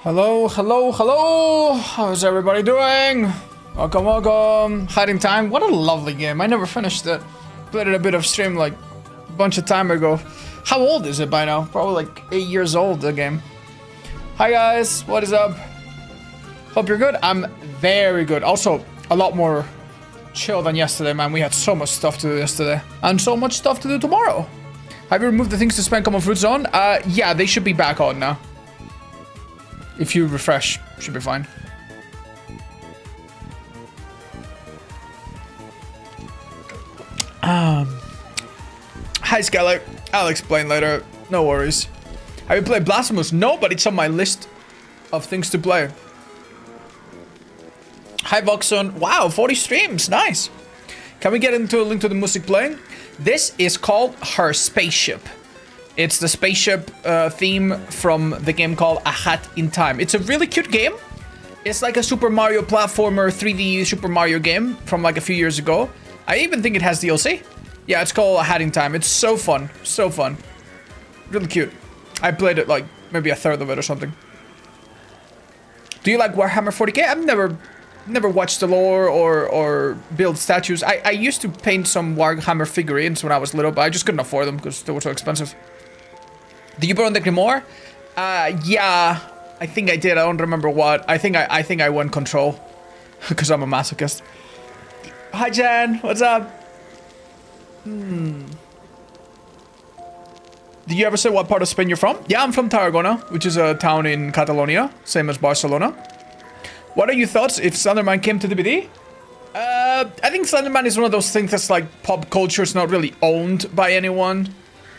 Hello, hello, hello! How's everybody doing? Welcome, welcome. Hiding Time. What a lovely game. I never finished it. Played it a bit of stream like a bunch of time ago. How old is it by now? Probably like 8 years old, the game. Hi guys, what is up? Hope you're good. I'm very good. Also, a lot more chill than yesterday, man. We had so much stuff to do yesterday. And so much stuff to do tomorrow. Have you removed the things to spend common fruits on? Yeah, they should be back on now. If you refresh, should be fine. Hi, Skylar. I'll explain later. No worries. Have you played Blasphemous? No, but it's on my list of things to play. Hi, Voxon. Wow, 40 streams. Nice. Can we get into a link to the music playing? This is called Her Spaceship. It's the spaceship theme from the game called A Hat in Time. It's a really cute game. It's like a Super Mario platformer 3D Super Mario game from like a few years ago. I even think it has DLC. Yeah, it's called A Hat in Time. It's so fun. So fun. Really cute. I played it like maybe a third of it or something. Do you like Warhammer 40k? I've never watched the lore or build statues. I used to paint some Warhammer figurines when I was little, but I just couldn't afford them because they were so expensive. Did you burn the Grimoire? Yeah, I think I did. I don't remember what. I think I won control because I'm a masochist. Hi, Jen. What's up? Did you ever say what part of Spain you're from? Yeah, I'm from Tarragona, which is a town in Catalonia, same as Barcelona. What are your thoughts if Slenderman came to DBD? I think Slenderman is one of those things that's like pop culture. It's not really owned by anyone.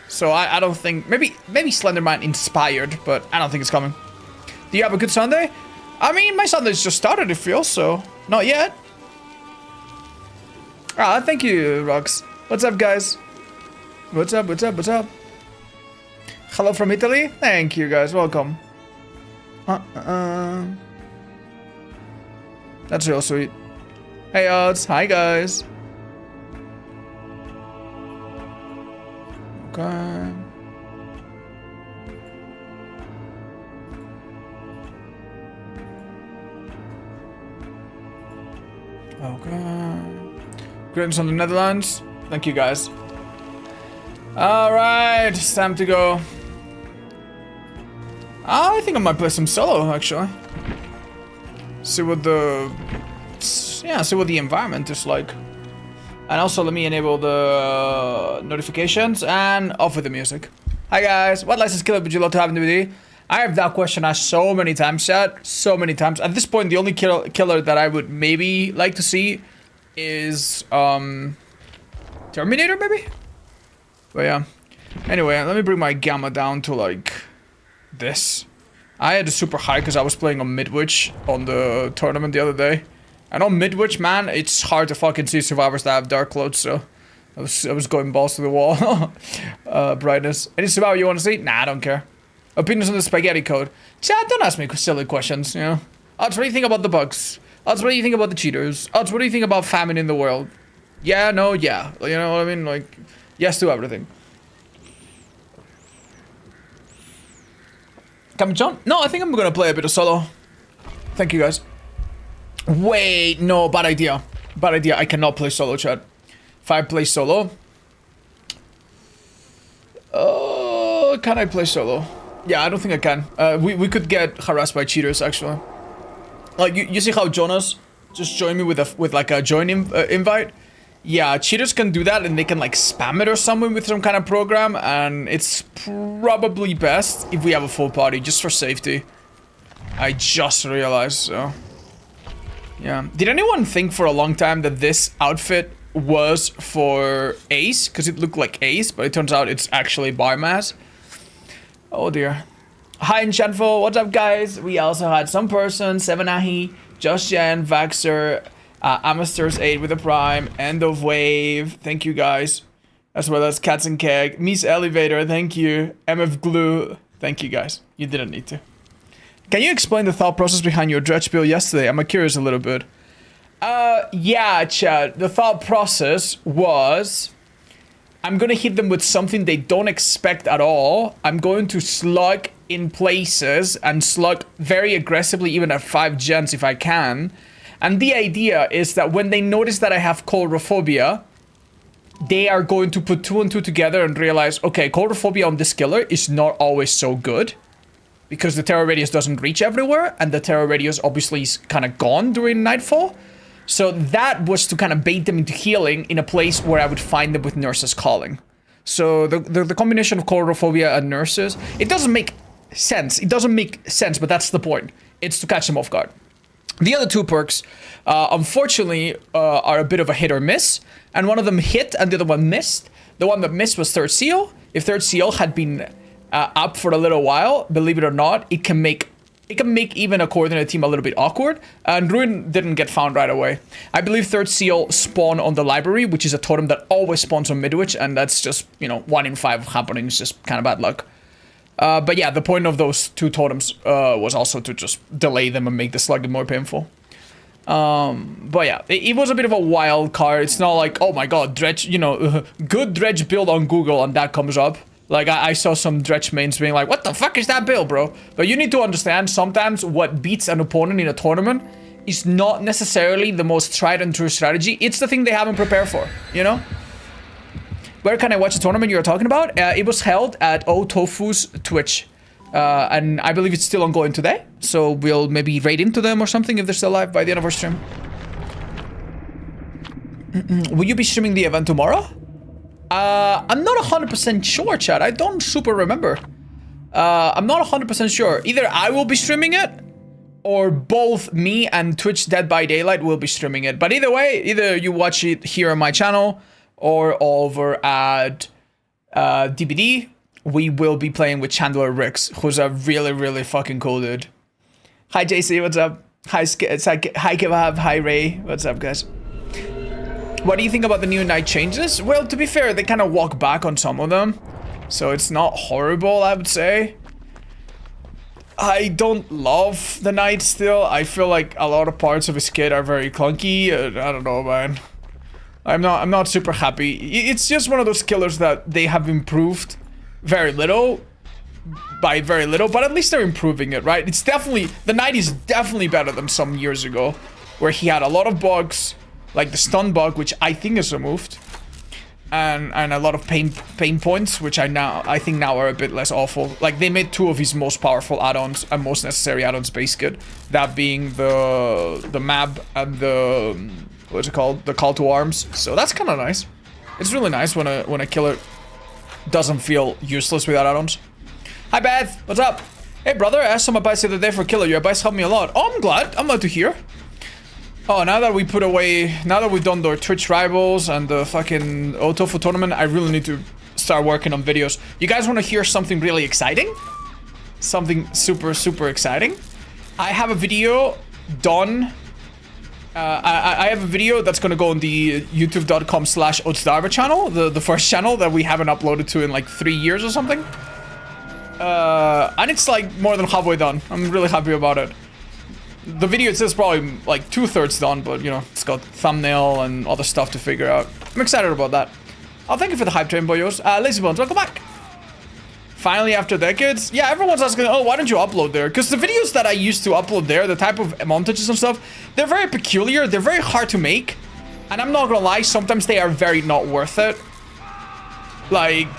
So I don't think, maybe Slenderman inspired, but I don't think it's coming. Do you have a good Sunday? I mean, my Sunday's just started, it feels, so not yet. Ah, thank you, Rox. What's up, guys? What's up, what's up, what's up? Hello from Italy? Thank you, guys, welcome. That's real sweet. Hey, odds. Hi, guys. Okay. Okay. Greetings from the Netherlands. Thank you, guys. Alright, it's time to go. I think I might play some solo, actually. See what the environment is like. And also let me enable the notifications and off with the music. Hi guys, what license killer would you love to have in the DVD? I have that question asked so many times, chat. So many times. At this point, the only killer that I would maybe like to see is Terminator, maybe? But yeah. Anyway, let me bring my gamma down to like this. I had a super high because I was playing on Midwich on the tournament the other day. And on Midwich, man, it's hard to fucking see survivors that have dark clothes, so I was going balls to the wall. Brightness. Any survivor you want to see? Nah, I don't care. Opinions on the spaghetti code. Chat, don't ask me silly questions, you know. Odds, what do you think about the bugs? Odds, what do you think about the cheaters? Odds, what do you think about famine in the world? Yeah, no, yeah. You know what I mean? Like, yes to everything. Come John? No, I think I'm gonna play a bit of solo. Thank you, guys. Wait, no, bad idea. Bad idea. I cannot play solo, chat. If I play solo... can I play solo? Yeah, I don't think I can. We could get harassed by cheaters, actually. Like, you see how Jonas just joined me with like a join invite? Yeah, cheaters can do that and they can like spam it or something with some kind of program, and it's probably best if we have a full party, just for safety. I just realized, so... Yeah. Did anyone think for a long time that this outfit was for Ace? Because it looked like Ace, but it turns out it's actually biomass. Oh dear. Hi, Enchantful. What's up, guys? We also had some person, Sevanahi, Josh Jen, Vaxer, Amasters 8 with a Prime, End of Wave. Thank you, guys. As well as Cats and Keg. Miss Elevator, thank you. MF Glue. Thank you, guys. You didn't need to. Can you explain the thought process behind your dredge build yesterday? I'm curious a little bit. Yeah, Chad. The thought process was... I'm gonna hit them with something they don't expect at all. I'm going to slug in places and slug very aggressively, even at 5 gens if I can. And the idea is that when they notice that I have coulrophobia, they are going to put 2 and 2 together and realize, okay, coulrophobia on this killer is not always so good, because the terror radius doesn't reach everywhere, and the terror radius obviously is kind of gone during nightfall. So that was to kind of bait them into healing in a place where I would find them with nurses calling. So the combination of coulrophobia and nurses, it doesn't make sense. It doesn't make sense, but that's the point. It's to catch them off guard. The other 2 perks, unfortunately, are a bit of a hit or miss. And one of them hit and the other one missed. The one that missed was Third Seal. If Third Seal had been up for a little while, believe it or not, it can make even a coordinated team a little bit awkward. And Ruin didn't get found right away. I believe Third Seal spawned on the library, which is a totem that always spawns on Midwich. And that's just, you know, 1 in 5 happening. It's just kind of bad luck. But yeah, the point of those 2 totems was also to just delay them and make the slugging more painful. But yeah, it was a bit of a wild card. It's not like, oh my god, Dredge, you know, good Dredge build on Google and that comes up. Like, I saw some Dredge mains being like, what the fuck is that build, bro? But you need to understand, sometimes what beats an opponent in a tournament is not necessarily the most tried and true strategy. It's the thing they haven't prepared for, you know? Where can I watch the tournament you were talking about? It was held at Tofu's Twitch. And I believe it's still ongoing today. So we'll maybe raid into them or something if they're still live by the end of our stream. Will you be streaming the event tomorrow? I'm not 100% sure, chat. I don't super remember. I'm not 100% sure. Either I will be streaming it, or both me and Twitch Dead by Daylight will be streaming it. But either way, either you watch it here on my channel, or over at DBD, we will be playing with Chandler Ricks, who's a really, really fucking cool dude. Hi, JC, what's up? Hi, hi, Kebab, hi, Ray. What's up, guys? What do you think about the new night changes? Well, to be fair, they kind of walk back on some of them. So it's not horrible, I would say. I don't love the knight still. I feel like a lot of parts of his kit are very clunky. I don't know, man. I'm not super happy. It's just one of those killers that they have improved very little, by very little, but at least they're improving it, right? It's definitely, the knight is definitely better than some years ago, where he had a lot of bugs, like the stun bug, which I think is removed, and a lot of pain points, which I think now are a bit less awful. Like, they made 2 of his most powerful add-ons and most necessary add-ons base kit, that being the map and the what's it called, the call to arms. So that's kind of nice. It's really nice when a killer doesn't feel useless without add-ons. Hi Beth, what's up? Hey brother, I asked some advice the other day for killer. Your advice helped me a lot. Oh, I'm glad to hear. Oh, now that we put away, now that we've done the Twitch rivals and the fucking Otofu tournament, I really need to start working on videos. You guys want to hear something really exciting? Something super, super exciting? I have a video done. I have a video that's going to go on the youtube.com/Otsdarva channel, the first channel that we haven't uploaded to in like 3 years or something. And it's like more than halfway done. I'm really happy about it. The video itself is probably like 2/3 done, but you know, it's got thumbnail and other stuff to figure out. I'm excited about that. Oh, thank you for the hype train, boyos. Lazy Bones, welcome back. Finally, after decades. Yeah, everyone's asking, oh, why don't you upload there? Because the videos that I used to upload there, the type of montages and stuff, they're very peculiar. They're very hard to make. And I'm not gonna lie, sometimes they are very not worth it. Like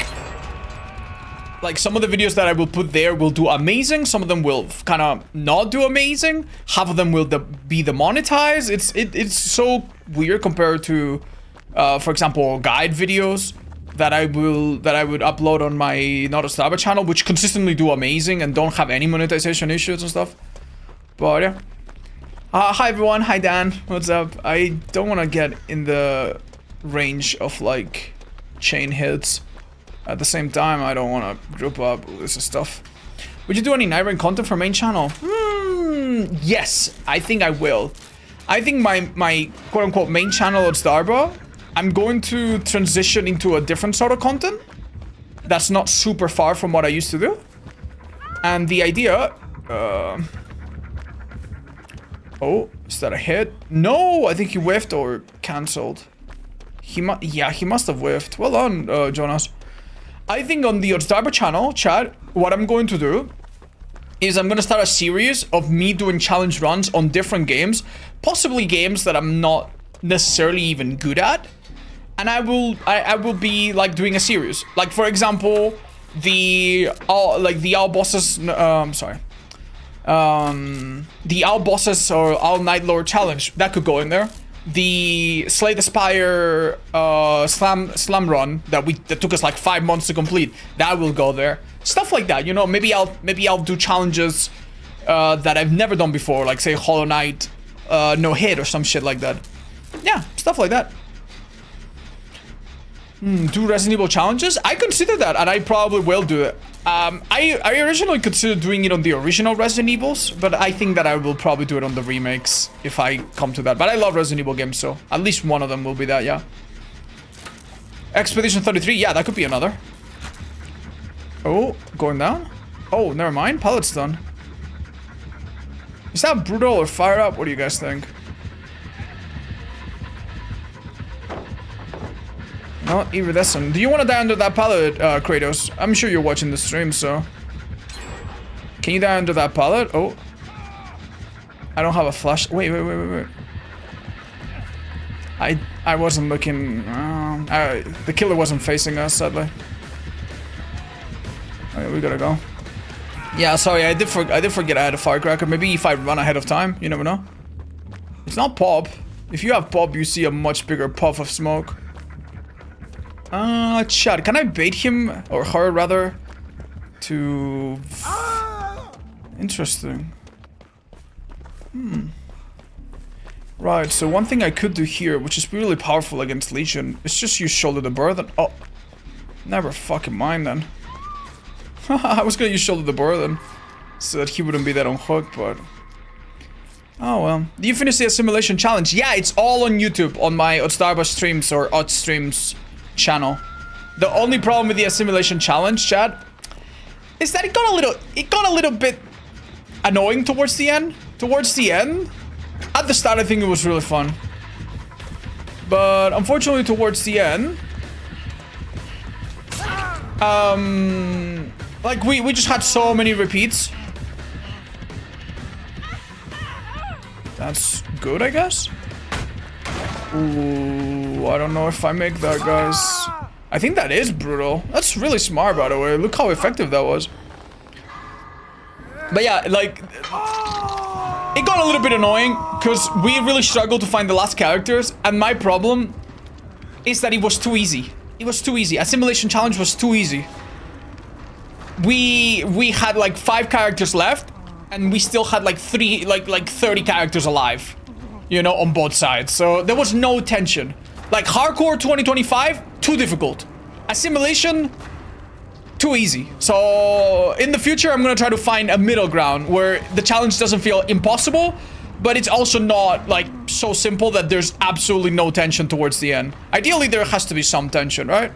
some of the videos that I will put there will do amazing. Some of them will kind of not do amazing. Half of them will be demonetized. It's so weird compared to, for example, guide videos that I would upload on my Not a Starba channel, which consistently do amazing and don't have any monetization issues and stuff. But yeah. Hi everyone. Hi Dan. What's up? I don't want to get in the range of like chain hits. At the same time, I don't want to group up with this stuff. Would you do any Nightbrain content for main channel? Yes, I think I will. I think my quote-unquote main channel at Starba, I'm going to transition into a different sort of content that's not super far from what I used to do. And the idea... oh, is that a hit? No, I think he whiffed or cancelled. Yeah, he must have whiffed. Well done, Jonas. I think on the Otsdarba channel, chat, what I'm going to do is I'm gonna start a series of me doing challenge runs on different games, possibly games that I'm not necessarily even good at, and I will be like doing a series. Like for example, the all bosses. The all bosses or all night lord challenge that could go in there. The Slay the Spire slam run that took us like 5 months to complete, that will go there. Stuff like that, you know. Maybe I'll do challenges that I've never done before, like say Hollow Knight no hit or some shit like that. Yeah, stuff like that. Do Resident Evil challenges? I consider that, and I probably will do it. I originally considered doing it on the original Resident Evils, but I think that I will probably do it on the remakes if I come to that. But I love Resident Evil games, so at least one of them will be that, yeah. Expedition 33, yeah, that could be another. Oh, going down? Oh, never mind, pallet's done. Is that brutal or fire up? What do you guys think? No, iridescent. Do you want to die under that pallet, Kratos? I'm sure you're watching the stream, so... Can you die under that pallet? Oh. I don't have a flash. Wait. I wasn't looking... the killer wasn't facing us, sadly. Okay, we gotta go. Yeah, sorry, I did forget I had a firecracker. Maybe if I run ahead of time, you never know. It's not pop. If you have pop, you see a much bigger puff of smoke. Chat, can I bait him, or her rather, to... Interesting. Right, so one thing I could do here, which is really powerful against Legion, is just use Shoulder the Burden. Oh, never fucking mind then. I was gonna use Shoulder the Burden, so that he wouldn't be that on hook, but... Oh well. Do you finish the assimilation challenge? Yeah, it's all on YouTube, on my Otstarba streams or Odd Streams channel. The only problem with the assimilation challenge, chat, is that it got a little bit annoying towards the end. At the start, I think it was really fun, but unfortunately, towards the end, like we just had so many repeats. That's good, I guess. Ooh, I don't know if I make that, guys. I think that is brutal. That's really smart, by the way. Look how effective that was. But yeah, like... It got a little bit annoying, because we really struggled to find the last characters, and my problem is that it was too easy. It was too easy. Assimilation challenge was too easy. We had like 5 characters left, and we still had like 30 characters alive. You know, on both sides. So there was no tension. Like hardcore 2025, too difficult. Assimilation, too easy. So in the future, I'm gonna try to find a middle ground where the challenge doesn't feel impossible, but it's also not like so simple that there's absolutely no tension towards the end. Ideally, there has to be some tension, right?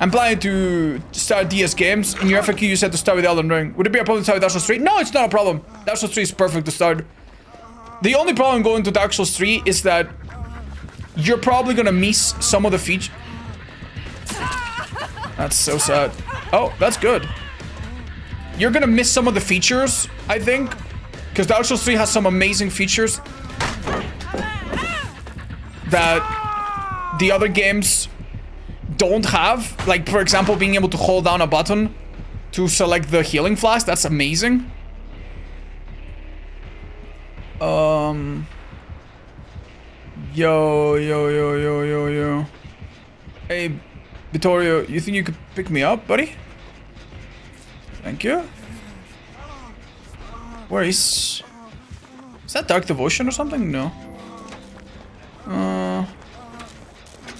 I'm planning to start DS games. In your FAQ, you said to start with Elden Ring. Would it be a problem to start with Dark Souls 3? No, it's not a problem. Dark Souls 3 is perfect to start. The only problem going to Dark Souls 3 is that you're probably gonna miss some of the features. That's so sad. Oh, that's good. You're gonna miss some of the features, I think, because Dark Souls 3 has some amazing features that the other games don't have. Like, for example, being able to hold down a button to select the healing flask. That's amazing. Yo. Hey, Vittorio, you think you could pick me up, buddy? Thank you. Where is that Dark Devotion or something? No.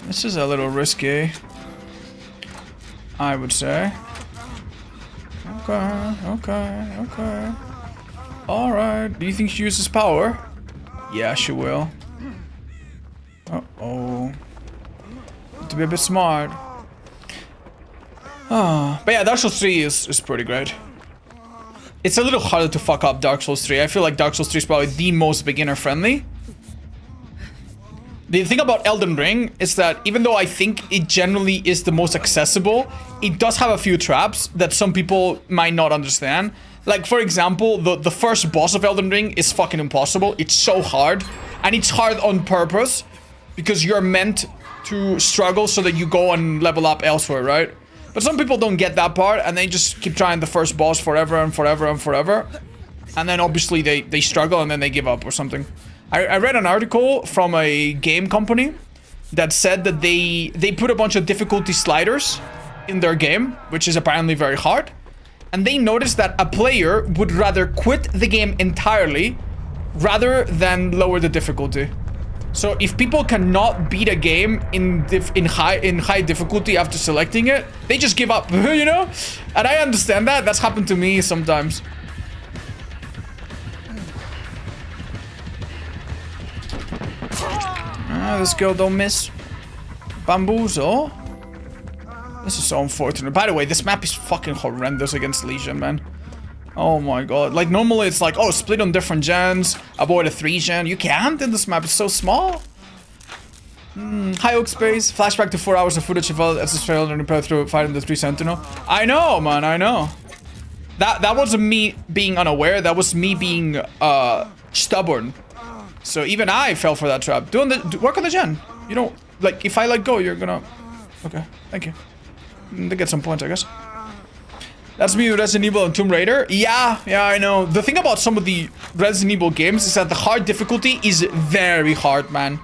This is a little risky, I would say. Okay. Alright, do you think she uses power? Yeah, she will. Uh-oh. To be a bit smart. But yeah, Dark Souls 3 is pretty great. It's a little harder to fuck up Dark Souls 3. I feel like Dark Souls 3 is probably the most beginner friendly. The thing about Elden Ring is that even though I think it generally is the most accessible, it does have a few traps that some people might not understand. Like, for example, the first boss of Elden Ring is fucking impossible. It's so hard. And it's hard on purpose because you're meant to struggle so that you go and level up elsewhere, right? But some people don't get that part and they just keep trying the first boss forever and forever and forever. And then obviously they struggle and then they give up or something. I read an article from a game company that said that they put a bunch of difficulty sliders in their game, which is apparently very hard. And they noticed that a player would rather quit the game entirely rather than lower the difficulty. So if people cannot beat a game in high difficulty after selecting it, they just give up, you know? And I understand that. That's happened to me sometimes. This girl don't miss. Bamboozle. This is so unfortunate. By the way, this map is fucking horrendous against Legion, man. Oh my god. Like, normally it's like, oh, split on different gens, avoid a 3-gen. You can't in this map. It's so small. High oak space. Flashback to 4 hours of footage of SS failed and repair through fighting the 3 Sentinel. I know, man. I know. That wasn't me being unaware. That was me being stubborn. So even I fell for that trap. Work on the gen. You don't, like, if I let go, you're gonna... Okay, thank you. They get some points, I guess. That's me with Resident Evil and Tomb Raider. Yeah, I know. The thing about some of the Resident Evil games is that the hard difficulty is very hard, man.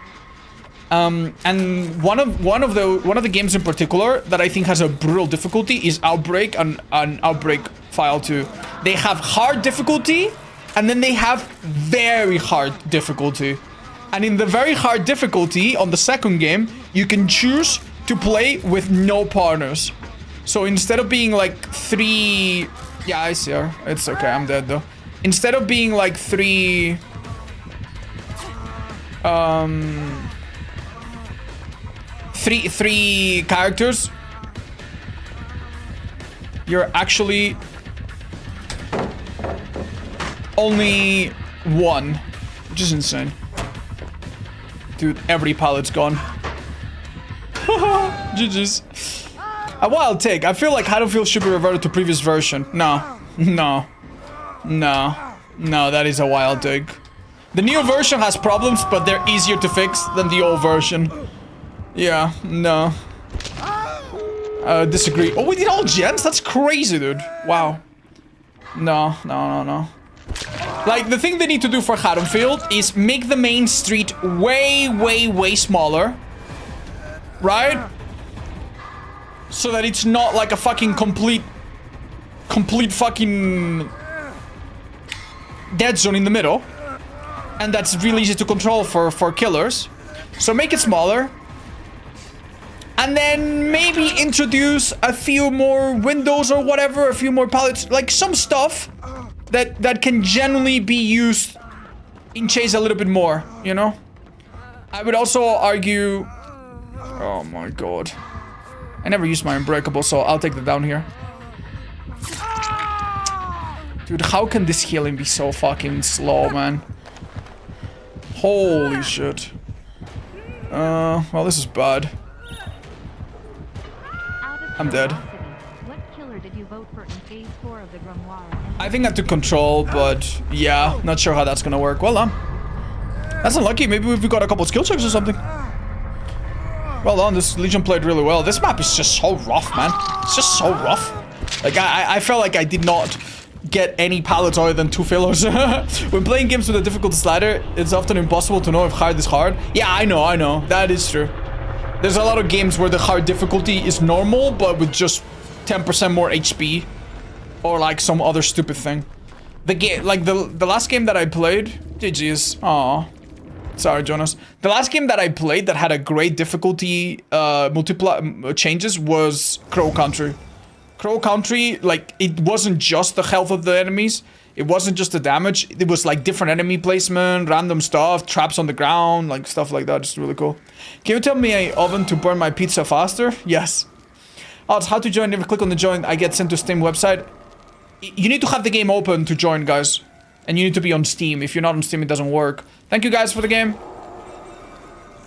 And one of the games in particular that I think has a brutal difficulty is Outbreak and Outbreak File 2. They have hard difficulty, and then they have very hard difficulty. And in the very hard difficulty, on the second game, you can choose to play with no partners. So instead of being like 3... Yeah, I see her. It's okay, I'm dead though. Instead of being like 3... Three characters, you're actually only one, which is insane. Dude, every pallet's gone. GG's. A wild take. I feel like Haddonfield should be reverted to previous version. No, that is a wild take. The new version has problems, but they're easier to fix than the old version. Yeah, no. Disagree. Oh, we did all gens? That's crazy, dude. Wow. No. Like, the thing they need to do for Haddonfield is make the main street way smaller. Right? So that it's not like a fucking complete fucking dead zone in the middle. And that's really easy to control for killers. So make it smaller. And then maybe introduce a few more windows or whatever, a few more pallets, like some stuff that can generally be used in Chase a little bit more, you know? I would also argue... Oh my god. I never used my Unbreakable, so I'll take that down here. Dude, how can this healing be so fucking slow, man? Holy shit. Well, this is bad. I'm dead. What killer did you vote for in phase 4 of the Grimoire? I think I took control, but yeah, not sure how that's gonna work. Well done. That's unlucky. Maybe we've got a couple skill checks or something. Well done. This Legion played really well. This map is just so rough, man. It's just so rough. Like, I felt like I did not get any pallets other than 2 fillers. When playing games with a difficulty slider, it's often impossible to know if hard is hard. Yeah, I know. That is true. There's a lot of games where the hard difficulty is normal, but with just 10% more HP. Or like some other stupid thing. The game, like the last game that I played, GG's. Aw. Sorry, Jonas. The last game that I played that had a great difficulty changes was Crow Country. Crow Country, like, it wasn't just the health of the enemies. It wasn't just the damage. It was like different enemy placement, random stuff, traps on the ground, like stuff like that. Just really cool. Can you tell me an oven to burn my pizza faster? Yes. Oh, it's how to join. Never click on the join. I get sent to Steam website. You need to have the game open to join, guys. And you need to be on Steam. If you're not on Steam, it doesn't work. Thank you guys for the game.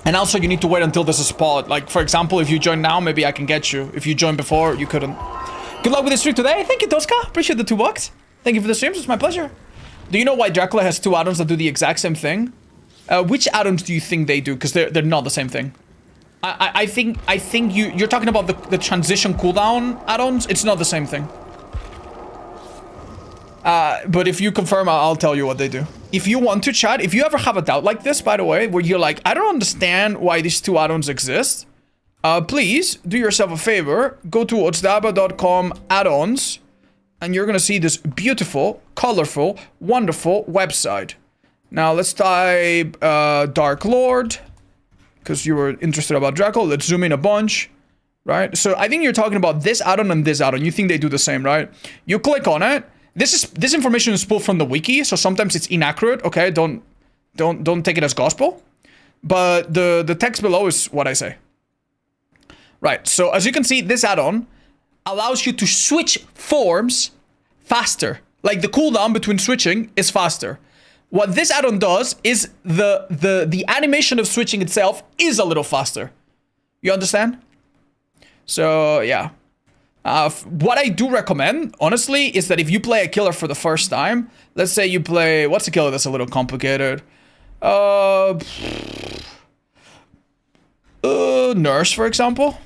And also you need to wait until there's a spot. Like, for example, if you join now, maybe I can get you. If you joined before, you couldn't. Good luck with the stream today. Thank you, Tosca. Appreciate the $2. Thank you for the streams. It's my pleasure. Do you know why Dracula has 2 add-ons that do the exact same thing? Which add-ons do you think they do? Because they're not the same thing. I think you're talking about the transition cooldown add-ons. It's not the same thing. But if you confirm, I'll tell you what they do. If you want to chat, if you ever have a doubt like this, by the way, where you're like, I don't understand why these 2 add-ons exist, please do yourself a favor. Go to otzdaba.com add-ons, and you're gonna see this beautiful, colorful, wonderful website. Now let's type Dark Lord, because you were interested about Dracula. Let's zoom in a bunch, right? So I think you're talking about this add-on and this add-on. You think they do the same, right? You click on it. This information is pulled from the wiki, so sometimes it's inaccurate. Okay, don't take it as gospel. But the text below is what I say. Right. So as you can see, this add-on allows you to switch forms faster. Like the cooldown between switching is faster. What this add-on does is the animation of switching itself is a little faster. You understand? So yeah. What I do recommend, honestly, is that if you play a killer for the first time, let's say you play, what's a killer that's a little complicated? Nurse, for example.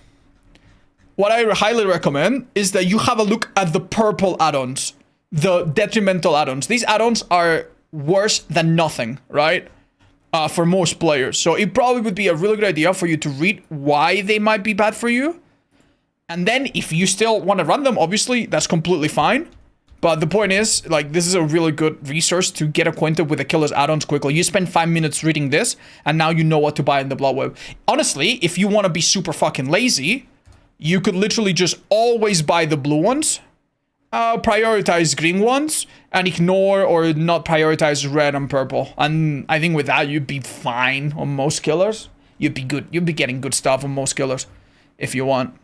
What I highly recommend is that you have a look at the purple add-ons, the detrimental add-ons. These add-ons are worse than nothing, right? For most players. So it probably would be a really good idea for you to read why they might be bad for you. And then if you still want to run them, obviously, that's completely fine. But the point is, like, this is a really good resource to get acquainted with the killer's add-ons quickly. You spend 5 minutes reading this, and now you know what to buy in the Blood Web. Honestly, if you want to be super fucking lazy, you could literally just always buy the blue ones, prioritize green ones, and ignore or not prioritize red and purple. And I think with that, you'd be fine on most killers. You'd be good. You'd be getting good stuff on most killers if you want.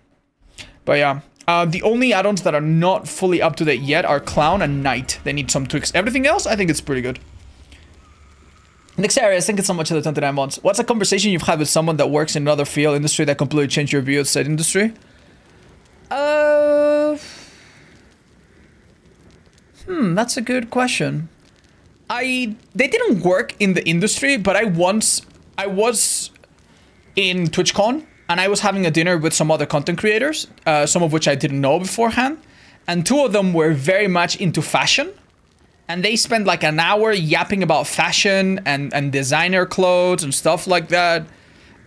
But yeah, the only add-ons that are not fully up to date yet are Clown and Knight. They need some tweaks. Everything else, I think it's pretty good. Next area, thank you so much for the 29 months. What's a conversation you've had with someone that works in another field industry that completely changed your view of said industry? That's a good question. They didn't work in the industry, but I was in TwitchCon. And I was having a dinner with some other content creators, some of which I didn't know beforehand. And 2 of them were very much into fashion. And they spent like an hour yapping about fashion and designer clothes and stuff like that.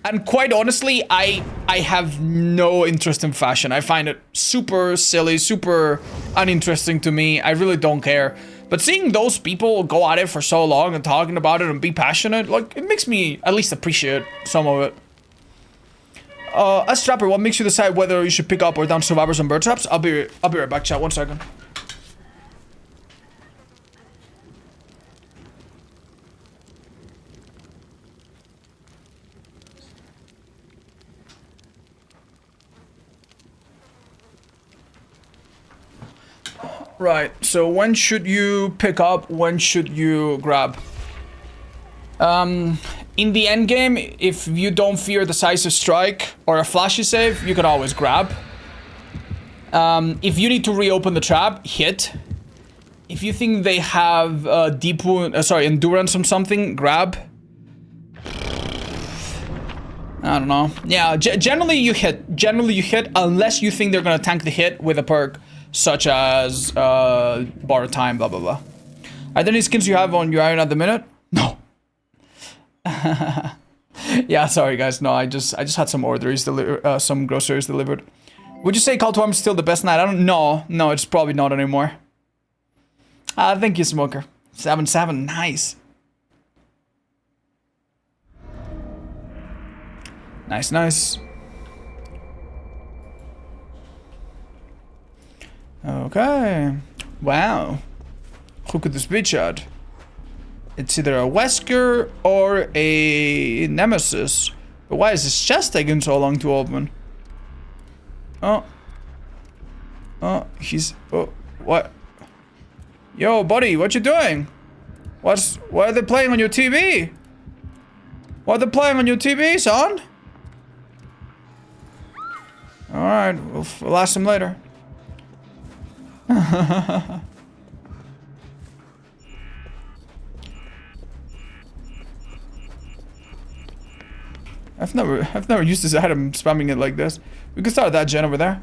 And quite honestly, I have no interest in fashion. I find it super silly, super uninteresting to me. I really don't care. But seeing those people go at it for so long and talking about it and be passionate, like, it makes me at least appreciate some of it. As Trapper, what makes you decide whether you should pick up or down survivors and bird traps? I'll be right back, chat. 1 second. Right. So when should you pick up? When should you grab? In the end game, if you don't fear the size of strike or a flashy save, you can always grab. If you need to reopen the trap, hit. If you think they have deep wound, endurance on something, grab. I don't know. Yeah, generally you hit. Generally you hit unless you think they're gonna tank the hit with a perk such as borrowed time, blah blah blah. Are there any skins you have on your iron at the minute? No. Yeah, sorry guys. No, I just had some orders some groceries delivered. Would you say Call to Arms is still the best night? I don't know. No, it's probably not anymore. Thank you, Smoker. 7-7, nice. Nice. Okay. Wow. Who could this be, Chad? It's either a Wesker or a Nemesis. But why is this chest taking so long to open? Oh, what? Yo, buddy, what you doing? What are they playing on your TV? What, they're playing on your TV, son? Alright, we'll ask him later. I've never used this item spamming it like this. We could start that gen over there.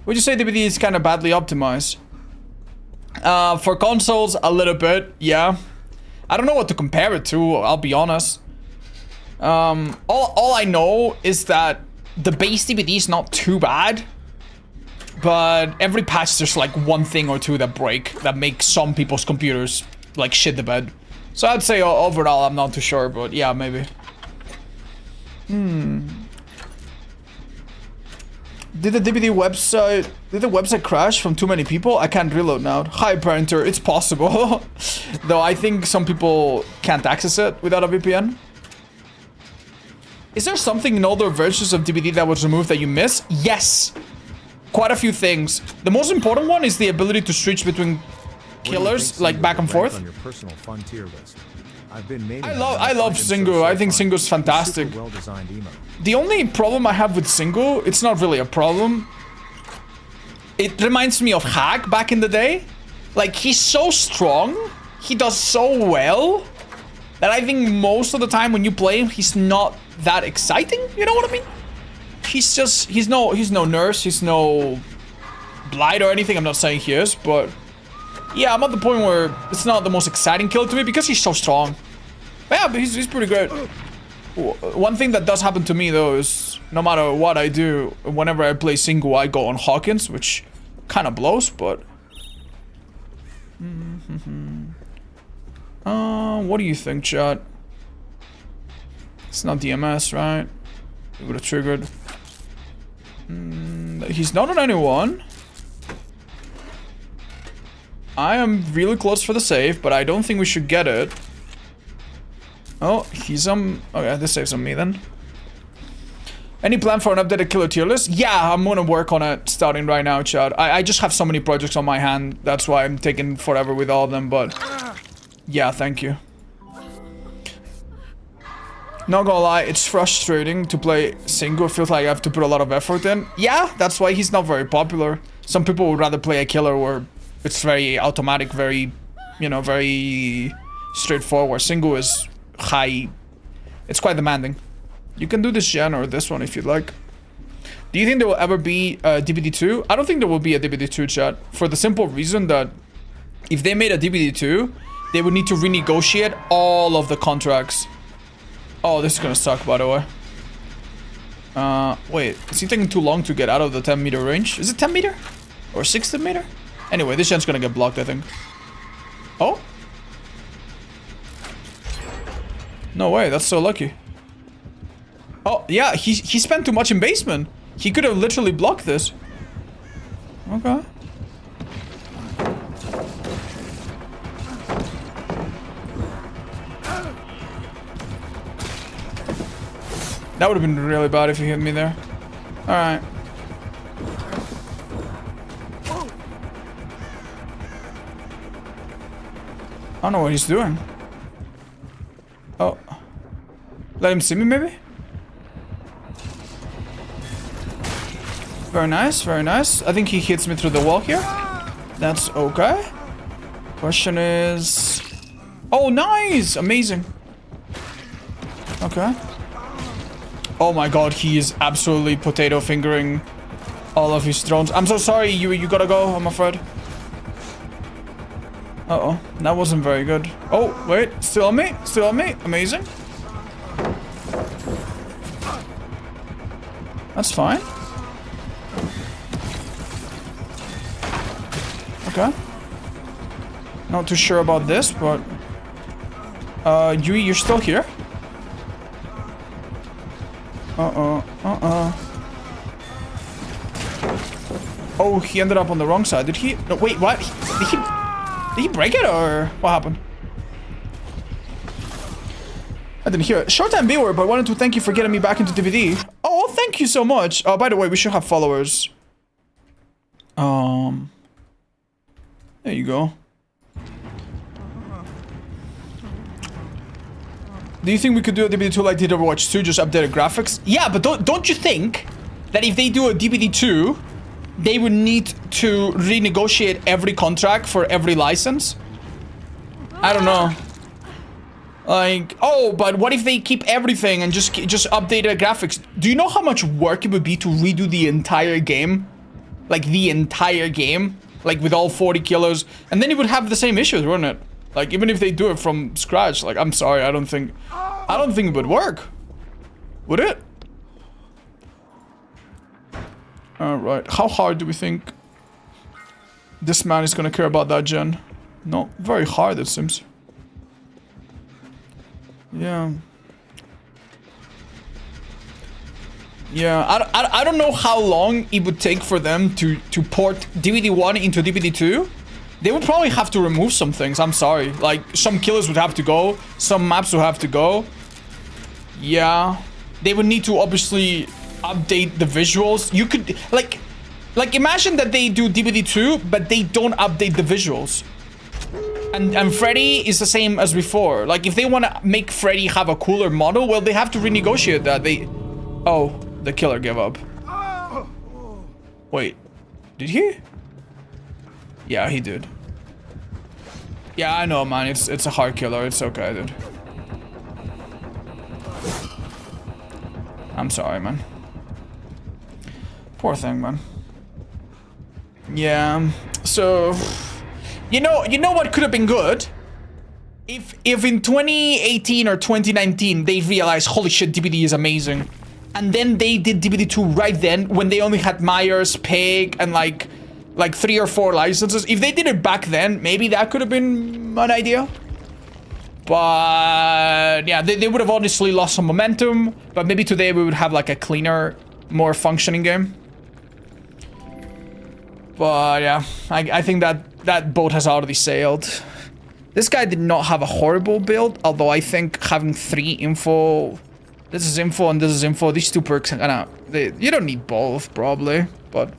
Would you say DBD is kind of badly optimized? For consoles, a little bit, yeah. I don't know what to compare it to, I'll be honest. All I know is that the base DBD is not too bad. But every patch there's like one thing or two that break, that make some people's computers like shit the bed. So I'd say overall I'm not too sure, but yeah, maybe. Did the website crash from too many people? I can't reload now. Hi, Painter, it's possible. Though I think some people can't access it without a VPN. Is there something in older versions of DBD that was removed that you miss? Yes. Quite a few things. The most important one is the ability to switch between killers, like back and forth. On your personal fun tier list? I love Singu. I think Singu's fantastic. The only problem I have with Singu, it's not really a problem. It reminds me of Hack back in the day. Like, he's so strong, he does so well, that I think most of the time when you play him, he's not that exciting, you know what I mean? He's no nurse, he's no blight or anything, I'm not saying he is, but yeah, I'm at the point where it's not the most exciting kill to me because he's so strong. But yeah, but he's pretty great. One thing that does happen to me though is no matter what I do, whenever I play Singu, I go on Hawkins, which kind of blows, but... what do you think, chat? It's not DMS, right? It would have triggered. He's not on anyone. I am really close for the save, but I don't think we should get it. Oh, he's okay, this saves on me then. Any plan for an updated killer tier list? Yeah, I'm gonna work on it starting right now, chat. I just have so many projects on my hand. That's why I'm taking forever with all of them, but... yeah, thank you. Not gonna lie, it's frustrating to play Singu. It feels like I have to put a lot of effort in. Yeah, that's why he's not very popular. Some people would rather play a killer where it's very automatic, very, you know, very straightforward. Singu is high. It's quite demanding. You can do this gen or this one if you'd like. Do you think there will ever be a DBD2? I don't think there will be a DBD2, chat. For the simple reason that if they made a DBD2, they would need to renegotiate all of the contracts. Oh, this is gonna suck, by the way. Wait, is he taking too long to get out of the 10-meter range? Is it 10 meter? Or 60 meter? Anyway, this gen's gonna get blocked, I think. Oh? No way, that's so lucky. Oh, yeah, he spent too much in basement. He could have literally blocked this. Okay. That would have been really bad if he hit me there. Alright. I don't know what he's doing. Oh. Let him see me, maybe? Very nice, very nice. I think he hits me through the wall here. That's okay. Question is... oh, nice! Amazing. Okay. Oh my god, he is absolutely potato fingering all of his drones. I'm so sorry, you gotta go, I'm afraid. Uh-oh, that wasn't very good. Oh, wait, still on me? Still on me? Amazing. That's fine. Okay. Not too sure about this, but... Yui, you're still here? Oh, he ended up on the wrong side. Did he? No, wait, what? Did he break it, or what happened? I didn't hear it. Short time viewer, but wanted to thank you for getting me back into DVD. Oh, thank you so much. By the way, we should have followers. There you go. Do you think we could do a DBD2 like did Overwatch 2, just updated graphics? Yeah, but don't you think that if they do a DBD2, they would need to renegotiate every contract for every license? I don't know. Like, oh, but what if they keep everything and just update the graphics? Do you know how much work it would be to redo the entire game? Like, the entire game? Like, with all 40 killers? And then it would have the same issues, wouldn't it? Like, even if they do it from scratch. Like, I'm sorry, I don't think it would work. Would it? Alright, how hard do we think this man is gonna care about that gen? Not very hard, it seems. Yeah. Yeah, I don't know how long it would take for them to port DBD1 into DBD2. They would probably have to remove some things, I'm sorry. Like, some killers would have to go, some maps would have to go. Yeah. They would need to obviously update the visuals. You could, like imagine that they do DBD2, but they don't update the visuals. And Freddy is the same as before. Like, if they want to make Freddy have a cooler model, well, they have to renegotiate that. Oh, the killer gave up. Wait, did he? Yeah, he did. Yeah, I know, man. It's a hard killer. It's okay, dude. I'm sorry, man. Poor thing, man. Yeah. So, you know what could have been good? If in 2018 or 2019 they realized, holy shit, DBD is amazing, and then they did DBD2 right then when they only had Myers, Pig, and like 3 or 4 licenses. If they did it back then, maybe that could have been an idea. But yeah, they would have honestly lost some momentum. But maybe today we would have like a cleaner, more functioning game. But yeah, I think that boat has already sailed. This guy did not have a horrible build, although I think having 3 info, this is info and this is info, these 2 perks are gonna, you don't need both probably, but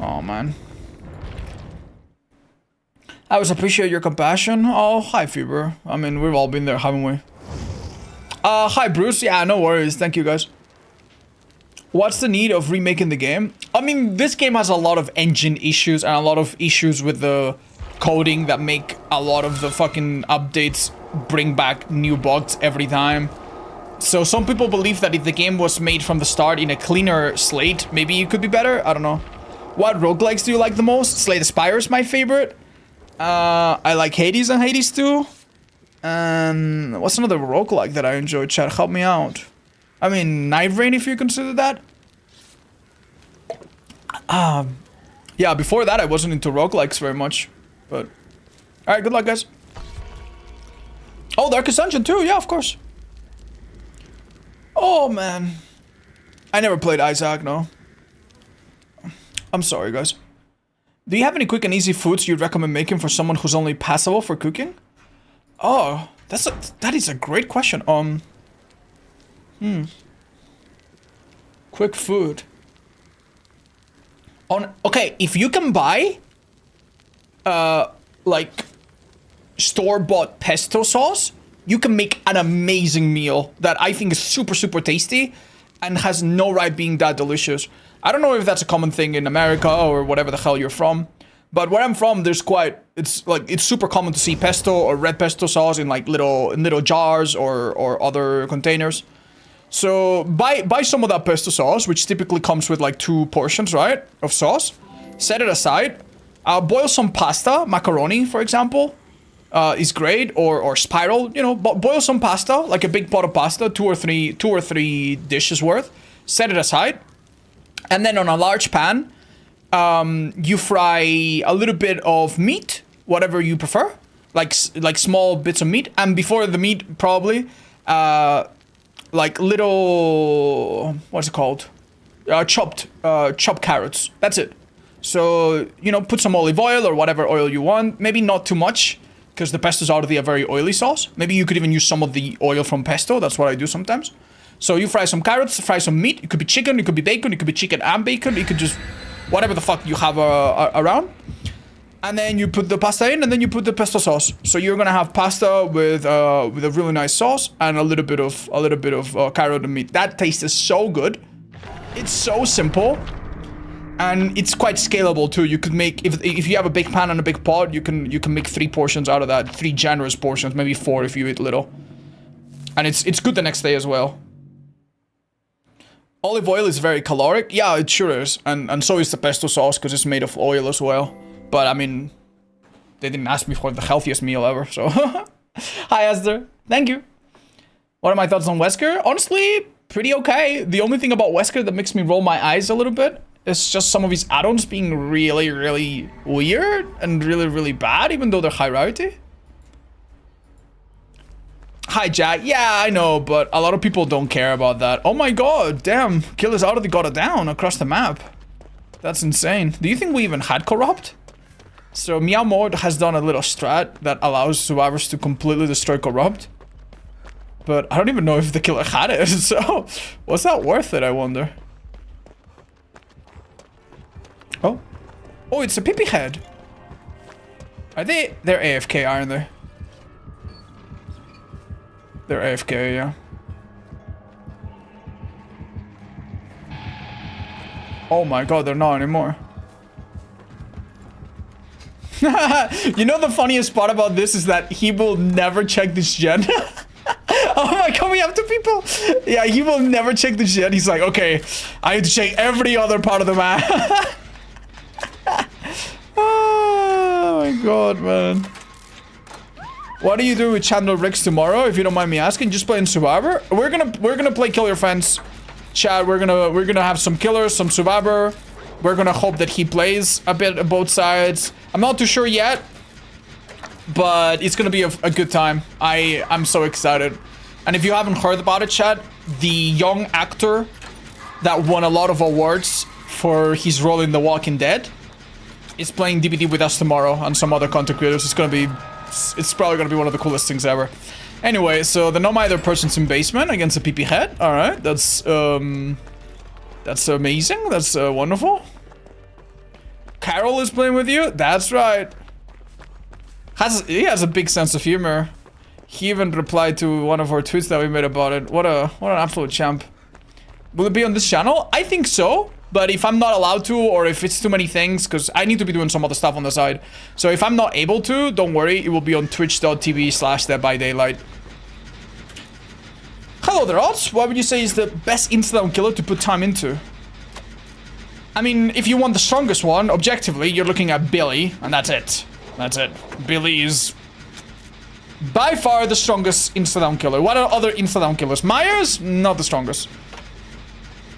oh man. I always appreciate your compassion. Oh, hi Fever. I mean, we've all been there, haven't we? Hi Bruce. Yeah, no worries. Thank you guys. What's the need of remaking the game? I mean, this game has a lot of engine issues and a lot of issues with the coding that make a lot of the fucking updates bring back new bugs every time. So some people believe that if the game was made from the start in a cleaner slate, maybe it could be better. I don't know. What roguelikes do you like the most? Slay the Spire is my favorite. I like Hades and Hades 2. And what's another roguelike that I enjoy? Chat, help me out. I mean, Night Rain, if you consider that. Yeah, before that I wasn't into roguelikes very much. But alright, good luck, guys. Oh, Darkest Dungeon too, yeah, of course. Oh man, I never played Isaac, no. I'm sorry, guys. Do you have any quick and easy foods you'd recommend making for someone who's only passable for cooking? Oh, that is a great question. Quick food. Okay, if you can buy like store-bought pesto sauce, you can make an amazing meal that I think is super, super tasty and has no right being that delicious. I don't know if that's a common thing in America or whatever the hell you're from, but where I'm from, there's it's super common to see pesto or red pesto sauce in like little jars or other containers. So buy some of that pesto sauce, which typically comes with like 2 portions, right, of sauce. Set it aside. Boil some pasta, macaroni, for example, is great, or spiral. You know, boil some pasta, like a big pot of pasta, 2 or 3 dishes worth. Set it aside, and then on a large pan, you fry a little bit of meat, whatever you prefer, like small bits of meat, and before the meat, probably, like little, what's it called? Chopped carrots. That's it. So, you know, put some olive oil or whatever oil you want. Maybe not too much, because the pesto is already a very oily sauce. Maybe you could even use some of the oil from pesto. That's what I do sometimes. So you fry some carrots, fry some meat. It could be chicken, it could be bacon, it could be chicken and bacon. It could just, whatever the fuck you have around. And then you put the pasta in, and then you put the pesto sauce. So you're gonna have pasta with a really nice sauce and a little bit of carrot and meat. That tastes so good. It's so simple, and it's quite scalable too. You could make if you have a big pan and a big pot, you can make 3 portions out of that. 3 generous portions, maybe 4 if you eat little. And it's good the next day as well. Olive oil is very caloric. Yeah, it sure is. And so is the pesto sauce because it's made of oil as well. But I mean, they didn't ask me for the healthiest meal ever, so. Hi, Esther. Thank you. What are my thoughts on Wesker? Honestly, pretty okay. The only thing about Wesker that makes me roll my eyes a little bit is just some of his add-ons being really, really weird and really, really bad, even though they're high rarity. Hi, Jack. Yeah, I know, but a lot of people don't care about that. Oh my god, damn. Killers already got it down across the map. That's insane. Do you think we even had Corrupt? So Meow Mode has done a little strat that allows survivors to completely destroy Corrupt. But I don't even know if the killer had it, so was that worth it, I wonder? Oh. Oh, it's a Pippi head. Are they? They're AFK, aren't they? They're AFK, yeah. Oh my god, they're not anymore. You know the funniest part about this is that he will never check this gen. Oh my god, we have 2 people. Yeah, he will never check the gen. He's like, okay, I need to check every other part of the map. Oh my god, man. What do you do with Chandler Riggs tomorrow? If you don't mind me asking, just play in Survivor. We're gonna play Kill Your Fence. Chad, we're gonna have some killers, some Survivor. We're gonna hope that he plays a bit of both sides. I'm not too sure yet, but it's gonna be a good time. I'm so excited. And if you haven't heard about it, Chad, the young actor that won a lot of awards for his role in The Walking Dead is playing DBD with us tomorrow and some other content creators. It's probably gonna be one of the coolest things ever. Anyway, so the no either person's in basement against a PP head. All right, that's amazing. That's wonderful. Carol is playing with you. That's right. He has a big sense of humor. He even replied to one of our tweets that we made about it. What an absolute champ. Will it be on this channel? I think so. But if I'm not allowed to, or if it's too many things, because I need to be doing some other stuff on the side. So if I'm not able to, don't worry. It will be on twitch.tv/deadbydaylight. Hello there, Odds. What would you say is the best insta-down killer to put time into? I mean, if you want the strongest one, objectively, you're looking at Billy, and that's it. That's it. Billy is by far the strongest insta-down killer. What are other insta-down killers? Myers? Not the strongest.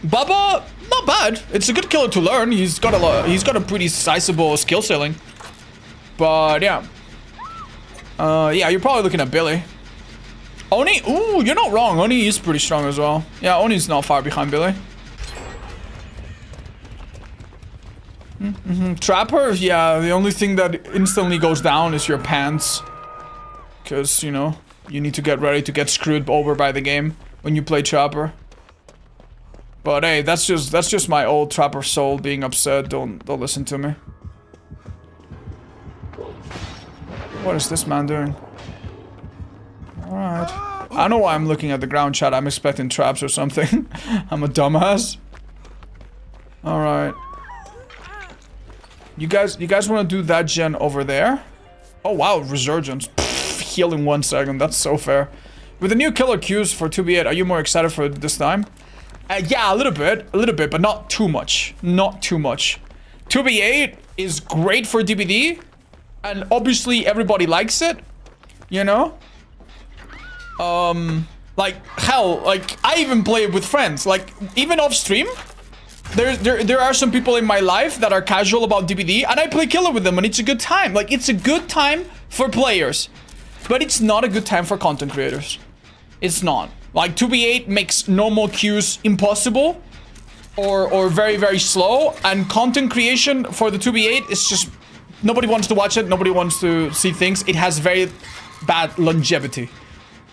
Bubba? Not bad. It's a good killer to learn. He's got a pretty sizable skill ceiling. But yeah. Yeah, you're probably looking at Billy. Oni? Ooh, you're not wrong. Oni is pretty strong as well. Yeah, Oni's not far behind Billy. Trapper? Yeah, the only thing that instantly goes down is your pants. Because, you know, you need to get ready to get screwed over by the game when you play Trapper. But hey, that's just my old Trapper soul being upset. Don't listen to me. What is this man doing? Alright. I don't know why I'm looking at the ground, chat. I'm expecting traps or something. I'm a dumbass. Alright. You guys want to do that gen over there? Oh wow, Resurgence. Pfft, heal in 1 second. That's so fair. With the new killer Qs for 2v8, are you more excited for it this time? Yeah, a little bit, but not too much. Not too much. 2v8 is great for DBD, and obviously everybody likes it, you know? Like, hell, like, I even play it with friends. Like, even off stream, there are some people in my life that are casual about DBD, and I play killer with them, and it's a good time. Like, it's a good time for players, but it's not a good time for content creators. It's not. Like, 2v8 makes normal queues impossible, or very, very slow, and content creation for the 2v8 is just, nobody wants to watch it, nobody wants to see things. It has very bad longevity.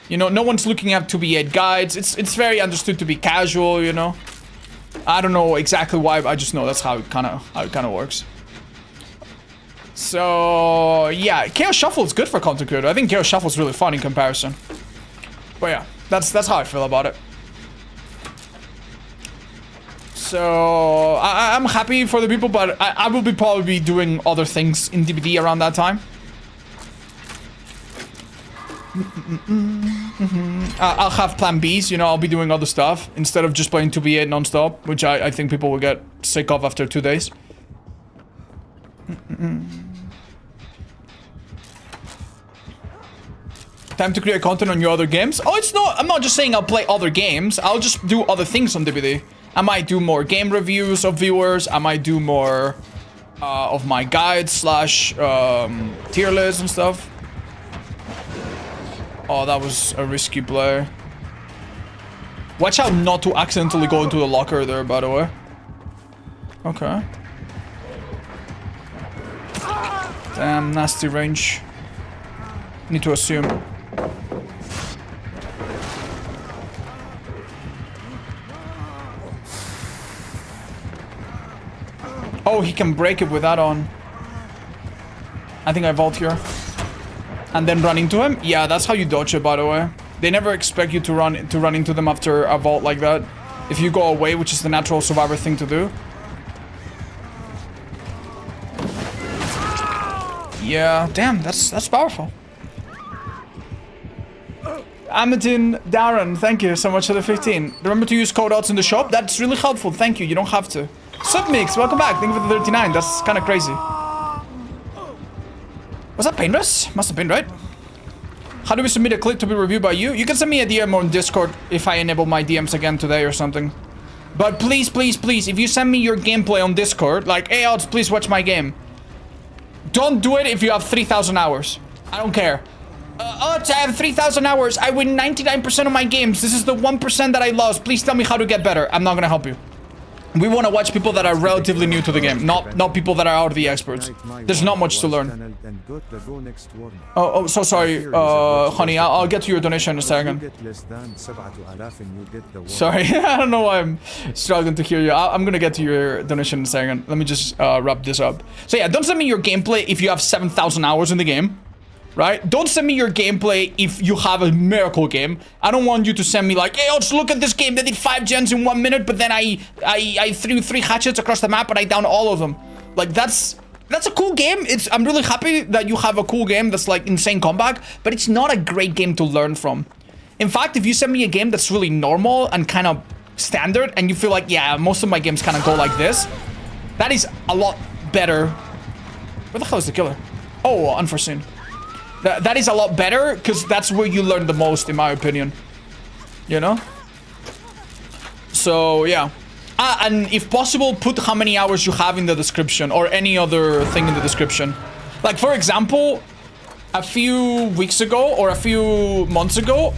You know, no one's looking at 2v8 guides. It's very understood to be casual, you know. I don't know exactly why, but I just know that's how it kind of works. So yeah, Chaos Shuffle is good for content creator. I think Chaos Shuffle is really fun in comparison. But yeah, that's how I feel about it. So I'm happy for the people, but I will be probably doing other things in DBD around that time. I'll have plan Bs, you know, I'll be doing other stuff instead of just playing 2v8 non-stop, which I think people will get sick of after 2 days. Time to create content on your other games? Oh, it's not, I'm not just saying I'll play other games, I'll just do other things on DBD. I might do more game reviews of viewers, I might do more of my guides slash tier lists and stuff. Oh, that was a risky play. Watch out not to accidentally go into the locker there, by the way. Okay. Damn, nasty range. Need to assume. Oh, he can break it with that on. I think I vault here. And then run into him? Yeah, that's how you dodge it, by the way. They never expect you to run into them after a vault like that. If you go away, which is the natural survivor thing to do. Yeah, damn, that's powerful. Amadin Darren, thank you so much for the 15. Remember to use loadouts in the shop? That's really helpful, thank you. You don't have to. Submix, welcome back. Thank you for the 39. That's kind of crazy. Was that painless? Must have been, right? How do we submit a clip to be reviewed by you? You can send me a DM on Discord if I enable my DMs again today or something. But please, please, please, if you send me your gameplay on Discord, like, hey, odds, please watch my game. Don't do it if you have 3,000 hours. I don't care. Odds, I have 3,000 hours. I win 99% of my games. This is the 1% that I lost. Please tell me how to get better. I'm not gonna help you. We want to watch people that are relatively new to the game, not people that are already experts. There's not much to learn. Oh, so sorry, honey. I'll get to your donation in a second. Sorry, I don't know why I'm struggling to hear you. I'm gonna get to your donation in a second. Let me just wrap this up. So yeah, don't send me your gameplay if you have 7,000 hours in the game. Right? Don't send me your gameplay if you have a miracle game. I don't want you to send me like, hey, let's look at this game. They did 5 gens in 1 minute, but then I threw 3 hatchets across the map and I downed all of them. Like, that's a cool game. I'm really happy that you have a cool game that's like insane combat, but it's not a great game to learn from. In fact, if you send me a game that's really normal and kind of standard and you feel like, yeah, most of my games kind of go like this, that is a lot better. Where the hell is the killer? Oh, unforeseen. That is a lot better, because that's where you learn the most, in my opinion. You know? So, yeah. And if possible, put how many hours you have in the description, or any other thing in the description. Like, for example, a few weeks ago, or a few months ago,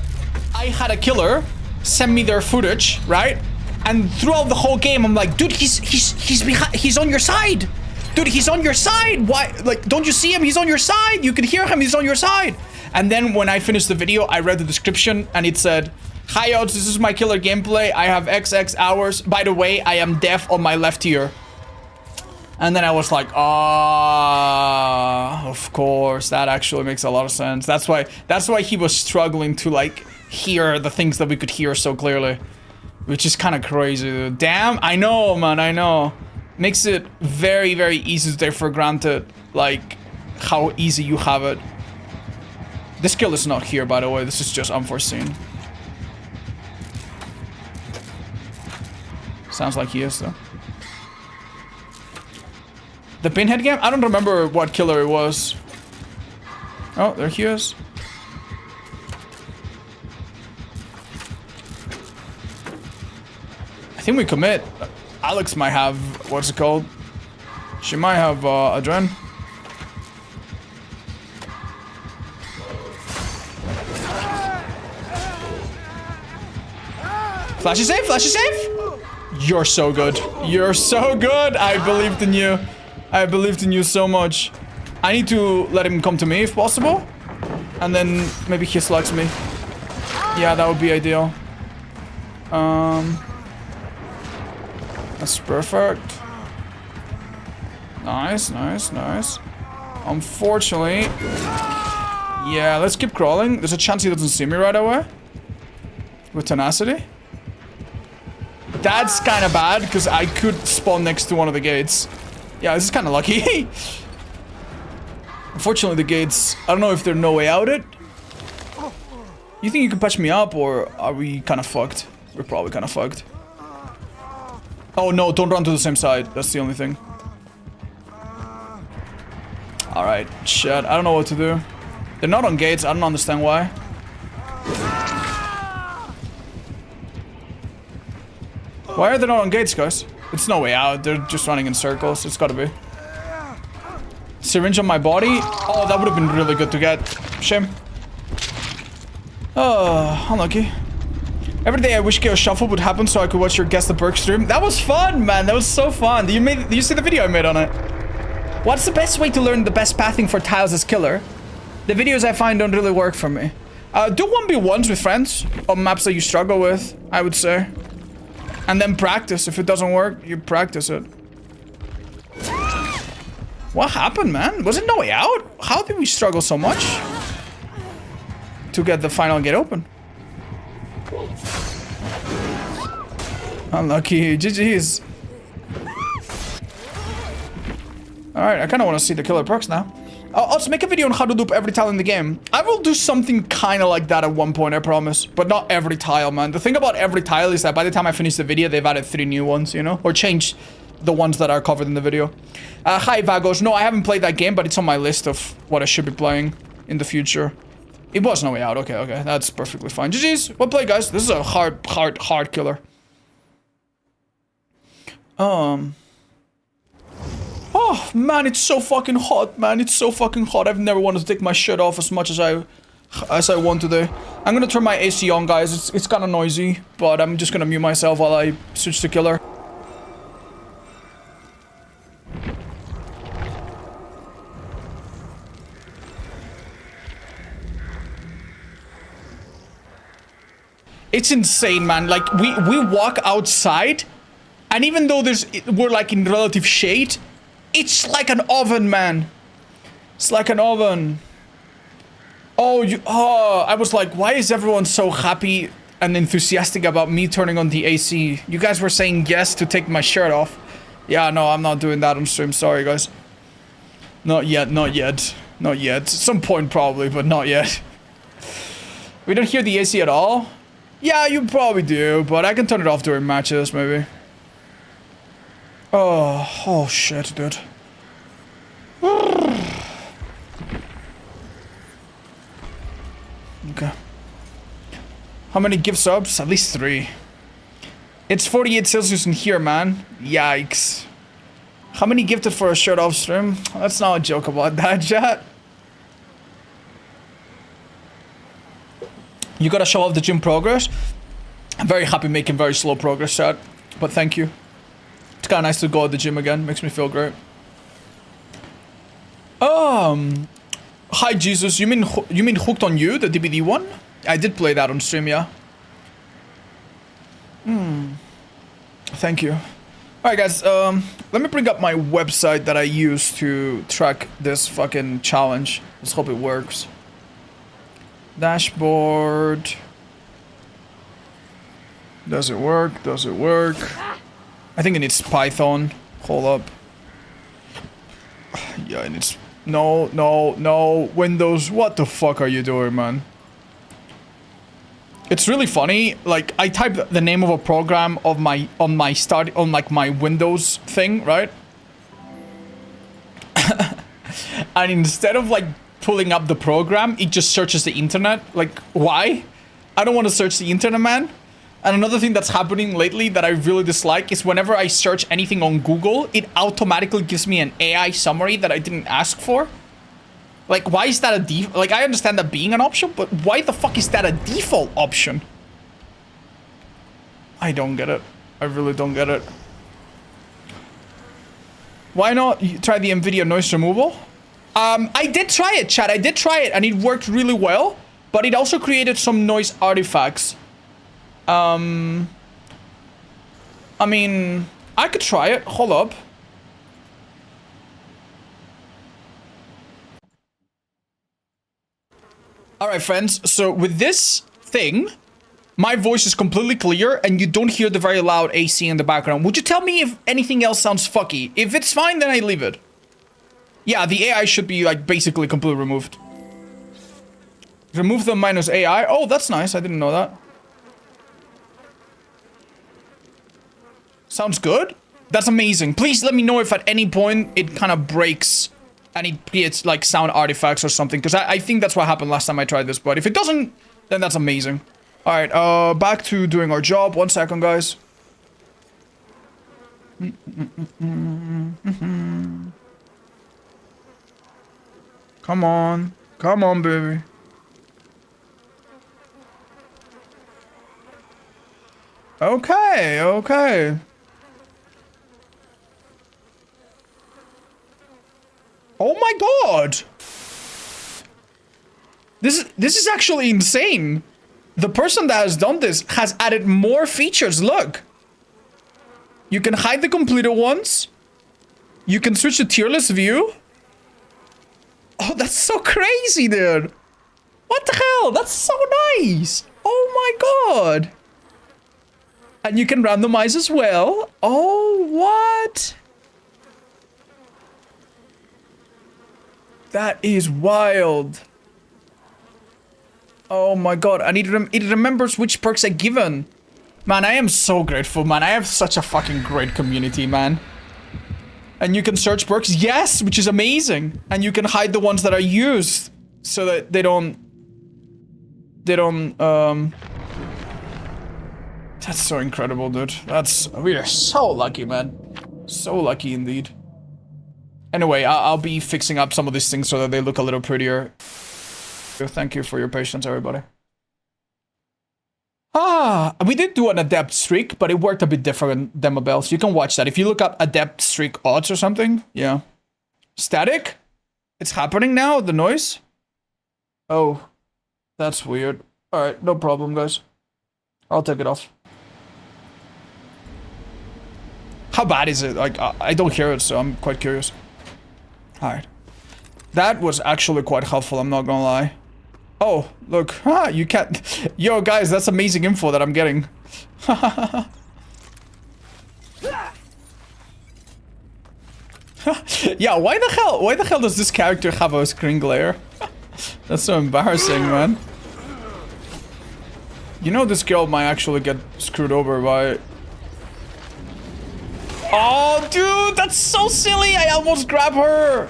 I had a killer send me their footage, right? And throughout the whole game, I'm like, dude, he's on your side. Dude, he's on your side. Why? Like, don't you see him? He's on your side. You can hear him. He's on your side. And then when I finished the video, I read the description and it said, hi, odds, this is my killer gameplay. I have XX hours. By the way, I am deaf on my left ear. And then I was like, ah, of course. That actually makes a lot of sense. That's why he was struggling to, like, hear the things that we could hear so clearly. Which is kind of crazy, dude. Damn, I know, man, I know. Makes it very, very easy to take for granted, like, how easy you have it. This kill is not here, by the way. This is just unforeseen. Sounds like he is, though. The pinhead game? I don't remember what killer it was. Oh, there he is. I think we commit. Alex might have, what's it called? She might have adrenaline. Flash is safe, flash is safe! You're so good. You're so good! I believed in you. I believed in you so much. I need to let him come to me if possible. And then maybe he slugs me. Yeah, that would be ideal. That's perfect. Nice, nice, nice. Unfortunately. Yeah, let's keep crawling. There's a chance he doesn't see me right away. With tenacity. That's kind of bad, because I could spawn next to one of the gates. Yeah, this is kind of lucky. Unfortunately, the gates... I don't know if there's no way out it. You think you can patch me up, or are we kind of fucked? We're probably kind of fucked. Oh no, don't run to the same side. That's the only thing. Alright, shit. I don't know what to do. They're not on gates. I don't understand why. Why are they not on gates, guys? It's no way out. They're just running in circles. It's gotta be. Syringe on my body? Oh, that would have been really good to get. Shame. Oh, unlucky. Every day I wish Chaos Shuffle would happen so I could watch your Guess the Perk stream. That was fun, man. That was so fun. Did you see the video I made on it? What's the best way to learn the best pathing for tiles as killer? The videos I find don't really work for me. Do 1v1s with friends on maps that you struggle with, I would say. And then practice. If it doesn't work, you practice it. What happened, man? Was it no way out? How did we struggle so much to get the final gate open? Unlucky. GG's. Alright, I kind of want to see the killer perks now. I'll also make a video on how to dupe every tile in the game. I will do something kind of like that at one point, I promise. But not every tile, man. The thing about every tile is that by the time I finish the video, they've added 3 new ones, you know? Or changed the ones that are covered in the video. Hi, Vagos. No, I haven't played that game, but it's on my list of what I should be playing in the future. It was no way out. Okay, okay. That's perfectly fine. GG's. Well played, guys. This is a hard killer. Oh, man, it's so fucking hot, man. It's so fucking hot. I've never wanted to take my shirt off as much as I want today. I'm gonna turn my AC on, guys. It's kind of noisy, but I'm just gonna mute myself while I switch to killer. It's insane, man. Like, we walk outside, and even though we're like in relative shade, it's like an oven, man. It's like an oven. Oh, I was like, why is everyone so happy and enthusiastic about me turning on the AC? You guys were saying yes to take my shirt off. Yeah, no, I'm not doing that on stream. Sorry, guys. Not yet, not yet. Not yet. At some point, probably, but not yet. We don't hear the AC at all? Yeah, you probably do, but I can turn it off during matches, maybe. Oh shit, dude. Okay. How many gift subs? At least 3. It's 48 Celsius in here, man. Yikes. How many gifted for a shirt off stream? Let's not joke about that, chat. You gotta show off the gym progress. I'm very happy making very slow progress, chat. But thank you. It's kind of nice to go at the gym again. Makes me feel great. Hi Jesus. You mean Hooked on You, the DBD one? I did play that on stream, yeah. Thank you. Alright, guys. Let me bring up my website that I use to track this fucking challenge. Let's hope it works. Dashboard. Does it work? Does it work? I think it needs Python. Hold up. Yeah, it needs... No. Windows, what the fuck are you doing, man? It's really funny. Like, I typed the name of a program on my Windows thing, right? And instead of like pulling up the program, it just searches the internet. Like, why? I don't want to search the internet, man. And another thing that's happening lately that I really dislike is whenever I search anything on Google, it automatically gives me an AI summary that I didn't ask for. Like, why is that a default? Like, I understand that being an option, but why the fuck is that a default option? I don't get it. I really don't get it. Why not try the NVIDIA noise removal? I did try it, chat. I did try it, and it worked really well, but it also created some noise artifacts. I mean, I could try it. Hold up. All right, friends. So with this thing, my voice is completely clear and you don't hear the very loud AC in the background. Would you tell me if anything else sounds fucky? If it's fine, then I leave it. Yeah, the AI should be like basically completely removed. Remove the minus AI. Oh, that's nice. I didn't know that. Sounds good. That's amazing. Please let me know if at any point it kind of breaks and it creates like sound artifacts or something. Because I think that's what happened last time I tried this. But if it doesn't, then that's amazing. All right, back to doing our job. 1 second, guys. Come on. Come on, baby. Okay, okay. Oh my god! This is actually insane. The person that has done this has added more features. Look. You can hide the completed ones. You can switch to tier list view. Oh, that's so crazy, dude. What the hell? That's so nice. Oh my god. And you can randomize as well. Oh, what? That is wild. Oh my god. And it remembers which perks are given. Man, I am so grateful, man. I have such a fucking great community, man. And you can search perks. Yes, which is amazing. And you can hide the ones that are used so that they don't... That's so incredible, dude. We are so lucky, man. So lucky indeed. Anyway, I'll be fixing up some of these things so that they look a little prettier. Thank you for your patience, everybody. We did do an adept streak, but it worked a bit different than Mabel's. You can watch that. If you look up adept streak odds or something, yeah. Static? It's happening now, the noise? Oh, that's weird. Alright, no problem, guys. I'll take it off. How bad is it? Like, I don't hear it, so I'm quite curious. Alright. That was actually quite helpful, I'm not gonna lie. Oh, look. You can't... Yo, guys, that's amazing info that I'm getting. Yeah, why the hell does this character have a screen glare? That's so embarrassing, man. You know this girl might actually get screwed over by... Oh, dude, that's so silly. I almost grabbed her.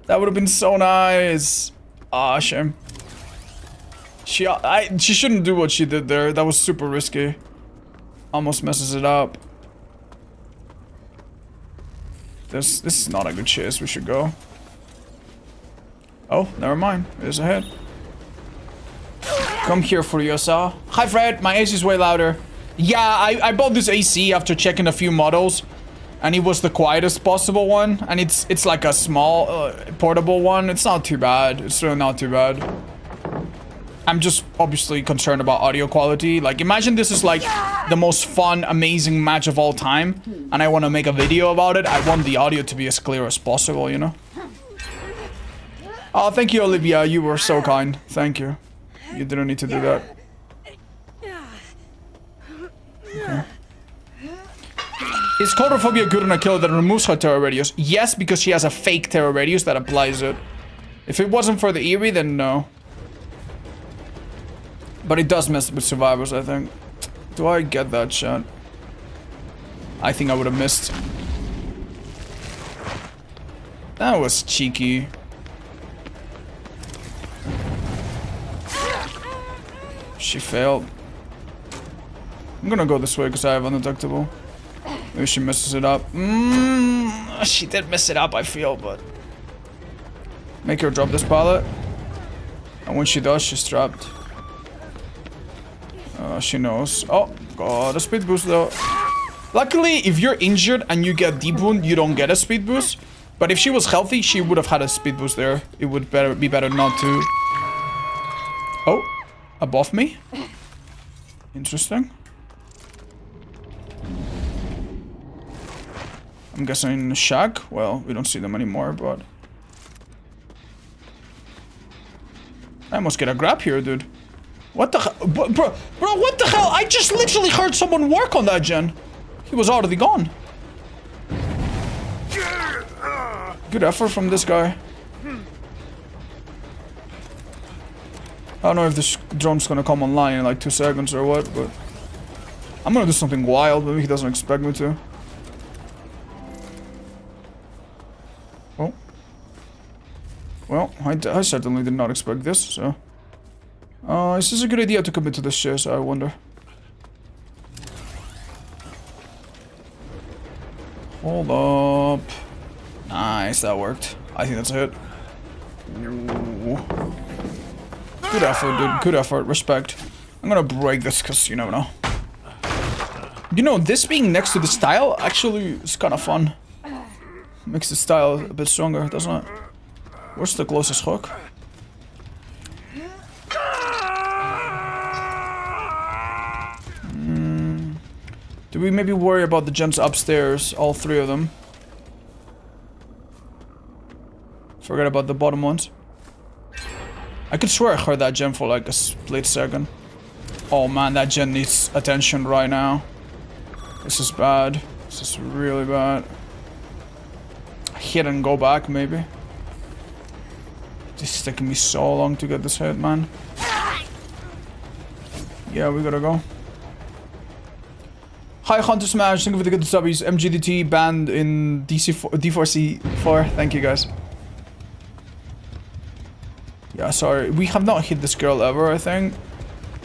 That would have been so nice. Ah, shame. She shouldn't do what she did there. That was super risky. Almost messes it up. This is not a good chase. We should go. Oh, never mind. There's a hit. Come here, Furiosa. Hi, Fred. My AC is way louder. Yeah, I bought this AC after checking a few models. And it was the quietest possible one. And it's like a small, portable one. It's not too bad. It's really not too bad. I'm just obviously concerned about audio quality. Like, imagine this is like the most fun, amazing match of all time. And I want to make a video about it. I want the audio to be as clear as possible, you know? Oh, thank you, Olivia. You were so kind. Thank you. You didn't need to do that. Okay. Is Coulrophobia good on a killer that removes her terror radius? Yes, because she has a fake terror radius that applies it. If it wasn't for the Eerie, then no. But it does mess with survivors, I think. Do I get that shot? I think I would have missed. That was cheeky. She failed. I'm gonna go this way because I have undetectable. Maybe she messes it up. She did mess it up, I feel, but... Make her drop this pallet. And when she does, she's trapped. She knows. Oh, God, a speed boost, though. Luckily, if you're injured and you get deep wound, you don't get a speed boost. But if she was healthy, she would have had a speed boost there. It would be better not to. Oh, above me? Interesting. I'm guessing shack. Well, we don't see them anymore, but... I almost get a grab here, dude. What the hell? Bro, what the hell? I just literally heard someone work on that gen. He was already gone. Good effort from this guy. I don't know if this drone's gonna come online in like 2 seconds or what, but... I'm gonna do something wild, maybe he doesn't expect me to. Oh. Well, I certainly did not expect this, so... is this a good idea to commit to this chase, I wonder? Hold up. Nice, that worked. I think that's a hit. Ooh. Good effort, dude. Good effort. Respect. I'm gonna break this because you never know. You know, this being next to the style actually is kind of fun. Makes the style a bit stronger, doesn't it? Where's the closest hook? Do we maybe worry about the gens upstairs, all 3 of them? Forget about the bottom ones. I could swear I heard that gen for like a split second. Oh man, that gen needs attention right now. This is bad. This is really bad. Hit and go back, maybe. This is taking me so long to get this hit, man. Yeah, we gotta go. Hi, Hunter Smash. Thank you for the good subbies. MGDT banned in D4C4. Thank you, guys. Yeah, sorry. We have not hit this girl ever, I think.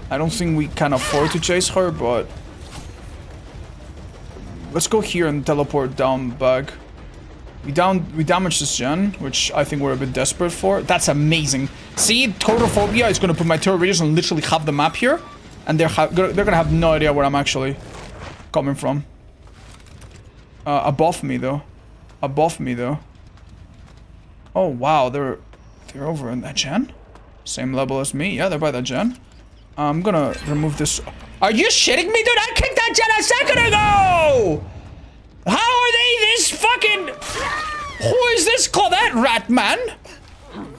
I don't think we can afford to chase her, but... Let's go here and teleport down back. We damaged this gen, which I think we're a bit desperate for. That's amazing. See, Totophobia is gonna put my turret radius and literally have the map here. And they're gonna have no idea where I'm actually coming from. Above me, though. Above me, though. Oh, wow, they're over in that gen? Same level as me. Yeah, they're by that gen. I'm gonna remove this. Are you shitting me, dude? I kicked that gen a second ago! How are they this fucking... Who is this Claudette rat, man?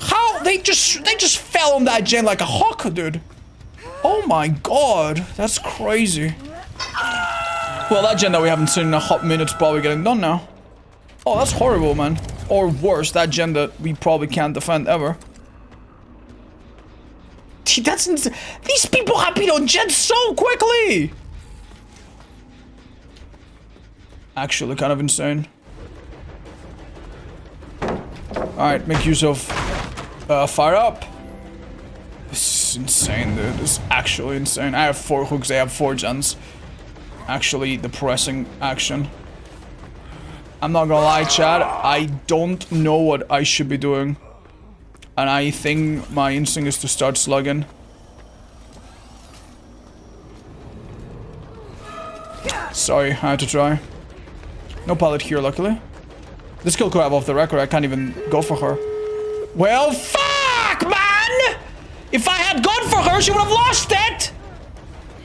How? They just fell on that gen like a hawk, dude. Oh my god. That's crazy. Well, that gen that we haven't seen in a hot minute's probably getting done now. Oh, that's horrible, man. Or worse, that gen that we probably can't defend ever. That's insane. These people have been on gens so quickly! Actually, kind of insane. Alright, make use of fire up. This is insane, dude. This is actually insane. I have 4 hooks, they have 4 gens. Actually, depressing action. I'm not gonna lie, Chad. I don't know what I should be doing. And I think my instinct is to start slugging. Sorry, I had to try. No pallet here, luckily. This kill could have off the record. I can't even go for her. Well, fuck, man! If I had gone for her, she would have lost it!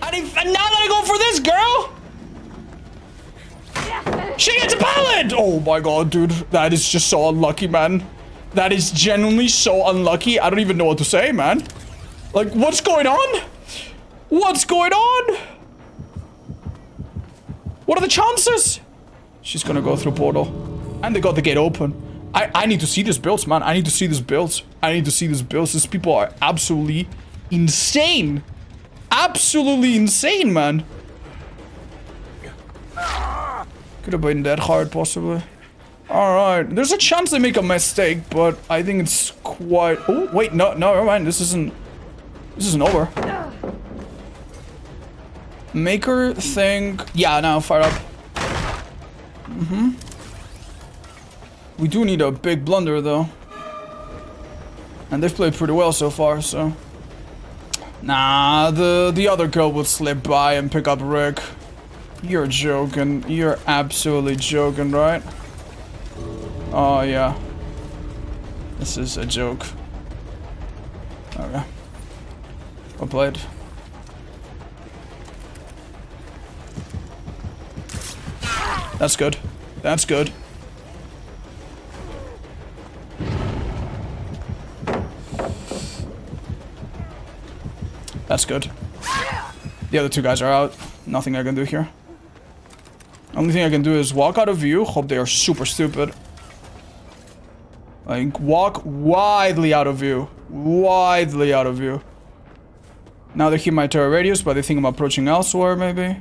And now that I go for this girl... She gets a pallet! Oh my god, dude. That is just so unlucky, man. That is genuinely so unlucky. I don't even know what to say, man. Like, what's going on? What's going on? What are the chances? She's gonna go through portal. And they got the gate open. I need to see these builds, man. I need to see these builds. I need to see these builds. These people are absolutely insane. Absolutely insane, man. Could have been that hard, possibly. Alright. There's a chance they make a mistake, but I think it's quite... Oh, wait. No, never mind. This isn't over. Make her think... Yeah, now fire up. We do need a big blunder, though. And they've played pretty well so far, so... Nah, the other girl would slip by and pick up Rick. You're joking. You're absolutely joking, right? Oh, yeah. This is a joke. Okay. Well played. That's good. That's good. That's good. The other two guys are out. Nothing I can do here. Only thing I can do is walk out of view. Hope they are super stupid. Like, walk widely out of view. Widely out of view. Now they hear my terror radius, but they think I'm approaching elsewhere, maybe.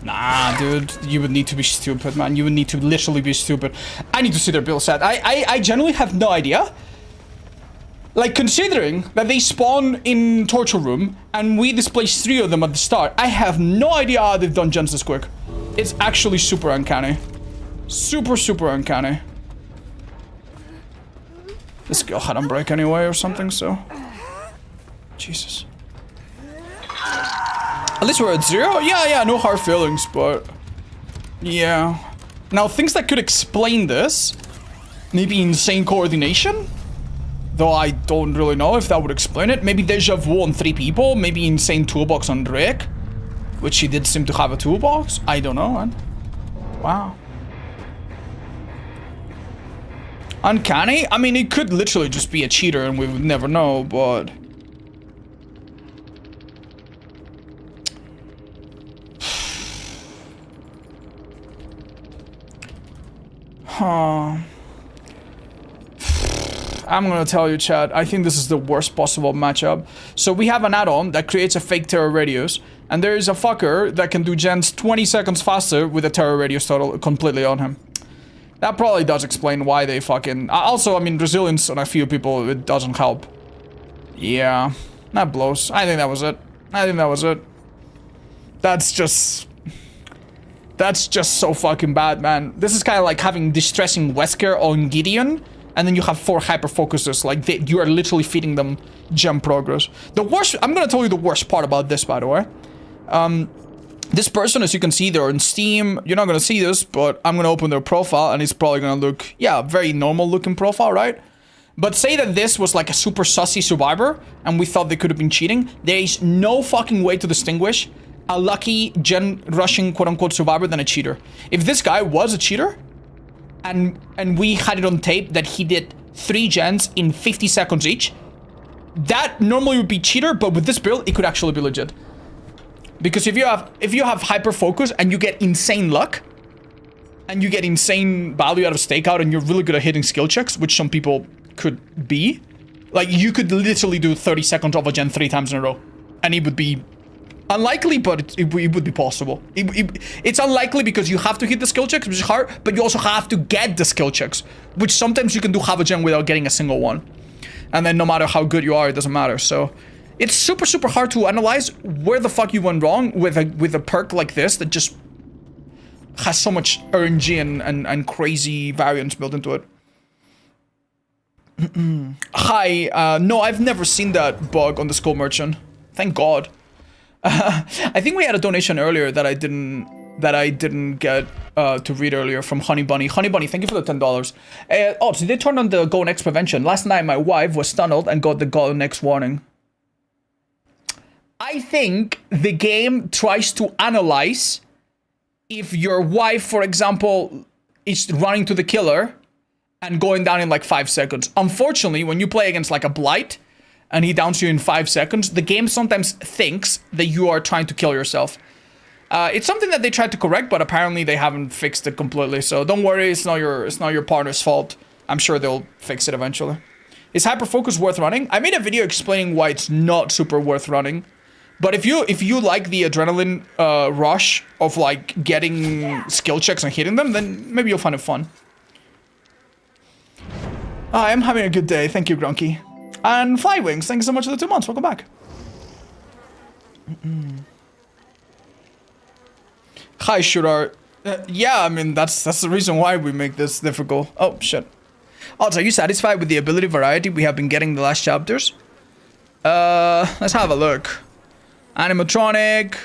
Nah, dude. You would need to be stupid, man. You would need to literally be stupid. I need to see their build set. I genuinely have no idea. Like, considering that they spawn in Torture Room, and we displaced 3 of them at the start, I have no idea how they've done gens this quick. It's actually super uncanny. Super, super uncanny. This girl had Unbreak anyway or something, so... Jesus. At least we're at 0? Yeah, no hard feelings, but... Yeah. Now, things that could explain this... Maybe insane coordination? Though I don't really know if that would explain it. Maybe Deja Vu on 3 people. Maybe insane toolbox on Rick. Which he did seem to have a toolbox. I don't know, man. Wow. Uncanny? I mean, it could literally just be a cheater and we would never know, but... Huh... I'm gonna tell you, chat, I think this is the worst possible matchup. So we have an add-on that creates a fake terror radius, and there is a fucker that can do gens 20 seconds faster with a terror radius total completely on him. That probably does explain why they fucking... Also, I mean, resilience on a few people, it doesn't help. Yeah, that blows. I think that was it. That's just so fucking bad, man. This is kind of like having distressing Wesker on Gideon, and then you have 4 hyper focuses. Like, you are literally feeding them gem progress. The worst... I'm gonna tell you the worst part about this, by the way. This person, as you can see, they're on Steam. You're not gonna see this, but I'm gonna open their profile, and it's probably gonna look... Yeah, very normal looking profile, right? But say that this was like a super sussy survivor, and we thought they could have been cheating. There is no fucking way to distinguish a lucky gen rushing quote-unquote survivor than a cheater. If this guy was a cheater... And we had it on tape that he did 3 gens in 50 seconds each. That normally would be cheater, but with this build, it could actually be legit. Because if you have hyper focus and you get insane luck, and you get insane value out of stakeout, and you're really good at hitting skill checks, which some people could be, like you could literally do 30 seconds of a gen 3 times in a row, and it would be unlikely, but it would be possible. It's unlikely because you have to hit the skill checks, which is hard, but you also have to get the skill checks, which sometimes you can do half a gen without getting a single one. And then no matter how good you are, it doesn't matter. So it's super, super hard to analyze where the fuck you went wrong with a perk like this that just has so much RNG and crazy variance built into it. Hi, no, I've never seen that bug on the Skull Merchant. Thank God. I think we had a donation earlier that I didn't get to read earlier from Honey Bunny. Honey Bunny, thank you for the $10. Oh, so they turned on the Go Next prevention. Last night my wife was tunneled and got the Go Next warning. I think the game tries to analyze if your wife, for example, is running to the killer and going down in like 5 seconds. Unfortunately, when you play against like a Blight, and he downs you in 5 seconds, the game sometimes thinks that you are trying to kill yourself. It's something that they tried to correct, but apparently they haven't fixed it completely. So don't worry, it's not your partner's fault. I'm sure they'll fix it eventually. Is hyperfocus worth running? I made a video explaining why it's not super worth running. But if you like the adrenaline rush of like getting skill checks and hitting them, then maybe you'll find it fun. I'm having a good day. Thank you, Grunky. And Flywings, thank you so much for the 2 months. Welcome back. Hi, Shurar. Yeah, I mean, that's the reason why we make this difficult. Oh, shit. Also, are you satisfied with the ability variety we have been getting the last chapters? Let's have a look. Animatronic.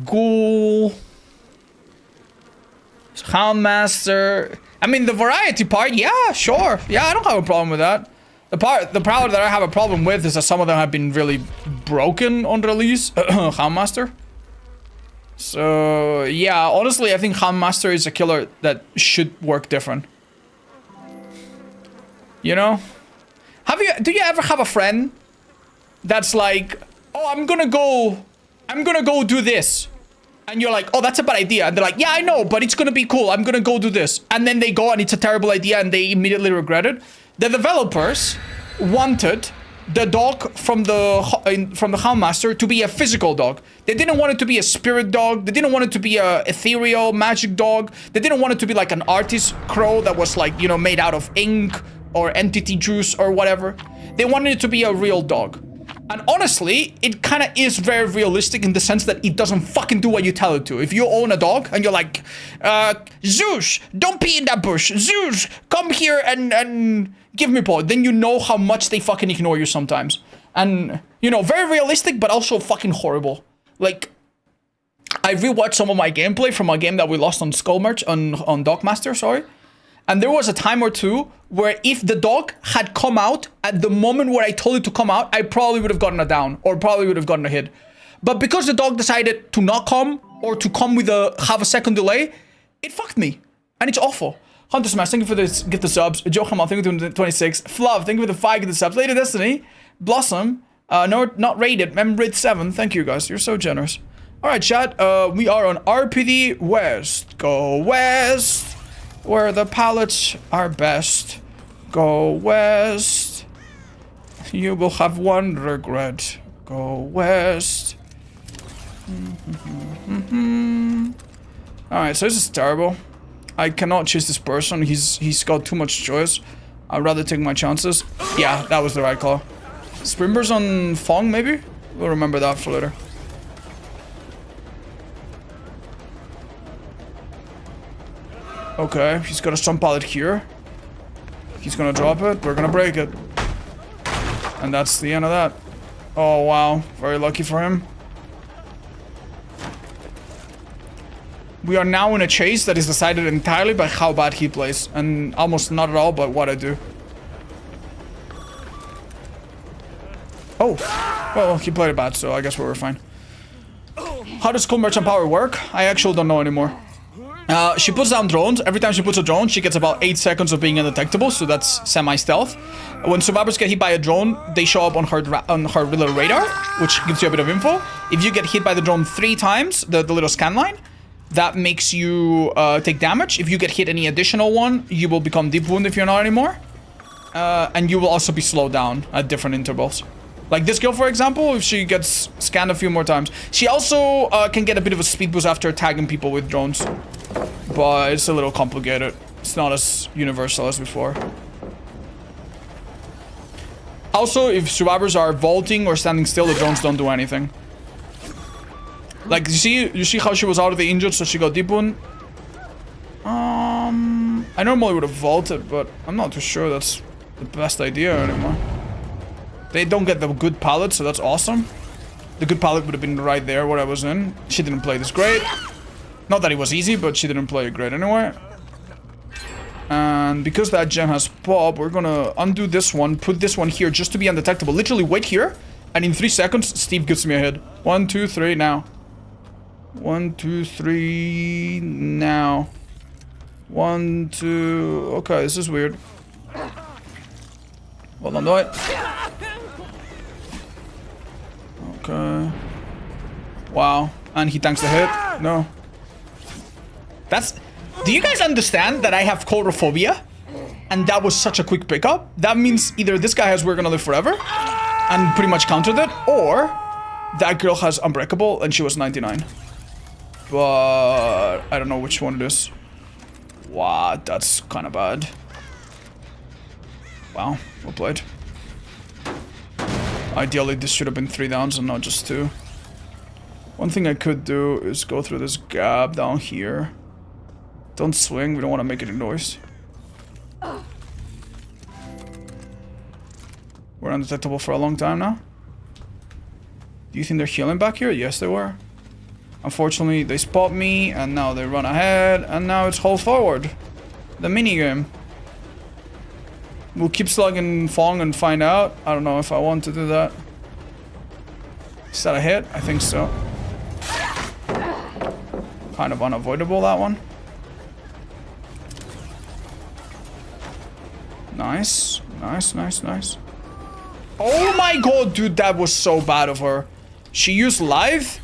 Ghoul. Houndmaster. I mean, the variety part, yeah, sure. Yeah, I don't have a problem with that. The part that I have a problem with is that some of them have been really broken on release. Houndmaster. So, yeah, honestly, I think Houndmaster is a killer that should work different. You know? you ever have a friend that's like, oh, I'm gonna go do this. And you're like, oh, that's a bad idea. And they're like, yeah, I know, but it's gonna be cool. I'm gonna go do this. And then they go and it's a terrible idea and they immediately regret it. The developers wanted the dog from the Houndmaster to be a physical dog. They didn't want it to be a spirit dog. They didn't want it to be a ethereal magic dog. They didn't want it to be like an artist crow that was like, you know, made out of ink or entity juice or whatever. They wanted it to be a real dog. And honestly, it kind of is very realistic in the sense that it doesn't fucking do what you tell it to. If you own a dog and you're like, Zeus, don't pee in that bush. Zeus, come here and give me paw. Then you know how much they fucking ignore you sometimes. And, you know, very realistic, but also fucking horrible. Like, I rewatched some of my gameplay from a game that we lost on Skullmerch, on Dogmaster, sorry. And there was a time or two where if the dog had come out at the moment where I told it to come out, I probably would have gotten a down or probably would have gotten a hit. But because the dog decided to not come or to come with a half a second delay, it fucked me. And it's awful. Hunter Smash, thank you for this gift the subs. Joe Hamal, thank you for the 26. Fluff, thank you for the 5 gift the subs. Lady Destiny, Blossom, no, not rated, Memrid 7. Thank you guys, you're so generous. Alright, chat, we are on RPD West. Go West. Where the pallets are best. Go west. You will have one regret. Go west. Alright, so this is terrible. I cannot choose this person. He's got too much choice. I'd rather take my chances. Yeah, that was the right call. Sprinburst on Fong, maybe? We'll remember that for later. Okay, he's got a stun pallet here. He's gonna drop it. We're gonna break it. And that's the end of that. Oh, wow. Very lucky for him. We are now in a chase that is decided entirely by how bad he plays. And almost not at all, but what I do. Oh. Well, he played it bad, so I guess we were fine. How does Cool Merchant Power work? I actually don't know anymore. She puts down drones. Every time she puts a drone, she gets about 8 seconds of being undetectable, so that's semi-stealth. When survivors get hit by a drone, they show up on her little radar, which gives you a bit of info. If you get hit by the drone 3 times, the little scan line, that makes you take damage. If you get hit any additional one, you will become deep wound if you're not anymore. And you will also be slowed down at different intervals. Like this girl, for example, if she gets scanned a few more times. She also can get a bit of a speed boost after tagging people with drones. But it's a little complicated. It's not as universal as before. Also, if survivors are vaulting or standing still, the drones don't do anything. Like, you see how she was out of the injured, so she got deep wound? I normally would have vaulted, but I'm not too sure that's the best idea anymore. They don't get the good pallet, so that's awesome. The good pallet would have been right there where I was in. She didn't play this great. Not that it was easy, but she didn't play it great anyway. And because that gem has pop, we're gonna undo this one, put this one here just to be undetectable. Literally wait here, and in 3 seconds, Steve gives me a hit. 1, 2, 3, now. 1, 2, 3, now. 1, 2... Okay, this is weird. Well, don't do it. Okay. Wow. And he tanks the hit? No. That's... Do you guys understand that I have coulrophobia? And that was such a quick pickup? That means either this guy has We're Gonna Live Forever and pretty much countered it, or that girl has Unbreakable and she was 99. But I don't know which one it is. Wow, that's kind of bad. Wow, well played. Ideally, this should have been 3 downs and not just 2. One thing I could do is go through this gap down here. Don't swing, we don't want to make any noise. We're undetectable for a long time now. Do you think they're healing back here? Yes, they were. Unfortunately, they spot me, and now they run ahead, and now it's hold forward. The minigame. We'll keep slugging Fong and find out. I don't know if I want to do that. Is that a hit? I think so. Kind of unavoidable, that one. Nice. Nice, nice, nice. Oh my god, dude, that was so bad of her. She used live,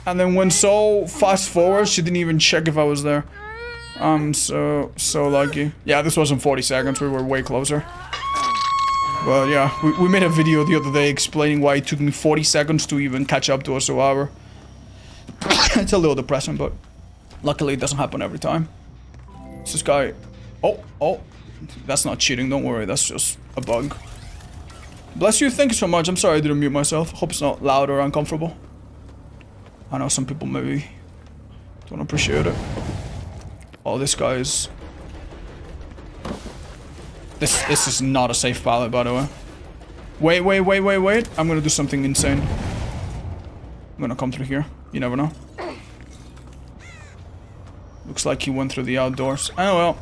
and then went so fast forward, she didn't even check if I was there. I'm so lucky. Yeah, this wasn't 40 seconds, we were way closer. Well, yeah, we made a video the other day explaining why it took me 40 seconds to even catch up to a survivor. It's a little depressing, but luckily it doesn't happen every time. It's this guy. Oh, that's not cheating, don't worry, that's just a bug. Bless you, thank you so much. I'm sorry I didn't mute myself. Hope it's not loud or uncomfortable. I know some people maybe don't appreciate it. Oh, this guy is... This is not a safe pallet, by the way. Wait. I'm gonna do something insane. I'm gonna come through here. You never know. Looks like he went through the outdoors. Oh well.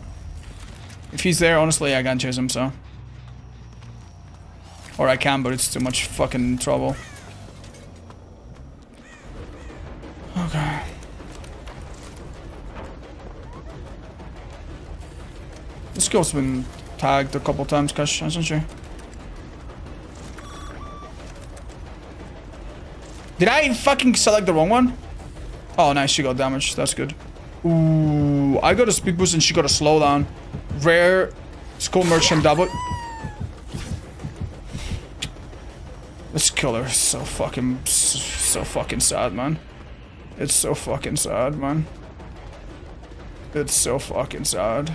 If he's there, honestly, I can't chase him, so... Or I can, but it's too much fucking trouble. Okay. This girl's been tagged a couple times, Kush, hasn't she? Did I fucking select the wrong one? Oh, nice, she got damaged. That's good. Ooh, I got a speed boost and she got a slowdown. Rare school merchant double. This killer is so fucking sad, man. It's so fucking sad, man. It's so fucking sad.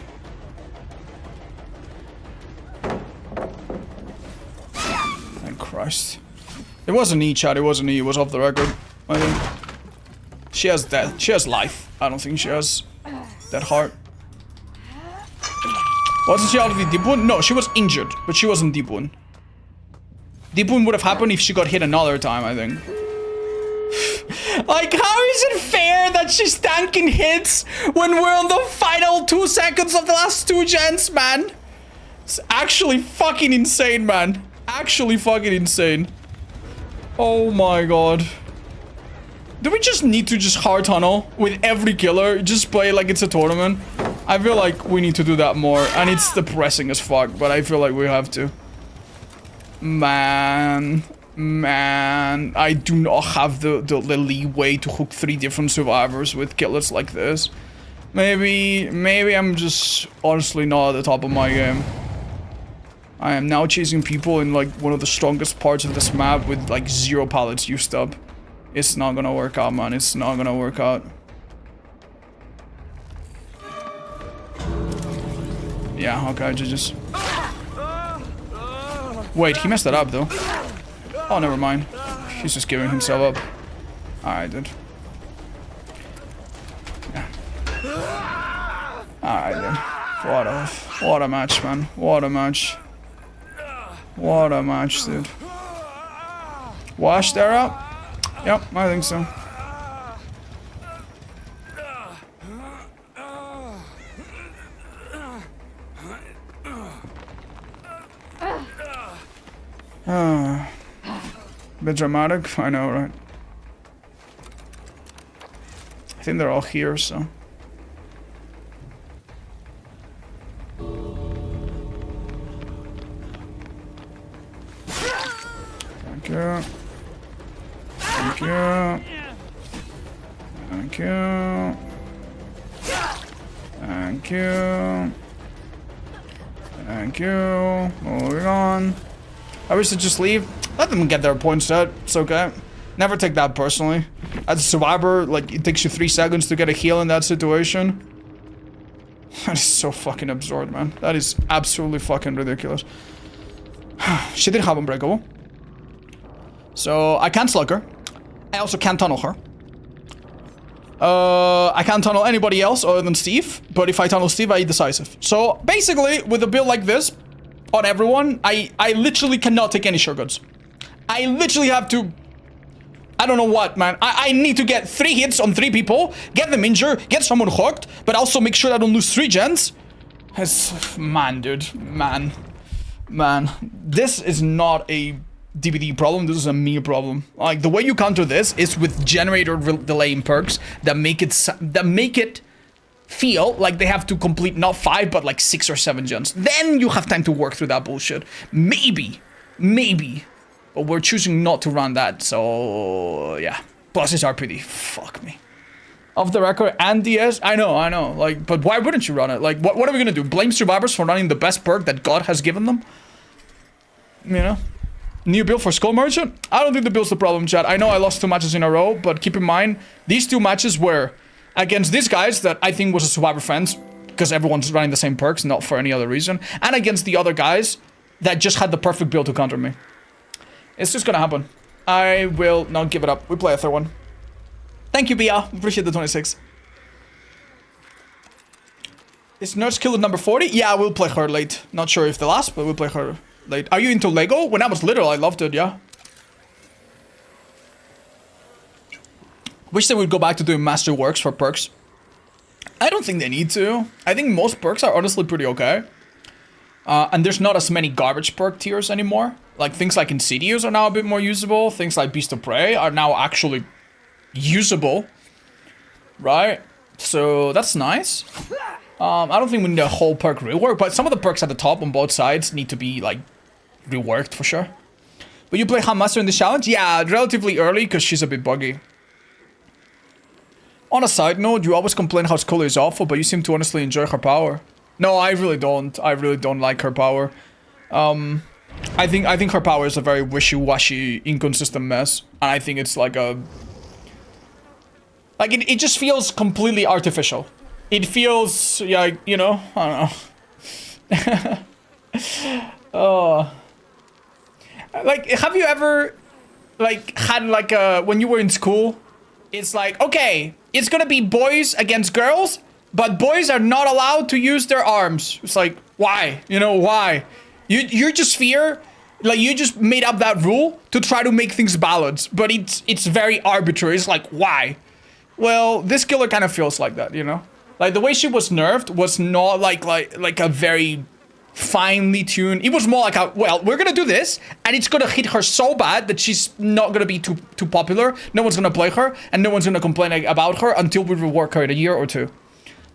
Thank Christ. It wasn't E, chat. It wasn't E. It was off the record. I think. She has death. She has life. I don't think she has that heart. Wasn't she out of the deep wound? No, she was injured, but she wasn't deep wound. Deep wound would have happened if she got hit another time, I think. Like, how is it fair that she's tanking hits when we're on the final 2 seconds of the last 2 gens, man? It's actually fucking insane, man. Actually fucking insane. Oh my god. Do we just need to just hard tunnel with every killer? Just play like it's a tournament? I feel like we need to do that more, and it's depressing as fuck, but I feel like we have to. Man, I do not have the leeway to hook 3 different survivors with killers like this. Maybe I'm just honestly not at the top of my game. I am now chasing people in like one of the strongest parts of this map with like 0 pallets used up. It's not gonna work out, man. It's not gonna work out. Yeah, okay, just... Wait, he messed that up, though. Oh, never mind. He's just giving himself up. Alright, dude. Yeah. Alright, dude. What a match, man. What a match. What a match, dude. Wash there up? Yep, I think so. Bit dramatic, I know, right? I think they're all here, so. Thank you. Thank you. Thank you. Thank you. Thank you. Moving on. I wish to just leave. Let them get their points set. It's okay. Never take that personally. As a survivor, like, it takes you 3 seconds to get a heal in that situation. That is so fucking absurd, man. That is absolutely fucking ridiculous. She did have Unbreakable. So, I can't slug her. I also can't tunnel her. I can't tunnel anybody else other than Steve. But if I tunnel Steve, I eat decisive. So, basically, with a build like this, on everyone, I literally cannot take any shortcuts. I literally have to... I don't know what, man. I need to get 3 hits on 3 people, get them injured, get someone hooked, but also make sure I don't lose 3 gens. Man, dude. Man. This is not a DVD problem, this is a me problem. Like, the way you counter this is with generator delaying perks that make it feel like they have to complete not 5 but like 6 or 7 gens. Then you have time to work through that bullshit. Maybe But we're choosing not to run that, so yeah. Plus it's RPD. Fuck me. Off the record and DS? I know. Like, but why wouldn't you run it? Like, what are we gonna do? Blame survivors for running the best perk that God has given them? You know? New build for Skull Merchant? I don't think the build's the problem, chat. I know I lost 2 matches in a row, but keep in mind, these 2 matches were against these guys that I think was a survivor friends, because everyone's running the same perks, not for any other reason, and against the other guys that just had the perfect build to counter me. It's just gonna happen. I will not give it up. We play a third one. Thank you, Bia. Appreciate the 26. Is Nurse Killer number 40? Yeah, we'll play her late. Not sure if the last, but we'll play her late. Are you into Lego? When I was little, I loved it, yeah. Wish they would go back to doing master works for perks. I don't think they need to. I think most perks are honestly pretty okay. And there's not as many garbage perk tiers anymore. Like, things like Insidious are now a bit more usable. Things like Beast of Prey are now actually usable. Right? So, that's nice. I don't think we need a whole perk rework, but some of the perks at the top on both sides need to be, like, reworked for sure. But you play Handmaster in the challenge? Yeah, relatively early, because she's a bit buggy. On a side note, you always complain how Scully is awful, but you seem to honestly enjoy her power. No, I really don't. I really don't like her power. I think her power is a very wishy-washy, inconsistent mess. And I think it's like a... Like, it just feels completely artificial. It feels, yeah, you know, I don't know. Oh. Like, have you ever, like, had, like, when you were in school, it's like, okay, it's gonna be boys against girls, but boys are not allowed to use their arms. It's like, why? You know, why? You just fear, like, you just made up that rule to try to make things balanced, but it's very arbitrary. It's like, why? Well, this killer kind of feels like that, you know? Like, the way she was nerfed was not like a very finely tuned. It was more like a, well, we're gonna do this, and it's gonna hit her so bad that she's not gonna be too popular. No one's gonna play her, and no one's gonna complain about her until we rework her in a year or two.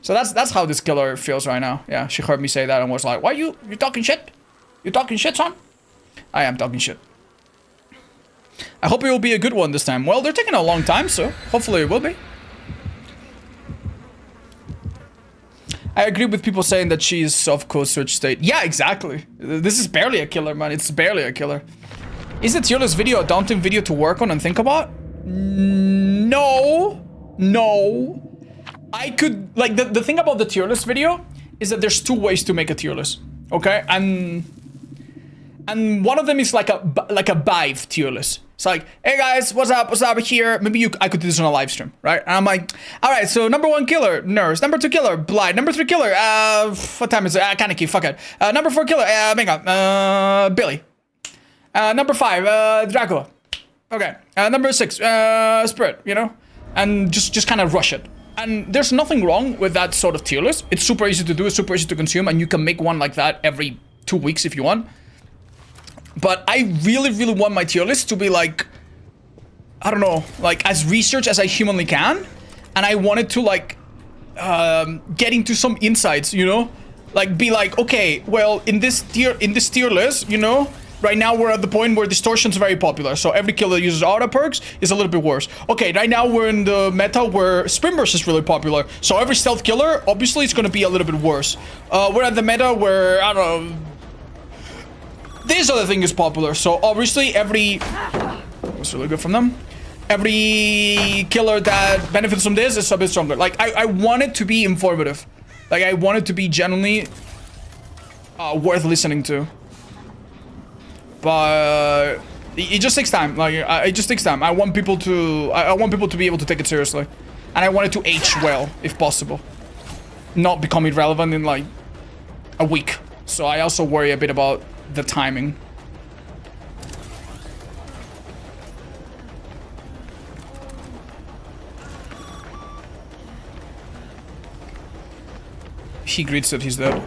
So that's how this killer feels right now. Yeah, she heard me say that and was like, why you talking shit? You talking shit, son? I am talking shit. I hope it will be a good one this time. Well, they're taking a long time, so hopefully it will be. I agree with people saying that she is softcore search state. Yeah, exactly. This is barely a killer, man. It's barely a killer. Is the tier list video a daunting video to work on and think about? No. No. I could... Like, the thing about the tier list video is that there's 2 ways to make a tier list. Okay? And one of them is like a Bive tier list. It's like, hey guys, what's up here? Maybe I could do this on a live stream, right? And I'm like, all right, so number 1 killer, Nurse. Number 2 killer, Blind. Number 3 killer, what time is it? Kaneki, fuck it. Number 4 killer, Venga, Billy. Number 5, Dracula. Okay. Number 6, Spirit, you know? And just kind of rush it. And there's nothing wrong with that sort of tier list. It's super easy to do, it's super easy to consume, and you can make one like that every 2 weeks if you want. But I really, really want my tier list to be like, I don't know, like as research as I humanly can. And I wanted to like, get into some insights, you know? Like be like, okay, well, in this tier list, you know, right now we're at the point where distortion's very popular. So every killer that uses auto perks is a little bit worse. Okay, right now we're in the meta where Spin Burst is really popular. So every stealth killer, obviously, it's gonna be a little bit worse. We're at the meta where, I don't know, this other thing is popular, so obviously that's really good from them. Every killer that benefits from this is a bit stronger. Like, I want it to be informative. Like, I want it to be genuinely worth listening to. But it just takes time. Like, it just takes time. I want people to be able to take it seriously. And I want it to age well, if possible. Not become irrelevant in, like, a week. So I also worry a bit about the timing. He greets that he's dead.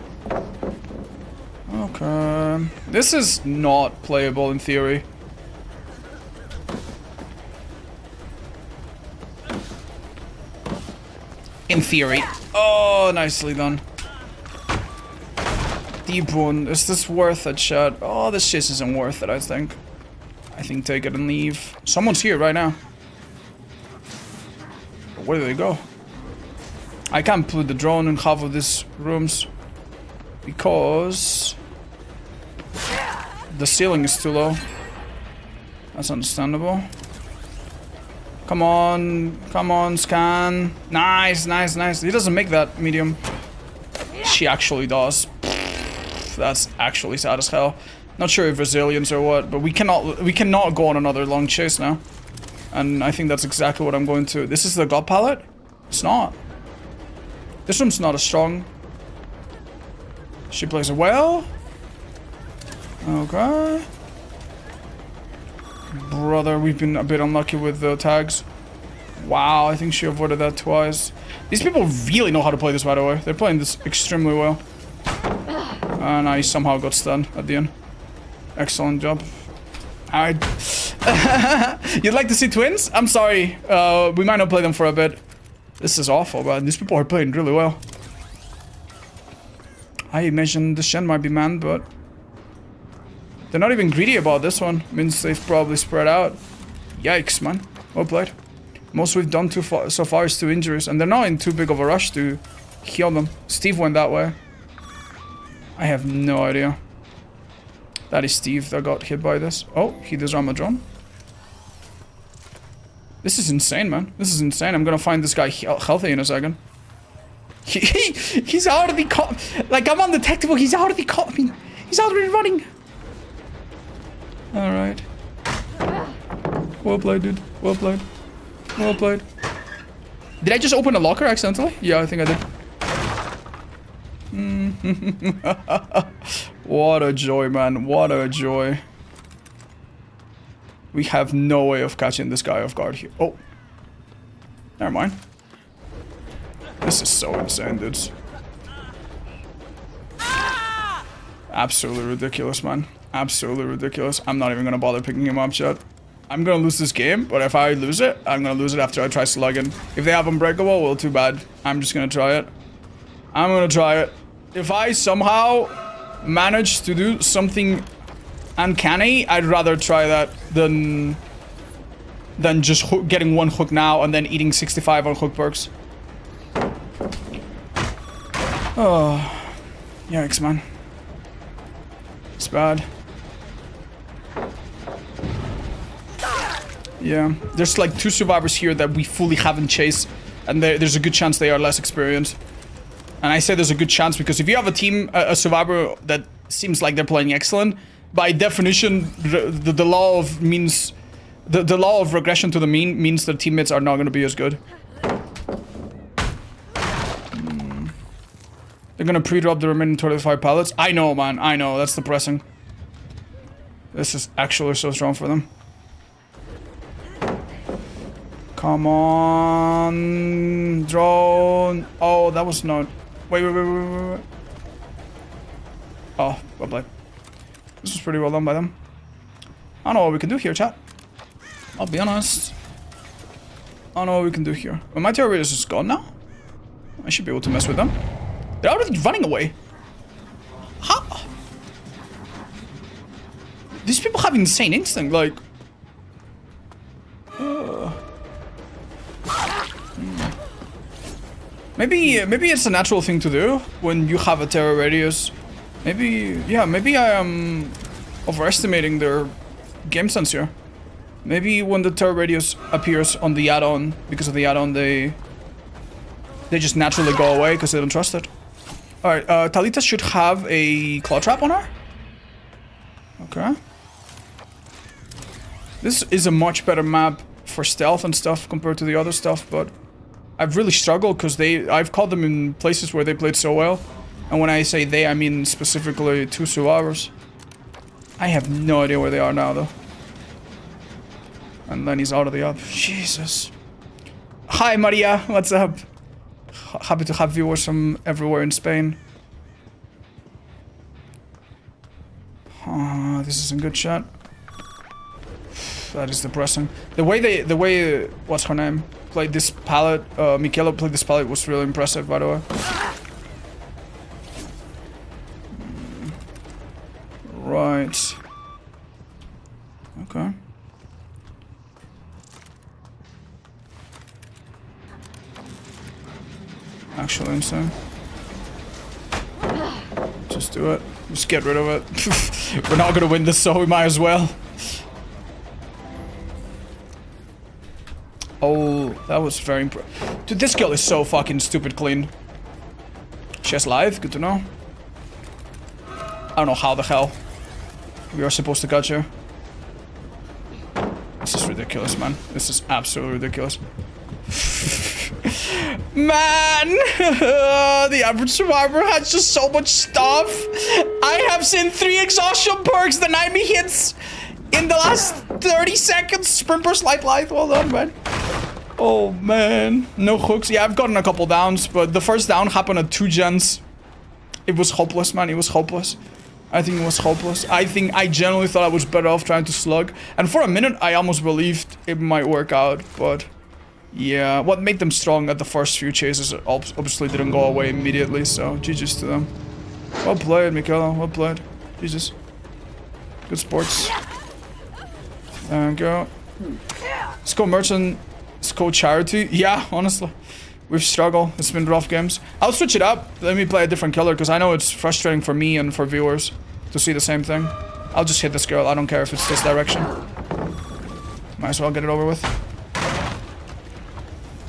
Okay. This is not playable in theory. In theory. Oh, nicely done. Deep wound. Is this worth it, chat? Oh, this shit isn't worth it, I think. I think take it and leave. Someone's here right now. Where do they go? I can't put the drone in half of these rooms because the ceiling is too low. That's understandable. Come on, scan. Nice, nice, nice. He doesn't make that medium. She actually does. That's actually sad as hell. Not sure if resilience or what, but we cannot go on another long chase now. And I think that's exactly what I'm going to. This is the god palette? It's not. This room's not as strong. She plays it well. Okay. Brother, we've been a bit unlucky with the tags. Wow, I think she avoided that twice. These people really know how to play this, by the way. They're playing this extremely well. And I somehow got stunned at the end. Excellent job. You'd like to see twins? I'm sorry. We might not play them for a bit. This is awful, but these people are playing really well. I imagine the Shen might be manned, but they're not even greedy about this one. Means they've probably spread out. Yikes, man. Well played. Most we've done so far is 2 injuries, and they're not in too big of a rush to heal them. Steve went that way. I have no idea. That is Steve that got hit by this. Oh, he disarmed a drone. This is insane, man. This is insane. I'm gonna find this guy healthy in a second. He's out of the like, I'm undetectable. He's out of the he's already running. All right. Well played, dude. Well played. Well played. Did I just open a locker accidentally? Yeah, I think I did. What a joy, man. What a joy. We have no way of catching this guy off guard here. Oh. Never mind. This is so insane, dudes. Absolutely ridiculous, man. Absolutely ridiculous. I'm not even gonna bother picking him up, chat. I'm gonna lose this game, but if I lose it, I'm gonna lose it after I try slugging. If they have Unbreakable, well, too bad. I'm just gonna try it. I'm gonna try it. If I somehow manage to do something uncanny, I'd rather try that than just getting 1 hook now and then eating 65 on hook perks. Oh, yikes, man. It's bad. Yeah, there's like 2 survivors here that we fully haven't chased, and there's a good chance they are less experienced. And I say there's a good chance because if you have a team, a survivor that seems like they're playing excellent, by definition, the law of means, the law of regression to the mean means their teammates are not going to be as good. They're going to pre-drop the remaining 25 pallets. I know, man. I know. That's depressing. This is actually so strong for them. Come on, drone. Oh, that was not. Wait. Oh, well played. This was pretty well done by them. I don't know what we can do here, chat. I'll be honest. I don't know what we can do here. Well, my terror radius is gone now. I should be able to mess with them. They're already running away. How? These people have insane instinct, like. Maybe it's a natural thing to do when you have a terror radius. Maybe, yeah, maybe I am overestimating their game sense here. Maybe when the terror radius appears on the add-on, because of the add-on, they just naturally go away because they don't trust it. Alright, Talita should have a claw trap on her. Okay. This is a much better map for stealth and stuff compared to the other stuff, but I've really struggled because I've caught them in places where they played so well. And when I say they, I mean specifically 2 survivors. I have no idea where they are now, though. And then he's out of the up. Jesus. Hi, Maria. What's up? Happy to have viewers from everywhere in Spain. This isn't good, chat. That is depressing. The way what's her name played this palette, Michaela played this palette was really impressive, by the way. Right. Okay. actually insane. Just do it. Just get rid of it. We're not gonna win this, so we might as well. Oh, that was very impressive. Dude, this girl is so fucking stupid clean. She has life, good to know. I don't know how the hell we are supposed to catch her. This is ridiculous, man. This is absolutely ridiculous. Man! The average survivor has just so much stuff. I have seen 3 exhaustion perks deny me hits in the last 30 seconds. Sprint burst light. Well done, man. Oh, man. No hooks. Yeah, I've gotten a couple downs, but the first down happened at 2 gens. It was hopeless, man. It was hopeless. I think it was hopeless. I genuinely thought I was better off trying to slug. And for a minute, I almost believed it might work out, but... yeah, what made them strong at the first few chases obviously didn't go away immediately, so GG's to them. Well played, Michaela. Well played. Jesus. Good sports. There we go. Let's go merchant. Let's go charity. Yeah, honestly. We've struggled. It's been rough games. I'll switch it up. Let me play a different killer, because I know it's frustrating for me and for viewers to see the same thing. I'll just hit this girl. I don't care if it's this direction. Might as well get it over with.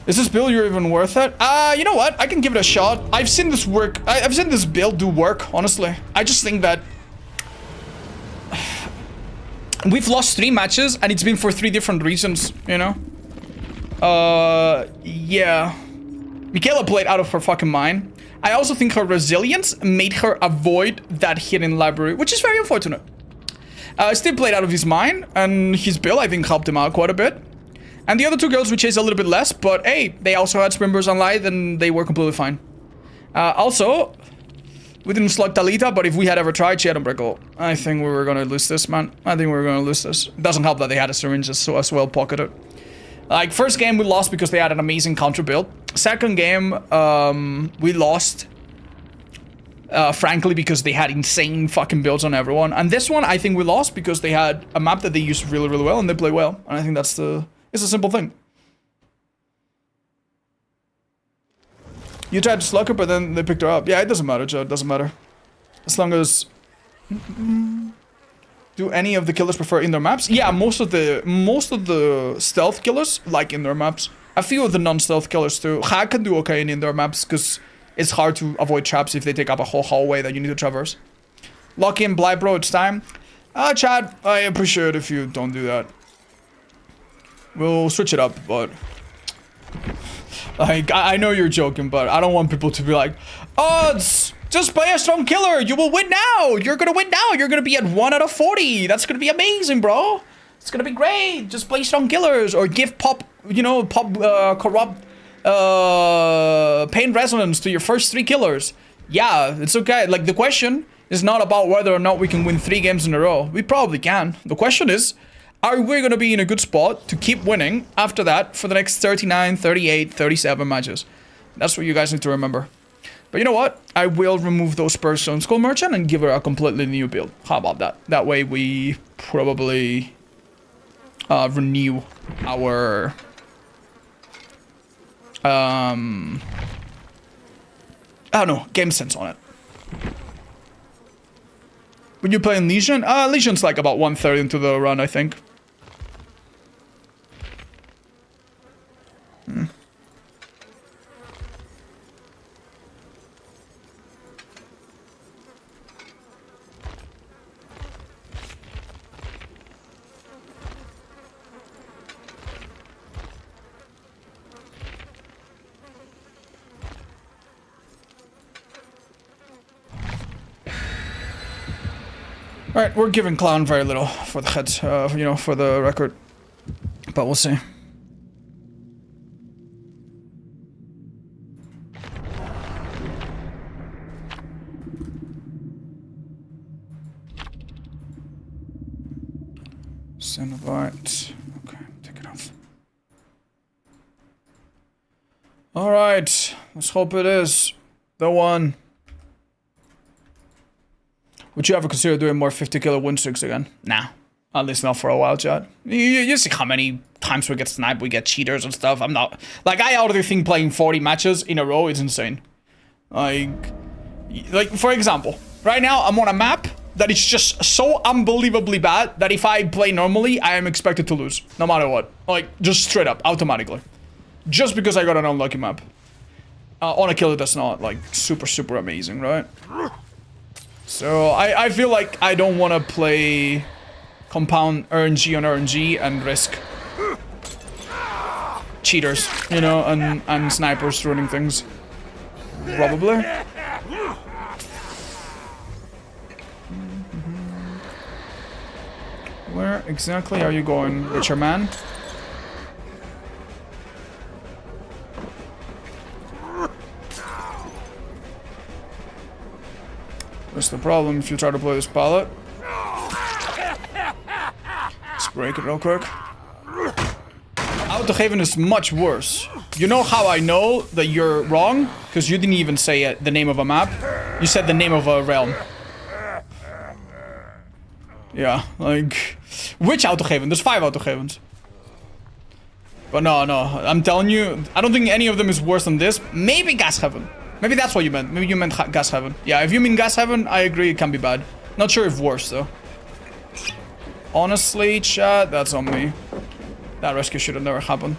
Is this build you're even worth it? You know what? I can give it a shot. I've seen this work. I've seen this build do work, honestly. I just think that... we've lost 3 matches, and it's been for 3 different reasons, you know? Yeah. Michaela played out of her fucking mind. I also think her resilience made her avoid that hidden library, which is very unfortunate. Steve played out of his mind, and his build, I think, helped him out quite a bit. And the other 2 girls we chased a little bit less, but hey, they also had sprint burst on light and they were completely fine. Also, we didn't slug Talita, but if we had ever tried, she had Unbreakable. I think we were gonna lose this, man. I think we were gonna lose this. It doesn't help that they had a syringe as well pocketed. Like, first game we lost because they had an amazing counter build. Second game, we lost, frankly, because they had insane fucking builds on everyone. And this one, I think we lost because they had a map that they used really, really well and they play well. And I think that's the... it's a simple thing. You tried to slug her, but then they picked her up. Yeah, it doesn't matter, Joe. It doesn't matter. As long as... do any of the killers prefer indoor maps? Yeah, most of the stealth killers like indoor maps. A few of the non-stealth killers too. Ha can do okay in indoor maps because it's hard to avoid traps if they take up a whole hallway that you need to traverse. Lock in, Blight Bro, it's time. Chad, I appreciate it if you don't do that. We'll switch it up, but... like, I know you're joking, but I don't want people to be like, odds! Just play a strong killer! You will win now! You're gonna win now! You're gonna be at 1 out of 40! That's gonna be amazing, bro! It's gonna be great! Just play strong killers! Or give pop, you know, corrupt, pain resonance to your first 3 killers. Yeah, it's okay. Like, the question is not about whether or not we can win 3 games in a row. We probably can. The question is... are we going to be in a good spot to keep winning after that for the next 39, 38, 37 matches? That's what you guys need to remember. But you know what? I will remove those spurs on Skull Merchant and give her a completely new build. How about that? That way we probably renew our... I don't know, game sense on it. When you play in Legion? Legion's like about 1/3 into the run, I think. Alright, we're giving Clown very little for the heads, you know, for the record. But we'll see. Cenobite. Okay, take it off. Alright, let's hope it is the one. Would you ever consider doing more 50 killer win streaks again? Nah. At least not for a while, chat. You see how many times we get sniped, we get cheaters and stuff. I'm not... Like, I already think playing 40 matches in a row is insane. Like, for example, right now I'm on a map that is just so unbelievably bad that if I play normally, I am expected to lose. No matter what. Like, just straight up, automatically. Just because I got an unlucky map. On a killer that's not, like, super amazing, right? So, I feel like I don't want to play compound RNG on RNG and risk cheaters, you know, and snipers ruining things. Probably. Where exactly are you going, Witcher man? What's the problem if you try to play this pallet? Let's break it real quick. Autogeven is much worse. You know how I know that you're wrong? Because you didn't even say the name of a map. You said the name of a realm. Yeah, like... Which autogeven? There's 5 autogevens. But no, I'm telling you, I don't think any of them is worse than this. Maybe Gas Heaven. Maybe that's what you meant. Maybe you meant Gas Heaven. Yeah, if you mean Gas Heaven, I agree it can be bad. Not sure if worse, though. Honestly, chat, that's on me. That rescue should have never happened.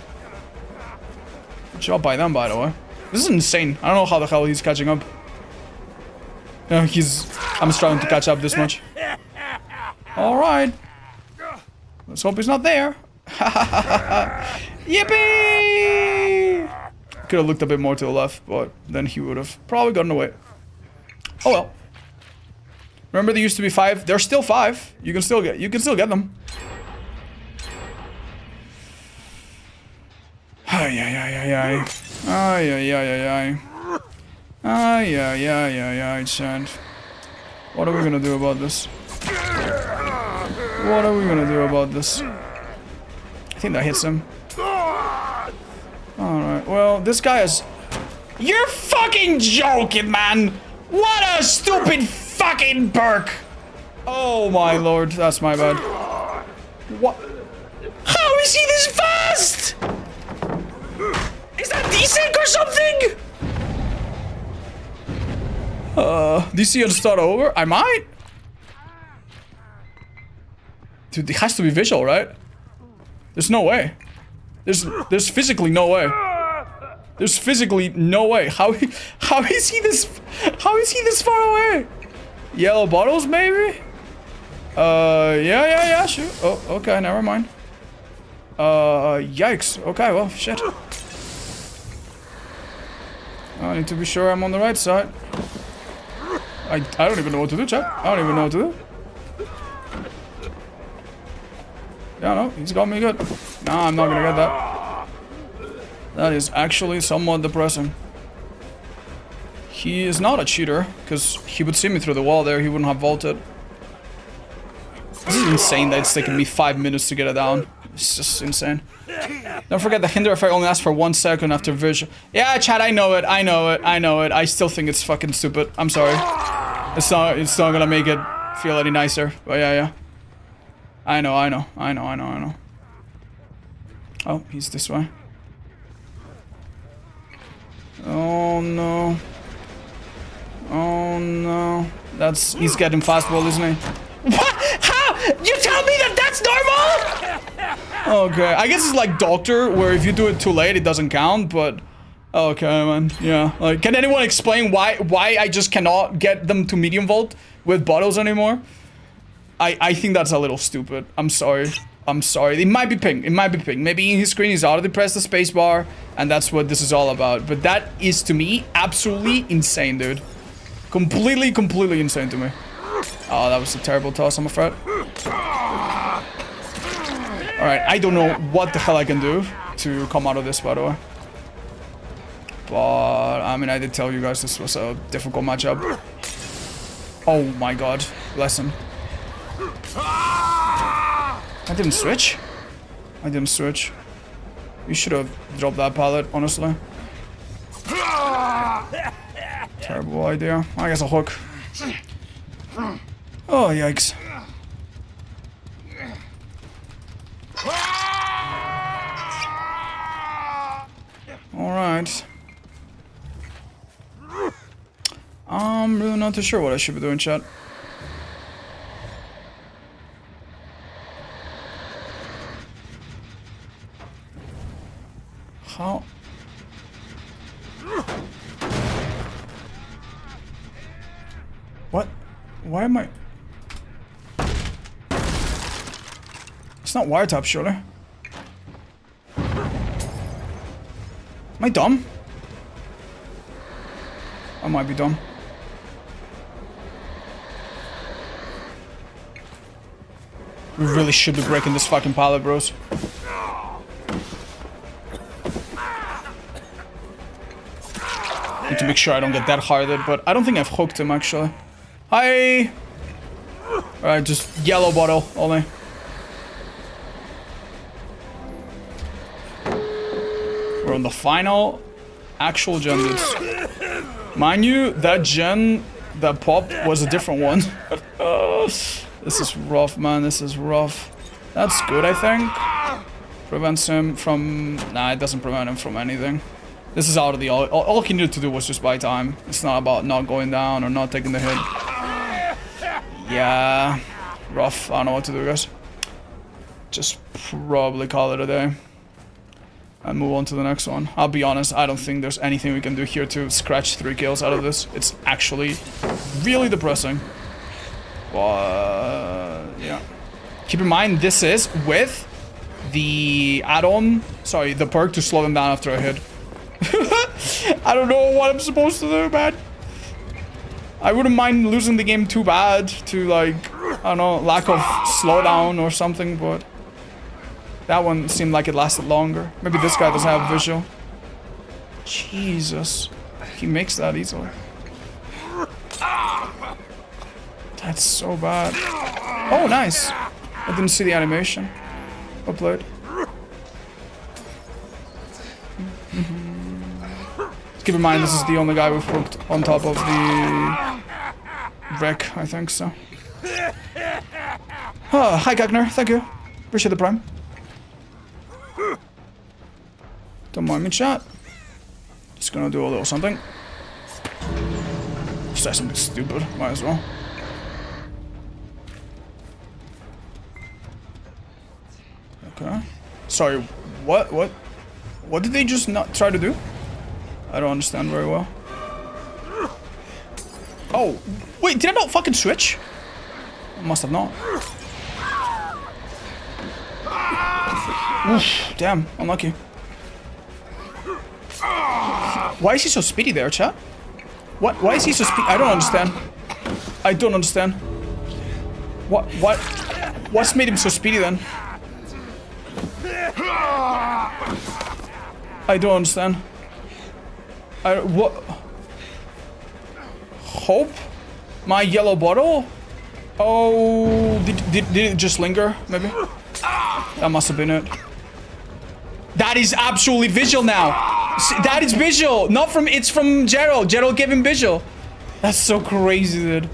Good job by them, by the way. This is insane. I don't know how the hell he's catching up. No, I'm struggling to catch up this much. Alright. Let's hope he's not there. Yippee! Could have looked a bit more to the left, but then he would have probably gotten away. Oh well. Remember there used to be 5? There's still 5. You can still get them. Ay, ay, ay, ay, ay. Ay, ay, ay, ay, ay. Ay, ay, ay, ay, ay, chat. What are we gonna do about this? What are we gonna do about this? I think that hits him. Alright, well, this guy is... You're fucking joking, man! What a stupid fucking perk! Oh my lord, that's my bad. What? How is he this fast? Is that desync or something? DC and start over? I might? Dude, it has to be visual, right? There's no way. There's physically no way. There's physically no way. How is he this far away? Yellow bottles, maybe? Yeah, sure. Oh, okay, never mind. Yikes. Okay, well, shit. I need to be sure I'm on the right side. I don't even know what to do, chat. I don't even know what to do. Yeah, no, he's got me good. Nah, I'm not gonna get that. That is actually somewhat depressing. He is not a cheater, because he would see me through the wall there, he wouldn't have vaulted. This is insane that it's taken me 5 minutes to get it down. It's just insane. Don't forget the hinder effect only lasts for 1 second after visual. Yeah, chat, I know it. I still think it's fucking stupid. I'm sorry. It's not gonna make it feel any nicer. But yeah. I know. Oh, he's this way. Oh no. Oh no. He's getting fastball, isn't he? What? How? You tell me that's normal? Okay, I guess it's like Doctor, where if you do it too late, it doesn't count, but... Okay, man, yeah. Like, can anyone explain why I just cannot get them to medium vault with bottles anymore? I think that's a little stupid. I'm sorry. It might be ping. Maybe in his screen he's already pressed the space bar, and that's what this is all about. But that is, to me, absolutely insane, dude. Completely insane to me. Oh, that was a terrible toss, I'm afraid. Alright, I don't know what the hell I can do to come out of this, by the way. But, I mean, I did tell you guys this was a difficult matchup. Oh my god. Bless him. I didn't switch. You should have dropped that pallet, honestly. Terrible idea. I guess a hook. Oh, yikes. Alright. I'm really not too sure what I should be doing, chat. How? What? Why am I... It's not wiretap, surely. Am I dumb? I might be dumb. We really should be breaking this fucking pallet, bros. Need to make sure I don't get that hearted, but I don't think I've hooked him, actually. Hi! Alright, just yellow bottle only. We're on the final actual gen, dudes. Mind you, that gen, that pop was a different one. This is rough, man. This is rough. That's good, I think. Prevents him from... Nah, it doesn't prevent him from anything. This is out of the... All he needed to do was just buy time. It's not about not going down or not taking the hit. Yeah. Rough. I don't know what to do, guys. Just probably call it a day. And move on to the next one. I'll be honest, I don't think there's anything we can do here to scratch 3 kills out of this. It's actually really depressing. But yeah. Keep in mind, this is with the add-on, sorry, the perk to slow them down after a hit. I don't know what I'm supposed to do, man. I wouldn't mind losing the game too bad to, like, I don't know, lack of slowdown or something, but that one seemed like it lasted longer. Maybe this guy doesn't have visual. Jesus. He makes that easily. That's so bad. Oh, nice. I didn't see the animation. Upload. Keep in mind, this is the only guy we've hooked on top of the wreck, I think so. Oh, hi, Gagner. Thank you. Appreciate the prime. Don't mind me, chat. Just gonna do a little something. Say something stupid. Might as well. Okay. Sorry, what did they just not try to do? I don't understand very well. Oh, wait, did I not fucking switch? I must have not. Oof, damn, unlucky. Why is he so speedy there, chat? What? Why is he so speedy? I don't understand. I don't understand. What's made him so speedy then? I don't understand. What? Hope? My yellow bottle? Oh, did it just linger, maybe? That must have been it. That is absolutely visual now. That is visual. Not from, it's from Gerald. Gerald gave him visual. That's so crazy, dude.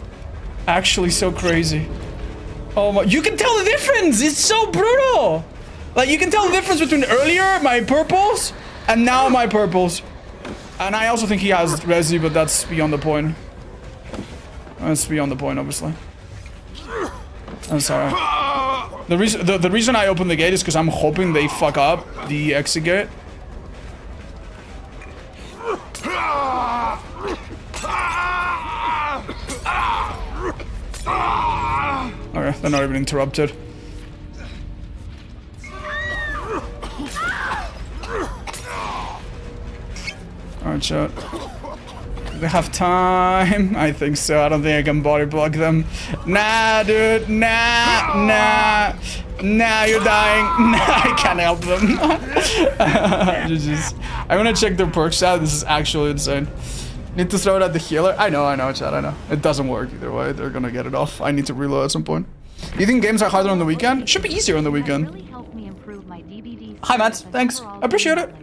Actually so crazy. Oh my, you can tell the difference. It's so brutal. Like, you can tell the difference between earlier, my purples, and now my purples. And I also think he has resi, but that's beyond the point. That's beyond the point, obviously. I'm sorry. The reason I opened the gate is because I'm hoping they fuck up the exit gate. Okay, they're not even interrupted. Alright, chat. They have time? I think so. I don't think I can body block them. Nah, dude. Nah, you're dying. Nah, I can't help them. I'm gonna check their perk stat. This is actually insane. Need to throw it at the healer. I know, chat, I know. It doesn't work either way. They're gonna get it off. I need to reload at some point. You think games are harder on the weekend? Should be easier on the weekend. Hi, Matt. Thanks. I appreciate it.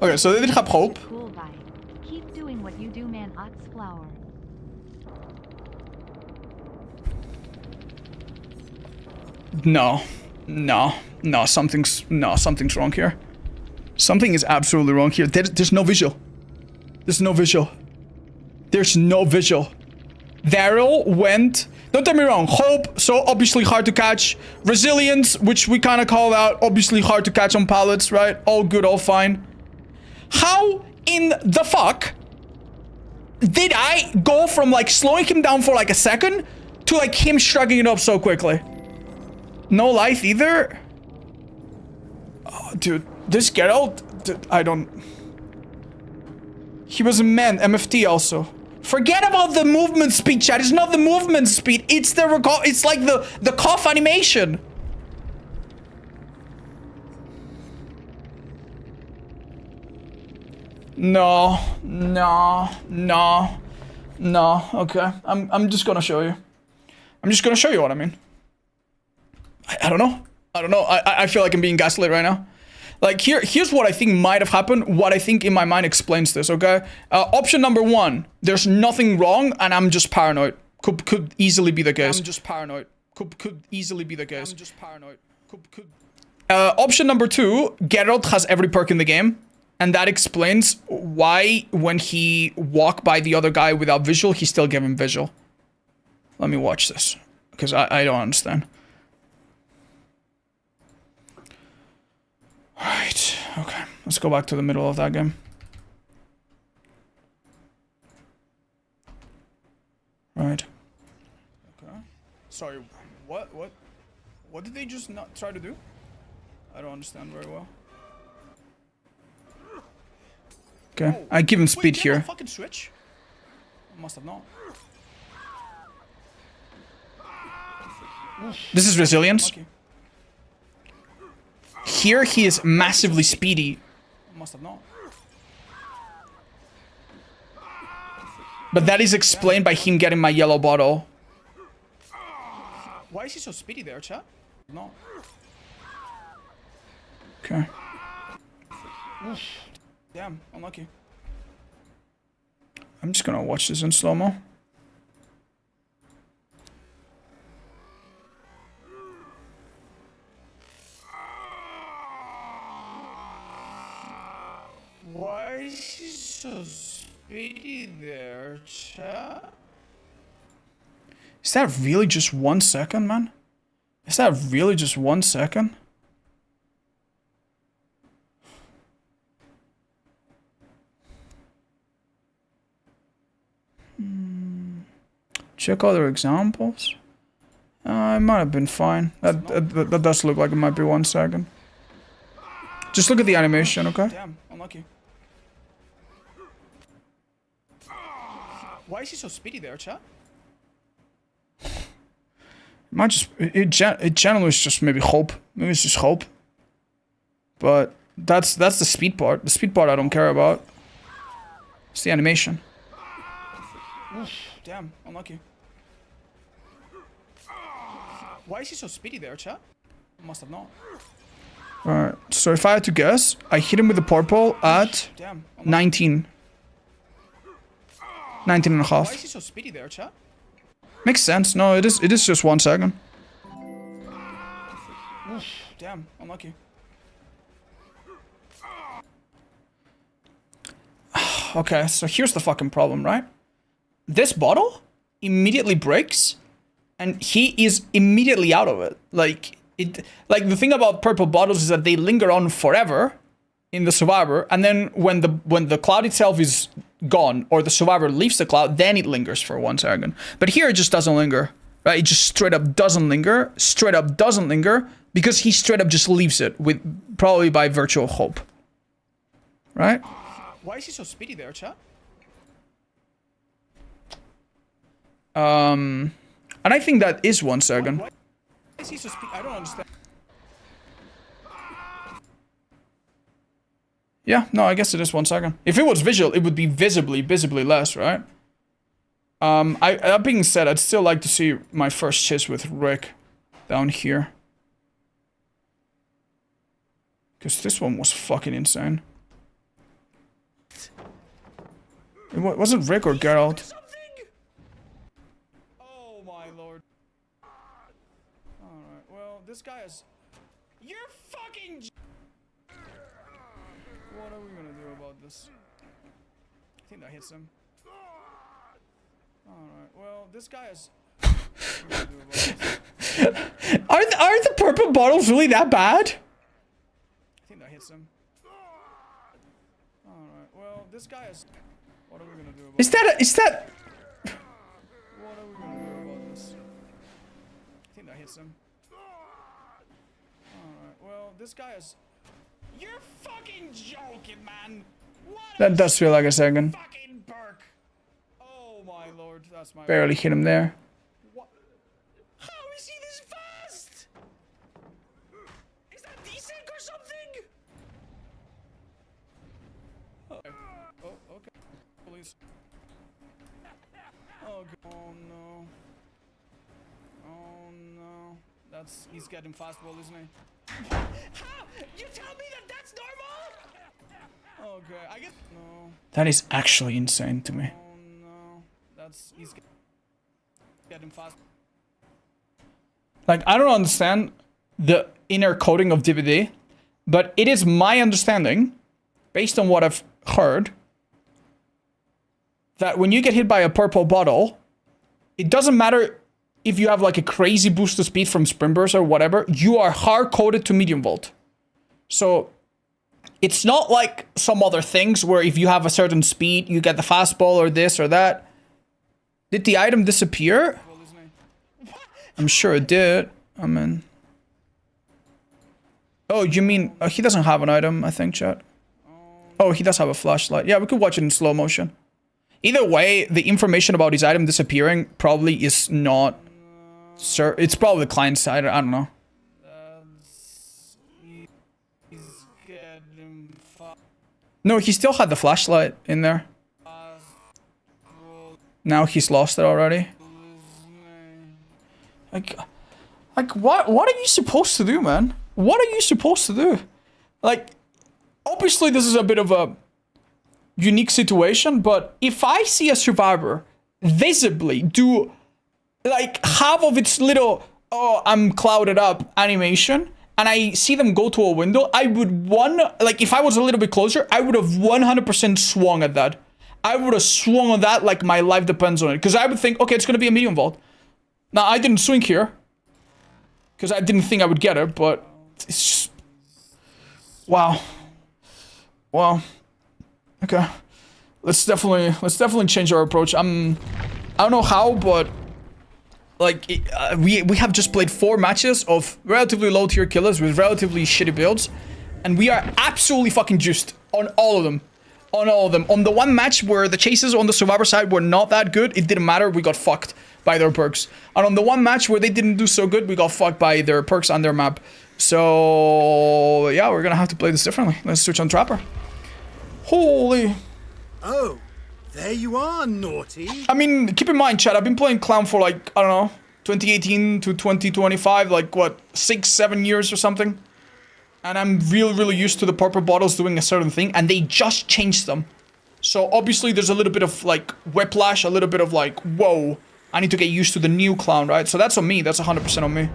Okay, so dit gaat hoop. Keep doing what you do, man. Flower. No, something's wrong here. Something is absolutely wrong here. There's no visual. There's no visual. There's no visual. Daryl went... Don't get me wrong. Hope, so obviously hard to catch. Resilience, which we kind of called out. Obviously hard to catch on pallets, right? All good, all fine. How in the fuck did I go from like slowing him down for like a second to like him shrugging it up so quickly? No life either? Oh, dude. This Geralt, I don't... He was a man, MFT also. Forget about the movement speed, chat. It's not the movement speed. It's the recall. It's like the cough animation. No. Okay, I'm just gonna show you. I'm just gonna show you what I mean. I don't know. I feel like I'm being gaslit right now. Like, here's what I think might have happened. What I think in my mind explains this, okay? Option number one, there's nothing wrong and I'm just paranoid. Could easily be the case. I'm just paranoid. Could easily be the case. I'm just paranoid. Option number two, Geralt has every perk in the game. And that explains why when he walked by the other guy without visual, he still gave him visual. Let me watch this. Because I don't understand. Alright, okay. Let's go back to the middle of that game. Right. Okay. Sorry, what did they just not try to do? I don't understand very well. Okay, I give him speed here. Fucking switch? Must have not. This is resilience. Here he is massively speedy. Must have not. But that is explained by him getting my yellow bottle. Why is he so speedy there, chat? No. Okay. Oof. Damn, unlucky. I'm just gonna watch this in slow-mo. Why is he so speedy there, chat? Is that really just 1 second, man? Is that really just 1 second? Check other examples. It might have been fine. That does look like it might be 1 second. Just look at the animation, okay? Damn, unlucky. Why is he so speedy there, chat? Might just it generally is just maybe hope. Maybe it's just hope. But that's the speed part. The speed part I don't care about. It's the animation. Oof, damn, unlucky. Why is he so speedy there, chat? Must have not. Alright, so if I had to guess, I hit him with the purple at 19. 19 and a half. Why is he so speedy there, chat? Makes sense. No, it is just 1 second. Oof, damn, unlucky. Okay, so here's the fucking problem, right? This bottle immediately breaks and he is immediately out of it. Like the thing about purple bottles is that they linger on forever in the survivor, and then when the cloud itself is gone or the survivor leaves the cloud, then it lingers for 1 second. But here it just doesn't linger, right? It just straight up doesn't linger, because he straight up just leaves it with probably by virtue of hope, right? Why is he so speedy there, chat? And I think that is 1 second. Why is he so speedy? I don't understand. Yeah, no, I guess it is 1 second. If it was visual, it would be visibly less, right? That being said, I'd still like to see my first chase with Rick down here. Because this one was fucking insane. It wasn't Rick or Geralt. Oh my lord. Alright, well, this guy is... You're fucking... What are we gonna do about this? I think that hits him. Alright, well, this guy is... Are the purple bottles really that bad? I think that hits him. Alright, well, this guy is... What are we gonna do about Is that... What are we gonna do about this? I think that hits him. Alright, well, this guy is... You're fucking joking, man! What That does feel like a second. fucking Perk! Oh my lord, that's my... Barely hit him there. What? How is he this fast? Is that desync or something? Oh, okay. Please. Oh, oh no. Oh no. He's getting fastball, isn't he? How? You tell me that that's normal? Okay, I guess. No. That is actually insane to me. Oh no. He's getting fast. Like, I don't understand the inner coding of DVD, but it is my understanding, based on what I've heard, that when you get hit by a purple bottle, it doesn't matter if you have like a crazy boost of speed from sprint burst or whatever, you are hard coded to medium volt. So it's not like some other things where if you have a certain speed, you get the fastball or this or that. Did the item disappear? I'm sure it did. I mean... Oh, you mean... he doesn't have an item, I think, chat. Oh, he does have a flashlight. Yeah, we could watch it in slow motion. Either way, the information about his item disappearing probably is not... Sir, it's probably the client side. I don't know. No, he still had the flashlight in there. Now he's lost it already. Like what are you supposed to do, man? What are you supposed to do? Like, obviously this is a bit of a unique situation, but if I see a survivor visibly do like half of its little "oh, I'm clouded up" animation, and I see them go to a window, I would like if I was a little bit closer, I would have 100% swung at that. I would have swung on that like my life depends on it, because I would think, okay, it's gonna be a medium vault. Now I didn't swing here because I didn't think I would get it, but it's just wow. Okay, let's definitely change our approach. I don't know how, but like we have just played 4 matches of relatively low tier killers with relatively shitty builds, and we are absolutely fucking juiced on all of them. On the one match where the chases on the survivor side were not that good, it didn't matter, we got fucked by their perks. And on the one match where they didn't do so good, we got fucked by their perks and their map. So yeah, we're gonna have to play this differently. Let's switch on Trapper. Holy. Oh, there you are, naughty. I mean, keep in mind, chat, I've been playing Clown for like, I don't know, 2018 to 2025, like what, 6-7 years or something. And I'm really used to the purple bottles doing a certain thing, and they just changed them. So obviously there's a little bit of like whiplash, a little bit of like, whoa, I need to get used to the new Clown, right? So that's on me, that's 100% on me.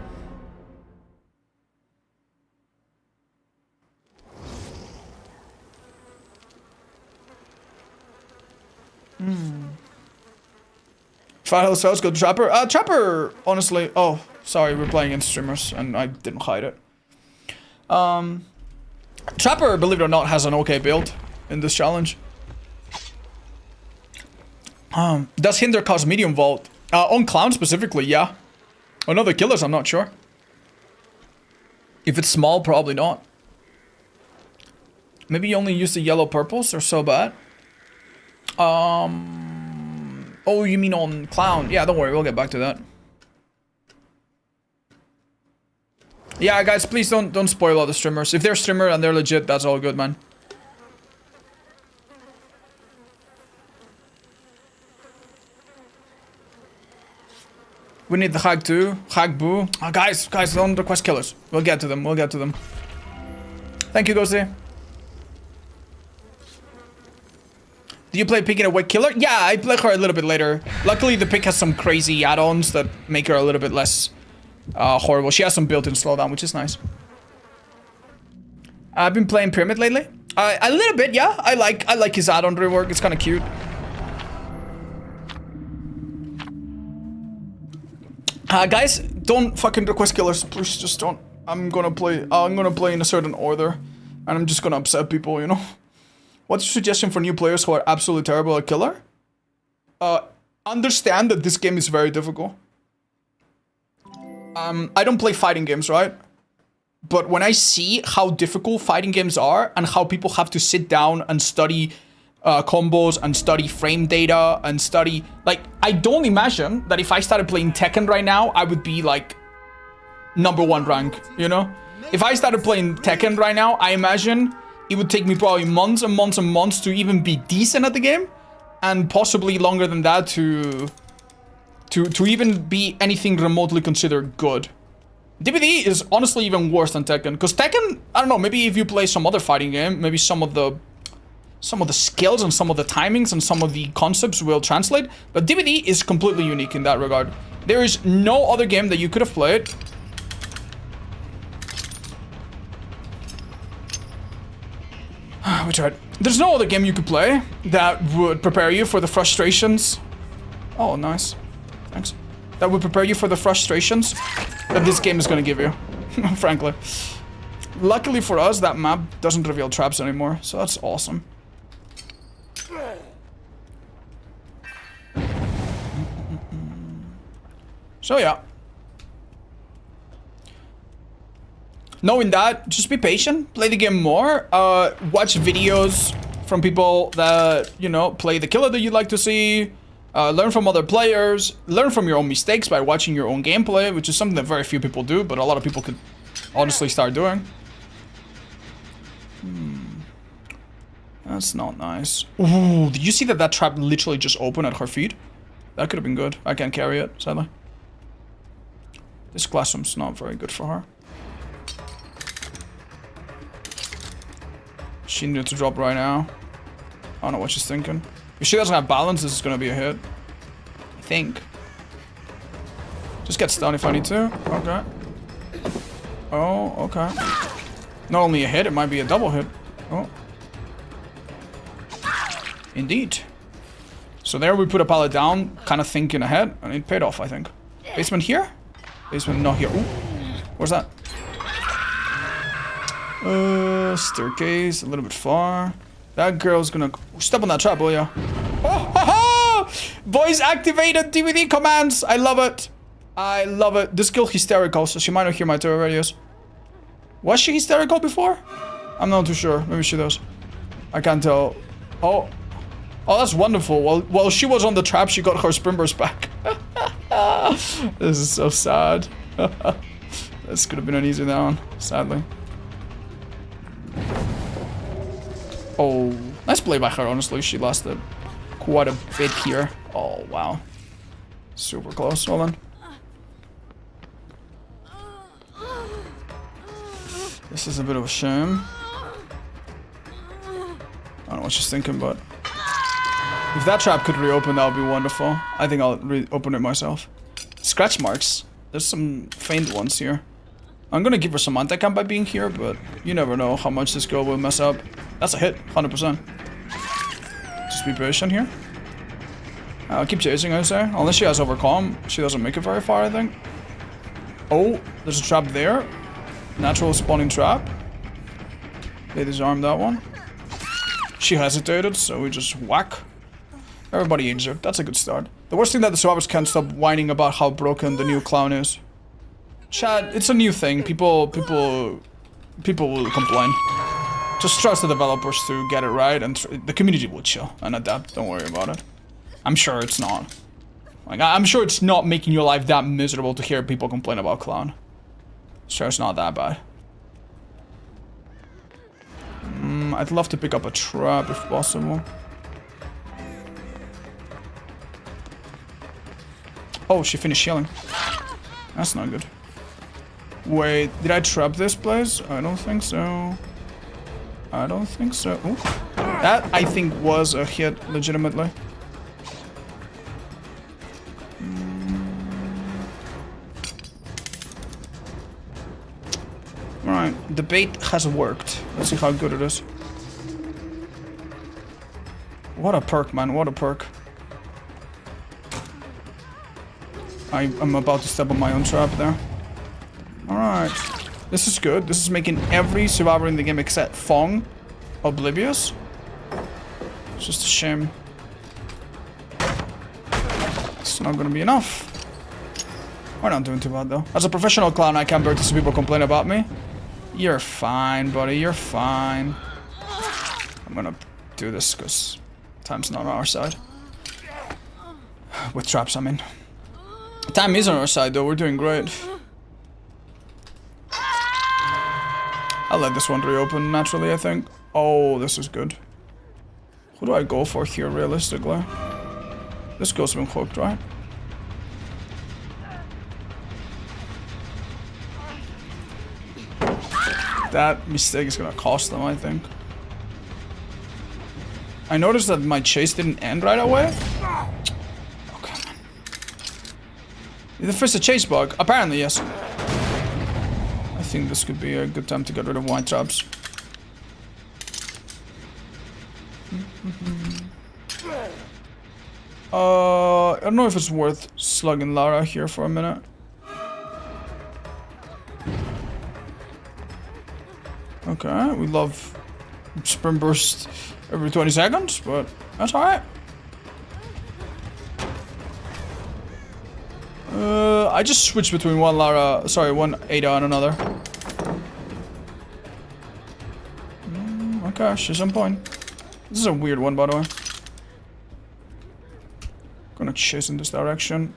Final cells go to Trapper. Trapper, honestly, oh, sorry, we're playing against streamers, and I didn't hide it. Trapper, believe it or not, has an okay build in this challenge. Does Hinder cause medium vault? On Clown specifically, yeah. On other killers, I'm not sure. If it's small, probably not. Maybe you only use the yellow purples, they're so bad. Oh, you mean on Clown? Yeah, don't worry, we'll get back to that. Yeah, guys, please don't spoil all the streamers. If they're streamer and they're legit, that's all good, man. We need the Hag too. Hag Boo. Oh, guys, don't request killers. We'll get to them. Thank you, Ghosty. Do you play Pick in a Wake Killer? Yeah, I play her a little bit later. Luckily, the pick has some crazy add-ons that make her a little bit less horrible. She has some built-in slowdown, which is nice. I've been playing Pyramid lately. A little bit, yeah. I like his add-on rework. It's kind of cute. Guys, don't fucking request killers. Please, just don't. I'm gonna play in a certain order, and I'm just gonna upset people, you know. What's your suggestion for new players who are absolutely terrible at killer? Understand that this game is very difficult. I don't play fighting games, right? But when I see how difficult fighting games are and how people have to sit down and study combos and study frame data and study... Like, I don't imagine that if I started playing Tekken right now, I would be, like, #1 rank, you know? If I started playing Tekken right now, I imagine it would take me probably months and months and months to even be decent at the game. And possibly longer than that to even be anything remotely considered good. DBD is honestly even worse than Tekken, because Tekken, I don't know, maybe if you play some other fighting game, maybe some of the skills and some of the timings and some of the concepts will translate, but DBD is completely unique in that regard. There is no other game that you could have played we tried. There's no other game you could play that would prepare you for the frustrations. Oh, nice. Thanks. That would prepare you for the frustrations that this game is gonna give you, frankly. Luckily for us, that map doesn't reveal traps anymore, so that's awesome. So yeah. Knowing that, just be patient, play the game more, watch videos from people that, you know, play the killer that you'd like to see, learn from other players, learn from your own mistakes by watching your own gameplay, which is something that very few people do, but a lot of people could honestly start doing. That's not nice. Ooh, did you see that that trap literally just opened at her feet? That could have been good. I can't carry it, sadly. This classroom's not very good for her. She needed to drop right now. I don't know what she's thinking. If she doesn't have balance, this is gonna be a hit. I think. Just get stunned if I need to. Okay. Oh, okay. Not only a hit, it might be a double hit. Oh. Indeed. So there we put a pallet down, kind of thinking ahead, and it paid off, I think. Basement here? Basement not here. Ooh. Where's that? Staircase, a little bit far. That girl's gonna step on that trap, will ya? Oh, ha, ha! Voice activated DVD commands. I love it. I love it. This girl hysterical, so she might not hear my terror radios. Was she hysterical before? I'm not too sure. Maybe she does. I can't tell. Oh. Oh, that's wonderful. While she was on the trap, she got her spring burst back. This is so sad. This could have been an easy down, sadly. Oh, nice play by her, honestly. She lasted quite a bit here. Oh, wow. Super close. Hold on. This is a bit of a shame. I don't know what she's thinking, but... if that trap could reopen, that would be wonderful. I think I'll reopen it myself. Scratch marks. There's some faint ones here. I'm gonna give her some anti-cam by being here, but you never know how much this girl will mess up. That's a hit, 100%. Just be patient here. I'll keep chasing, I say. Unless she has overcome, she doesn't make it very far, I think. Oh, there's a trap there. Natural spawning trap. They disarmed that one. She hesitated, so we just whack. Everybody injured. That's a good start. The worst thing that the survivors can't stop whining about how broken the new clown is. Chad, it's a new thing. People will complain. Just trust the developers to get it right, and the community will chill and adapt. Don't worry about it. I'm sure it's not. Like, I'm sure it's not making your life that miserable to hear people complain about clown. Sure, it's not that bad. I'd love to pick up a trap if possible. Oh, she finished healing. That's not good. Wait, did I trap this place? I don't think so. I don't think so. Ooh. That, I think, was a hit, legitimately. Alright, the bait has worked. Let's see how good it is. What a perk, man. What a perk. I'm about to step on my own trap there. Alright. This is good. This is making every survivor in the game except Fong oblivious. It's just a shame. It's not gonna be enough. We're not doing too bad though. As a professional clown, I can't bear to see people complain about me. You're fine, buddy. You're fine. I'm gonna do this because time's not on our side. With traps, I mean. Time is on our side though. We're doing great. I'll let this one reopen naturally, I think. Oh, this is good. Who do I go for here, realistically? This guy's been hooked, right? That mistake is gonna cost them, I think. I noticed that my chase didn't end right away. Okay, man. Did they fix a chase bug? Apparently, yes. I think this could be a good time to get rid of white traps. I don't know if it's worth slugging Lara here for a minute. Okay, we love sprint burst every 20 seconds, but that's alright. I just switched between one Ada and another. Okay, she's on point. This is a weird one, by the way. Gonna chase in this direction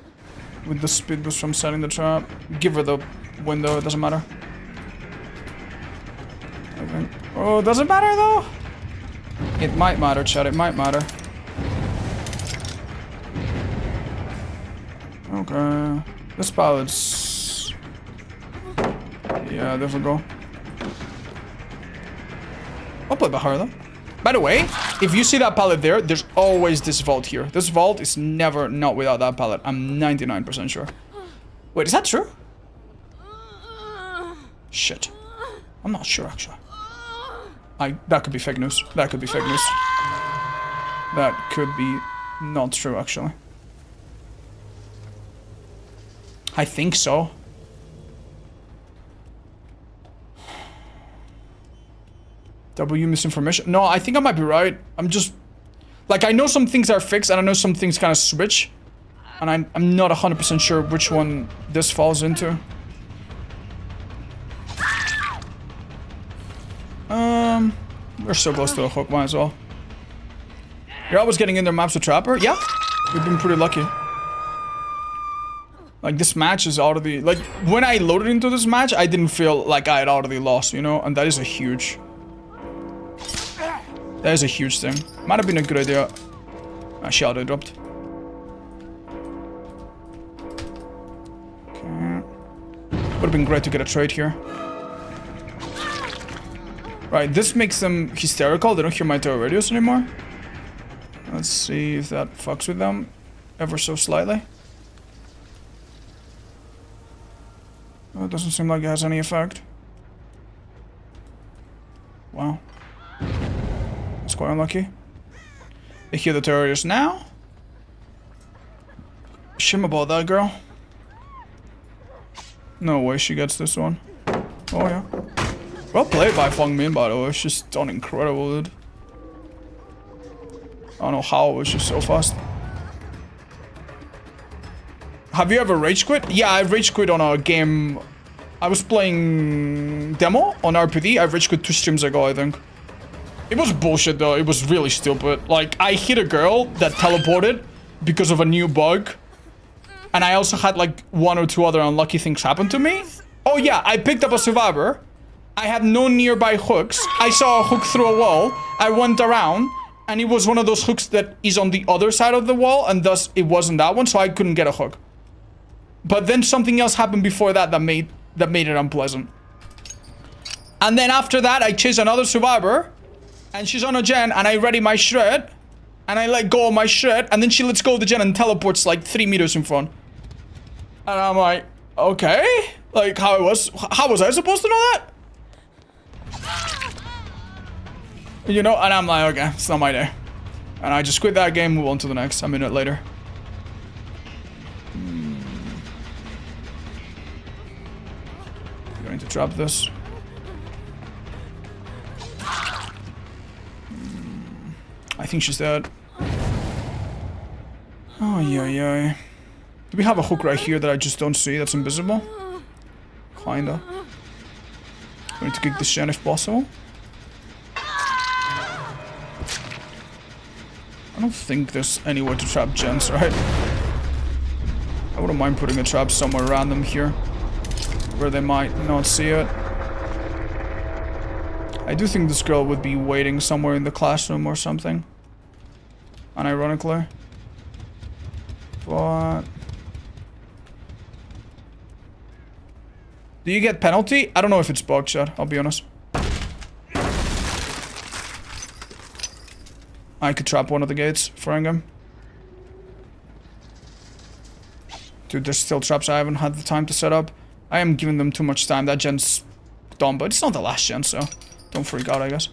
with the speed boost from setting the trap. Give her the window, it doesn't matter. I think. Oh, does it matter though? It might matter, Chad, it might matter. Okay. This pallet's... Yeah, there we go. I'll play by her though. By the way, if you see that pallet there, there's always this vault here. This vault is never not without that pallet. I'm 99% sure. Wait, is that true? Shit. I'm not sure actually. That could be fake news. That could be fake news. That could be not true actually. I think so. W misinformation? No, I think I might be right. I'm just... Like, I know some things are fixed and I know some things kind of switch. And I'm not 100% sure which one this falls into. We're so close to a hook, might as well. You're always getting in their maps with Trapper? Yeah, we've been pretty lucky. Like, this match is already... Like, when I loaded into this match, I didn't feel like I had already lost, you know? And that is a huge... That is a huge thing. Might have been a good idea. She auto dropped. Okay. Would have been great to get a trade here. Right, this makes them hysterical. They don't hear my terror radios anymore. Let's see if that fucks with them ever so slightly. Oh, it doesn't seem like it has any effect. Wow. It's quite unlucky. They hear the terrorists now. Shame about that girl. No way she gets this one. Oh yeah. Well played by Feng Min, by the way. She's done incredible, dude. I don't know how, but she's so fast. Have you ever rage quit? Yeah, I rage quit on a game. I was playing demo on RPD. I rage quit 2 streams ago, I think. It was bullshit though. It was really stupid. Like, I hit a girl that teleported because of a new bug. And I also had like 1 or 2 other unlucky things happen to me. Oh yeah, I picked up a survivor. I had no nearby hooks. I saw a hook through a wall. I went around. And it was one of those hooks that is on the other side of the wall. And thus, it wasn't that one. So I couldn't get a hook. But then something else happened before that that made it unpleasant. And then after that, I chased another survivor. And she's on a gen, and I ready my shred. And I let go of my shred, and then she lets go of the gen and teleports like 3 meters in front. And I'm like, okay. Like, how was I supposed to know that? You know, and I'm like, okay, it's not my day. And I just quit that game, move on to the next a minute later. Going to drop this. I think she's dead. Oh, yeah. Do we have a hook right here that I just don't see that's invisible? Kinda. Going to kick this gen if possible. I don't think there's any way to trap gens, right? I wouldn't mind putting a trap somewhere random here, where they might not see it. I do think this girl would be waiting somewhere in the classroom or something. Unironically. But... do you get penalty? I don't know if it's bug chat, I'll be honest. I could trap one of the gates for Engam. Dude, there's still traps I haven't had the time to set up. I am giving them too much time. That gen's dumb, but it's not the last gen, so don't freak out, I guess.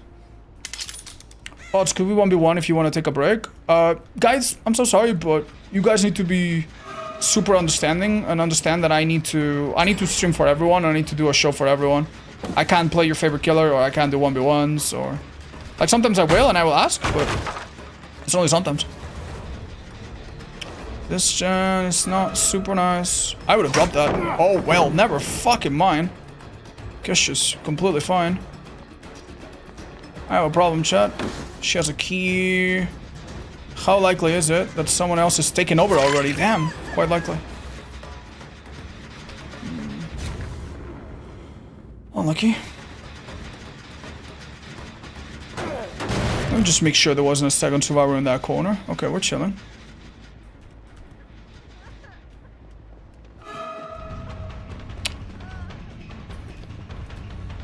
Odds, could we 1v1 if you want to take a break? Guys, I'm so sorry, but you guys need to be super understanding and understand that I need to stream for everyone. I need to do a show for everyone. I can't play your favorite killer, or I can't do 1v1s, or... like, sometimes I will, and I will ask, but it's only sometimes. This gen is not super nice. I would have dropped that. Oh, well, never fucking mind. Guess she's completely fine. I have a problem, chat. She has a key. How likely is it that someone else is taking over already? Damn, quite likely. Unlucky. Let me just make sure there wasn't a second survivor in that corner. Okay, we're chilling.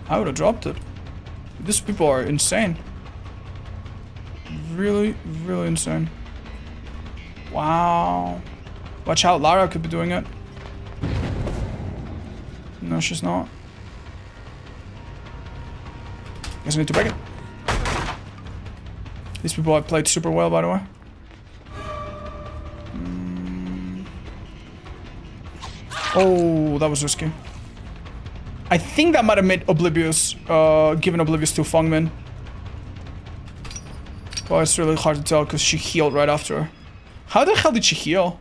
I would have dropped it. These people are insane. Really, really insane. Wow. Watch out, Lara could be doing it. No, she's not. Guess I need to break it. These people have played super well, by the way. Oh, that was risky. I think that might have made Oblivious, given Oblivious to Fengmin. But it's really hard to tell because she healed right after her. How the hell did she heal?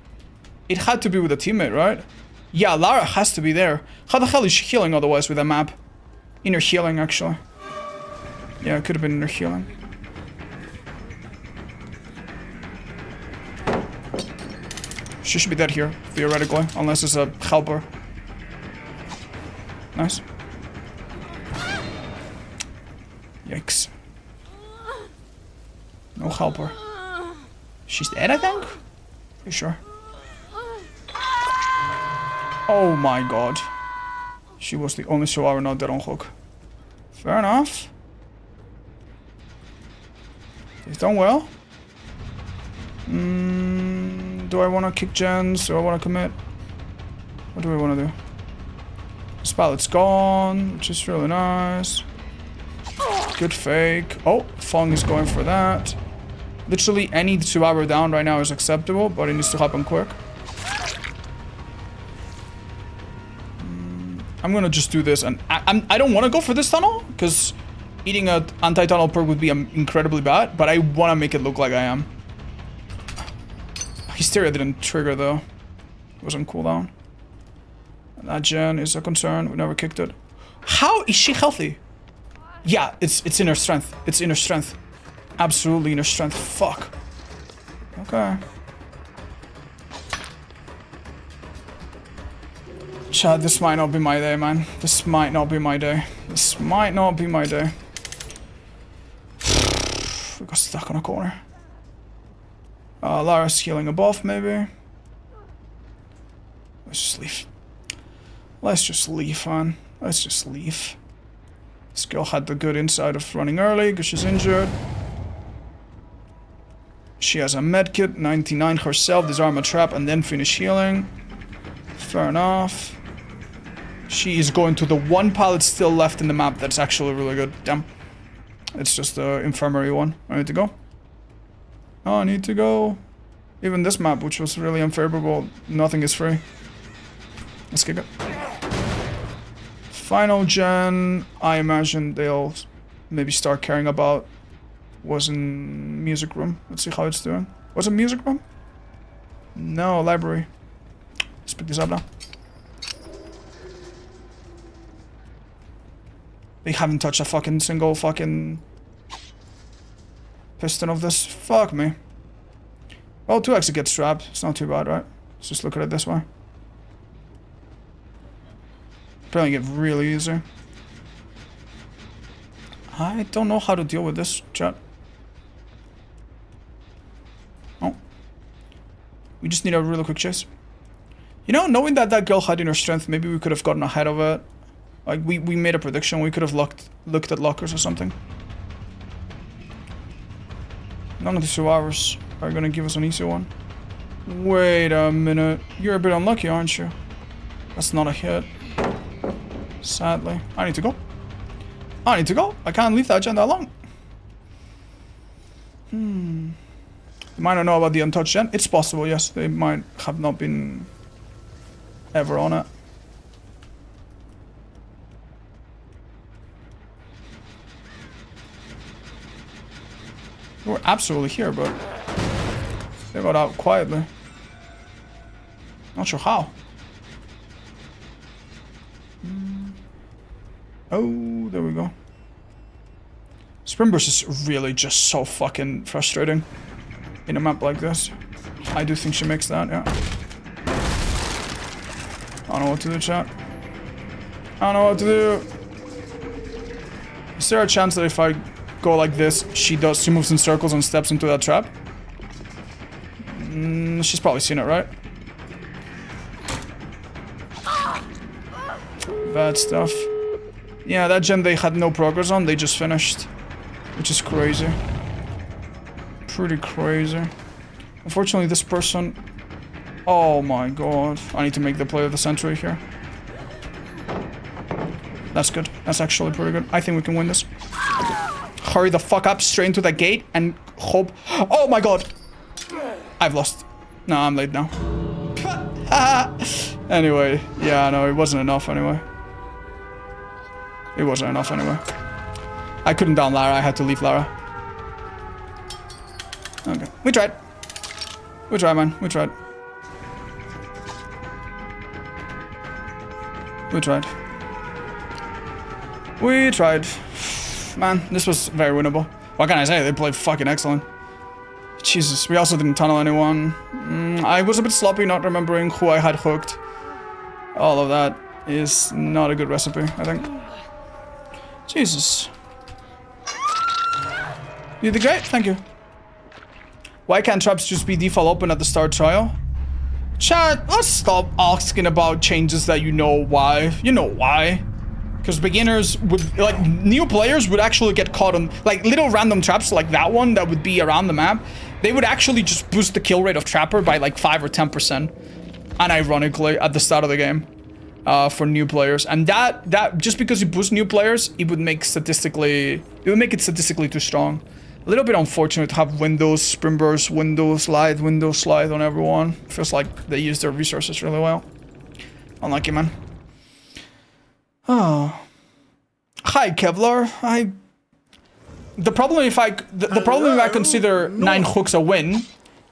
It had to be with a teammate, right? Yeah, Lara has to be there. How the hell is she healing otherwise with a map? Inner healing, actually. Yeah, it could have been inner healing. She should be dead here, theoretically, unless it's a helper. Nice. Yikes. No helper. She's dead, I think? You sure? Oh my god. She was the only survivor not dead on hook. Fair enough. They've done well. Do I want to kick gens? Do I want to commit? What do I want to do? This pallet's gone, which is really nice. Good fake. Oh, Fong is going for that. Literally any survivor down right now is acceptable, but it needs to happen quick. I'm gonna just do this, and I don't want to go for this tunnel, because eating an anti-tunnel perk would be incredibly bad, but I want to make it look like I am. Hysteria didn't trigger, though. It was on cooldown. And that gen is a concern. We never kicked it. How is she healthy? Yeah, it's inner strength. It's inner strength. Absolutely inner strength. Fuck. Okay. Chad, this might not be my day, man. This might not be my day. This might not be my day. We got stuck on a corner. Lara's healing above, maybe. Let's just leave. Let's just leave, man. Let's just leave. This girl had the good insight of running early because she's injured. She has a medkit, 99 herself, disarm a trap, and then finish healing. Fair enough. She is going to the one pallet still left in the map that's actually really good. Damn. It's just the infirmary one. Ready to go? Oh, I need to go. Even this map, which was really unfavorable, nothing is free. Let's kick it. Final gen, I imagine they'll maybe start caring about was in music room. Let's see how it's doing. Was it music room? No, library. Let's pick this up now. They haven't touched a fucking single fucking piston of this. Fuck me. Well, 2 exit gets trapped. It's not too bad, right? Let's just look at it this way. Playing it really easy. I don't know how to deal with this, chat. Oh. We just need a really quick chase. You know, knowing that that girl had inner strength, maybe we could have gotten ahead of it. Like, we made a prediction. We could have looked at lockers or something. None of the survivors are gonna give us an easy one. Wait a minute. You're a bit unlucky, aren't you? That's not a hit. Sadly. I need to go. I need to go. I can't leave that gen that long. They might not know about the untouched gen. It's possible, yes. They might have not been ever on it. They were absolutely here, but they got out quietly. Not sure how. Oh, there we go. Springburst is really just so fucking frustrating in a map like this. I do think she makes that, yeah. I don't know what to do, chat. I don't know what to do. Is there a chance that if I go like this, she moves in circles and steps into that trap? She's probably seen it, right? Bad stuff. Yeah, that gen they had no progress on, they just finished. Which is crazy. Pretty crazy. Unfortunately, this person... Oh my god. I need to make the play of the century here. That's good. That's actually pretty good. I think we can win this. Hurry the fuck up straight into the gate and hope... Oh my god! I've lost. No, I'm late now. Anyway, yeah, no, it wasn't enough anyway. It wasn't enough anyway. I couldn't down Lara, I had to leave Lara. Okay, we tried. We tried, man, we tried. We tried. We tried. Man, this was very winnable. What can I say? They played fucking excellent. Jesus, we also didn't tunnel anyone. I was a bit sloppy not remembering who I had hooked. All of that is not a good recipe, I think. Jesus. You did great, thank you. Why can't traps just be default open at the start trial? Chat, let's stop asking about changes that you know why. You know why. Because beginners would, like, new players would actually get caught on, like, little random traps like that one that would be around the map. They would actually just boost the kill rate of Trapper by like 5 or 10%. Unironically, at the start of the game. For new players. And that just because you boost new players, it would make it statistically too strong. A little bit unfortunate to have Windows, Springburst, Windows slide on everyone. Feels like they use their resources really well. Unlucky, man. Oh. Hi, Kevlar. The problem if I consider 9 hooks a win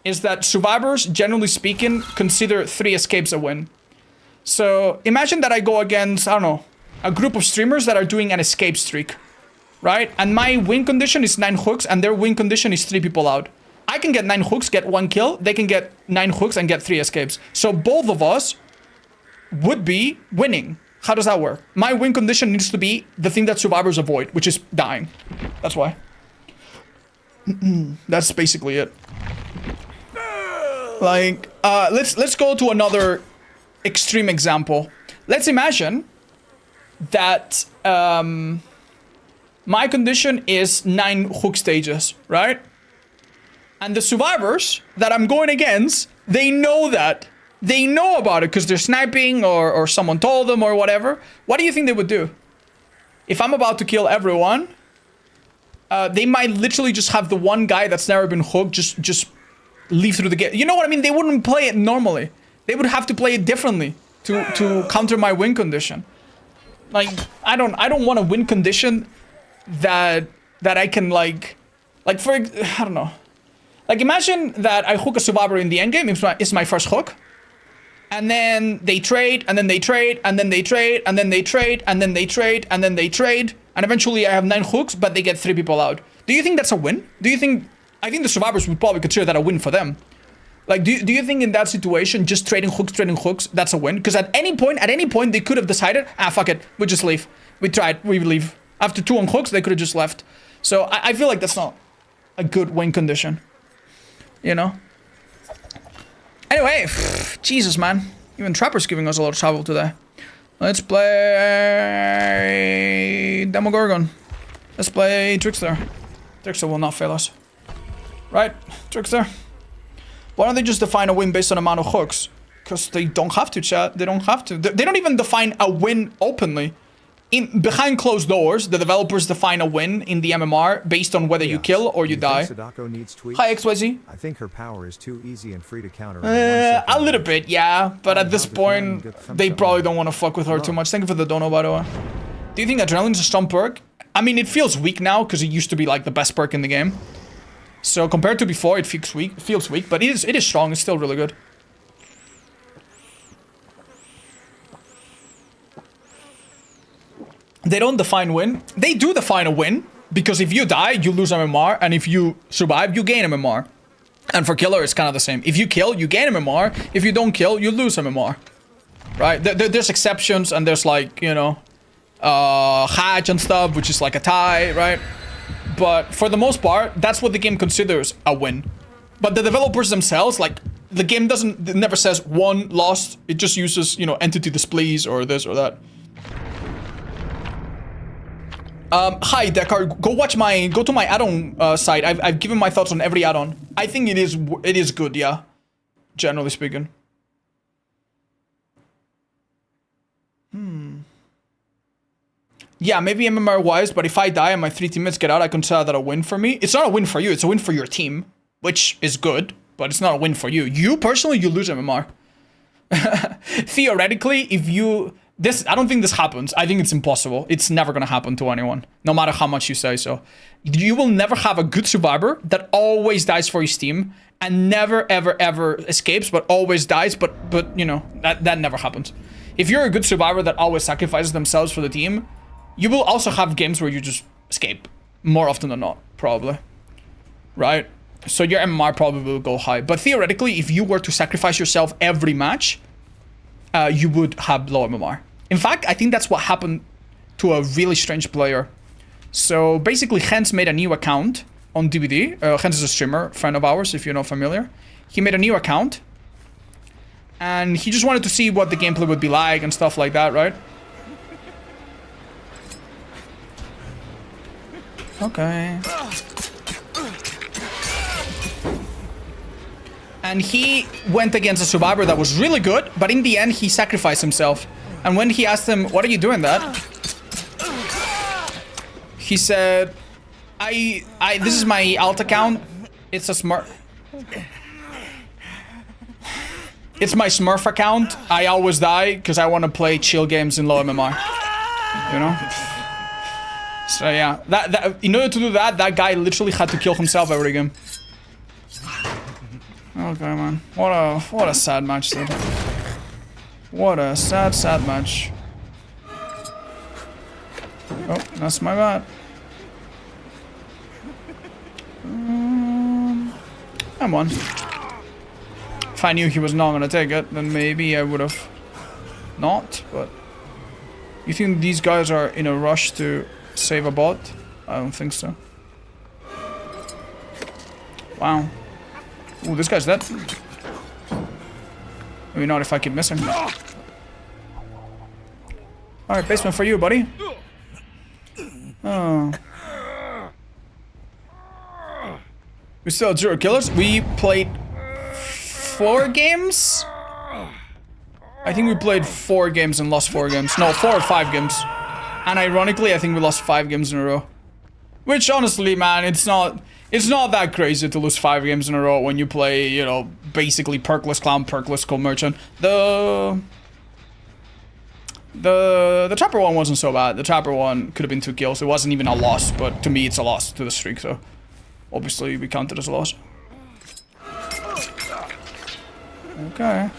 is that survivors, generally speaking, consider 3 escapes a win. So imagine that I go against, I don't know, a group of streamers that are doing an escape streak, right? And my win condition is 9 hooks and their win condition is 3 people out. I can get 9 hooks, get 1 kill. They can get 9 hooks and get 3 escapes. So both of us would be winning. How does that work? My win condition needs to be the thing that survivors avoid, which is dying. That's why. That's basically it. Like, let's go to another extreme example. Let's imagine that my condition is 9 hook stages, right? And the survivors that I'm going against, they know that. They know about it because they're sniping or someone told them or whatever. What do you think they would do? If I'm about to kill everyone, they might literally just have the one guy that's never been hooked just leave through the gate. You know what I mean? They wouldn't play it normally. They would have to play it differently to counter my win condition. Like, I don't want a win condition that I can like for, I don't know. Like, imagine that I hook a survivor in the endgame. It's my first hook. And then they trade, and then they trade, and then they trade, and then they trade, and then they trade, and then they trade. And eventually I have 9 hooks, but they get 3 people out. Do you think that's a win? Do you think... I think the survivors would probably consider that a win for them. Like, do you think in that situation, just trading hooks, that's a win? Because at any point, they could have decided, fuck it, we just leave. We tried, we leave. After 2 on hooks, they could have just left. So I feel like that's not a good win condition. You know? Anyway, Jesus, man. Even Trapper's giving us a lot of trouble today. Let's play Demogorgon. Let's play Trickster. Trickster will not fail us. Right, Trickster? Why don't they just define a win based on amount of hooks? Because they don't have to, chat. They don't have to. They don't even define a win openly. Behind closed doors, the developers define a win in the MMR based on whether you kill or you die. Sadako needs tweaks? Hi, XYZ. I think her power is too easy and free to counter. A little bit, yeah. But at this point, they probably don't want to fuck with her too much. Thank you for the dono, by the way. Do you think Adrenaline's a strong perk? I mean, it feels weak now because it used to be like the best perk in the game. So compared to before, it feels weak, but it is strong. It's still really good. They don't define win. They do define a win, because if you die, you lose MMR, and if you survive, you gain MMR. And for killer, it's kind of the same. If you kill, you gain MMR. If you don't kill, you lose MMR. Right? There's exceptions, and there's like, you know, hatch and stuff, which is like a tie, right? But for the most part, that's what the game considers a win. But the developers themselves, like, the game it never says won, lost. It just uses, you know, entity displays or this or that. Hi, Dekar. Go to my add-on site. I've given my thoughts on every add-on. I think it is good, yeah. Generally speaking. Yeah, maybe MMR-wise, but if I die and my 3 teammates get out, I consider that a win for me. It's not a win for you, it's a win for your team, which is good, but it's not a win for you. You, personally, you lose MMR. Theoretically, if you... I don't think this happens. I think it's impossible. It's never gonna happen to anyone, no matter how much you say so. You will never have a good survivor that always dies for his team and never, ever, ever escapes, but always dies, but you know, that never happens. If you're a good survivor that always sacrifices themselves for the team, you will also have games where you just escape. More often than not, probably. Right? So your MMR probably will go high. But theoretically, if you were to sacrifice yourself every match, you would have low MMR. In fact, I think that's what happened to a really strange player. So basically, Hens made a new account on DVD. Hens is a streamer, friend of ours, if you're not familiar. He made a new account. And he just wanted to see what the gameplay would be like and stuff like that, right? Okay. And he went against a survivor that was really good, but in the end, he sacrificed himself. And when he asked him, what are you doing that? He said, this is my alt account. It's a Smurf. It's my Smurf account. I always die because I want to play chill games in low MMR. You know? So yeah, in order to do that, that guy literally had to kill himself every game. Okay, man. What a sad match, dude. What a sad match. Oh, that's my bad. I won. If I knew he was not gonna take it, then maybe I would have not, but... You think these guys are in a rush to save a bot? I don't think so. Wow. Ooh, this guy's dead. Maybe not if I keep missing. Alright, basement for you, buddy. Oh. We still had 0 killers. We played 4 games? I think we played 4 games and lost 4 games. No, 4 or 5 games. And ironically, I think we lost 5 games in a row. Which honestly, man, it's not that crazy to lose 5 games in a row when you play, you know, basically perkless clown, perkless cold merchant. The trapper one wasn't so bad. The trapper one could have been 2 kills. It wasn't even a loss, but to me it's a loss to the streak, so obviously we count it as a loss. Okay.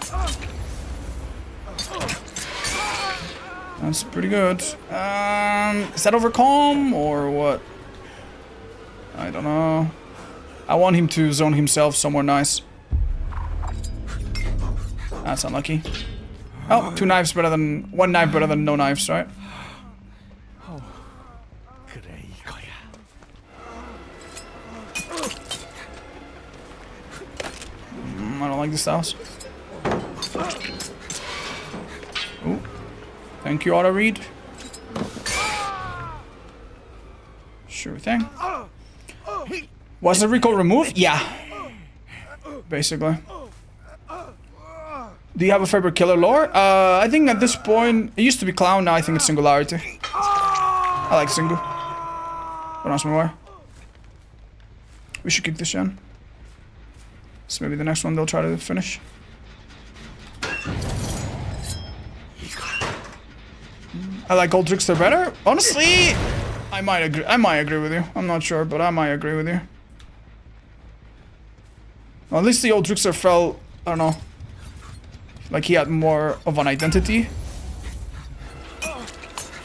That's pretty good. Is that overcome or what? I don't know. I want him to zone himself somewhere nice. That's unlucky. Oh, 2 knives better than... 1 knife better than no knives, right? I don't like this house. Ooh. Thank you, auto read. Sure thing. Was the recall removed? Yeah. Basically. Do you have a favorite killer lore? I think at this point, it used to be Clown, now I think it's Singularity. I like Singu. Don't ask me why. We should kick this gen. So maybe the next one they'll try to finish. I like Old Trickster better. Honestly, I might agree with you. I'm not sure, but I might agree with you. Well, at least the Old Trickster felt, I don't know, like he had more of an identity.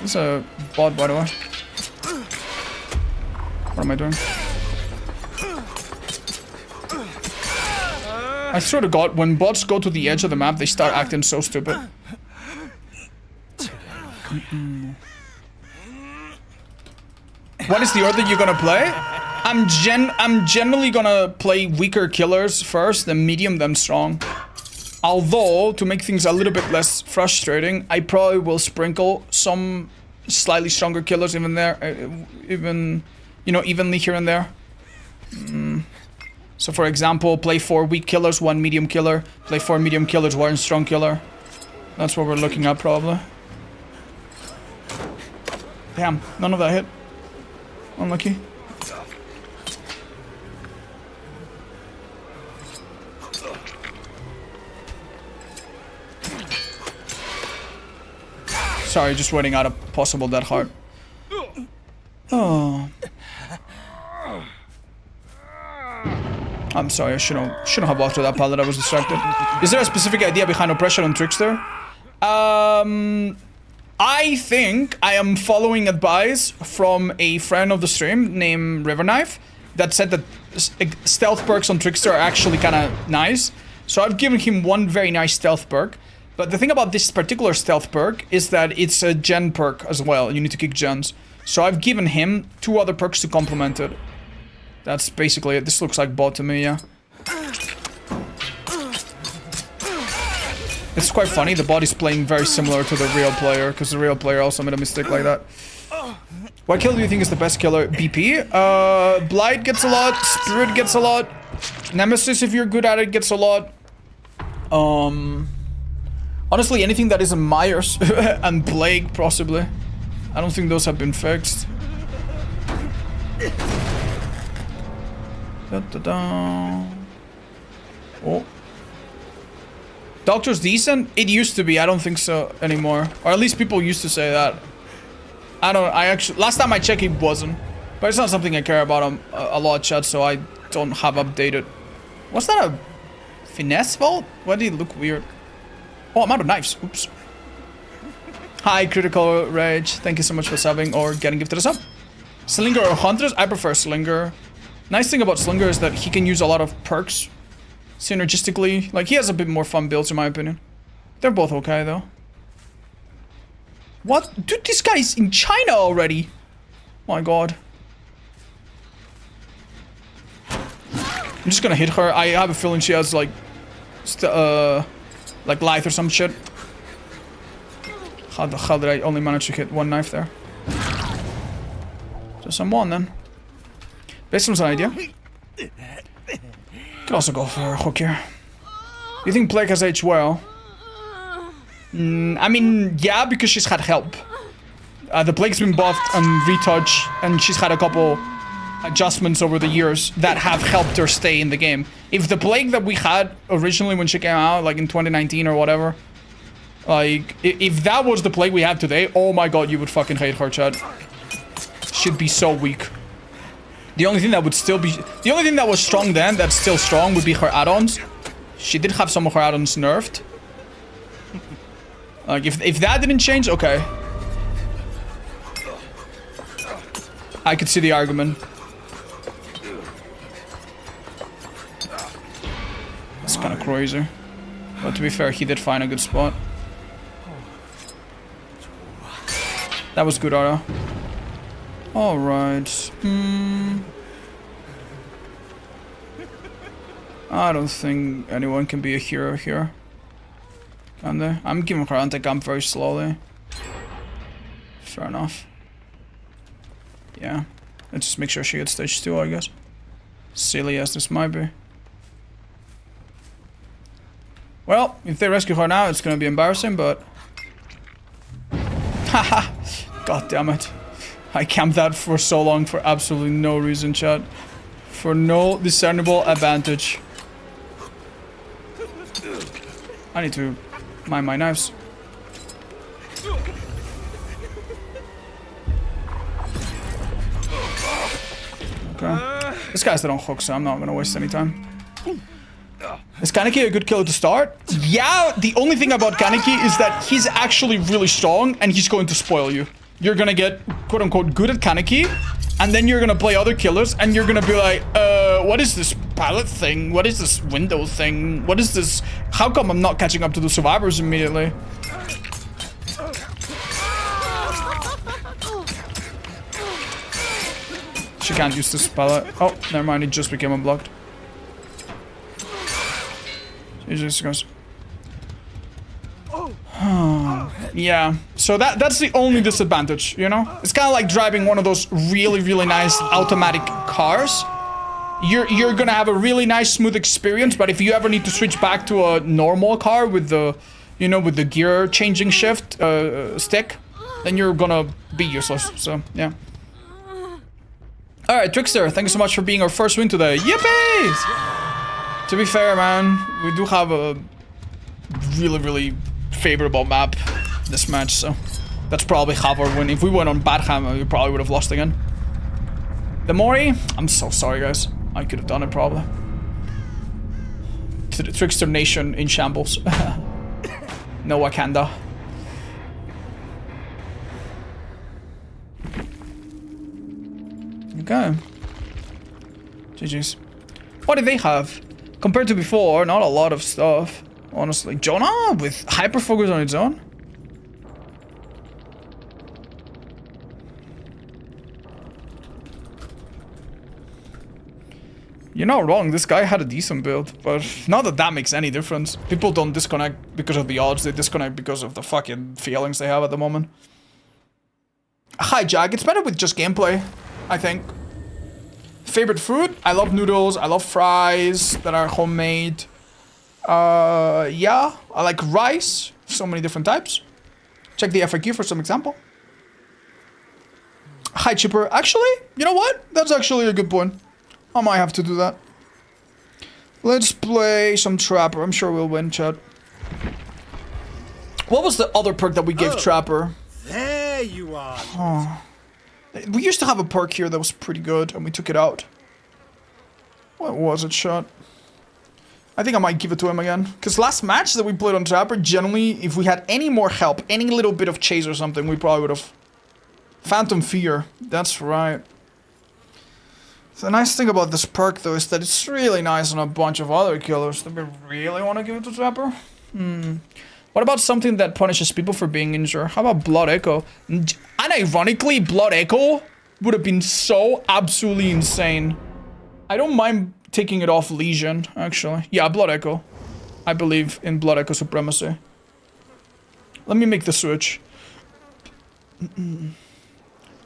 This is a bot, by the way. What am I doing? I swear to God, when bots go to the edge of the map, they start acting so stupid. What is the order you're gonna play? I'm generally gonna play weaker killers first, then medium, then strong. Although, to make things a little bit less frustrating, I probably will sprinkle some slightly stronger killers even there, evenly here and there. So for example, play 4 weak killers, 1 medium killer. Play 4 medium killers, 1 strong killer. That's what we're looking at probably. Damn, none of that hit. Unlucky. Sorry, just waiting out a possible dead heart. Oh. I'm sorry, I shouldn't have walked to that pallet, I was distracted. Is there a specific idea behind oppression on Trickster? I think I am following advice from a friend of the stream named Riverknife that said that stealth perks on Trickster are actually kind of nice. So I've given him 1 very nice stealth perk. But the thing about this particular stealth perk is that it's a gen perk as well. You need to kick gens. So I've given him 2 other perks to complement it. That's basically it. This looks like bot to me, yeah. It's quite funny, the bot is playing very similar to the real player, because the real player also made a mistake like that. What kill do you think is the best killer? BP? Blight gets a lot, Spirit gets a lot, Nemesis, if you're good at it, gets a lot. Honestly, anything that isn't Myers and Plague, possibly. I don't think those have been fixed. Oh. Doctor's decent? It used to be. I don't think so anymore. Or at least people used to say that. Last time I checked, it wasn't. But it's not something I care about a lot, chat, so I don't have updated. Was that a finesse vault? Why did it look weird? Oh, I'm out of knives. Oops. Hi, Critical Rage. Thank you so much for subbing or getting gifted a sub. Slinger or Huntress? I prefer Slinger. Nice thing about Slinger is that he can use a lot of perks synergistically. Like, he has a bit more fun builds in my opinion. They're both okay though. What? Dude, this guy's in China already. My god. I'm just gonna hit her. I have a feeling she has like lithe or some shit. How the hell did I only manage to hit 1 knife there? Just some 1 then. Based on an idea. Could also go for a hook here. You think Plague has aged well? I mean, yeah, because she's had help. The Plague's been buffed and retouched, and she's had a couple adjustments over the years that have helped her stay in the game. If the Plague that we had originally when she came out, like in 2019 or whatever, like, if that was the Plague we have today, oh my god, you would fucking hate her, chat. She'd be so weak. The only thing that would still be... The only thing that was strong then, that's still strong, would be her add-ons. She did have some of her add-ons nerfed. Like, if that didn't change, okay. I could see the argument. It's kind of crazy. But to be fair, he did find a good spot. That was good, Ara. Alright. I don't think anyone can be a hero here. Can they? I'm giving her anti-camp very slowly. Fair enough. Yeah. Let's just make sure she gets stage 2, I guess. Silly as this might be. Well, if they rescue her now, it's gonna be embarrassing, but... Haha! God damn it. I camped that for so long for absolutely no reason, chat. For no discernible advantage. I need to mind my knives. Okay. This guy's still on hook, so I'm not gonna waste any time. Is Kaneki a good killer to start? Yeah, the only thing about Kaneki is that he's actually really strong and he's going to spoil you. You're gonna get, quote unquote, good at Kaneki, and then you're gonna play other killers and you're gonna be like, what is this pallet thing? What is this window thing? What is this? How come I'm not catching up to the survivors immediately? She can't use this pallet. Oh, never mind, it just became unblocked. Jesus goes. Yeah, so that's the only disadvantage, you know? It's kind of like driving one of those really, really nice automatic cars. You're gonna have a really nice, smooth experience, but if you ever need to switch back to a normal car with the, you know, with the gear changing shift stick, then you're gonna be useless, so, yeah. Alright, Trickster, thank you so much for being our first win today. Yippee! To be fair, man, we do have a really, really favorable map this match, so that's probably half our win. If we went on Badham, we probably would have lost again. The Mori, I'm so sorry, guys. I could have done it probably. To the Trickster Nation in shambles. No Wakanda. Okay. GG's. What did they have? Compared to before, not a lot of stuff. Honestly. Jonah with hyperfocus on its own? You're not wrong, this guy had a decent build, but not that that makes any difference. People don't disconnect because of the odds, they disconnect because of the fucking feelings they have at the moment. Hi Jack, it's better with just gameplay, I think. Favorite food? I love noodles, I love fries that are homemade. Yeah, I like rice, so many different types. Check the FAQ for some example. Hi Chipper, actually, you know what? That's actually a good point. I might have to do that. Let's play some Trapper. I'm sure we'll win, chat. What was the other perk that we gave Trapper? There you are. Oh. We used to have a perk here that was pretty good, and we took it out. What was it, chat? I think I might give it to him again. Because last match that we played on Trapper, generally, if we had any more help, any little bit of chase or something, we probably would have... Phantom Fear. That's right. The nice thing about this perk, though, is that it's really nice on a bunch of other killers. Do we really want to give it to Trapper? What about something that punishes people for being injured? How about Blood Echo? And ironically, Blood Echo would have been so absolutely insane. I don't mind taking it off Legion, actually. Yeah, Blood Echo. I believe in Blood Echo supremacy. Let me make the switch.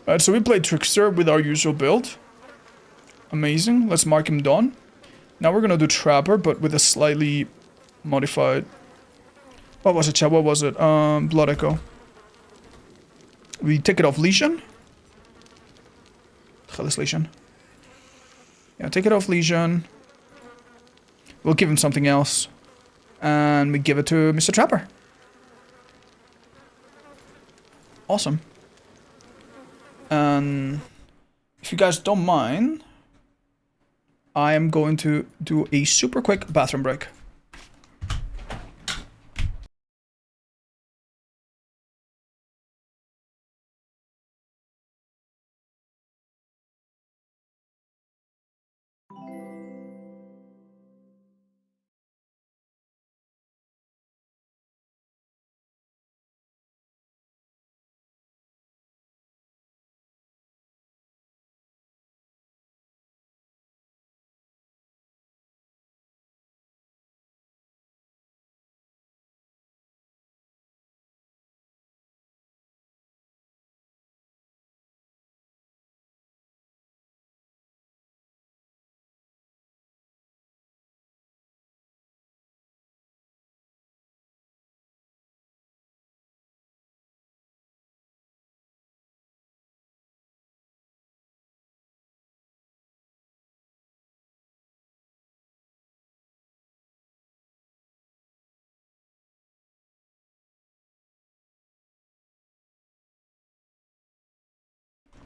Alright, so we played Trickster with our usual build. Amazing. Let's mark him done. Now we're gonna do Trapper, but with a slightly modified... What was it, chat? What was it? Blood Echo. We take it off Legion. Hell is Legion? Yeah, take it off Legion. We'll give him something else. And we give it to Mr. Trapper. Awesome. And if you guys don't mind, I am going to do a super quick bathroom break.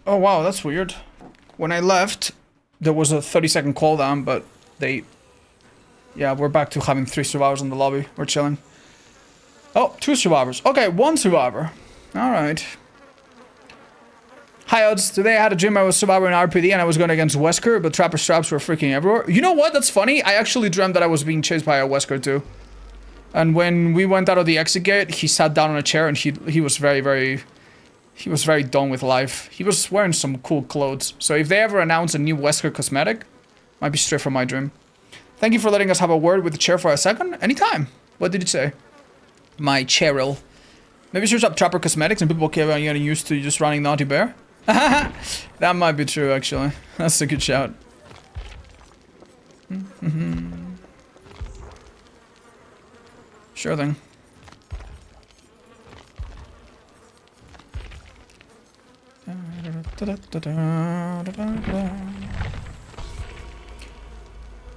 Oh wow, that's weird. When I left, there was a 30-second cooldown, but they... Yeah, we're back to having 3 survivors in the lobby. We're chilling. Oh, 2 survivors. Okay, 1 survivor. Alright. Hi odds. Today I had a dream I was survivor in RPD and I was going against Wesker, but Trapper Straps were freaking everywhere. You know what? That's funny. I actually dreamt that I was being chased by a Wesker too. And when we went out of the exit gate, he sat down on a chair and he was very... He was very done with life. He was wearing some cool clothes. So if they ever announce a new Wesker cosmetic, might be straight from my dream. Thank you for letting us have a word with the chair for a second. Anytime. What did it say? My Cheryl. Maybe search up Trapper Cosmetics and people are getting used to just running Naughty Bear. That might be true, actually. That's a good shout. Sure thing.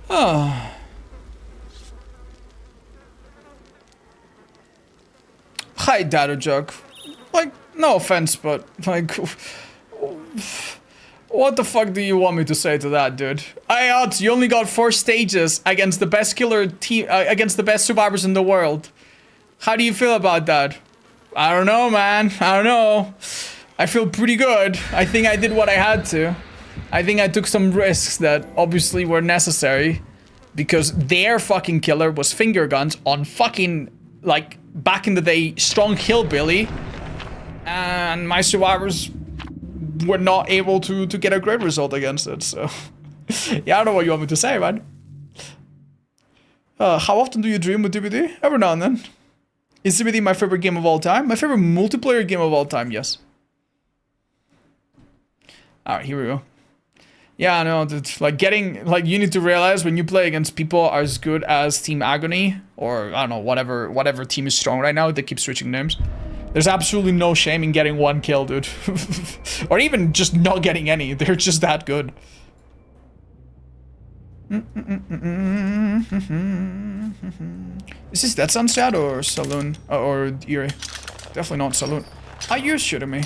Oh. Hi, Dado Joke. Like, no offense, but like, what the fuck do you want me to say to that, dude? Odds, you only got 4 stages against the best killer team, against the best survivors in the world. How do you feel about that? I don't know, man. I don't know. I feel pretty good. I think I did what I had to. I think I took some risks that obviously were necessary because their fucking killer was finger guns on fucking, like, back in the day, strong hillbilly, and my survivors were not able to get a great result against it, so... Yeah, I don't know what you want me to say, man. How often do you dream with DBD? Every now and then. Is DBD my favorite game of all time? My favorite multiplayer game of all time, yes. Alright, here we go. Yeah, I know, it's like getting, like, you need to realize when you play against people as good as Team Agony, or, I don't know, whatever team is strong right now, they keep switching names. There's absolutely no shame in getting 1 kill, dude. Or even just not getting any, they're just that good. Is this Dead Sun's chat or Saloon? Or Eerie? Definitely not Saloon. How you shooting me?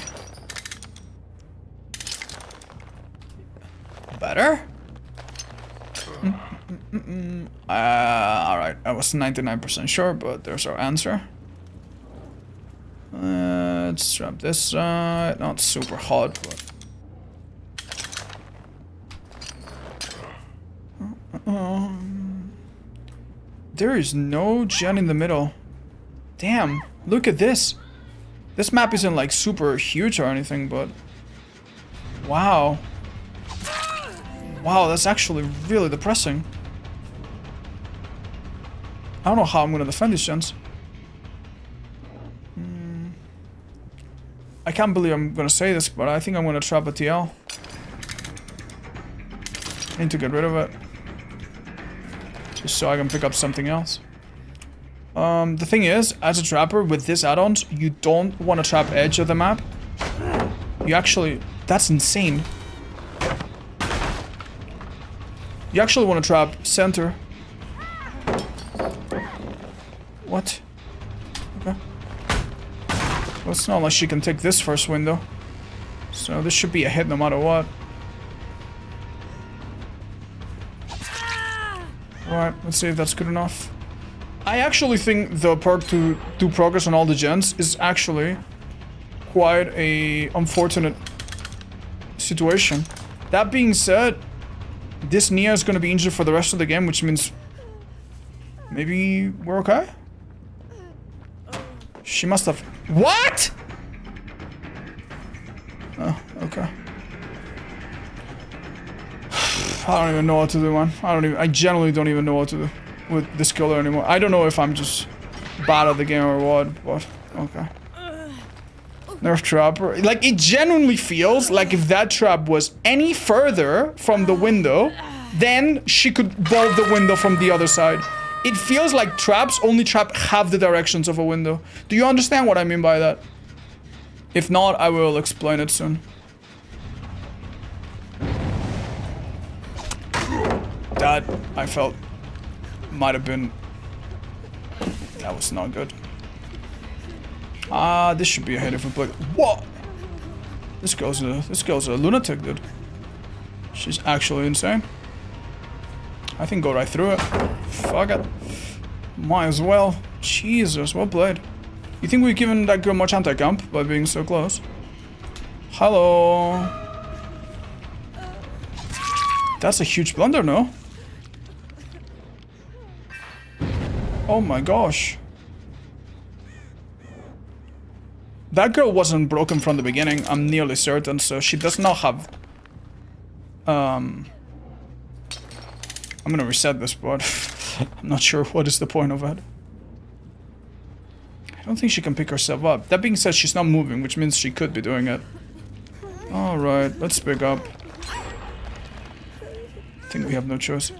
Better? Alright, I was 99% sure, but there's our answer. Let's strap this side. Not super hot, but... There is no gen in the middle. Damn, look at this. This map isn't like super huge or anything, but... Wow. Wow, that's actually really depressing. I don't know how I'm gonna defend these gens. I can't believe I'm gonna say this, but I think I'm gonna trap a TL. Need to get rid of it. Just so I can pick up something else. The thing is, as a trapper with this add-ons, you don't want to trap edge of the map. You actually... That's insane. You actually want to trap center. What? Okay. Well, it's not like she can take this first window. So this should be a hit no matter what. Alright, let's see if that's good enough. I actually think the perk to do progress on all the gens is actually quite a unfortunate situation. That being said, this Nia is going to be injured for the rest of the game, which means maybe we're okay? She must have... What?! Oh, okay. I don't even know what to do, man. I generally don't even know what to do with this killer anymore. I don't know if I'm just bad at the game or what, but okay. Nerf trap. Like, it genuinely feels like if that trap was any further from the window, then she could bolt the window from the other side. It feels like traps only trap half the directions of a window. Do you understand what I mean by that? If not, I will explain it soon. That, I felt, might have been... That was not good. This should be a hit if we play... What? This girl's a lunatic, dude. She's actually insane. I think go right through it. Fuck it. Might as well. Jesus, well played. You think we've given that girl much anti-camp by being so close? Hello. That's a huge blunder, no? Oh my gosh. That girl wasn't broken from the beginning, I'm nearly certain, so she does not have... I'm gonna reset this, but I'm not sure what is the point of it. I don't think she can pick herself up. That being said, she's not moving, which means she could be doing it. Alright, let's pick up. I think we have no choice.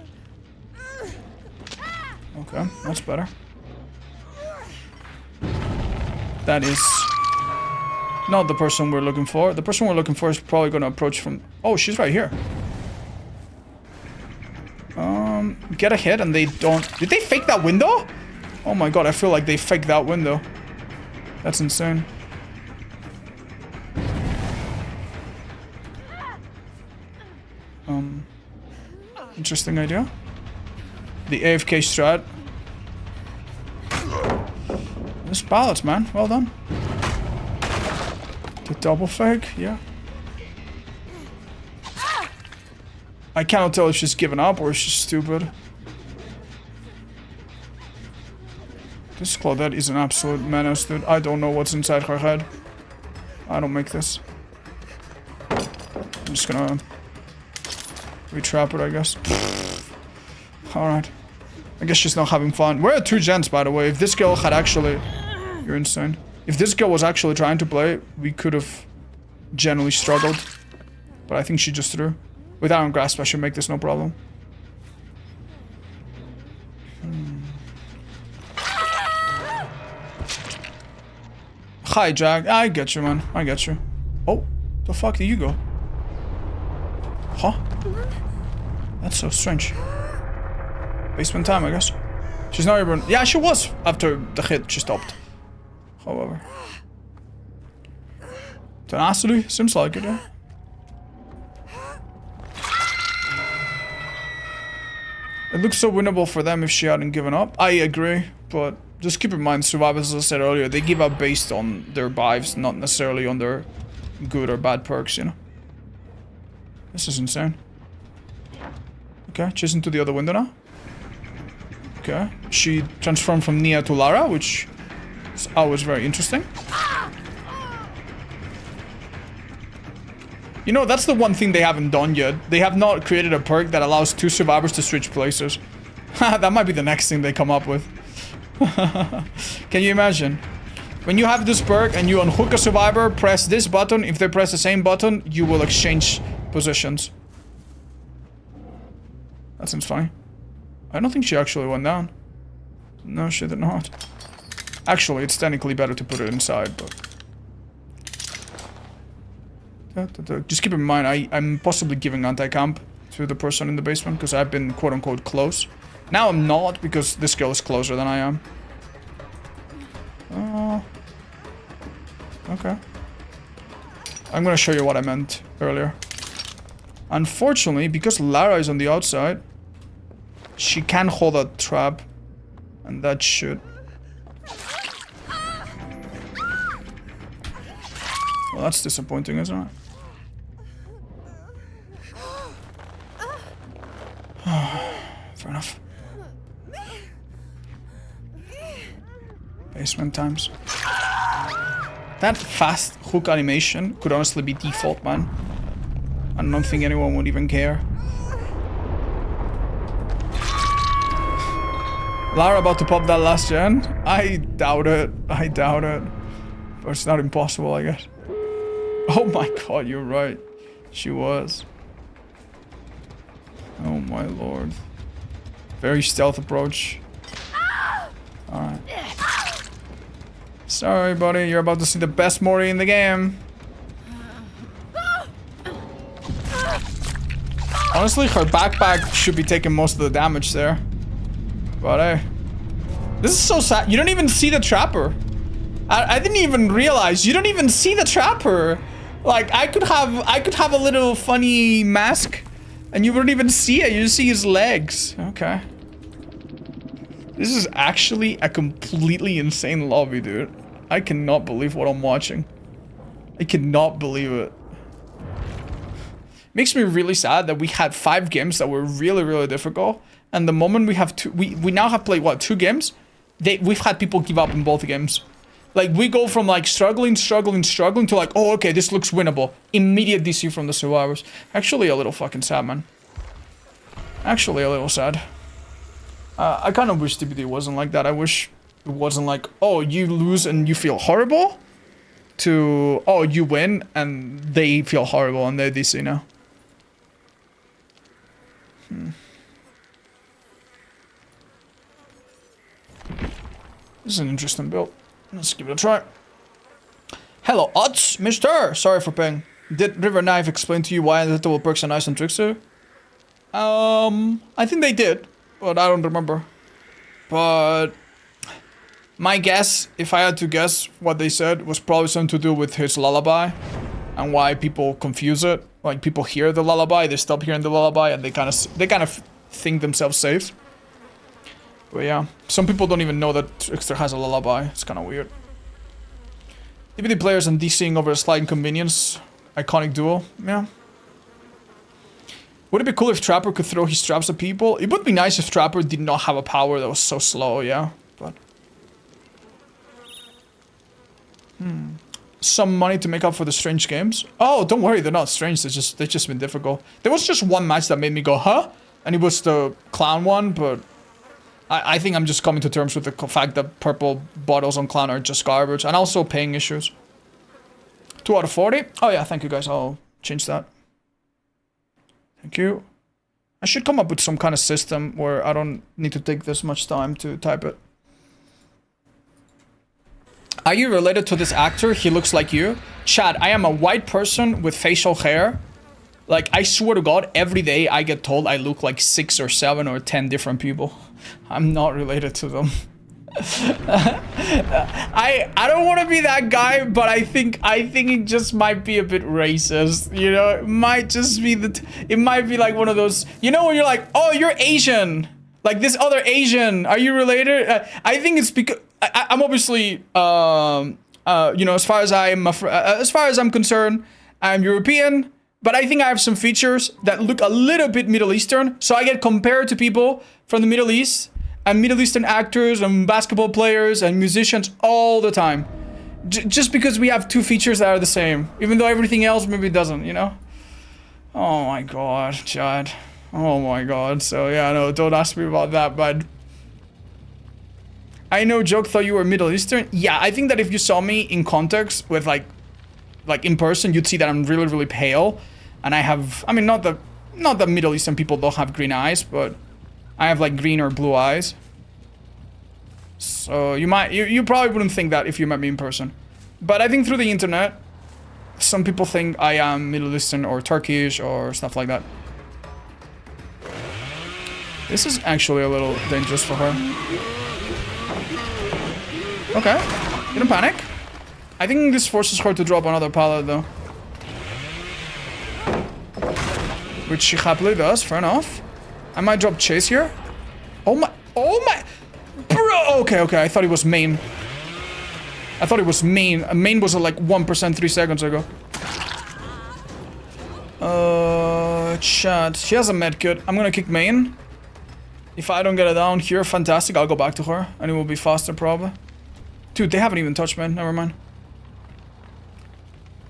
Okay, that's better. That is not the person we're looking for. The person we're looking for is probably gonna approach from... Oh, she's right here. Get a hit and they don't... Did they fake that window? Oh my god, I feel like they faked that window. That's insane. Interesting idea. The AFK strat. This balance, man. Well done. The double fake, yeah. I cannot tell if she's given up or if she's stupid. This Claudette is an absolute menace, dude. I don't know what's inside her head. I don't make this. I'm just gonna retrap it, I guess. Alright. I guess she's not having fun. We're at 2 gens, by the way. If this girl had actually... You're insane. If this girl was actually trying to play, we could have generally struggled. But I think she just threw. With Iron Grasp, I should make this no problem. Hi, Jack. I get you, man. I get you. Oh, the fuck did you go? Huh? That's so strange. Basement time, I guess. She's not even... Yeah, she was. After the hit, she stopped. However. Tenacity? Seems like it, yeah. It looks so winnable for them if she hadn't given up. I agree, but just keep in mind, survivors, as I said earlier, they give up based on their vibes, not necessarily on their good or bad perks, you know? This is insane. Okay, chasing to the other window now. Okay, she transformed from Nia to Lara, which is always very interesting. You know, that's the one thing they haven't done yet. They have not created a perk that allows 2 survivors to switch places. That might be the next thing they come up with. Can you imagine? When you have this perk and you unhook a survivor, press this button. If they press the same button, you will exchange positions. That seems funny. I don't think she actually went down. No, she did not. Actually, it's technically better to put it inside, but... Just keep in mind, I'm possibly giving anti-camp to the person in the basement because I've been quote-unquote close. Now I'm not because this girl is closer than I am. Okay. I'm gonna show you what I meant earlier. Unfortunately, because Lara is on the outside, she can hold a trap, and that should... Well, that's disappointing, isn't it? Fair enough. Basement times. That fast hook animation could honestly be default, man. I don't think anyone would even care. Lara about to pop that last gen? I doubt it. I doubt it. But it's not impossible, I guess. Oh my god, you're right. She was. Oh my lord. Very stealth approach. Alright. Sorry, buddy. You're about to see the best Mori in the game. Honestly, her backpack should be taking most of the damage there. But hey. This is so sad. You don't even see the trapper. I didn't even realize. You don't even see the trapper. Like, I could have a little funny mask. And you wouldn't even see it. You just see his legs. Okay. This is actually a completely insane lobby, dude. I cannot believe what I'm watching. I cannot believe it. Makes me really sad that we had 5 games that were really, really difficult. And the moment we have we now have played, what, 2 games? We've had people give up in both games. Like, we go from, like, struggling to, like, oh, okay, this looks winnable. Immediate DC from the survivors. Actually, a little fucking sad, man. Actually, a little sad. I kind of wish TBD wasn't like that. I wish it wasn't like, oh, you lose and you feel horrible, to, oh, you win and they feel horrible and they're DC now. This is an interesting build. Let's give it a try. Hello, odds, mister! Sorry for ping. Did River Knife explain to you why Undeadable Perks are nice on Trickster? I think they did, but I don't remember. But my guess, if I had to guess what they said, was probably something to do with his lullaby and why people confuse it. Like, people hear the lullaby, they stop hearing the lullaby, and they kind of think themselves safe. But yeah, some people don't even know that Trickster has a lullaby. It's kind of weird. DVD players and DCing over a slight inconvenience. Iconic duo. Yeah. Would it be cool if Trapper could throw his traps at people? It would be nice if Trapper did not have a power that was so slow, yeah. But... Some money to make up for the strange games. Oh, don't worry, they're not strange. They've just been difficult. There was just one match that made me go, huh? And it was the clown one, but... I think I'm just coming to terms with the fact that purple bottles on clown are just garbage. And also paying issues. 2 out of 40? Oh yeah, thank you guys. I'll change that. Thank you. I should come up with some kind of system where I don't need to take this much time to type it. Are you related to this actor? He looks like you. Chad, I am a white person with facial hair. Like, I swear to God, every day I get told I look like 6 or 7 or 10 different people. I'm not related to them. I don't want to be that guy, but I think it just might be a bit racist. You know, it might just be it might be like one of those, you know, when you're like, oh, you're Asian, like this other Asian. Are you related? I think it's because I'm obviously, you know, as far as I'm concerned, I'm European. But I think I have some features that look a little bit Middle Eastern. So I get compared to people from the Middle East and Middle Eastern actors and basketball players and musicians all the time. Just because we have 2 features that are the same. Even though everything else maybe doesn't, you know? Oh my god, Chad. Oh my god. So yeah, no, don't ask me about that, but... I know Joke thought you were Middle Eastern. Yeah, I think that if you saw me in context with like in person, you'd see that I'm really, really pale. And I have, I mean, not that Middle Eastern people don't have green eyes, but I have like green or blue eyes. So you probably wouldn't think that if you met me in person. But I think through the internet, some people think I am Middle Eastern or Turkish or stuff like that. This is actually a little dangerous for her. Okay, didn't panic. I think this forces her to drop another pallet though. Which she happily does, fair enough. I might drop chase here. Oh my, bro, okay, I thought it was main. I thought it was main. Main was at like 1% 3 seconds ago. Chat. She has a medkit. I'm gonna kick main. If I don't get it down here, fantastic. I'll go back to her, and it will be faster probably. Dude, they haven't even touched main. Never mind.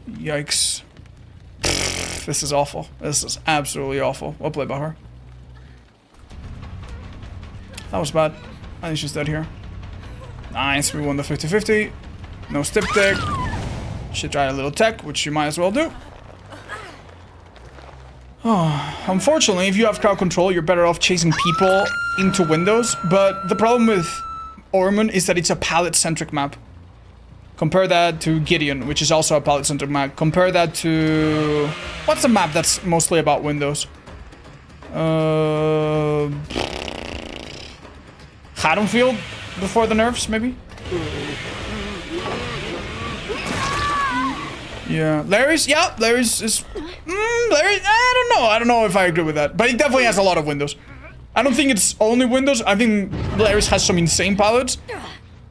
Yikes. This is awful. This is absolutely awful. Well played by her. That was bad. I think she's dead here. Nice, we won the 50-50. No stip tick. She tried a little tech, which she might as well do. Oh, unfortunately, if you have crowd control, you're better off chasing people into windows. But the problem with Ormond is that it's a pallet-centric map. Compare that to Gideon, which is also a pallet-centric map. Compare that to... What's a map that's mostly about windows? Haddonfield before the nerfs, maybe? Yeah, Larry's is... Larry, I don't know if I agree with that. But it definitely has a lot of windows. I don't think it's only windows. I think Larry's has some insane pallets.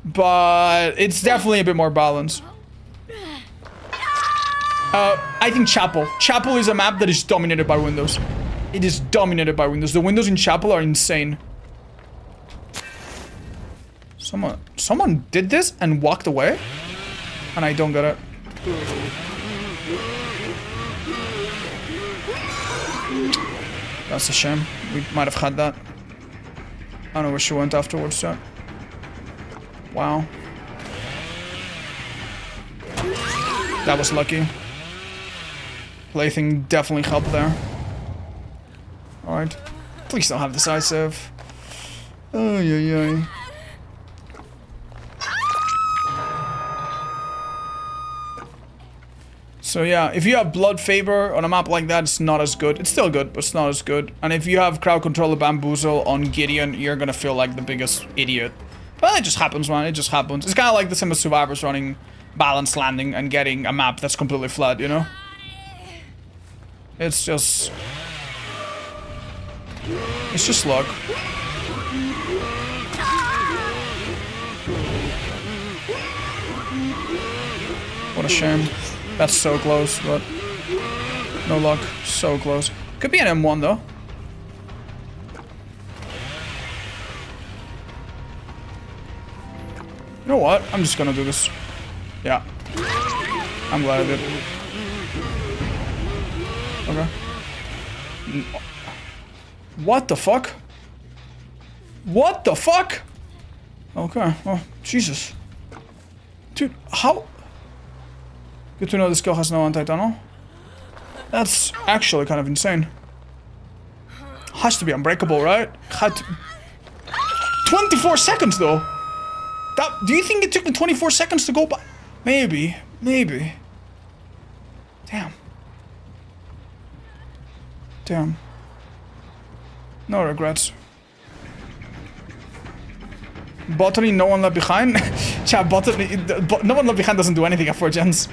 But it's definitely a bit more balanced. I think Chapel. Chapel is a map that is dominated by windows. It is dominated by windows. The windows in Chapel are insane. Someone did this and walked away? And I don't get it. That's a shame. We might have had that. I don't know where she went afterwards, so. Wow. That was lucky. Plaything definitely helped there. Alright. Please don't have decisive. Oh, yeah. So yeah, if you have Blood Favor on a map like that, it's not as good. It's still good, but it's not as good. And if you have Crowd Control or Bamboozle on Gideon, you're gonna feel like the biggest idiot. Well, it just happens, man. It just happens. It's kind of like the same as Survivors running Balanced Landing and getting a map that's completely flat, you know? It's just luck. What a shame. That's so close, but no luck. So close. Could be an M1 though. You know what? I'm just gonna do this. Yeah. I'm glad I did. Okay. What the fuck? What the fuck? Okay. Oh, Jesus. Dude, how? Good to know this girl has no anti-tunnel. That's actually kind of insane. Has to be unbreakable, right? Had to... 24 seconds though. Do you think it took me 24 seconds to go by? Maybe. Damn. No regrets. Botany, no one left behind. Chat, botany, no one left behind doesn't do anything at 4 gens.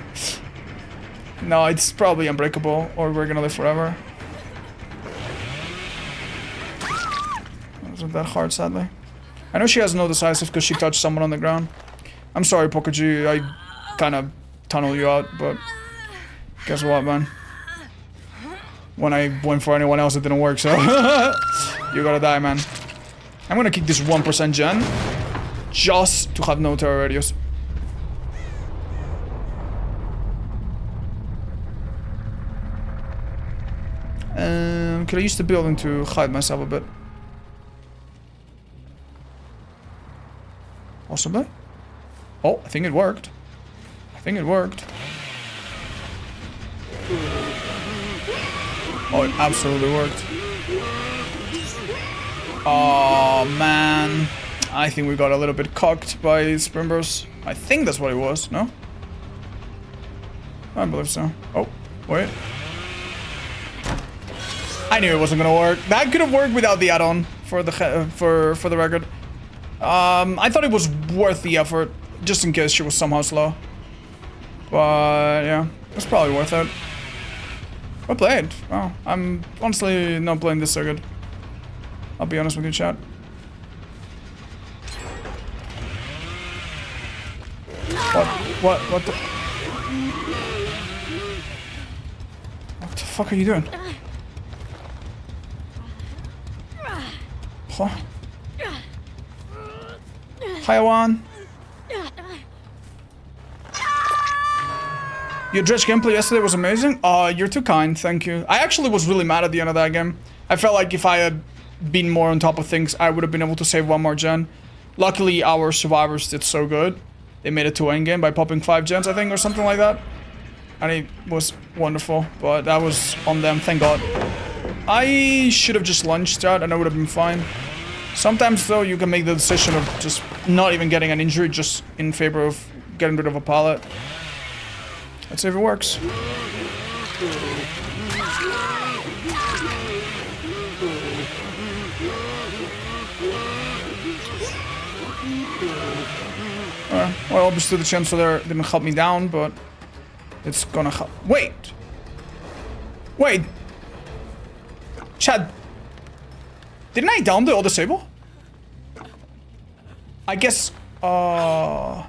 No, it's probably unbreakable, or we're gonna live forever. It wasn't that hard, sadly. I know she has no decisive because she touched someone on the ground. I'm sorry, Pokeji, I kind of tunnel you out, but guess what, man? When I went for anyone else, it didn't work, so you gotta die, man. I'm gonna kick this 1% gen just to have no terror radius. Could I use the building to hide myself a bit? Possibly. Oh, I think it worked. Oh, it absolutely worked. Oh, man. I think we got a little bit cocked by Springburs. I think that's what it was, no? I believe so. Oh, wait. I knew it wasn't gonna work. That could have worked without the add-on for the for the record. I thought it was worth the effort, just in case she was somehow slow. But yeah, it's probably worth it. Well played. Wow, I'm honestly not playing this so good. I'll be honest with you, chat. What the? What the fuck are you doing? Huh? Hayawan. Your Dredge gameplay yesterday was amazing. You're too kind, thank you. I actually was really mad at the end of that game. I felt like if I had been more on top of things, I would have been able to save one more gen. Luckily, our survivors did so good. They made it to endgame by popping 5 gens, I think, or something like that. And it was wonderful, but that was on them, thank God. I should have just lunged that and I would have been fine. Sometimes, though, you can make the decision of just not even getting an injury, just in favor of getting rid of a pallet. Let's see if it works. Well, obviously the chancellor there didn't help me down, but it's gonna help. Wait! Wait! Chad, didn't I down the other Sable? I guess, I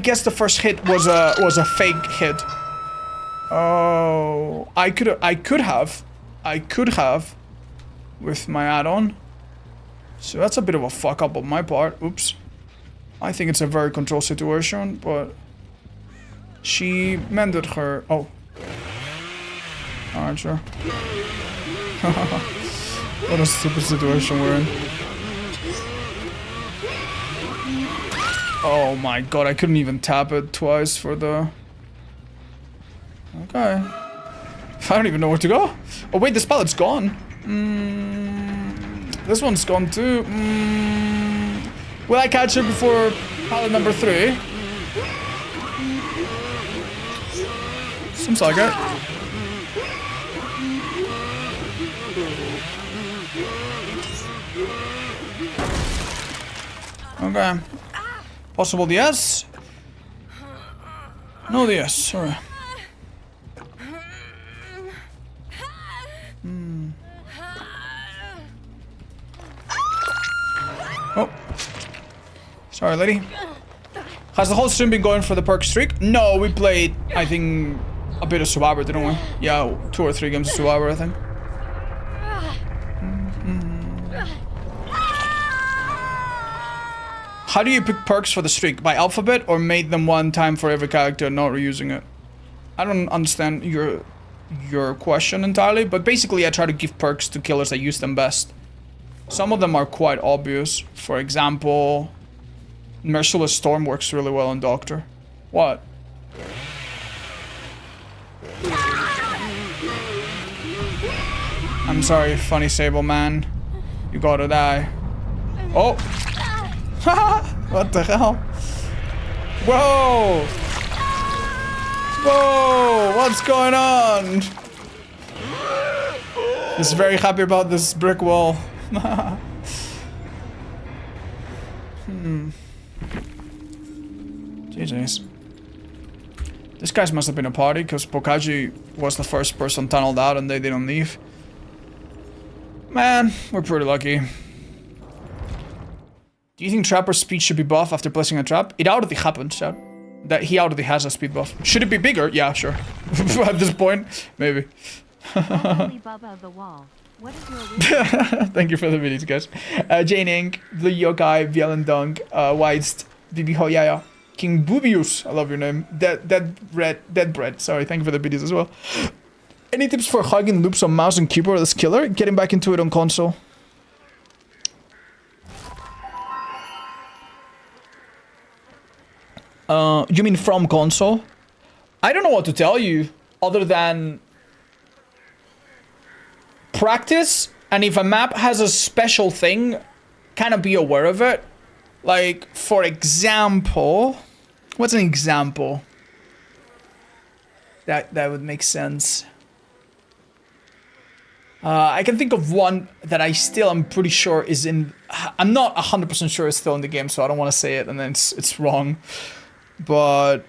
guess the first hit was a fake hit. Oh, I could have with my add-on. So that's a bit of a fuck up on my part. Oops. I think it's a very controlled situation, but she mended her. Oh. Alright, sure. What a stupid situation we're in. Oh my god, I couldn't even tap it twice for the... Okay. I don't even know where to go. Oh wait, this pallet's gone. This one's gone too. Will I catch it before pallet number 3? Seems like it. Okay. Possible yes. No yes, sorry. Oh. Sorry, lady. Has the whole stream been going for the perk streak? No, we played, I think, a bit of Survivor, didn't we? Yeah, 2 or 3 games of Survivor, I think. How do you pick perks for the streak? By alphabet or made them one time for every character, not reusing it? I don't understand your question entirely, but basically I try to give perks to killers that use them best. Some of them are quite obvious. For example, Merciless Storm works really well on Doctor. What? I'm sorry, funny Sable man. You gotta die. Oh! What the hell? Whoa! Whoa! What's going on? He's very happy about this brick wall. GG's. This guys must have been a party because Pokaji was the first person tunneled out and they didn't leave. Man, we're pretty lucky. Do you think Trapper's speed should be buffed after placing a trap? It already happened, Chad. That he already has a speed buff. Should it be bigger? Yeah, sure. At this point, maybe. Bubba the wall. What is your Thank you for the videos, guys. Jane Inc., The Yokai, Violent Dunk, Weist, Bibi Hoyaya, King Bubius, I love your name. Dead Bread. Sorry, thank you for the videos as well. Any tips for hugging loops on mouse and keyboard as killer? Getting back into it on console. You mean from console? I don't know what to tell you other than practice, and if a map has a special thing, kind of be aware of it. Like, for example, what's an example? That would make sense. I can think of one that I'm pretty sure is in... I'm not 100% sure it's still in the game, so I don't want to say it and then it's wrong. But...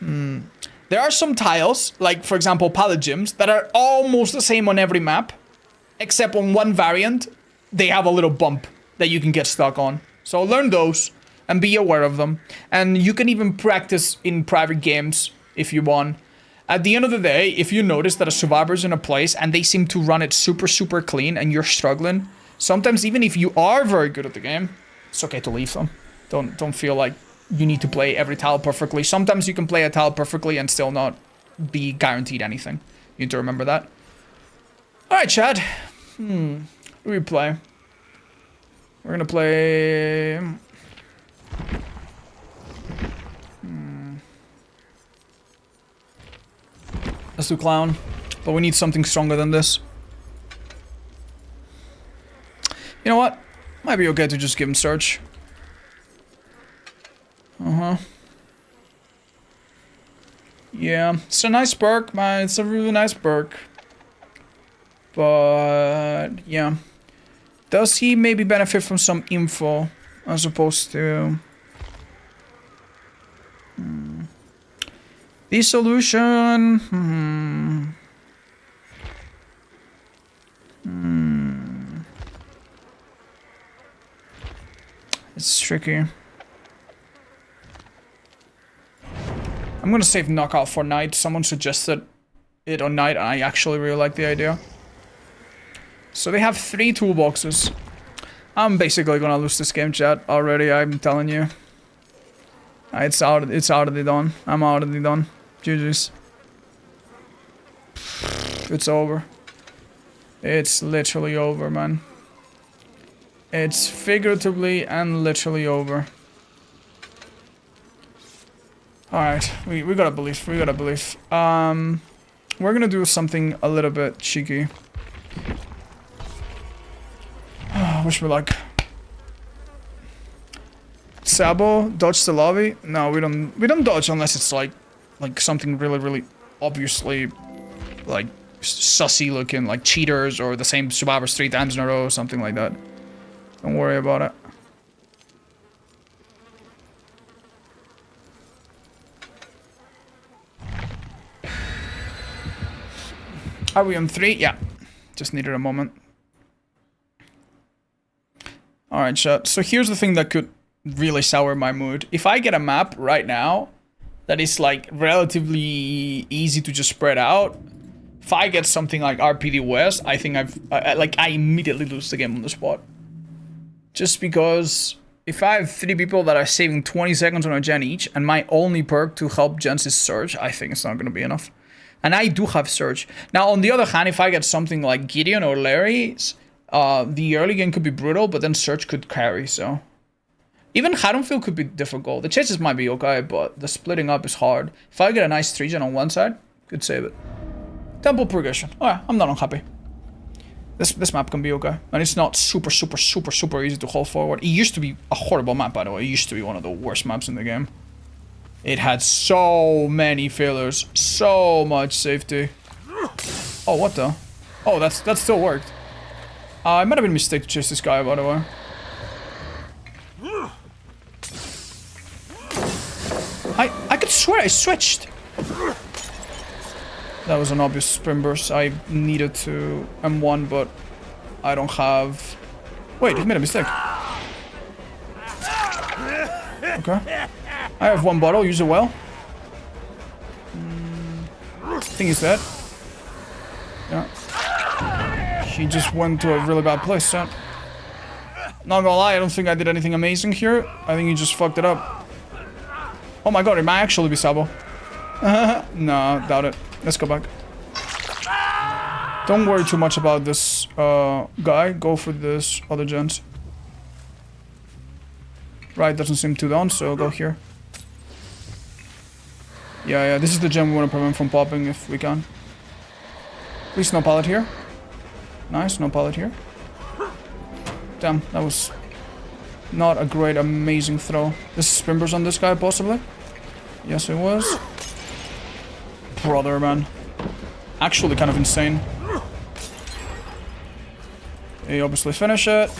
There are some tiles, like for example pallet gyms, that are almost the same on every map. Except on one variant, they have a little bump that you can get stuck on. So learn those and be aware of them. And you can even practice in private games if you want. At the end of the day, if you notice that a survivor's in a place and they seem to run it super, super clean and you're struggling, sometimes even if you are very good at the game, it's okay to leave them. Don't feel like you need to play every tile perfectly. Sometimes you can play a tile perfectly and still not be guaranteed anything. You need to remember that. Alright, Chad. What do we play? We're gonna play... Let's do Clown. But we need something stronger than this. You know what? Might be okay to just give him Search. Yeah, it's a nice perk, man. It's a really nice perk. But, yeah. Does he maybe benefit from some info as opposed to... The solution... It's tricky. I'm gonna save Knockout for Night. Someone suggested it on Night and I actually really like the idea. So they have 3 toolboxes. I'm basically gonna lose this game, chat, already, I'm telling you. It's out of the dawn. I'm out of the dawn. GG's. It's over. It's literally over, man. It's figuratively and literally over. Alright, we gotta believe, we gotta believe. We're gonna do something a little bit cheeky. Wish me luck. Sabo, dodge the lobby? No, we don't dodge unless it's like something really obviously like sussy looking, like cheaters or the same survivors 3 times in a row or something like that. Don't worry about it. Are we on 3? Yeah. Just needed a moment. Alright, chat. So here's the thing that could really sour my mood. If I get a map right now that is like relatively easy to just spread out, if I get something like RPD West, I think I immediately lose the game on the spot. Just because if I have 3 people that are saving 20 seconds on a gen each and my only perk to help gens is Surge, I think it's not going to be enough. And I do have Surge. Now, on the other hand, if I get something like Gideon or Larry's, the early game could be brutal, but then Surge could carry, so... Even Haddonfield could be difficult. The chases might be okay, but the splitting up is hard. If I get a nice 3-gen on one side, could save it. Temple Progression. Alright, I'm not unhappy. This map can be okay. And it's not super easy to hold forward. It used to be a horrible map, by the way. It used to be one of the worst maps in the game. It had so many failures. So much safety. Oh, what the? Oh, that still worked. It might have been a mistake to chase this guy, by the way. I could swear I switched. That was an obvious sprint burst. I needed to M1, but I don't have... Wait, I made a mistake. Okay. I have 1 bottle, use it well. I think he's dead. Yeah. He just went to a really bad place, so... Not gonna lie, I don't think I did anything amazing here. I think he just fucked it up. Oh my god, it might actually be Sabo. No, doubt it. Let's go back. Don't worry too much about this guy. Go for this other gens. Right, doesn't seem too down, so go here. Yeah, this is the gem we want to prevent from popping if we can. Please no pallet here. Nice, no pallet here. Damn, that was not a great, amazing throw. This is Spimbers on this guy, possibly? Yes, it was. brother, man. Actually kind of insane. He obviously finish it.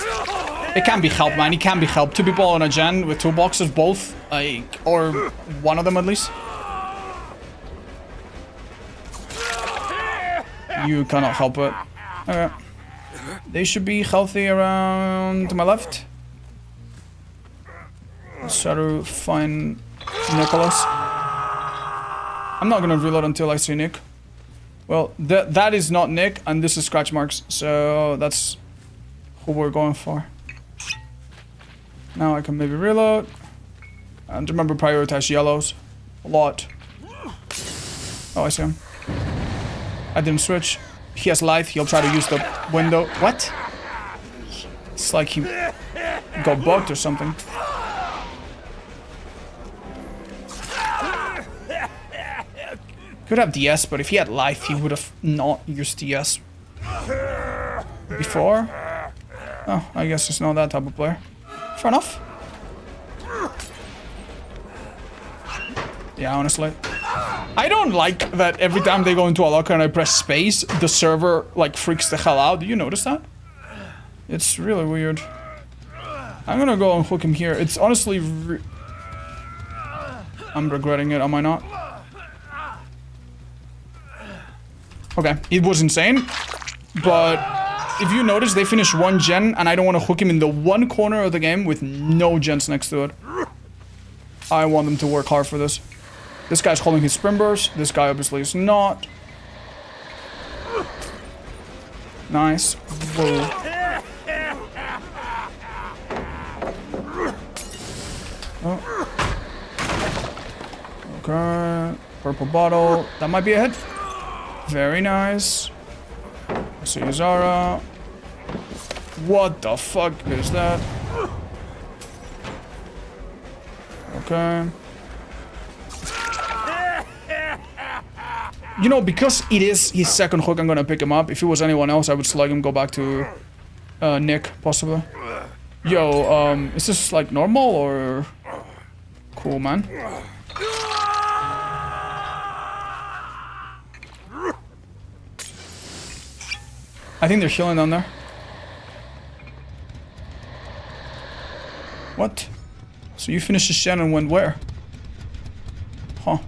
It can be helped, man. It can be helped. 2 people on a gen with 2 boxes, both. Like, or one of them at least. You cannot help it. Okay. They should be healthy around to my left. Let's try to find Nicholas. I'm not gonna reload until I see Nick. Well, that is not Nick, and this is scratch marks, so that's who we're going for. Now I can maybe reload. And remember, prioritize yellows. A lot. Oh, I see him. I didn't switch. He has life. He'll try to use the window. What? It's like he got bugged or something. Could have DS, but if he had life, he would have not used DS before. Oh, I guess he's not that type of player. Fair enough. Yeah, honestly. I don't like that every time they go into a locker and I press space, the server, like, freaks the hell out. Do you notice that? It's really weird. I'm gonna go and hook him here. It's honestly... I'm regretting it, am I not? Okay, it was insane. But if you notice, they finished 1 gen and I don't want to hook him in the one corner of the game with no gens next to it. I want them to work hard for this. This guy's holding his sprint burst. This guy obviously is not. Nice. Whoa. Oh. Okay. Purple bottle. That might be a hit. Very nice. I see Zara. What the fuck is that? Okay. You know, because it is his second hook, I'm gonna pick him up. If it was anyone else, I would slug him, go back to Nick, possibly. Yo, is this like normal or... Cool, man. I think they're healing down there. What? So you finished the Shen and went where? Huh.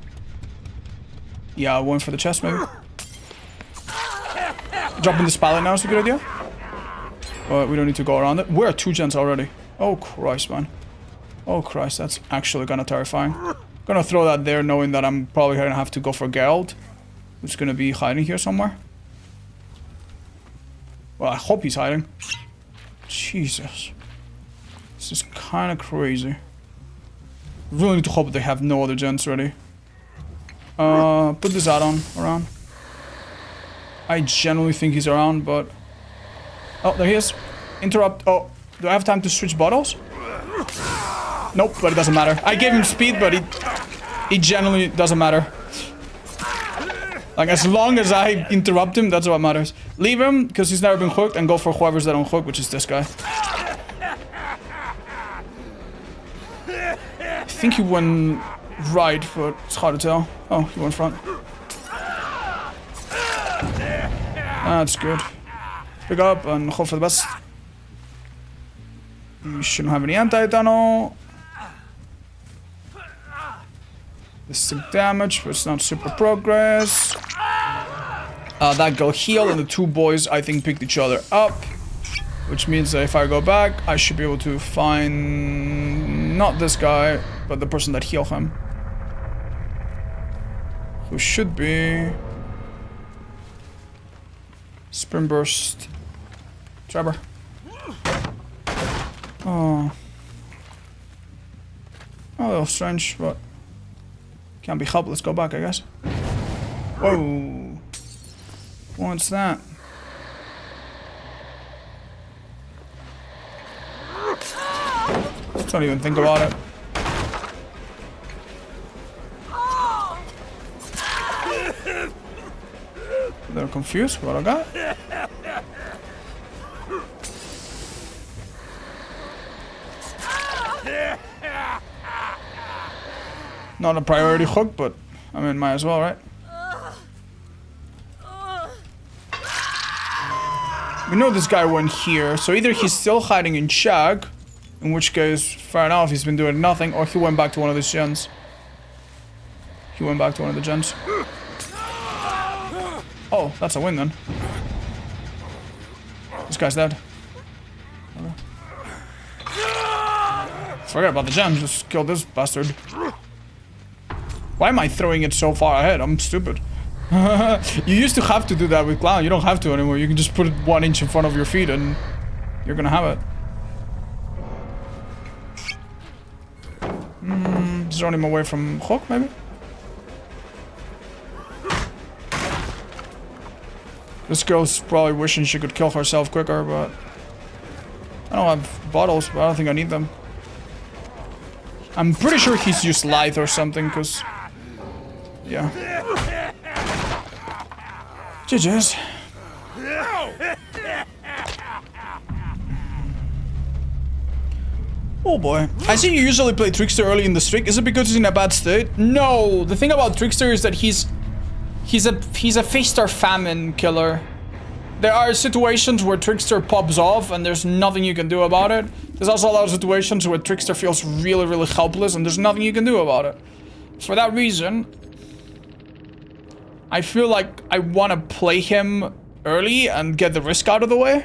Yeah, I went for the chest maybe. Dropping this pallet now is a good idea. But we don't need to go around it. We're at 2 gens already. Oh Christ, man. Oh Christ, that's actually kind of terrifying. Gonna throw that there knowing that I'm probably gonna have to go for Geralt, who's gonna be hiding here somewhere. Well, I hope he's hiding. Jesus. This is kind of crazy. Really need to hope they have no other gens ready. Put this add-on around. I genuinely think he's around, but... Oh, there he is. Interrupt. Oh, do I have time to switch bottles? Nope, but it doesn't matter. I gave him speed, but it genuinely doesn't matter. Like, as long as I interrupt him, that's what matters. Leave him, because he's never been hooked, and go for whoever's that on hook, which is this guy. I think he went right, but it's hard to tell. Oh, he went front. That's good. Pick up and hope for the best. You shouldn't have any anti-tunnel. This took damage, but it's not super progress. That girl healed, and the 2 boys, I think, picked each other up. Which means that if I go back, I should be able to find... not this guy, but the person that healed him. Who should be... Sprint Burst. Trevor. Oh. A little strange, but... can't be helped. Let's go back, I guess. Whoa. What's that? Don't even think about it. They're confused. What I got? Not a priority hook, but I mean, might as well, right? We know this guy went here, so either he's still hiding in Shag, in which case, fair enough, he's been doing nothing, or he went back to one of the gens. He went back to one of the gens. Oh, that's a win then. This guy's dead. Forget about the gems, just kill this bastard. Why am I throwing it so far ahead? I'm stupid. You used to have to do that with Clown. You don't have to anymore. You can just put it 1 inch in front of your feet and you're gonna have it. Zone him away from Hook, maybe? This girl's probably wishing she could kill herself quicker, but... I don't have bottles, but I don't think I need them. I'm pretty sure he's used Lithe or something, because... Yeah. GG's. Oh boy. I see you usually play Trickster early in the streak. Is it because he's in a bad state? No. The thing about Trickster is that he's a Feast or Famine killer. There are situations where Trickster pops off and there's nothing you can do about it. There's also a lot of situations where Trickster feels really, really helpless and there's nothing you can do about it. For that reason, I feel like I want to play him early and get the risk out of the way.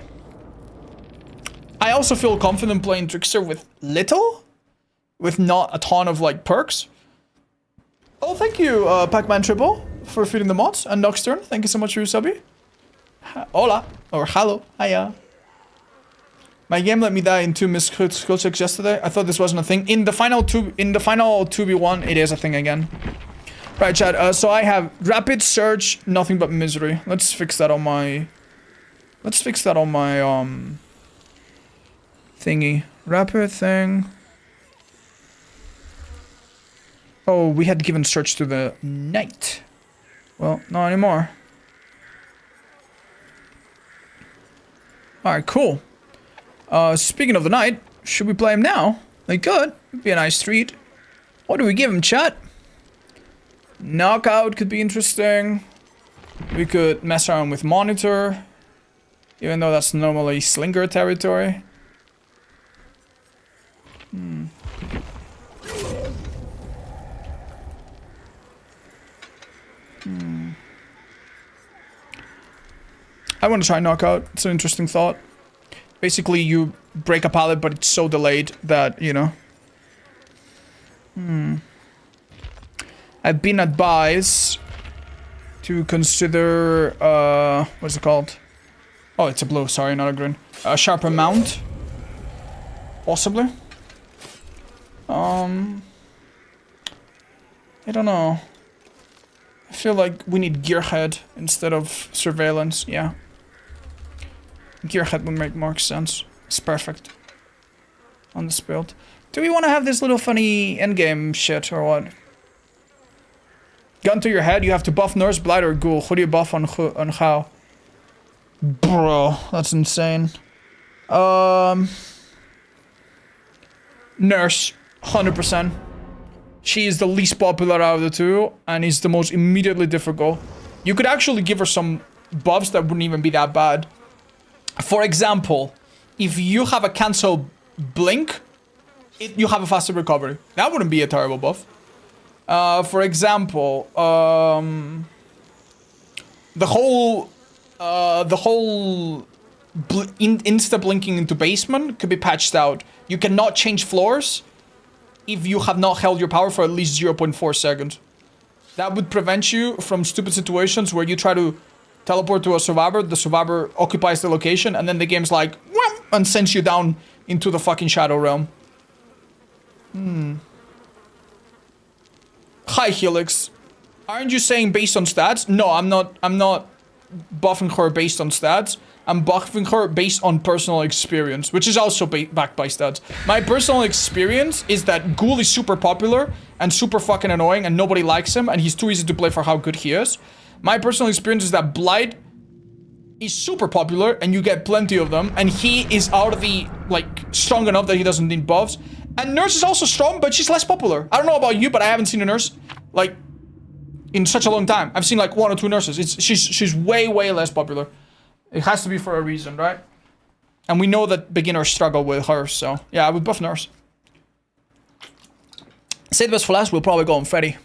I also feel confident playing Trickster with little, with not a ton of like perks. Oh, thank you, Pac-Man Triple, for feeding the mods, and Noxturn, thank you so much for your subby. Hola, or hello, hiya. My game let me die in 2 missed skill checks yesterday. I thought this wasn't a thing. In the final 2v1, it is a thing again. Right, chat. So I have rapid search, nothing but misery. Let's fix that on my. Thingy. Rapid thing. Oh, we had given search to the knight. Well, not anymore. Alright, cool. Speaking of the knight, should we play him now? They could. It'd be a nice treat. What do we give him, chat? Knockout could be interesting. We could mess around with monitor. Even though that's normally slinger territory. I want to try knockout. It's an interesting thought. Basically, you break a pallet, but it's so delayed that, you know. I've been advised to consider, what's it called? Oh, it's a blue, sorry, not a green. A sharper mount. Possibly. I don't know. I feel like we need gearhead instead of surveillance, yeah. Gearhead would make more sense. It's perfect. On this build. Do we want to have this little funny endgame shit or what? Gun to your head, you have to buff Nurse, Blight, or Ghoul. Who do you buff on how? Bro, that's insane. Nurse, 100%. She is the least popular out of the two, and is the most immediately difficult. You could actually give her some buffs that wouldn't even be that bad. For example, if you have a cancel blink, you have a faster recovery. That wouldn't be a terrible buff. For example, the whole insta blinking into basement could be patched out. You cannot change floors if you have not held your power for at least 0.4 seconds. That would prevent you from stupid situations where you try to teleport to a survivor, the survivor occupies the location, and then the game's like, wham, and sends you down into the fucking Shadow Realm. Hi, Helix. Aren't you saying based on stats? No, I'm not buffing her based on stats. I'm buffing her based on personal experience, which is also backed by stats. My personal experience is that Ghoul is super popular and super fucking annoying and nobody likes him and he's too easy to play for how good he is. My personal experience is that Blight is super popular and you get plenty of them and he is out of the, like, strong enough that he doesn't need buffs. And Nurse is also strong, but she's less popular. I don't know about you, but I haven't seen a Nurse, like, in such a long time. I've seen like 1 or 2 nurses. She's way, way less popular. It has to be for a reason, right? And we know that beginners struggle with her, so yeah, I would buff Nurse. Save us for last, we'll probably go on Freddy.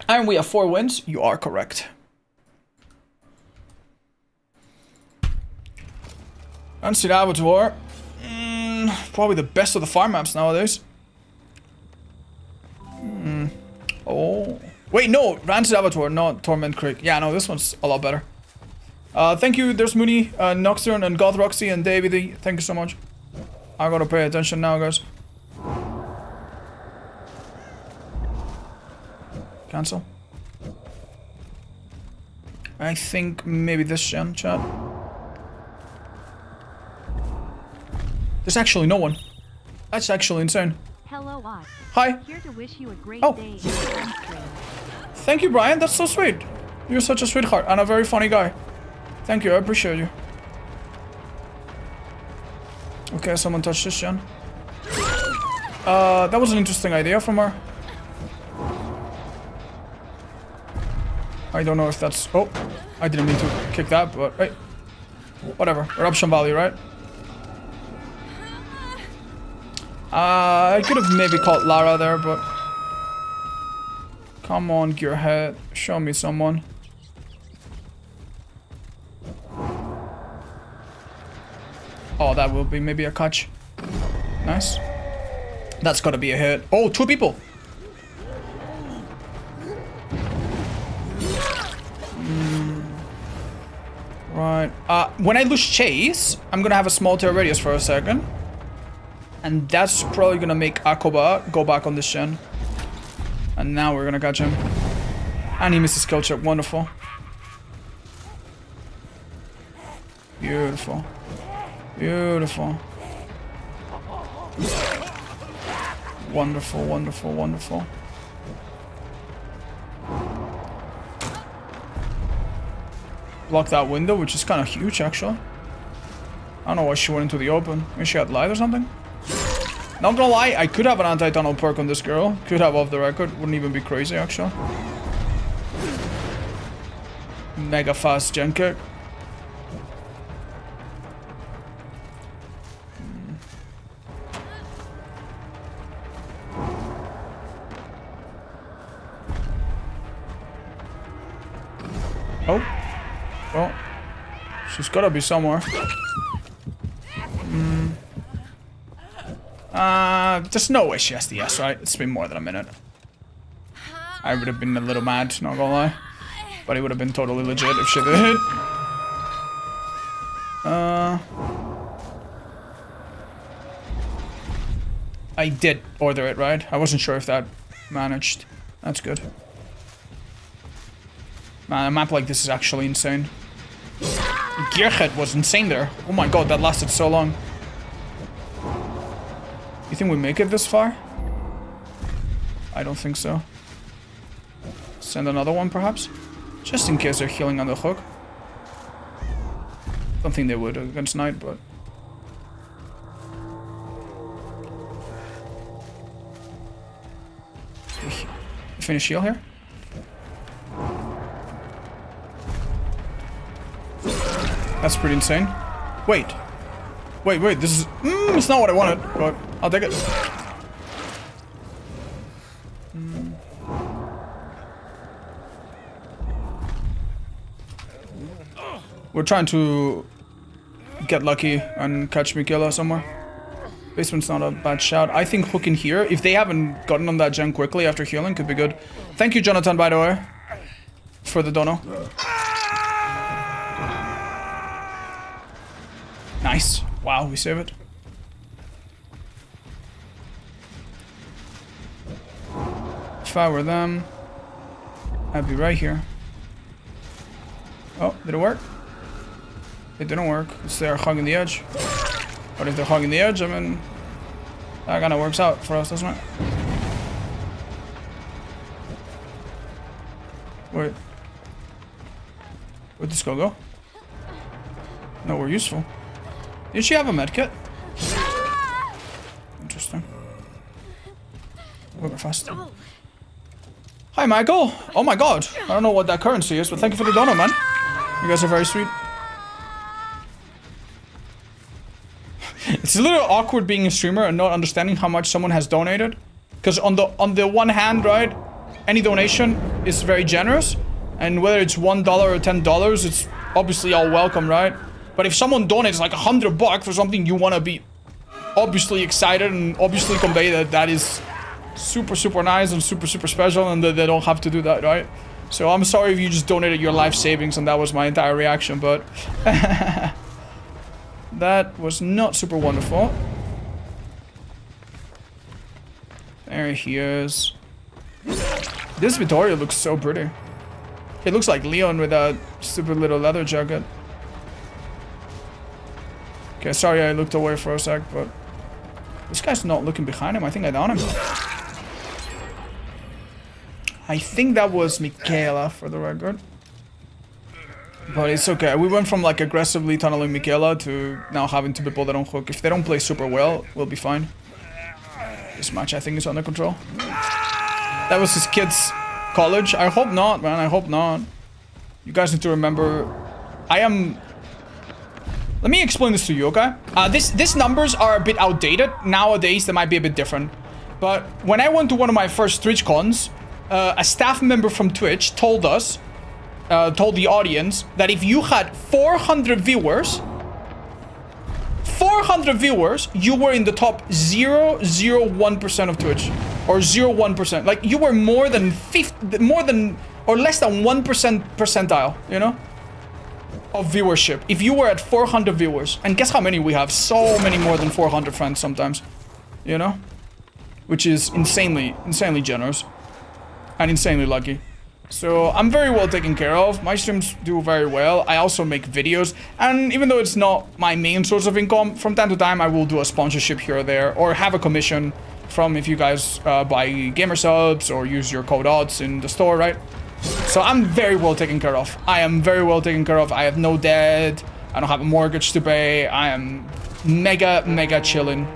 And we have 4 wins. You are correct. Rancid Abattoir. Probably the best of the farm maps nowadays. Oh. Wait, no. Rancid Abattoir, not Torment Creek. Yeah, no, this one's a lot better. Thank you. There's Mooney, Nocturne, and Goth Roxy, and Davey. Thank you so much. I gotta pay attention now, guys. Cancel. I think maybe this gen, chat. There's actually no one. That's actually insane. Hello, Ott. Hi. Here to wish you a great Oh. day in the home stream. Thank you, Brian. That's so sweet. You're such a sweetheart and a very funny guy. Thank you. I appreciate you. Okay, someone touched this gen. That was an interesting idea from her. I don't know if that's... Oh, I didn't mean to kick that, but hey. Whatever. Eruption value, right? I could have maybe caught Lara there, but... Come on, Gearhead. Show me someone. Oh, that will be maybe a catch. Nice. That's gotta be a hit. Oh, 2 people! Right. When I lose Chase, I'm gonna have a small tail radius for a second. And that's probably gonna make Akoba go back on this gen. And now we're gonna catch him. And he misses skill check. Wonderful. Beautiful. Beautiful. Wonderful, wonderful, wonderful. Block that window, which is kind of huge, actually. I don't know why she went into the open. Maybe she had light or something? Not gonna lie, I could have an anti-tunnel perk on this girl. Could have off the record. Wouldn't even be crazy, actually. Mega fast gen kick. Oh. Well, she's gotta be somewhere. There's no way she has the S, right? It's been more than a minute. I would have been a little mad, not gonna lie. But it would have been totally legit if she did. I did order it, right? I wasn't sure if that managed. That's good. Man, a map like this is actually insane. Gearhead was insane there. Oh my god, that lasted so long. You think we make it this far? I don't think so. Send another one, perhaps? Just in case they're healing on the hook. Don't think they would against Knight, but... Finish heal here? That's pretty insane. Wait. Wait, this is... it's not what I wanted, but I'll take it. We're trying to get lucky and catch Michaela somewhere. Basement's not a bad shout. I think hook in here, if they haven't gotten on that gen quickly after healing, could be good. Thank you, Jonathan, by the way, for the dono. Nice. Wow, we save it. If I were them, I'd be right here. Oh, did it work? It didn't work. It's they're hogging the edge. But if they're hogging the edge, I mean, that kind of works out for us, doesn't it? Wait. Where'd this go? Nowhere useful. Did she have a medkit? Interesting. We'll go fast. Hi, Michael. Oh my god. I don't know what that currency is, but thank you for the dono, man. You guys are very sweet. It's a little awkward being a streamer and not understanding how much someone has donated. Because on the one hand, right, any donation is very generous. And whether it's $1 or $10, it's obviously all welcome, right? But if someone donates like $100 for something, you want to be obviously excited and obviously convey that that is super, super nice and super, super special and that they don't have to do that, right? So I'm sorry if you just donated your life savings and that was my entire reaction, but that was not super wonderful. There he is. This Vittoria looks so pretty. It looks like Leon with that stupid little leather jacket. Okay, sorry I looked away for a sec, but this guy's not looking behind him. I think I downed him. I think that was Michaela for the record. But it's okay. We went from like aggressively tunneling Michaela to now having two people that don't hook. If they don't play super well, we'll be fine. This match I think is under control. That was his kid's college. I hope not, man. I hope not. You guys need to remember, I am... Let me explain this to you, okay? These numbers are a bit outdated. Nowadays, they might be a bit different. But when I went to one of my first Twitch cons, a staff member from Twitch told us, told the audience, that if you had 400 viewers, you were in the top 0.01% of Twitch. Or 0.1%. Like, you were more than or less than 1% percentile, you know? Of viewership. If you were at 400 viewers. And guess how many we have? So many more than 400 friends sometimes. You know? Which is insanely generous. And insanely lucky. So I'm very well taken care of. My streams do very well. I also make videos. And even though it's not my main source of income, from time to time I will do a sponsorship here or there. Or have a commission from if you guys buy gamer subs or use your code add-ons in the store, right? So I'm very well taken care of. I am very well taken care of. I have no debt. I don't have a mortgage to pay. I am mega chilling.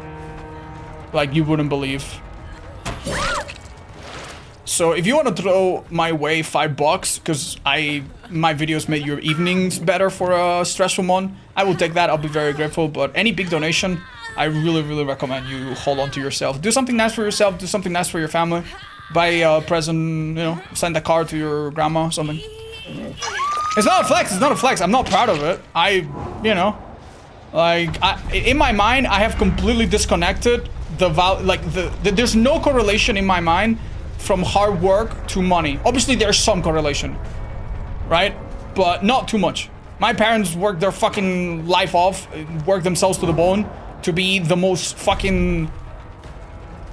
Like you wouldn't believe. So if you want to throw my way $5, because my videos make your evenings better for a stressful one, I will take that. I'll be very grateful. But any big donation, I really recommend you hold on to yourself. Do something nice for yourself. Do something nice for your family. Buy a present, you know, send a card to your grandma or something. It's not a flex. It's not a flex. I'm not proud of it. You know, like, in my mind, I have completely disconnected there's no correlation in my mind from hard work to money. Obviously, there's some correlation, right? But not too much. My parents worked their fucking life off, worked themselves to the bone to be the most fucking,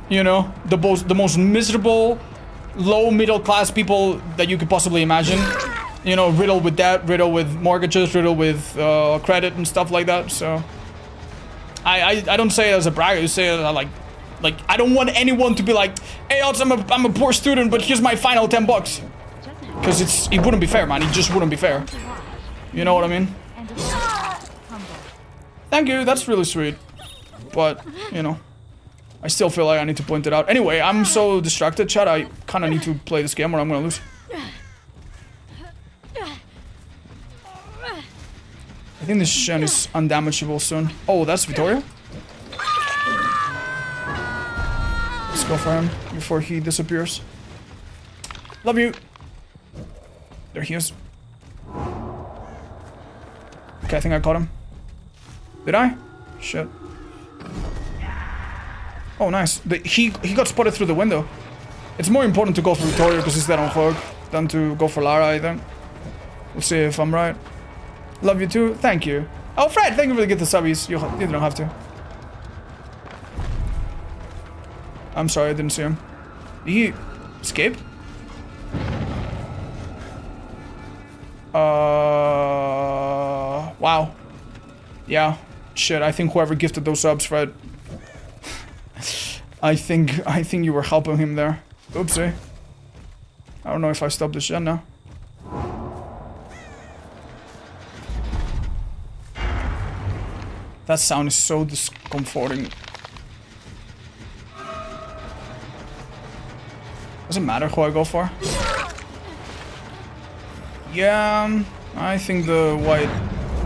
you know, the most miserable, low middle class people that you could possibly imagine. You know, riddled with debt, riddled with mortgages, riddled with credit and stuff like that. So I don't say it as a brag. I say it like I don't want anyone to be like, hey, odds, I'm a poor student, but here's my final $10. Because it wouldn't be fair, man. It just wouldn't be fair. You know what I mean? Thank you. That's really sweet. But, you know, I still feel like I need to point it out. Anyway, I'm so distracted, chat. I kind of need to play this game or I'm going to lose. I think this Shen is undamageable soon. Oh, that's Vittoria? Let's go for him before he disappears. Love you. There he is. Okay, I think I caught him. Did I? Shit. Oh, nice. He got spotted through the window. It's more important to go for Vittoria because he's dead on Hog than to go for Lara, I think. We'll see if I'm right. Love you too. Thank you. Oh, Fred, thank you for the gift of subbies. You don't have to. I'm sorry, I didn't see him. Did he escape? Wow. Yeah. Shit, I think whoever gifted those subs, Fred. I think you were helping him there. Oopsie. I don't know if I stopped the shit now. That sound is so discomforting. Doesn't matter who I go for. Yeah, I think the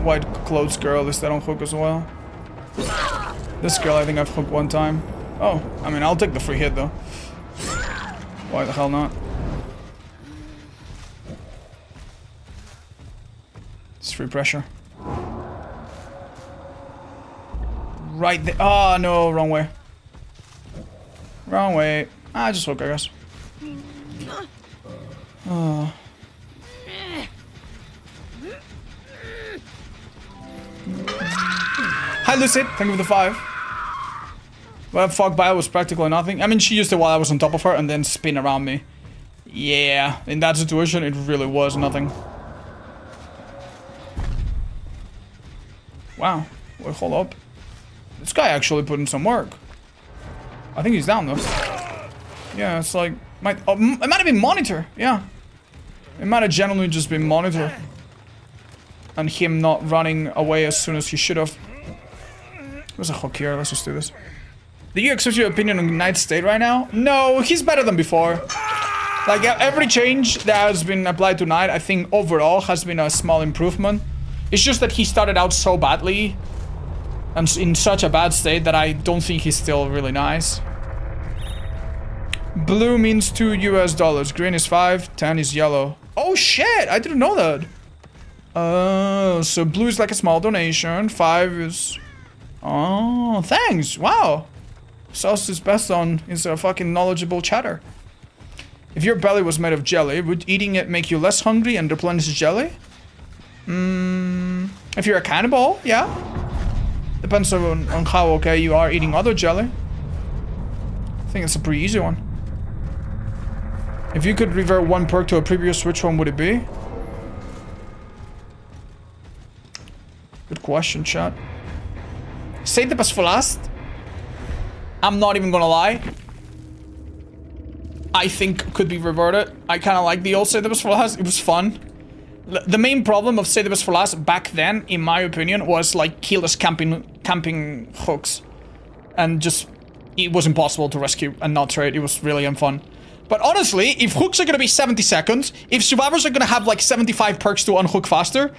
white clothes girl is that on hook as well. This girl I think I've hooked one time. Oh, I mean I'll take the free hit though. Why the hell not? It's free pressure. Right there. Oh no, wrong way. Wrong way. Ah, just hook, I guess. Oh. Hi Lucid, thank you for the 5. Well, fog bio was practically nothing. I mean, she used it while I was on top of her and then spin around me. Yeah, in that situation, it really was nothing. Wow. Wait, hold up. This guy actually put in some work. I think he's down though. Yeah, it's like... it might have been monitor. Yeah. It might have genuinely just been monitor. And him not running away as soon as he should have. There's a hook here. Let's just do this. Do you accept your opinion on Knight's state right now? No, he's better than before. Like, every change that has been applied to Knight, I think overall has been a small improvement. It's just that he started out so badly and in such a bad state that I don't think he's still really nice. Blue means $2 US. Green is 5, 10 is yellow. Oh shit, I didn't know that. Oh, so blue is like a small donation, 5 is... Oh, thanks, wow. Sauce is best on is a fucking knowledgeable chatter. If your belly was made of jelly, would eating it make you less hungry and replenish jelly? If you're a cannibal, yeah. Depends on how okay you are eating other jelly. I think it's a pretty easy one. If you could revert one perk to a previous, which one would it be? Good question, chat. Save the best for last. I'm not even gonna lie. I think could be reverted. I kind of like the old Save the best for last. It was fun. The main problem of Save the best for last back then, in my opinion, was like keyless camping hooks. And just, it was impossible to rescue and not trade. It was really unfun. But honestly, if hooks are gonna be 70 seconds, if survivors are gonna have like 75 perks to unhook faster,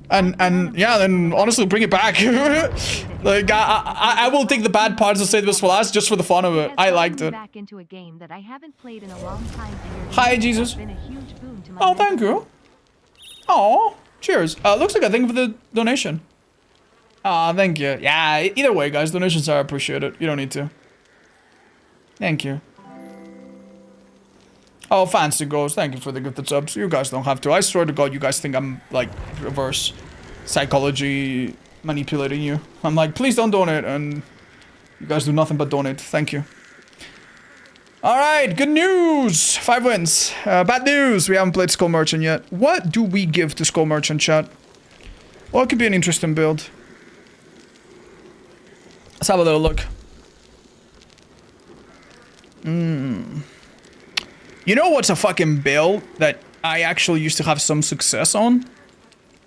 and yeah, then honestly, bring it back. Like, I will take the bad parts of Save this for last just for the fun of it. I liked it. Back into a game that I haven't played in a long time. Hi, Jesus. Oh, thank you. Oh, cheers. Looks like a thing for the donation. Ah, thank you. Yeah, either way, guys, donations are appreciated. You don't need to. Thank you. Oh, fancy goes. Thank you for the gifted subs. You guys don't have to. I swear to God, you guys think I'm, like, reverse psychology manipulating you. I'm like, please don't donate, and you guys do nothing but donate. Thank you. Alright, good news! 5 wins. Bad news, we haven't played Skull Merchant yet. What do we give to Skull Merchant, chat? Well, it could be an interesting build. Let's have a little look. You know what's a fucking build that I actually used to have some success on?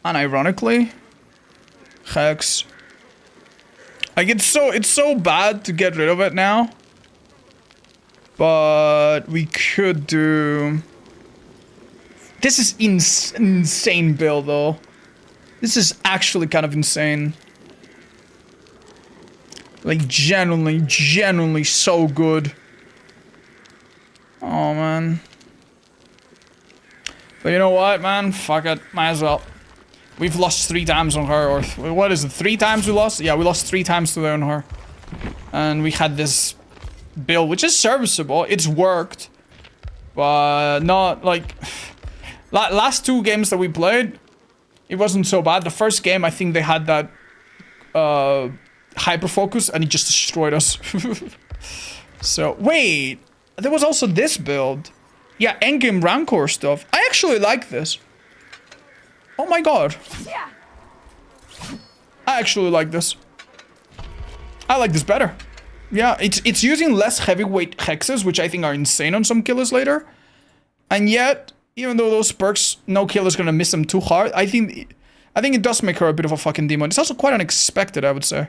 Unironically? Hex. Like, it's so bad to get rid of it now. But we could do... This is insane build, though. This is actually kind of insane. Like, genuinely so good. Oh, man. But you know what, man? Fuck it. Might as well. We've lost 3 times on her, or... What is it? 3 times we lost? Yeah, we lost 3 times today on her. And we had this build, which is serviceable. It's worked. But not, like... Last 2 games that we played, it wasn't so bad. The first game, I think they had that... hyper-focus, and it just destroyed us. So, wait... There was also this build. Yeah, endgame Rancor stuff. I actually like this. Oh my god. I actually like this. I like this better. Yeah, it's using less heavyweight hexes, which I think are insane on some killers later. And yet, even though those perks, no killer's gonna miss them too hard, I think it does make her a bit of a fucking demon. It's also quite unexpected, I would say.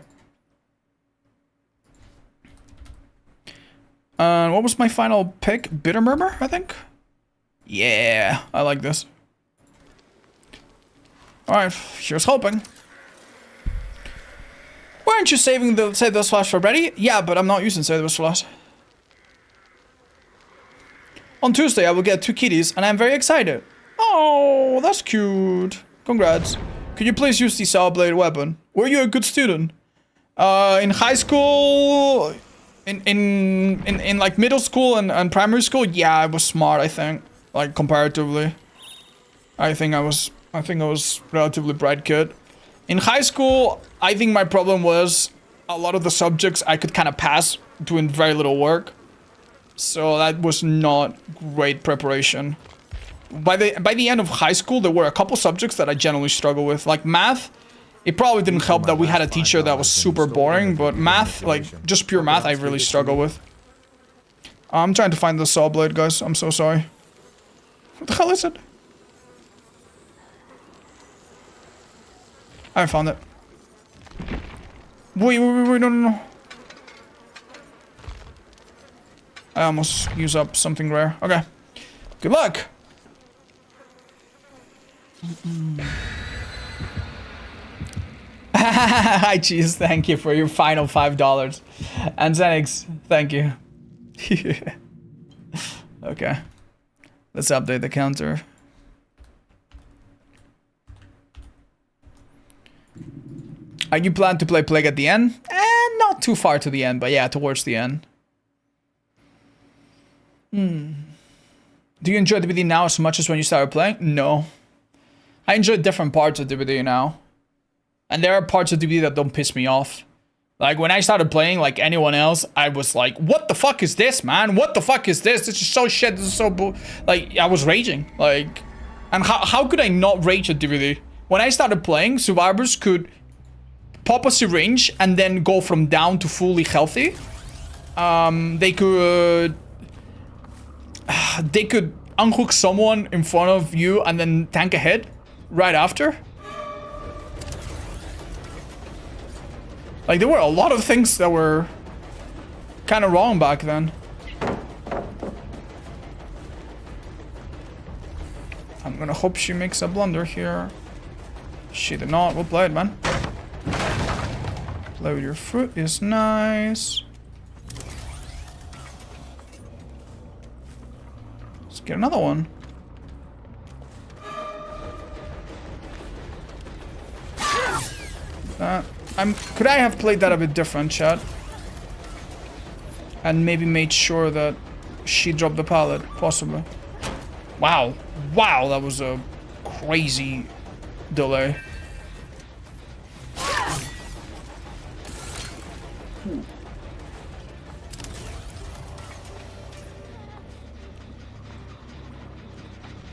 What was my final pick? Bitter Murmur, I think? Yeah, I like this. Alright, here's hoping. Weren't you saving the save those flash for ready? Yeah, but I'm not using save those flash. On Tuesday, I will get 2 kitties, and I'm very excited. Oh, that's cute. Congrats. Could you please use the saw blade weapon? Were you a good student? In high school, in like middle school and primary school, yeah, I was smart. I think, like comparatively, I think I was relatively bright kid. In high school, I think my problem was a lot of the subjects I could kind of pass doing very little work. So that was not great preparation. By the end of high school, there were a couple subjects that I generally struggled with. Like math, it probably didn't help that we had a teacher that was super boring, but math, like just pure math, I really struggle with. I'm trying to find the saw blade, guys. I'm so sorry. What the hell is it? I found it. Wait, no. I almost used up something rare. Okay. Good luck. Hi, Cheese. Thank you for your final $5. And Xenix, thank you. Okay. Let's update the counter. Are you planning to play Plague at the end? Not too far to the end, but yeah, towards the end. Do you enjoy DBD now as much as when you started playing? No. I enjoy different parts of DBD now. And there are parts of DBD that don't piss me off. Like, when I started playing, like anyone else, I was like, what the fuck is this, man? What the fuck is this? This is so shit, this is so like, I was raging. Like, and how could I not rage at DBD? When I started playing, survivors could pop a syringe and then go from down to fully healthy. They could unhook someone in front of you and then tank a hit right after. Like, there were a lot of things that were kind of wrong back then. I'm gonna hope she makes a blunder here. She did not. We'll play it, man. Play with your fruit is nice. Let's get another one. Could I have played that a bit different, chat? And maybe made sure that she dropped the pallet, possibly. Wow. Wow, that was a crazy delay.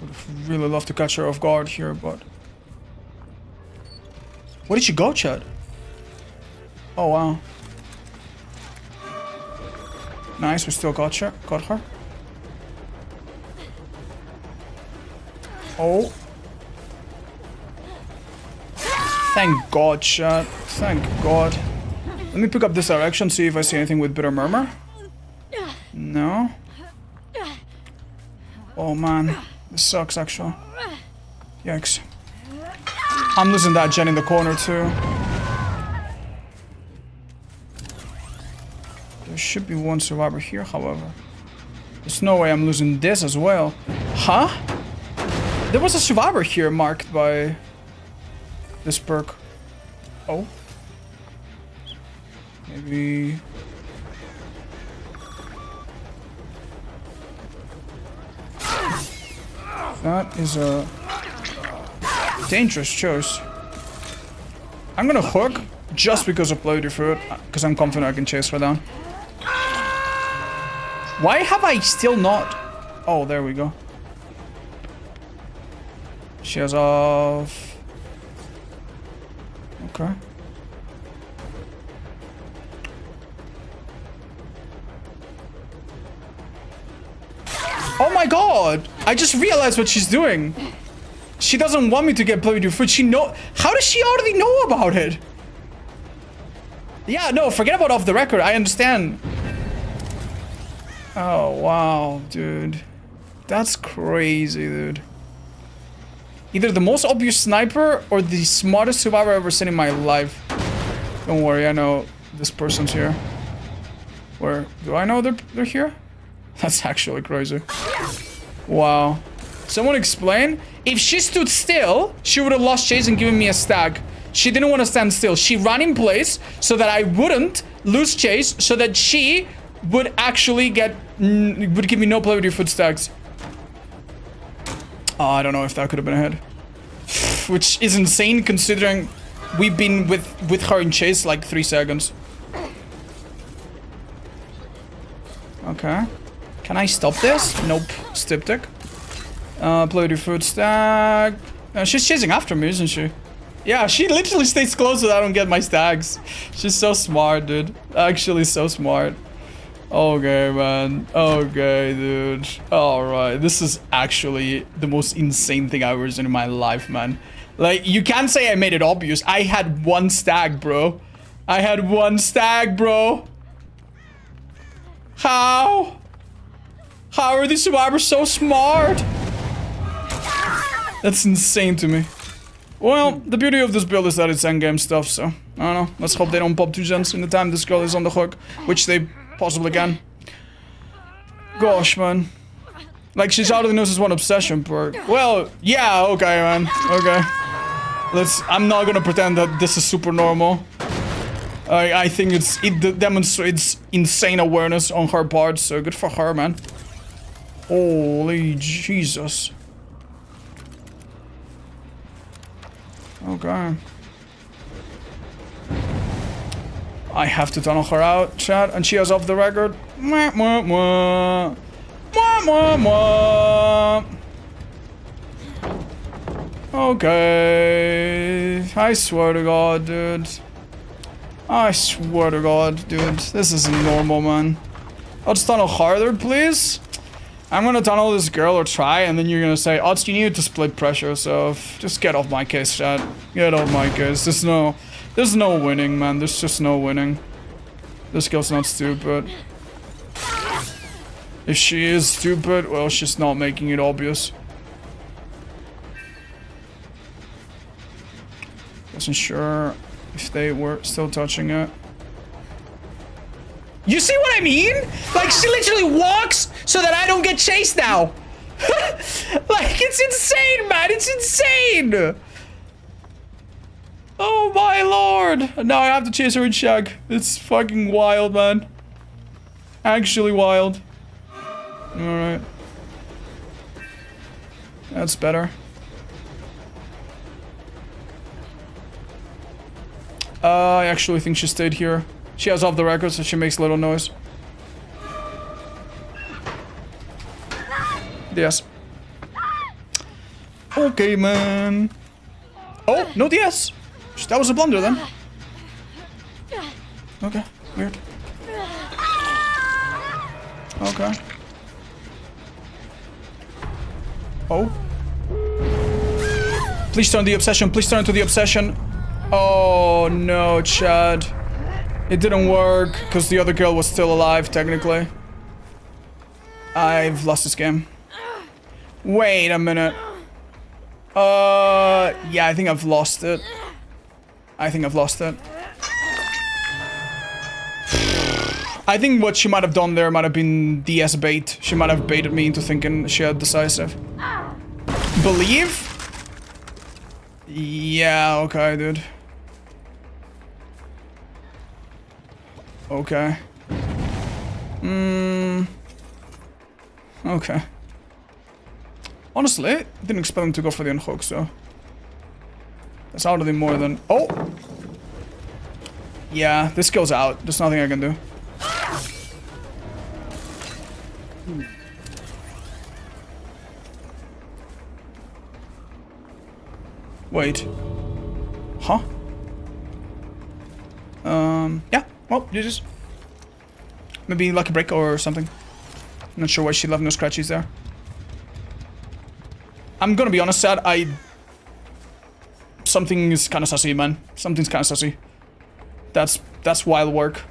Would really love to catch her off guard here, but... Where did she go, Chad? Oh, wow. Nice, we still got her. Oh. Thank God, Chad. Thank God. Let me pick up this direction, see if I see anything with Bitter Murmur. No. Oh, man. This sucks, actually. Yikes. I'm losing that gen in the corner, too. There should be one survivor here, however. There's no way I'm losing this as well. Huh? There was a survivor here marked by this perk. Oh. Maybe... That is a dangerous choice. I'm gonna hook just because of Bloody Fruit, because I'm confident I can chase her down. Why have I still not... Oh, there we go. She has off... Okay. Oh my god! I just realized what she's doing. She doesn't want me to get Bloody Fruit. She know... How does she already know about it? Yeah, no, forget about off the record. I understand. Oh, wow, dude. That's crazy, dude. Either the most obvious sniper or the smartest survivor I've ever seen in my life. Don't worry, I know this person's here. Where? Do I know they're here? That's actually crazy. Wow. Someone explain? If she stood still, she would have lost chase and given me a stag. She didn't want to stand still. She ran in place so that I wouldn't lose chase, so that she would actually get... would give me no play with your foot stags. Oh, I don't know if that could have been a head. Which is insane considering we've been with her in chase like 3 seconds. Okay. Can I stop this? Nope. Styptic. Play with your foot stag. She's chasing after me, isn't she? Yeah, she literally stays close so that I don't get my stags. She's so smart, dude. Actually so smart. Okay, man. Okay, dude. Alright, this is actually the most insane thing I've ever seen in my life, man. Like, you can't say I made it obvious. I had 1 stag, bro. I had 1 stag, bro. How? How are these survivors so smart? That's insane to me. Well, the beauty of this build is that it's endgame stuff, so... I don't know. Let's hope they don't pop 2 gens in the time this girl is on the hook. Which they possibly can. Gosh, man. Like, she's already knows this one obsession perk. Well, yeah, okay, man. Okay. I'm not gonna pretend that this is super normal. I think it demonstrates insane awareness on her part, so good for her, man. Holy Jesus. Okay. I have to tunnel her out, chat, and she has off the record. Mwah, mwah, mwah. Mwah, mwah, mwah. Okay. I swear to God, dude. I swear to God, dude. This isn't normal, man. Let's tunnel harder, please. I'm gonna tunnel this girl or try, and then you're gonna say, Odds, you need to split pressure, so just get off my case, chat. Get off my case. There's no winning, man. There's just no winning. This girl's not stupid. If she is stupid, well, she's not making it obvious. Wasn't sure if they were still touching it. You see what I mean? Like, she literally walks so that I don't get chased now. Like, it's insane, man. It's insane. Oh, my lord. Now I have to chase her in shag. It's fucking wild, man. Actually wild. Alright. That's better. I actually think she stayed here. She has off the record, so she makes little noise. Yes. Okay, man. Oh, no DS. That was a blunder then. Okay, weird. Okay. Oh. Please turn the obsession. Please turn to the obsession. Oh no, Chad. It didn't work because the other girl was still alive, technically. I've lost this game. Wait a minute. Yeah, I think I've lost it. I think I've lost it. I think what she might have done there might have been DS bait. She might have baited me into thinking she had decisive. Believe? Yeah, okay, dude. Okay. Okay. Honestly, didn't expect them to go for the unhook, so... That's already more than... Oh! Yeah, this goes out. There's nothing I can do. Wait. Huh? Yeah. Well, you just... Maybe lucky break or something. Not sure why she left no scratchies there. I'm gonna be honest, Sad, something is kind of sussy, man. Something's kind of sussy. That's wild work.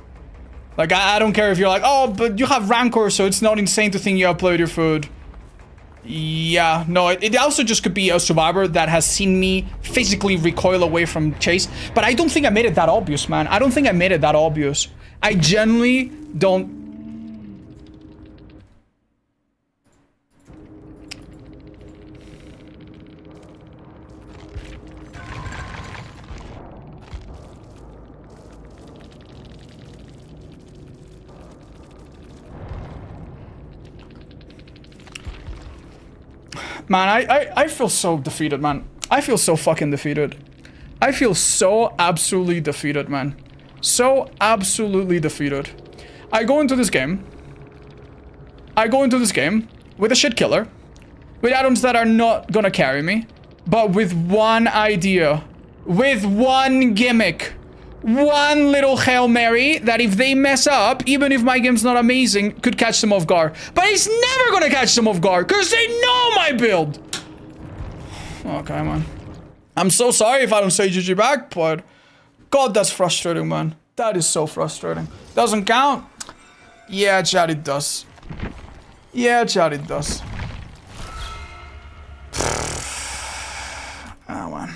Like, I don't care if you're like, oh, but you have Rancor, so it's not insane to think you have played your food. Yeah, no, it also just could be a survivor that has seen me physically recoil away from chase. But I don't think I made it that obvious, man. I don't think I made it that obvious. I genuinely don't. Man, I feel so defeated, man. I feel so fucking defeated. I feel so absolutely defeated, man. So absolutely defeated. I go into this game with a shit killer, with add-ons that are not gonna carry me, but with one idea, with one gimmick, one little Hail Mary that if they mess up, even if my game's not amazing, could catch them off guard. But it's never gonna catch them off guard, because they know my build! Okay, man. I'm so sorry if I don't say GG back, but God, that's frustrating, man. That is so frustrating. Doesn't count? Yeah, chat, it does. Yeah, chat, it does. Oh, man.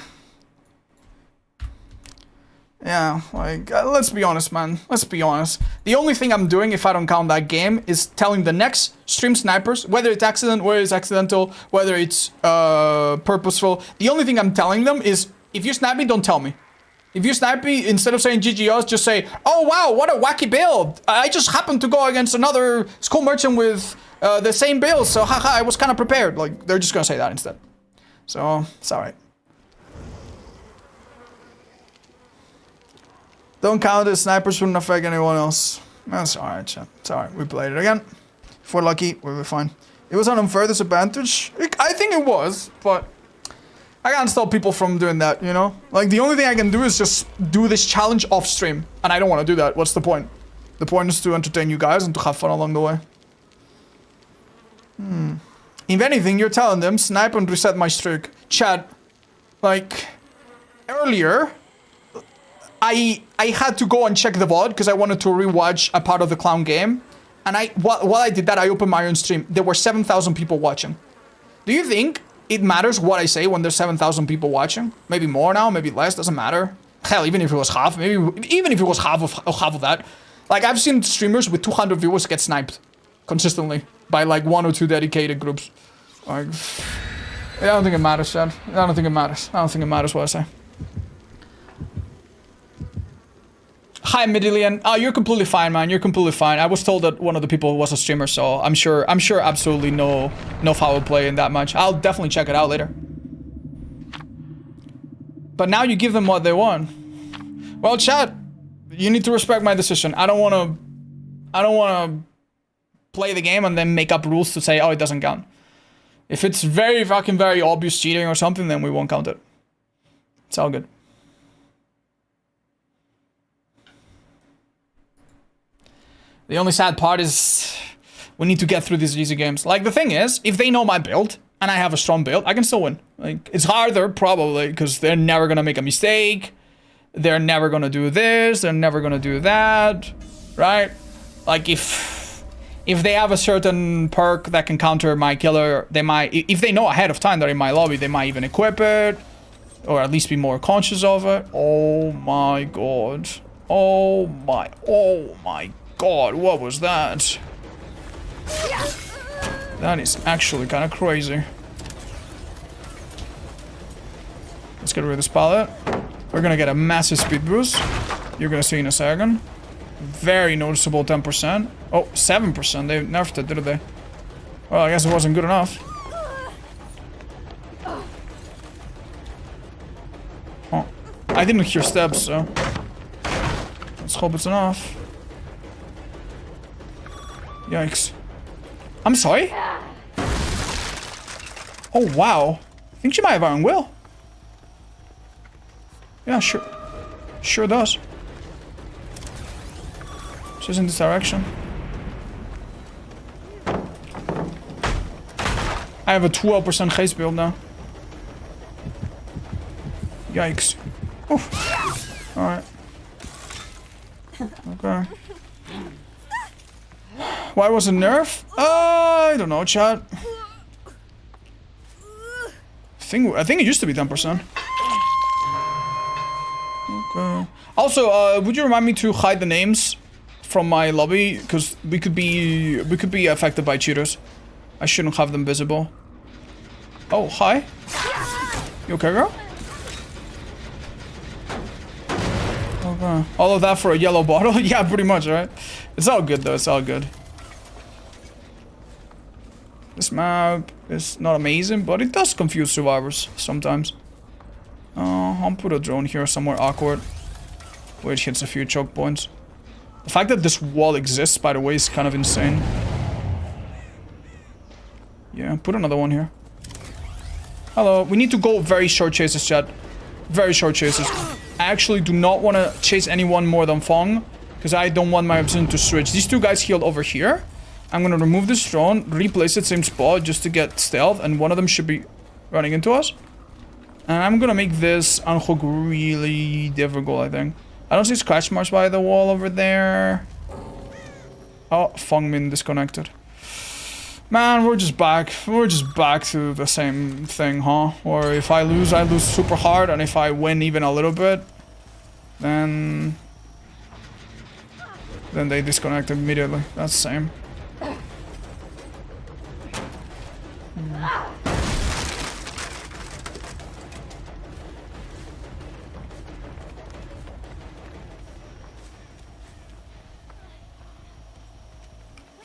Yeah, like, let's be honest, man. Let's be honest. The only thing I'm doing, if I don't count that game, is telling the next stream snipers, whether it's accidental, whether it's purposeful. The only thing I'm telling them is, if you snipe me, don't tell me. If you snipe me, instead of saying GGOs, just say, oh wow, what a wacky build. I just happened to go against another school merchant with the same build, so haha, I was kind of prepared. Like, they're just gonna say that instead. So, it's alright. Don't count it, snipers wouldn't affect anyone else. That's alright, chat. It's alright, we played it again. If we're lucky, we'll be fine. It was an unfair disadvantage. I think it was, but I can't stop people from doing that, you know? Like, the only thing I can do is just do this challenge off stream. And I don't want to do that. What's the point? The point is to entertain you guys and to have fun along the way. If anything, you're telling them, snipe and reset my streak. Chat, like, earlier, I had to go and check the VOD because I wanted to rewatch a part of the clown game. And while I did that, I opened my own stream. There were 7,000 people watching. Do you think it matters what I say when there's 7,000 people watching? Maybe more now, maybe less, doesn't matter. Hell, even if it was half, maybe even if it was half of that. Like, I've seen streamers with 200 viewers get sniped consistently by like 1 or 2 dedicated groups. Like, I don't think it matters, Chad. I don't think it matters. I don't think it matters what I say. Hi, Midillion. Oh, you're completely fine, man. You're completely fine. I was told that one of the people was a streamer, so I'm sure absolutely no foul play in that much. I'll definitely check it out later. But now you give them what they want. Well, chat, you need to respect my decision. I don't want to play the game and then make up rules to say, oh, it doesn't count. If it's very obvious cheating or something, then we won't count it. It's all good. The only sad part is we need to get through these easy games. Like, the thing is, if they know my build and I have a strong build, I can still win. Like, it's harder probably because they're never gonna make a mistake. They're never gonna do this. They're never gonna do that, right? Like, if they have a certain perk that can counter my killer, they might. If they know ahead of time that in my lobby, they might even equip it, or at least be more conscious of it. Oh my god! Oh my god, what was that? That is actually kind of crazy. Let's get rid of this pallet. We're gonna get a massive speed boost. You're gonna see in a second. Very noticeable 10%. Oh, 7%. They nerfed it, didn't they? Well, I guess it wasn't good enough. Oh, I didn't hear steps, so let's hope it's enough. Yikes. I'm sorry? Oh, wow. I think she might have iron will. Yeah, sure. Sure does. She's in this direction. I have a 12% haste build now. Yikes. Oof. Alright. Okay. Why was it nerf? I don't know, chat. I think it used to be 10%. Okay. Also, would you remind me to hide the names from my lobby? Because we could be affected by cheaters. I shouldn't have them visible. Oh, hi. You okay, girl? Okay. All of that for a yellow bottle? Yeah, pretty much, right? It's all good, though. It's all good. This map is not amazing, but it does confuse survivors sometimes. I'll put a drone here somewhere awkward, which hits a few choke points. The fact that this wall exists, by the way, is kind of insane. Yeah, put another one here. Hello, we need to go very short chases, chat. Very short chases. I actually do not want to chase anyone more than Fong, because I don't want my obsidian to switch. These two guys healed over here. I'm gonna remove this drone, replace it same spot just to get stealth, and one of them should be running into us. And I'm gonna make this unhook really difficult, I think. I don't see scratch marks by the wall over there. Oh, Fongmin disconnected. Man, we're just back. We're just back to the same thing, huh? Or if I lose super hard, and if I win even a little bit, then they disconnect immediately. That's the same.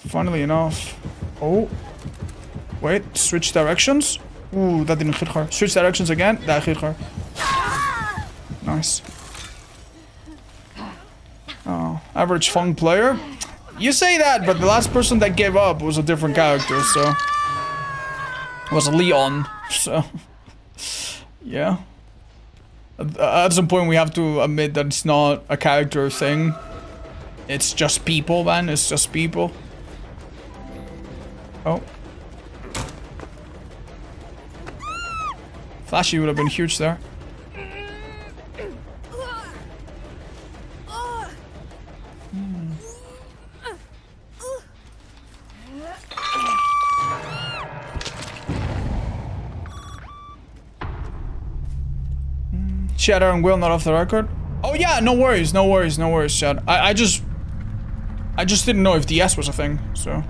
Funnily enough. Oh. Wait, switch directions? Ooh, that didn't hit her. Switch directions again. That hit her. Nice. Oh, average Fong player? You say that, but the last person that gave up was a different character, so... It was Leon, so... Yeah. At some point we have to admit that it's not a character thing. It's just people, man. It's just people. Oh. Flashy would have been huge there. Shadow and Will not off the record. Oh yeah, no worries, no worries, no worries, Chad. I just didn't know if DS was a thing, so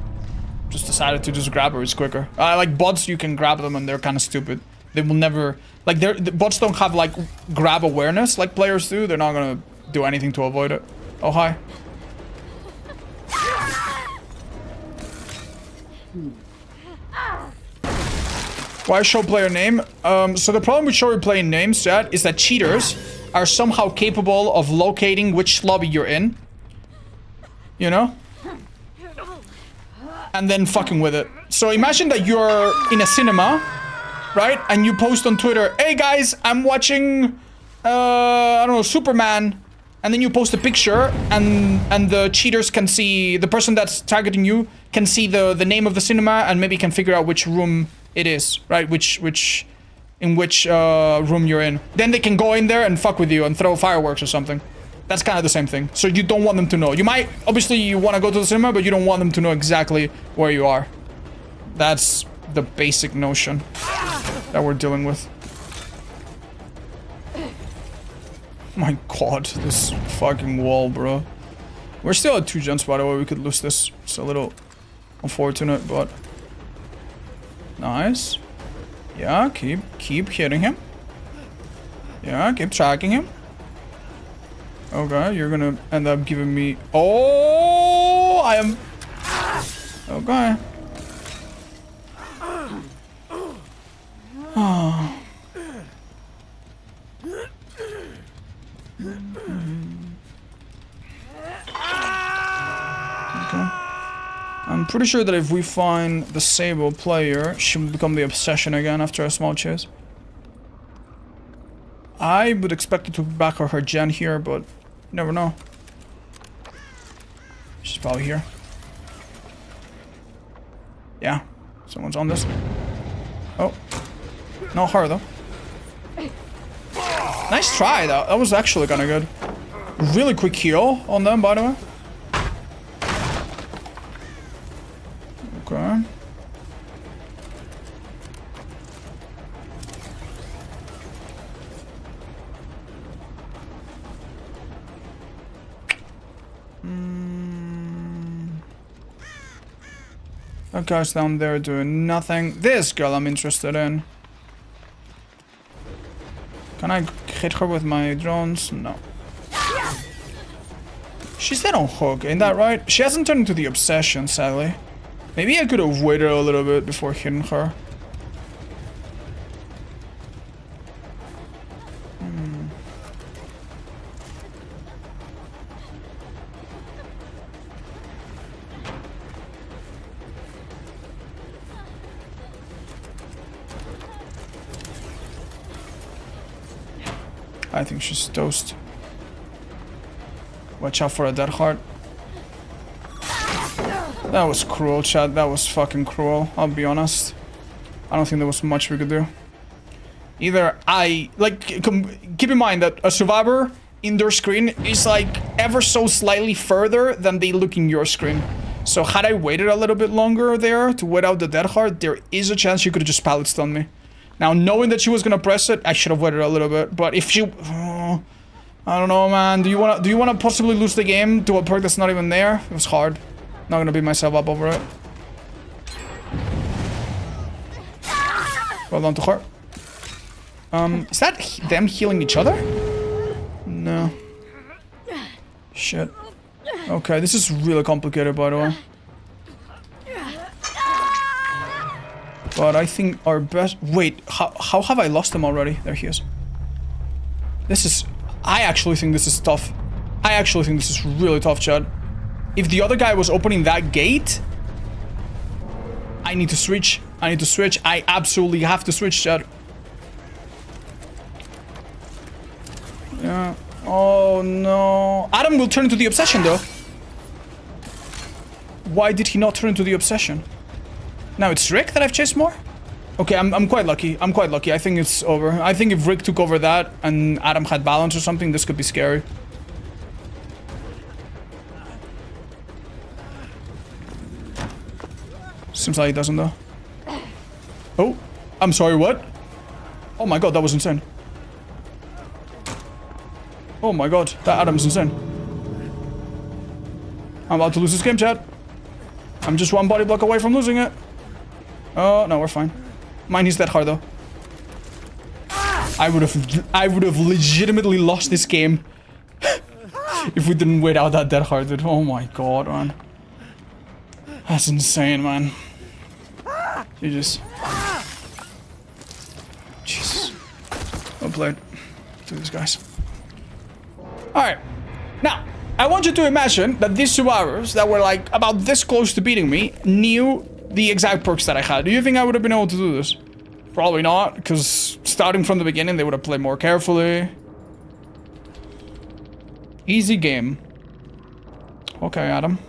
just decided to just grab her. It's quicker. Like bots, you can grab them and they're kind of stupid. They will never like the bots don't have like grab awareness like players do. They're not gonna do anything to avoid it. Oh hi. Why show player name? So the problem with showing player names, chat, is that cheaters are somehow capable of locating which lobby you're in. You know? And then fucking with it. So imagine that you're in a cinema, right? And you post on Twitter, hey guys, I'm watching, I don't know, Superman. And then you post a picture and the cheaters can see, the person that's targeting you can see the name of the cinema and maybe can figure out which room it is, right? In which room you're in. Then they can go in there and fuck with you and throw fireworks or something. That's kind of the same thing. So you don't want them to know. You might, obviously you want to go to the cinema, but you don't want them to know exactly where you are. That's the basic notion that we're dealing with. My god, this fucking wall, bro. We're still at 2 gens, by the way. We could lose this. It's a little unfortunate, but... Nice. Yeah, keep hitting him. Yeah, keep tracking him. Okay, you're gonna end up giving me... Oh, I am... Okay. Okay. I'm pretty sure that if we find the Sable player, she will become the obsession again after a small chase. I would expect it to back her gen here, but you never know. She's probably here. Yeah, someone's on this. Oh, not her though. Nice try, though. That was actually kind of good. Really quick heal on them, by the way. Okay. That guy's down there doing nothing. This girl I'm interested in. Can I hit her with my drones? No. She's dead on hook, ain't that right? She hasn't turned into the obsession, sadly. Maybe I could have waited a little bit before hitting her. I think she's toast. Watch out for a dead heart. That was cruel, chat. That was fucking cruel. I'll be honest. I don't think there was much we could do. Either keep in mind that a survivor in their screen is like ever so slightly further than they look in your screen. So had I waited a little bit longer there to wait out the dead heart, there is a chance she could have just pallet stunned me. Now, knowing that she was gonna press it, I should have waited a little bit. But if she, I don't know, man. Do you wanna possibly lose the game to a perk that's not even there? It was hard. Not gonna beat myself up over it. Well done to her. Is that them healing each other? No. Shit. Okay, this is really complicated, by the way. But I think our best... Wait, how have I lost him already? There he is. This is... I actually think this is tough. I actually think this is really tough, Chad. If the other guy was opening that gate... I need to switch. I need to switch. I absolutely have to switch, Chad. Yeah. Oh, no. Adam will turn into the obsession, though. Why did he not turn into the obsession? Now it's Rick that I've chased more? Okay, I'm quite lucky. I'm quite lucky. I think it's over. I think if Rick took over that and Adam had balance or something, this could be scary. Seems like he doesn't, though. Oh, I'm sorry, what? Oh my god, that was insane. Oh my god, that Adam's insane. I'm about to lose this game, chat. I'm just one body block away from losing it. Oh, no, we're fine. Mine is that hard, though. I would have legitimately lost this game if we didn't wait out that dead hard, dude. Oh my god, man. That's insane, man. Jesus. Well played. Do this, guys. Alright. Now, I want you to imagine that these survivors that were like about this close to beating me knew the exact perks that I had. Do you think I would have been able to do this? Probably not, because starting from the beginning, they would have played more carefully. Easy game. Okay, Adam.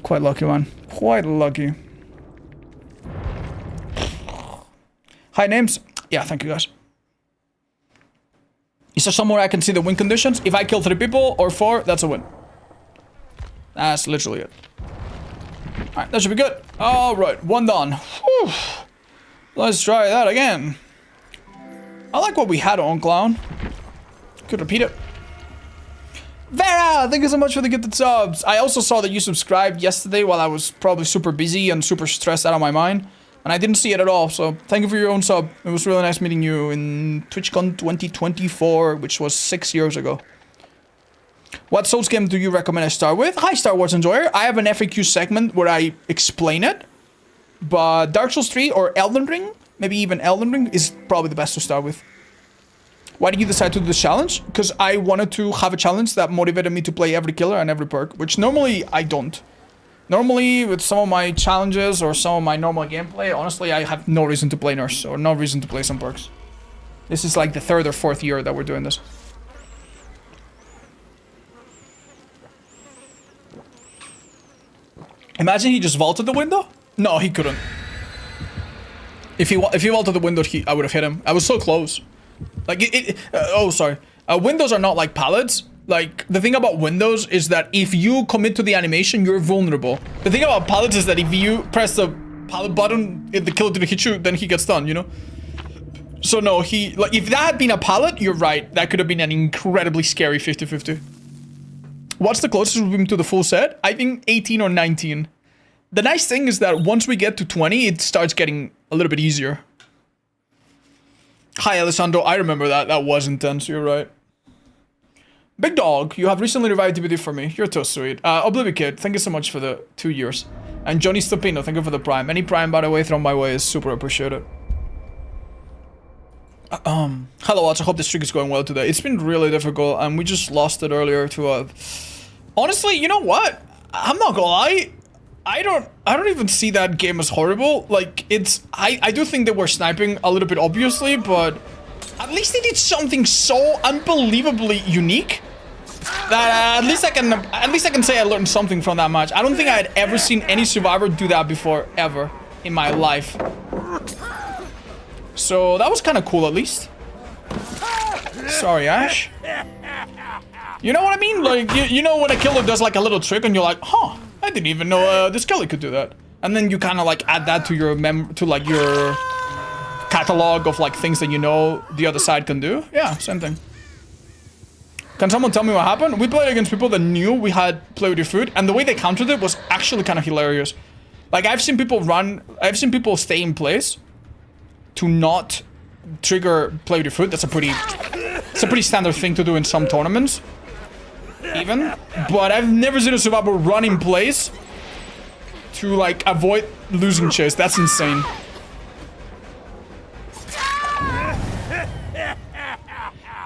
Quite lucky, man. Quite lucky. Hi, names. Yeah, thank you, guys. Is there somewhere I can see the win conditions? If I kill 3 people or 4, that's a win. That's literally it. Alright, that should be good. Alright, 1 done. Whew. Let's try that again. I like what we had on Clown. Could repeat it. Vera, thank you so much for the gifted subs. I also saw that you subscribed yesterday while I was probably super busy and super stressed out of my mind. And I didn't see it at all, so thank you for your own sub. It was really nice meeting you in TwitchCon 2024, which was 6 years ago. What Souls game do you recommend I start with? Hi, Star Wars Enjoyer. I have an FAQ segment where I explain it. But Dark Souls 3 or Elden Ring, maybe even Elden Ring, is probably the best to start with. Why did you decide to do this challenge? Because I wanted to have a challenge that motivated me to play every killer and every perk, which normally I don't. Normally, with some of my challenges or some of my normal gameplay, honestly, I have no reason to play Nurse or no reason to play some perks. This is like the 3rd or 4th year that we're doing this. Imagine he just vaulted the window? No, he couldn't. If he vaulted the window, I would have hit him. I was so close. Like, oh, sorry. Windows are not like pallets. Like, the thing about windows is that if you commit to the animation, you're vulnerable. The thing about pallets is that if you press the pallet button, if the killer didn't hit you, then he gets done, you know? So no, if that had been a pallet, you're right. That could have been an incredibly scary 50-50. What's the closest we've been to the full set? I think 18 or 19. The nice thing is that once we get to 20, it starts getting a little bit easier. Hi, Alessandro. I remember that. That was intense. You're right. Big Dog, you have recently revived DBD for me. You're so sweet. Oblivion Kid, thank you so much for the 2 years. And Johnny Stopino, thank you for the Prime. Any Prime, by the way, thrown my way is super appreciated. Hello, Watch. I hope the streak is going well today. It's been really difficult, and we just lost it earlier to honestly, you know what? I'm not gonna lie. I don't even see that game as horrible. Like, I do think they were sniping a little bit obviously, but at least they did something so unbelievably unique that at least I can say I learned something from that match. I don't think I had ever seen any survivor do that before, ever in my life. So that was kind of cool, at least. Sorry, Ash. You know what I mean? Like, you know when a killer does like a little trick and you're like, huh, I didn't even know this killer could do that. And then you kind of like add that to your your catalog of like things that you know the other side can do. Yeah, same thing. Can someone tell me what happened? We played against people that knew we had play with your food, and the way they countered it was actually kind of hilarious. Like, I've seen people stay in place to not trigger play with your food. It's a pretty standard thing to do in some tournaments, even. But I've never seen a survivor run in place to like avoid losing chase. That's insane.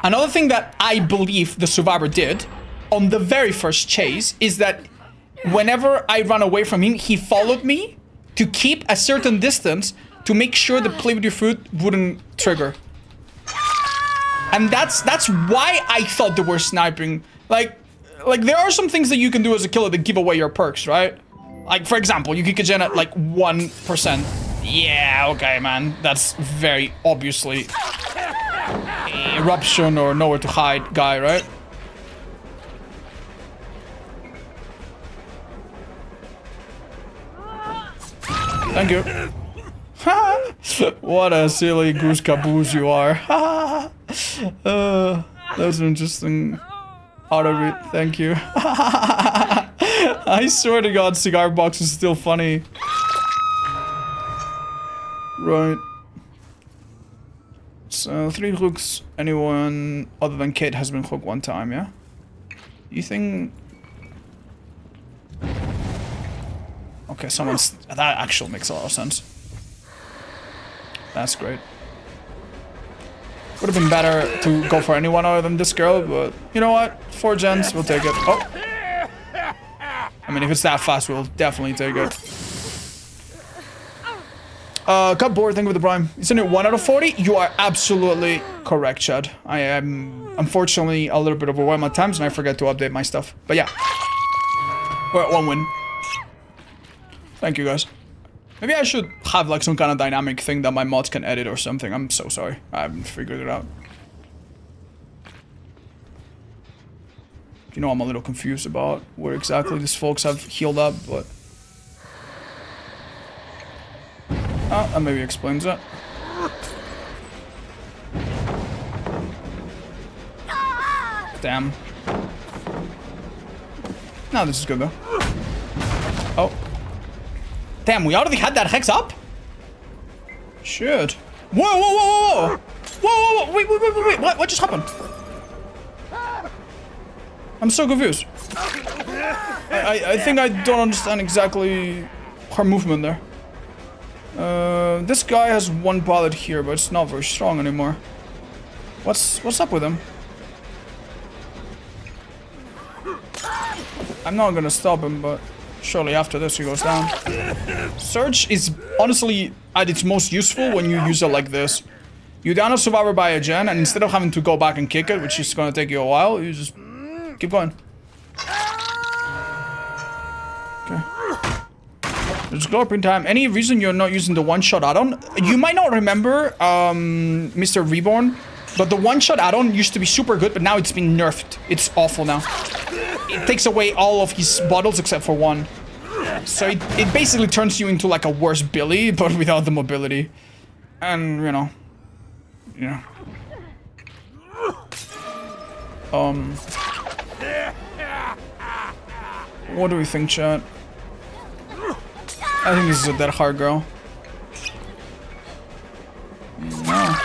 Another thing that I believe the survivor did on the very first chase is that whenever I ran away from him, he followed me to keep a certain distance to make sure the play with your food wouldn't trigger. And that's why I thought they were sniping. Like there are some things that you can do as a killer that give away your perks, right? Like, for example, you kick a gen at like 1%. Yeah, okay, man. That's very obviously eruption or nowhere to hide guy, right? Thank you. What a silly goose caboose you are. That's an interesting out of it. Thank you. I swear to God, cigar box is still funny. Right. So 3 hooks. Anyone other than Kate has been hooked 1 time, yeah? You think? Okay, someone's. That actually makes a lot of sense. That's great. Would have been better to go for anyone other than this girl, but you know what? 4 gens, we'll take it. Oh. I mean, if it's that fast, we'll definitely take it. Cut board, thank you for the prime. Isn't it 1 out of 40? You are absolutely correct, Chad. I am, unfortunately, a little bit overwhelmed at times, and I forget to update my stuff. But yeah. We're at 1 win. Thank you, guys. Maybe I should have, like, some kind of dynamic thing that my mods can edit or something. I'm so sorry. I haven't figured it out. You know, I'm a little confused about where exactly these folks have healed up, but... Oh, that maybe explains it. Damn. No, this is good though. Oh. Damn, we already had that hex up? Shit. Whoa, whoa, whoa, whoa, whoa! Whoa, whoa, whoa, wait, what just happened? I'm so confused. I think I don't understand exactly her movement there. This guy has 1 bullet here, but it's not very strong anymore. What's up with him? I'm not gonna stop him, but surely after this he goes down. Surge is honestly at its most useful when you use it like this. You down a survivor by a gen, and instead of having to go back and kick it, which is gonna take you a while, you just keep going. Okay. There's Glorpin time. Any reason you're not using the one-shot add-on? You might not remember, Mr. Reborn, but the one-shot add-on used to be super good, but now it's been nerfed. It's awful now. It takes away all of his bottles except for 1. So it basically turns you into like a worse Billy, but without the mobility. And, you know. Yeah. What do we think, chat? I think this is a dead hard girl. No.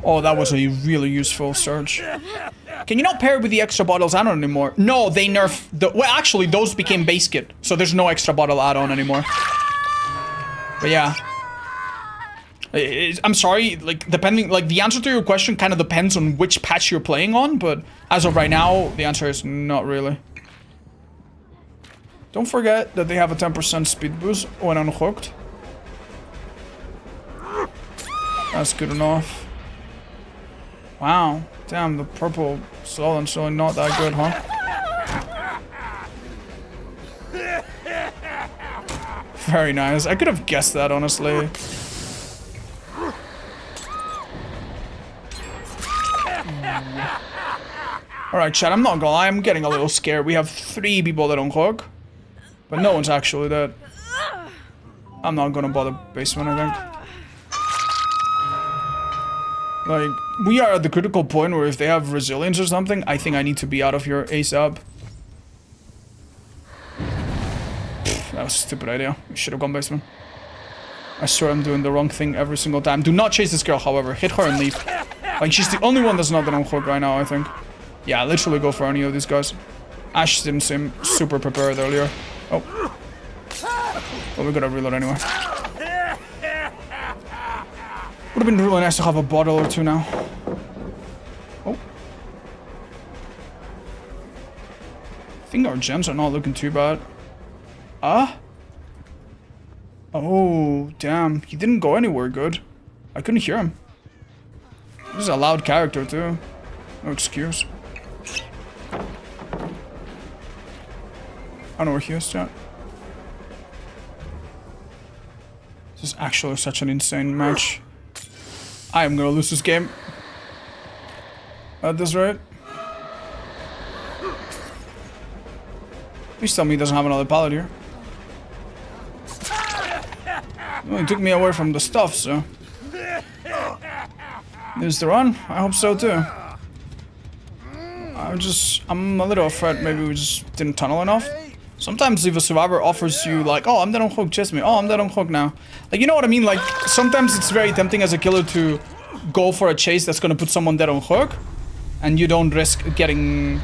Oh, that was a really useful search. Can you not pair it with the extra bottles add-on anymore? No, they nerf the... Well, actually, those became base kit. So there's no extra bottle add-on anymore. But yeah. I'm sorry, like, depending... Like, the answer to your question kind of depends on which patch you're playing on. But as of right now, the answer is not really. Don't forget that they have a 10% speed boost when unhooked. That's good enough. Wow. Damn, the purple Slolan's really not that good, huh? Very nice. I could have guessed that, honestly. Alright, chat, I'm not gonna lie, I'm getting a little scared. We have 3 people that unhook. But no one's actually dead. I'm not gonna bother basement, I think. Like, we are at the critical point where if they have resilience or something, I think I need to be out of here ASAP. That was a stupid idea. We should have gone basement. I swear I'm doing the wrong thing every single time. Do not chase this girl, however. Hit her and leave. Like, she's the only one that's not on hook right now, I think. Yeah, literally go for any of these guys. Ash didn't seem super prepared earlier. Oh. Well, we gotta reload anyway. Would have been really nice to have a bottle or two now. Oh. I think our gens are not looking too bad. Ah? Oh, damn. He didn't go anywhere good. I couldn't hear him. This is a loud character, too. No excuse. I don't know where he is, chat. This is actually such an insane match. I am gonna lose this game. At this rate. Please tell me he doesn't have another pallet here. Well, he took me away from the stuff, so... There's the run. I hope so, too. I'm a little afraid maybe we just didn't tunnel enough. Sometimes if a survivor offers you like, oh, I'm dead on hook, chase me. Oh, I'm dead on hook now. Like, you know what I mean? Like, sometimes it's very tempting as a killer to go for a chase that's gonna put someone dead on hook. And you don't risk getting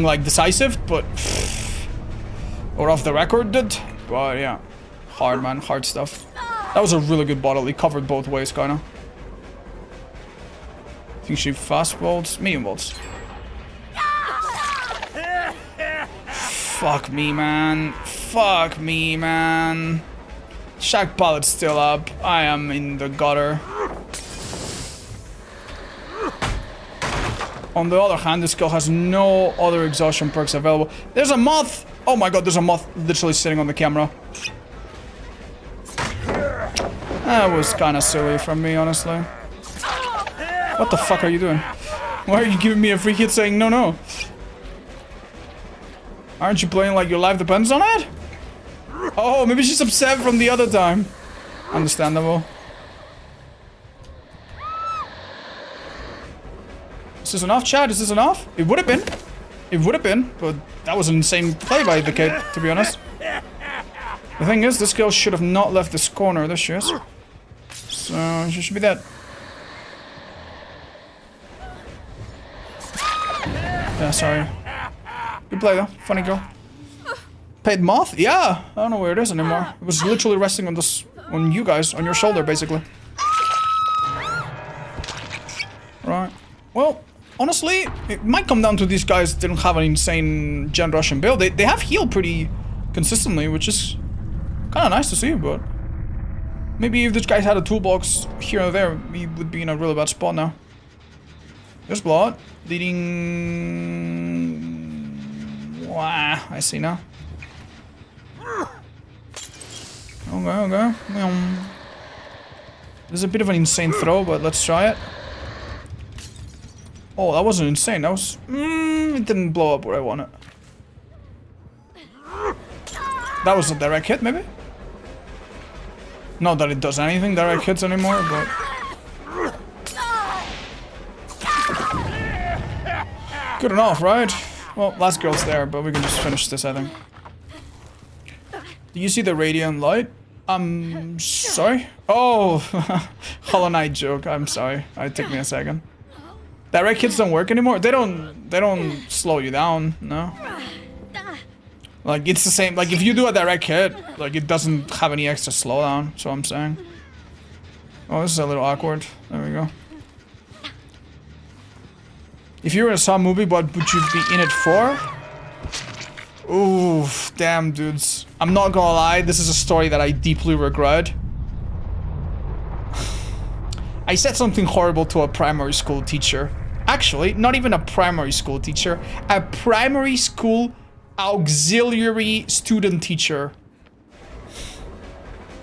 like decisive, but... Or off the record did. But yeah. Hard, man. Hard stuff. That was a really good bottle. He covered both ways, kinda. I think she fast bolts. Medium bolts. Fuck me, man. Fuck me, man. Shack pallet's still up. I am in the gutter. On the other hand, this girl has no other exhaustion perks available. There's a moth! Oh my god, there's a moth literally sitting on the camera. That was kinda silly from me, honestly. What the fuck are you doing? Why are you giving me a free hit saying no, no? Aren't you playing like your life depends on it? Oh, maybe she's upset from the other time. Understandable. Is this enough, Chad? Is this enough? It would have been. It would have been, but that was an insane play by the kid, to be honest. The thing is, this girl should have not left this corner. There she is. So, she should be dead. Yeah, sorry. Good play, though. Funny girl. Paid moth? Yeah! I don't know where it is anymore. It was literally resting on this... on you guys. On your shoulder, basically. Right. Well... Honestly, it might come down to these guys didn't have an insane Gen Russian build. They have healed pretty consistently, which is kind of nice to see, but... Maybe if this guy had a toolbox here or there, we would be in a really bad spot now. There's blood. Leading... Wow, I see now. Okay. There's a bit of an insane throw, but let's try it. Oh, that wasn't insane. That was... it didn't blow up where I want it. That was a direct hit, maybe? Not that it does anything, direct hits anymore, but... Good enough, right? Well, last girl's there, but we can just finish this, I think. Do you see the radiant light? Sorry? Oh, Hollow Knight joke. I'm sorry. It took me a second. Direct hits don't work anymore? They don't slow you down, no? Like, it's the same. Like, if you do a direct hit, like, it doesn't have any extra slowdown. That's what I'm saying. Oh, this is a little awkward. There we go. If you were in a Saw movie, what would you be in it for? Ooh, damn, dudes. I'm not gonna lie, this is a story that I deeply regret. I said something horrible to a primary school teacher. Actually, not even a primary school teacher. A primary school auxiliary student teacher.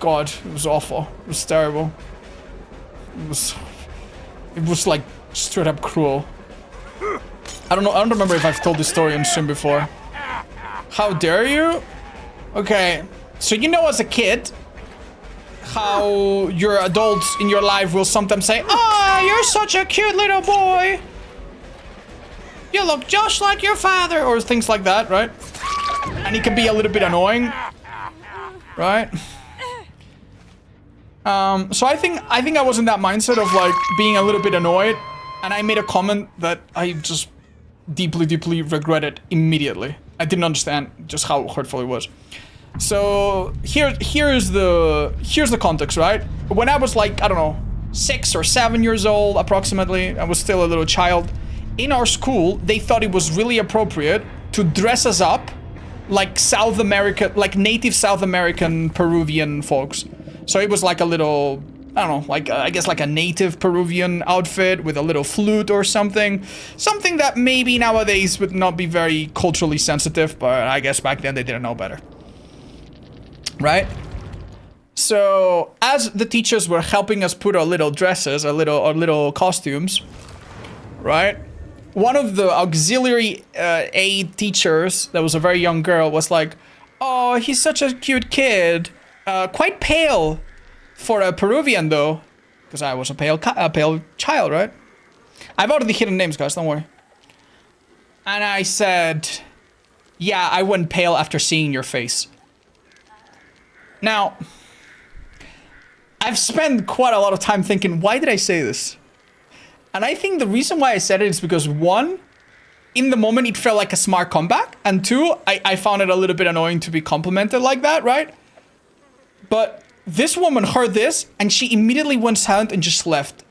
God, it was awful. It was terrible. It was like straight up cruel. I don't remember if I've told this story on stream before. How dare you? Okay, so you know as a kid how your adults in your life will sometimes say, "Oh, you're such a cute little boy. You look just like your father," or things like that, right? And it can be a little bit annoying, right? So I think I was in that mindset of like being a little bit annoyed, and I made a comment that I just deeply regretted immediately. I didn't understand just how hurtful it was. So here's the context, right? When I was like, I don't know, 6 or 7 years old approximately, I was still a little child. In our school, they thought it was really appropriate to dress us up like South America, like native South American Peruvian folks. So it was like a little, I don't know, like I guess like a native Peruvian outfit with a little flute or something. Something that maybe nowadays would not be very culturally sensitive, but I guess back then they didn't know better. Right? So as the teachers were helping us put our little dresses, our little costumes, right? One of the auxiliary aid teachers, that was a very young girl, was like, "Oh, he's such a cute kid. Quite pale for a Peruvian though," because I was a pale child, right? I've already hidden names, guys. Don't worry. And I said, "Yeah, I went pale after seeing your face." Now, I've spent quite a lot of time thinking, why did I say this? And I think the reason why I said it is because, one, in the moment it felt like a smart comeback, and two, I found it a little bit annoying to be complimented like that, right? But this woman heard this, and she immediately went silent and just left.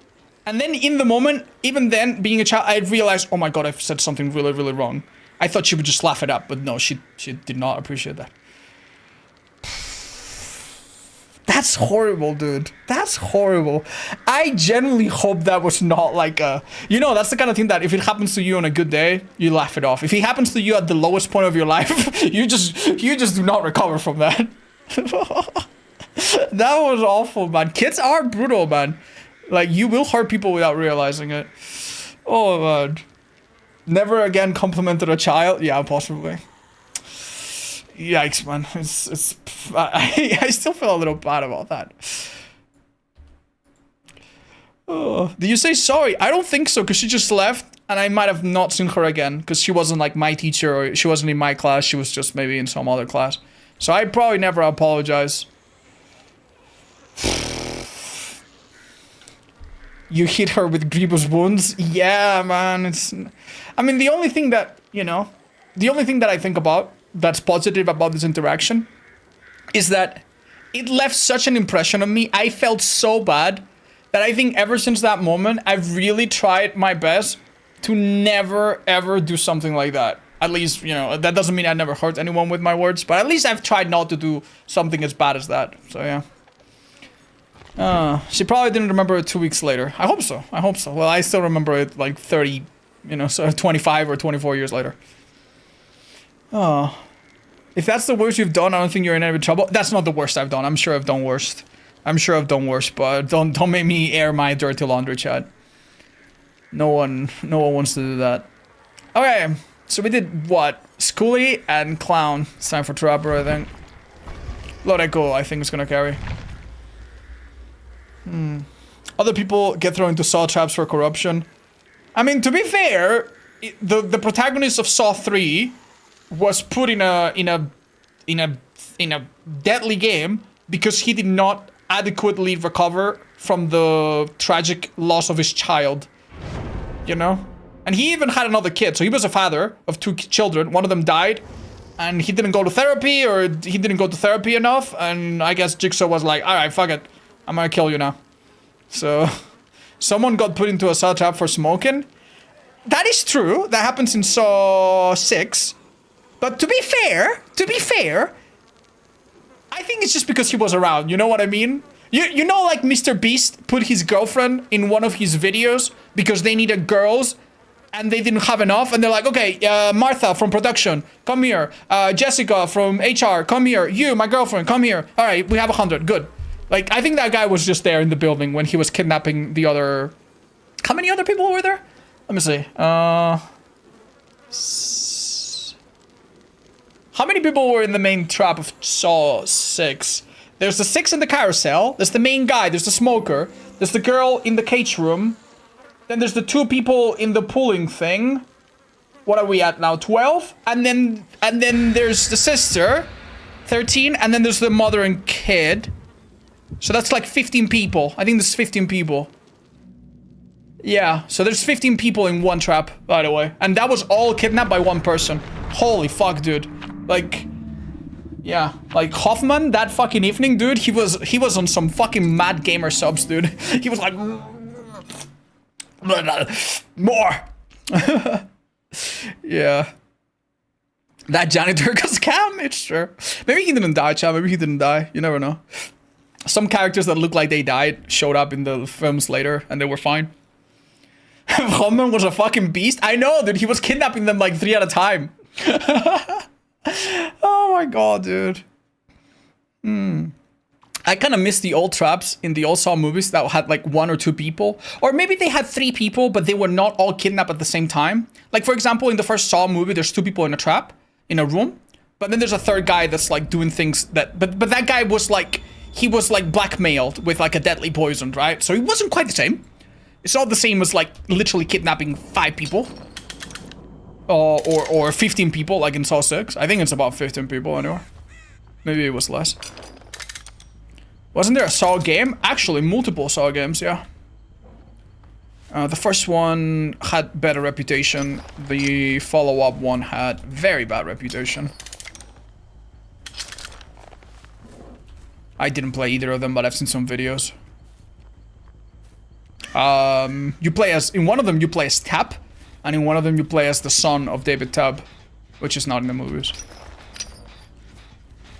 And then in the moment, even then, being a child, I realized, oh my god, I've said something really wrong. I thought she would just laugh it up, but no, she did not appreciate that. That's horrible, dude. That's horrible. I genuinely hope that was not like a... You know, that's the kind of thing that if it happens to you on a good day, you laugh it off. If it happens to you at the lowest point of your life, you just do not recover from that. That was awful, man. Kids are brutal, man. Like, you will hurt people without realizing it. Oh, man. Never again complimented a child? Yeah, possibly. Yikes, man. I still feel a little bad about that. Oh, did you say sorry? I don't think so, because she just left, and I might have not seen her again, because she wasn't like my teacher, or she wasn't in my class, she was just maybe in some other class. So I probably never apologize. You hit her with grievous wounds? Yeah, man. I mean, the only thing that, you know, the only thing that I think about that's positive about this interaction is that it left such an impression on me. I felt so bad that I think ever since that moment, I've really tried my best to never, ever do something like that. At least, you know, that doesn't mean I never hurt anyone with my words, but at least I've tried not to do something as bad as that. So, yeah. She probably didn't remember it 2 weeks later. I hope so. I hope so. Well, I still remember it like 30, you know, so 25 or 24 years later. Oh. If that's the worst you've done, I don't think you're in any trouble. That's not the worst I've done. I'm sure I've done worse. But don't make me air my dirty laundry, Chad. No one wants to do that. Okay, so we did what? Schoolie and Clown. It's time for Trapper, I think. Load Echo, I think, is gonna carry. Other people get thrown into saw traps for corruption. I mean, to be fair, the protagonist of Saw 3 was put in a deadly game because he did not adequately recover from the tragic loss of his child. You know? And he even had another kid, so he was a father of 2 children. One of them died, and he didn't go to therapy, or he didn't go to therapy enough, and I guess Jigsaw was like, alright, fuck it. I'm gonna kill you now. So, someone got put into a Saw trap for smoking. That is true. That happens in Saw 6. But to be fair, I think it's just because he was around, you know what I mean? You know, like Mr. Beast put his girlfriend in one of his videos because they needed girls and they didn't have enough, and they're like, okay, Martha from production, come here. Jessica from HR, come here. You, my girlfriend, come here. All right, we have 100, good. Like, I think that guy was just there in the building when he was kidnapping the other... How many other people were there? Let me see. How many people were in the main trap of Saw 6? There's the 6 in the carousel. There's the main guy. There's the smoker. There's the girl in the cage room. Then there's the 2 people in the pulling thing. What are we at now? 12? And then there's the sister. 13. And then there's the mother and kid. So that's like 15 people. I think there's 15 people. Yeah, so there's 15 people in one trap, by the way. And that was all kidnapped by one person. Holy fuck, dude. Like... Yeah, like Hoffman, that fucking evening, dude, he was on some fucking mad gamer subs, dude. He was like... More! Yeah. That janitor got scammed, it's true. Maybe he didn't die, chat, maybe he didn't die. You never know. Some characters that look like they died showed up in the films later, and they were fine. Hoffman was a fucking beast. I know, dude, he was kidnapping them like 3 at a time. Oh my god, dude. I kind of miss the old traps in the old Saw movies that had like 1 or 2 people. Or maybe they had 3 people, but they were not all kidnapped at the same time. Like, for example, in the first Saw movie, there's 2 people in a trap, in a room. But then there's a 3rd guy that's like doing things that... But that guy was like... He was like blackmailed with like a deadly poison, right? So it wasn't quite the same. It's not the same as like literally kidnapping 5 people. Or 15 people, like in Saw 6. I think it's about 15 people anyway. Maybe it was less. Wasn't there a Saw game? Actually, multiple Saw games, yeah. The first one had better reputation. The follow-up one had very bad reputation. I didn't play either of them, but I've seen some videos. You play as... In one of them, you play as Tap. And in one of them, you play as the son of David Tubb, which is not in the movies.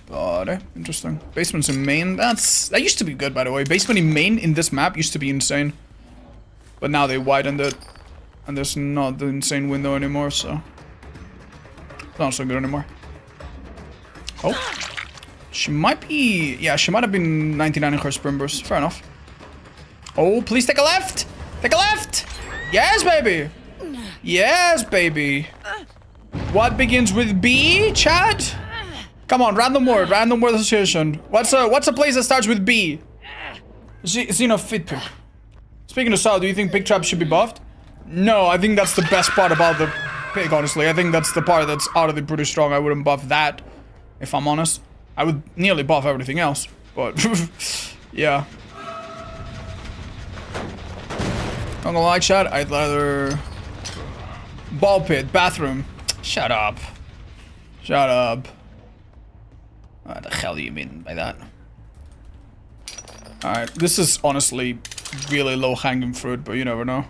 But, interesting. Basements in Maine, that used to be good, by the way. Basement in Maine in this map used to be insane. But now they widened it. And there's not the insane window anymore, so... It's not so good anymore. Oh. She might be... Yeah, she might have been 99 in her sprint burst. Fair enough. Oh, please take a left! Take a left! Yes, baby! Yes, baby. What begins with B, Chad? Come on, random word association. What's a place that starts with B? Xenofit Pick. Speaking of Saw, do you think pig traps should be buffed? No, I think that's the best part about the pig, honestly. I think that's the part that's utterly pretty strong. I wouldn't buff that, if I'm honest. I would nearly buff everything else, but yeah. Not gonna lie, Chad, I'd rather... Ball pit, bathroom. Shut up. Shut up. What the hell do you mean by that? Alright, this is honestly really low-hanging fruit, but you never know.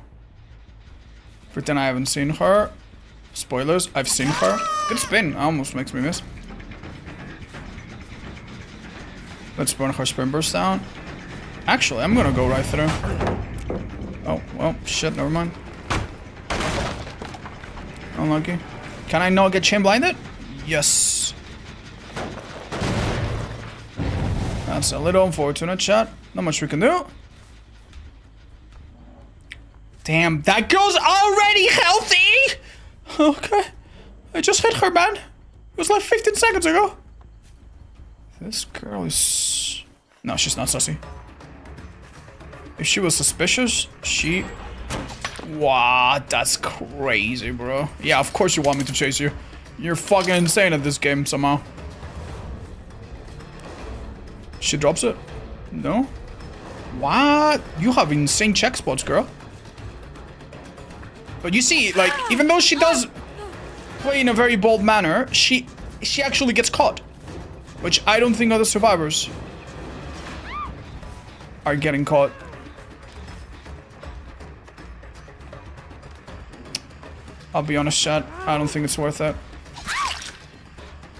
Pretend I haven't seen her. Spoilers, I've seen her. Good spin, almost makes me miss. Let's burn her spin burst down. Actually, I'm gonna go right through. Oh, well, shit, never mind. Unlucky. Can I not get chain blinded? Yes. That's a little unfortunate, chat. Not much we can do. Damn, that girl's already healthy! Okay. I just hit her, man. It was like 15 seconds ago. This girl is... No, she's not sussy. If she was suspicious, she Wow, that's crazy, bro. Yeah, of course you want me to chase you. You're fucking insane at this game somehow. She drops it? No? What? You have insane check spots, girl. But you see, like, even though she does play in a very bold manner, she actually gets caught. Which I don't think other survivors are getting caught. I'll be honest, chat. I don't think it's worth it.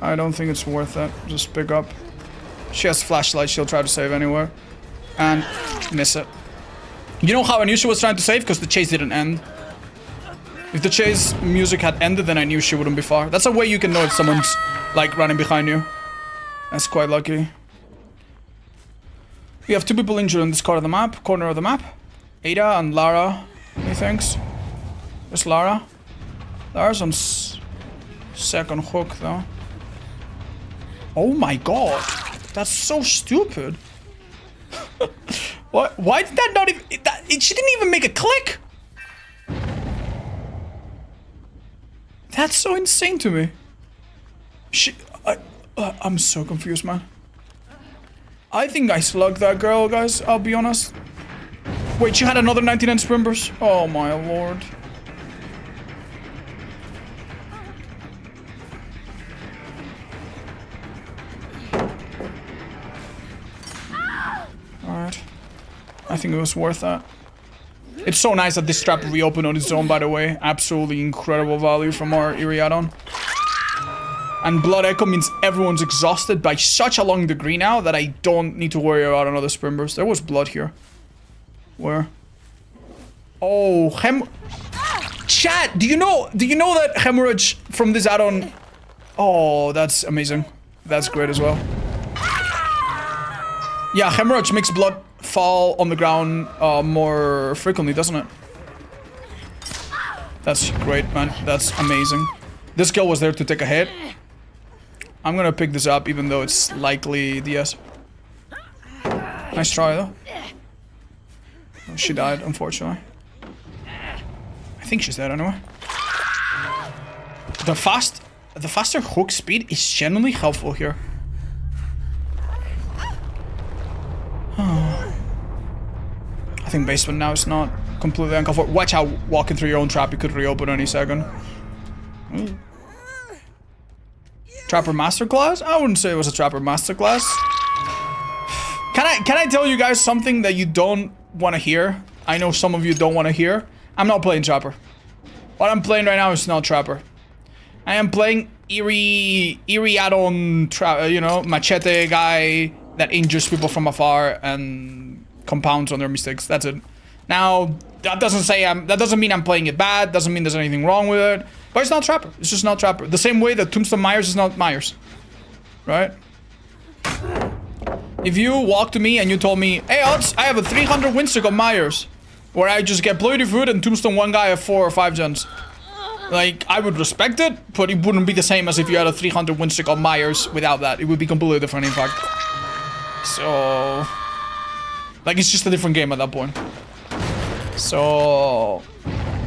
I don't think it's worth it. Just pick up. She has flashlight. She'll try to save anywhere. And miss it. You know how I knew she was trying to save? Because the chase didn't end. If the chase music had ended, then I knew she wouldn't be far. That's a way you can know if someone's, like, running behind you. That's quite lucky. We have 2 people injured in this corner of the map. Ada and Lara, methinks. Where's Lara? Lara's on second hook, though. Oh my god. That's so stupid. What? Why did that not even... she didn't even make a click. That's so insane to me. I'm so confused, man. I think I slugged that girl, guys. I'll be honest. Wait, she had another 99 sprimbers? Oh my lord. Alright. I think it was worth that. It's so nice that this trap reopened on its own, by the way. Absolutely incredible value from our Eerie add-on. And Blood Echo means everyone's exhausted by such a long degree now that I don't need to worry about another Sprimburst. There was blood here. Where? Oh, Chat, do you know that hemorrhage from this add-on? Oh, that's amazing. That's great as well. Yeah, hemorrhage makes blood fall on the ground more frequently, doesn't it? That's great, man. That's amazing. This girl was there to take a hit. I'm gonna pick this up, even though it's likely DS. Nice try, though. Oh, she died, unfortunately. I think she's dead anyway. The faster hook speed is genuinely helpful here. I think basement now is not completely uncalled for. Watch out, walking through your own trap, you could reopen any second. Ooh. Trapper Masterclass? I wouldn't say it was a Trapper Masterclass. Can I tell you guys something that you don't want to hear? I know some of you don't want to hear. I'm not playing Trapper. What I'm playing right now is not Trapper. I am playing Eerie add-on, you know, machete guy that injures people from afar and compounds on their mistakes. That's it. Now, that doesn't mean I'm playing it bad. Doesn't mean there's anything wrong with it. But it's not Trapper. It's just not Trapper. The same way that Tombstone Myers is not Myers. Right? If you walk to me and you told me, hey, Odds, I have a 300 win streak on Myers, where I just get Bloody Food and Tombstone one guy have 4 or 5 gens. Like, I would respect it, but it wouldn't be the same as if you had a 300 win streak on Myers without that. It would be completely different, in fact. So... like, it's just a different game at that point. So...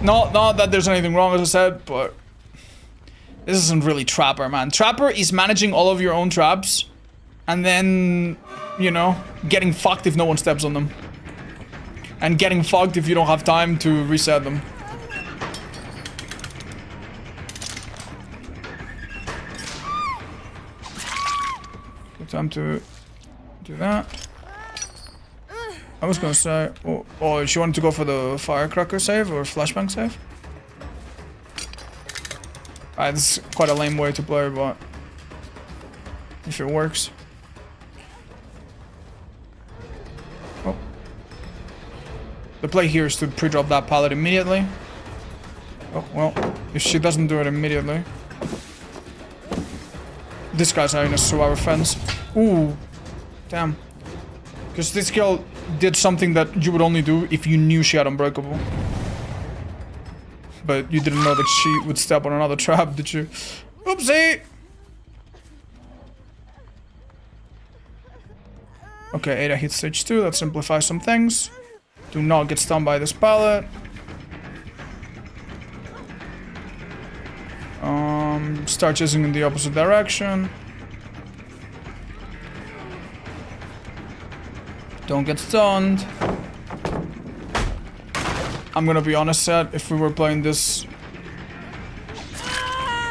not that there's anything wrong, as I said, but... this isn't really Trapper, man. Trapper is managing all of your own traps, and then, you know, getting fucked if no one steps on them. And getting fucked if you don't have time to reset them. Good time to do that. I was gonna say, oh, she wanted to go for the firecracker save or flashbang save. Alright, this is quite a lame way to play, but if it works. Oh. The play here is to pre-drop that pallet immediately. Oh, well, if she doesn't do it immediately. This guy's having a survivor fence. Ooh. Damn. Because this girl did something that you would only do if you knew she had Unbreakable. But you didn't know that she would step on another trap, did you? Oopsie! Okay, Ada hits stage 2. That simplifies some things. Do not get stunned by this pallet. Start chasing in the opposite direction. Don't get stunned. I'm gonna be honest, Seth, if we were playing this...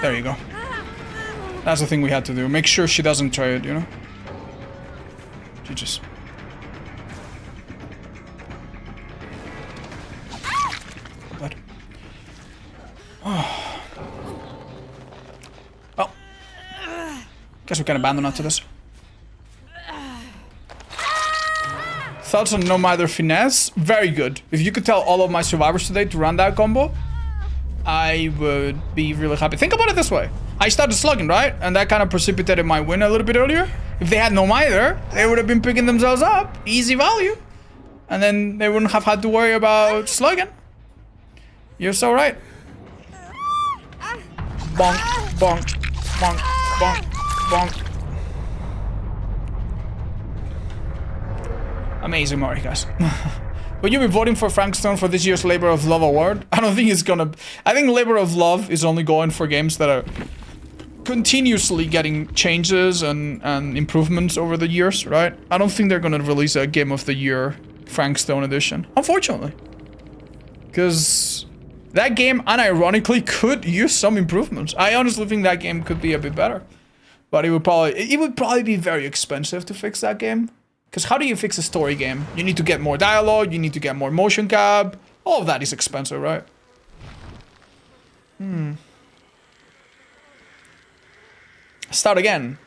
There you go. That's the thing we had to do. Make sure she doesn't try it, you know? She just... What? Oh. Well. Guess we can abandon that to this. Thoughts on no matter finesse? Very good. If you could tell all of my survivors today to run that combo, I would be really happy. Think about it this way. I started slugging, right? And that kind of precipitated my win a little bit earlier. If they had no mither, they would have been picking themselves up. Easy value. And then they wouldn't have had to worry about slugging. You're so right. Bonk, bonk, bonk, bonk, bonk. Amazing, Mori, guys. Will you be voting for Frank Stone for this year's Labor of Love award? I don't think it's gonna... I think Labor of Love is only going for games that are continuously getting changes and improvements over the years, right? I don't think they're gonna release a Game of the Year Frank Stone edition, unfortunately. Because that game, unironically, could use some improvements. I honestly think that game could be a bit better. But it would probably be very expensive to fix that game. Because how do you fix a story game? You need to get more dialogue, you need to get more motion cap. All of that is expensive, right? Start again.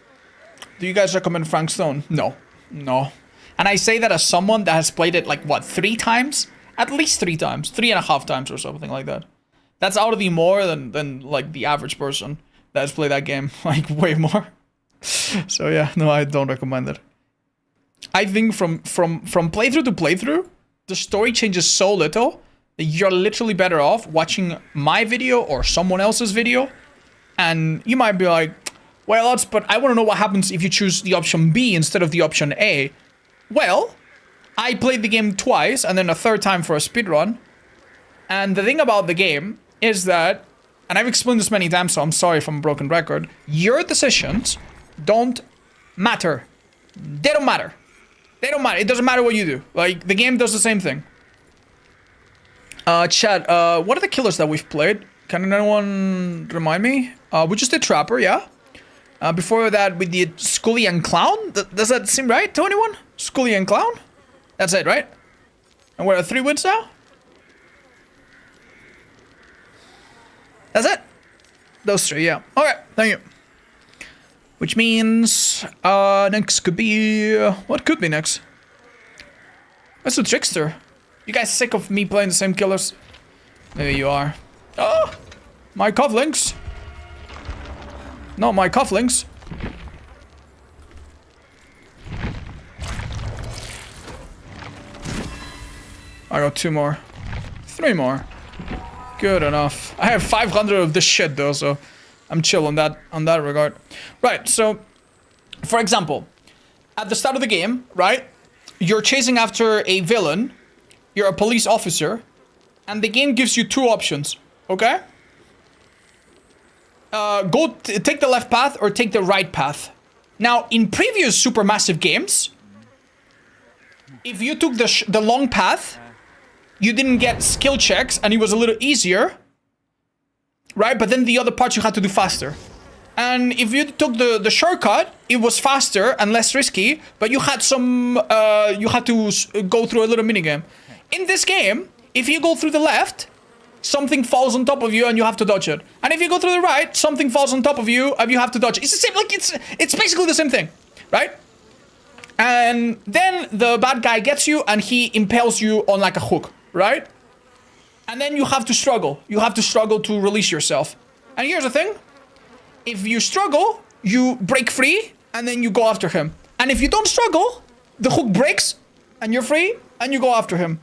Do you guys recommend Frank Stone? No. No. And I say that as someone that has played it like, what, 3 times? At least 3 times. 3.5 times or something like that. That's out of the more than like the average person that has played that game. Like, way more. So yeah, no, I don't recommend it. I think from playthrough to playthrough, the story changes so little that you're literally better off watching my video or someone else's video. And you might be like, well, but I want to know what happens if you choose the option B instead of the option A. Well, I played the game twice and then a third time for a speedrun. And the thing about the game is that, and I've explained this many times, so I'm sorry if I'm a broken record, your decisions don't matter. They don't matter. They don't matter. It doesn't matter what you do. Like, the game does the same thing. Chat, what are the killers that we've played? Can anyone remind me? We just did Trapper, yeah. Before that, we did Scully and Clown. Does that seem right to anyone? Scully and Clown? That's it, right? And we're at 3 wins now? That's it? Those 3, yeah. Alright, thank you. Which means, next could be... what could be next? Let's do Trickster. You guys sick of me playing the same killers? Maybe you are. Oh! My cufflinks! No, my cufflinks. I got 2 more. 3 more. Good enough. I have 500 of this shit though, so... I'm chill on that regard. Right, so, for example, at the start of the game, right, you're chasing after a villain, you're a police officer, and the game gives you 2 options, okay? Take the left path or take the right path. Now, in previous Supermassive games, if you took the long path, you didn't get skill checks, and it was a little easier. Right, but then the other parts you had to do faster. And if you took the shortcut, it was faster and less risky, but you had some, you had to go through a little minigame. In this game, if you go through the left, something falls on top of you and you have to dodge it. And if you go through the right, something falls on top of you and you have to dodge it. It's the same, like, it's basically the same thing, right? And then the bad guy gets you and he impales you on like a hook, right? And then you have to struggle. You have to struggle to release yourself. And here's the thing. If you struggle, you break free, and then you go after him. And if you don't struggle, the hook breaks, and you're free, and you go after him.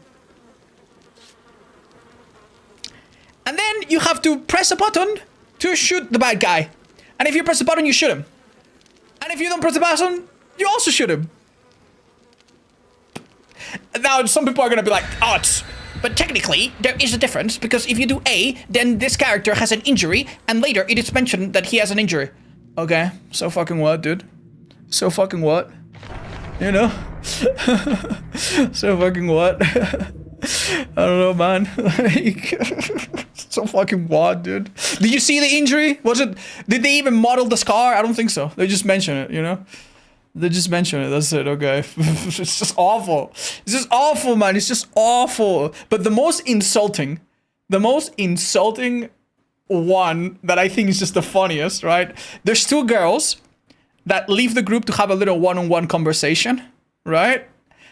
And then you have to press a button to shoot the bad guy. And if you press the button, you shoot him. And if you don't press the button, you also shoot him. Now, some people are gonna be like, oh, but technically there is a difference because if you do A, then this character has an injury, and later it is mentioned that he has an injury. Okay, so fucking what, dude? So fucking what? You know? So fucking what? I don't know, man. Like, so fucking what, dude? Did you see the injury? Did they even model the scar? I don't think so. They just mention it, you know? They just mention it. That's it. Okay. It's just awful. It's just awful, man. It's just awful. But the most insulting one that I think is just the funniest, right? There's two girls that leave the group to have a little one-on-one conversation, right?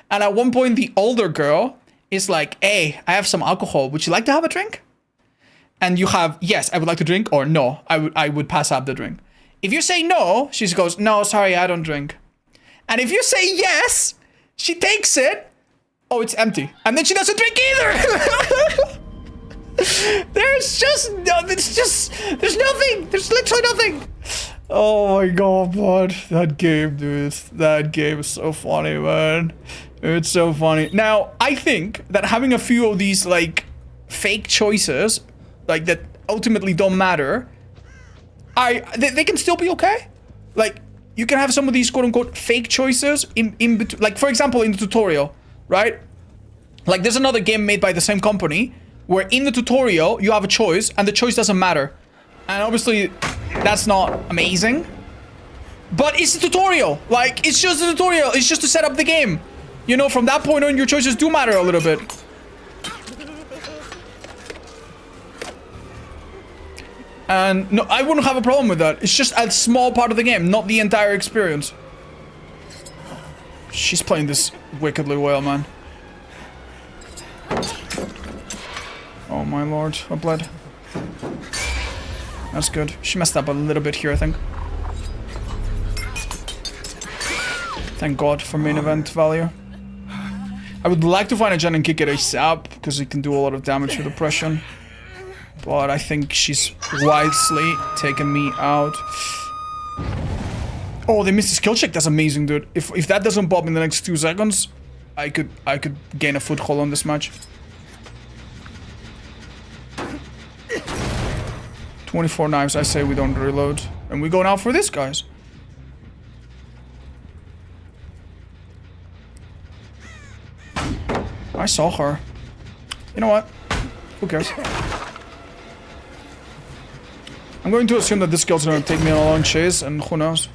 And at one point, the older girl is like, hey, I have some alcohol. Would you like to have a drink? And you have, yes, I would like to drink, or no, I would pass up the drink. If you say no, she goes, no, sorry, I don't drink. And if you say yes, she takes it. Oh, it's empty. And then she doesn't drink either. There's nothing. There's literally nothing. Oh my god, bud. That game, dude. That game is so funny, man. It's so funny. Now, I think that having a few of these, like, fake choices, like, that ultimately don't matter, they can still be okay. Like, you can have some of these quote-unquote fake choices in between. Like, for example, in the tutorial, right? Like, there's another game made by the same company where in the tutorial, you have a choice, and the choice doesn't matter. And obviously, that's not amazing. But it's a tutorial. Like, it's just a tutorial. It's just to set up the game. You know, from that point on, your choices do matter a little bit. And no, I wouldn't have a problem with that. It's just a small part of the game, not the entire experience. She's playing this wickedly well, man. Oh my lord, I bled. That's good. She messed up a little bit here, I think. Thank God for main event value. I would like to find a gen and kick it ASAP, because it can do a lot of damage with oppression. But I think she's wisely taken me out. Oh, they missed a skill check. That's amazing, dude. If that doesn't pop in the next 2 seconds, I could gain a foothold on this match. 24 knives. I say we don't reload, and we go now for this, guys. I saw her. You know what? Who cares? I'm going to assume that this girl's gonna take me on a long chase, and who knows?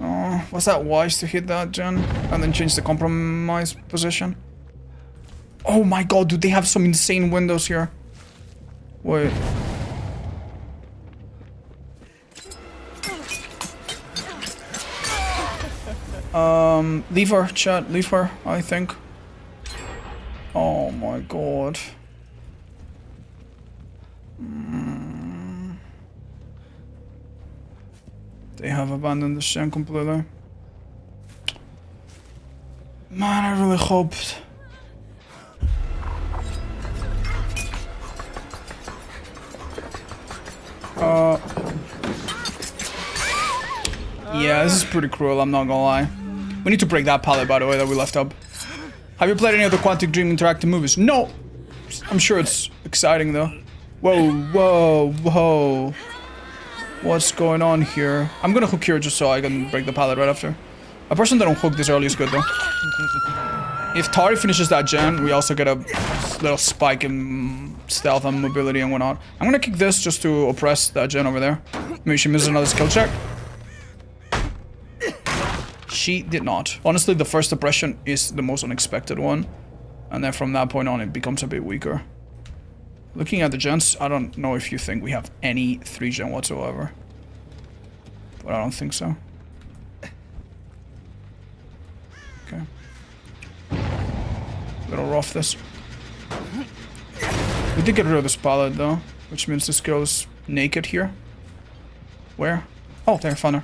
Oh, was that wise to hit that gen? And then change the compromise position? Oh my god, dude, they have some insane windows here. Wait. Leave her, chat, leave her, I think. Oh my god. They have abandoned the gen completely. Man, I really hoped. Yeah, this is pretty cruel, I'm not gonna lie. We need to break that pallet, by the way, that we left up. Have you played any of the Quantic Dream interactive movies? No! I'm sure it's exciting, though. Whoa, whoa, whoa. What's going on here? I'm gonna hook here just so I can break the pallet right after. A person that don't hook this early is good, though. If Tari finishes that gen, we also get a little spike in stealth and mobility and whatnot. I'm gonna kick this just to oppress that gen over there. Maybe she misses another skill check. She did not. Honestly, the first oppression is the most unexpected one. And then from that point on, it becomes a bit weaker. Looking at the gens, I don't know if you think we have any 3 gen whatsoever. But I don't think so. Okay. Little rough this. We did get rid of this pallet though, which means this girl is naked here. Where? Oh, there, found her.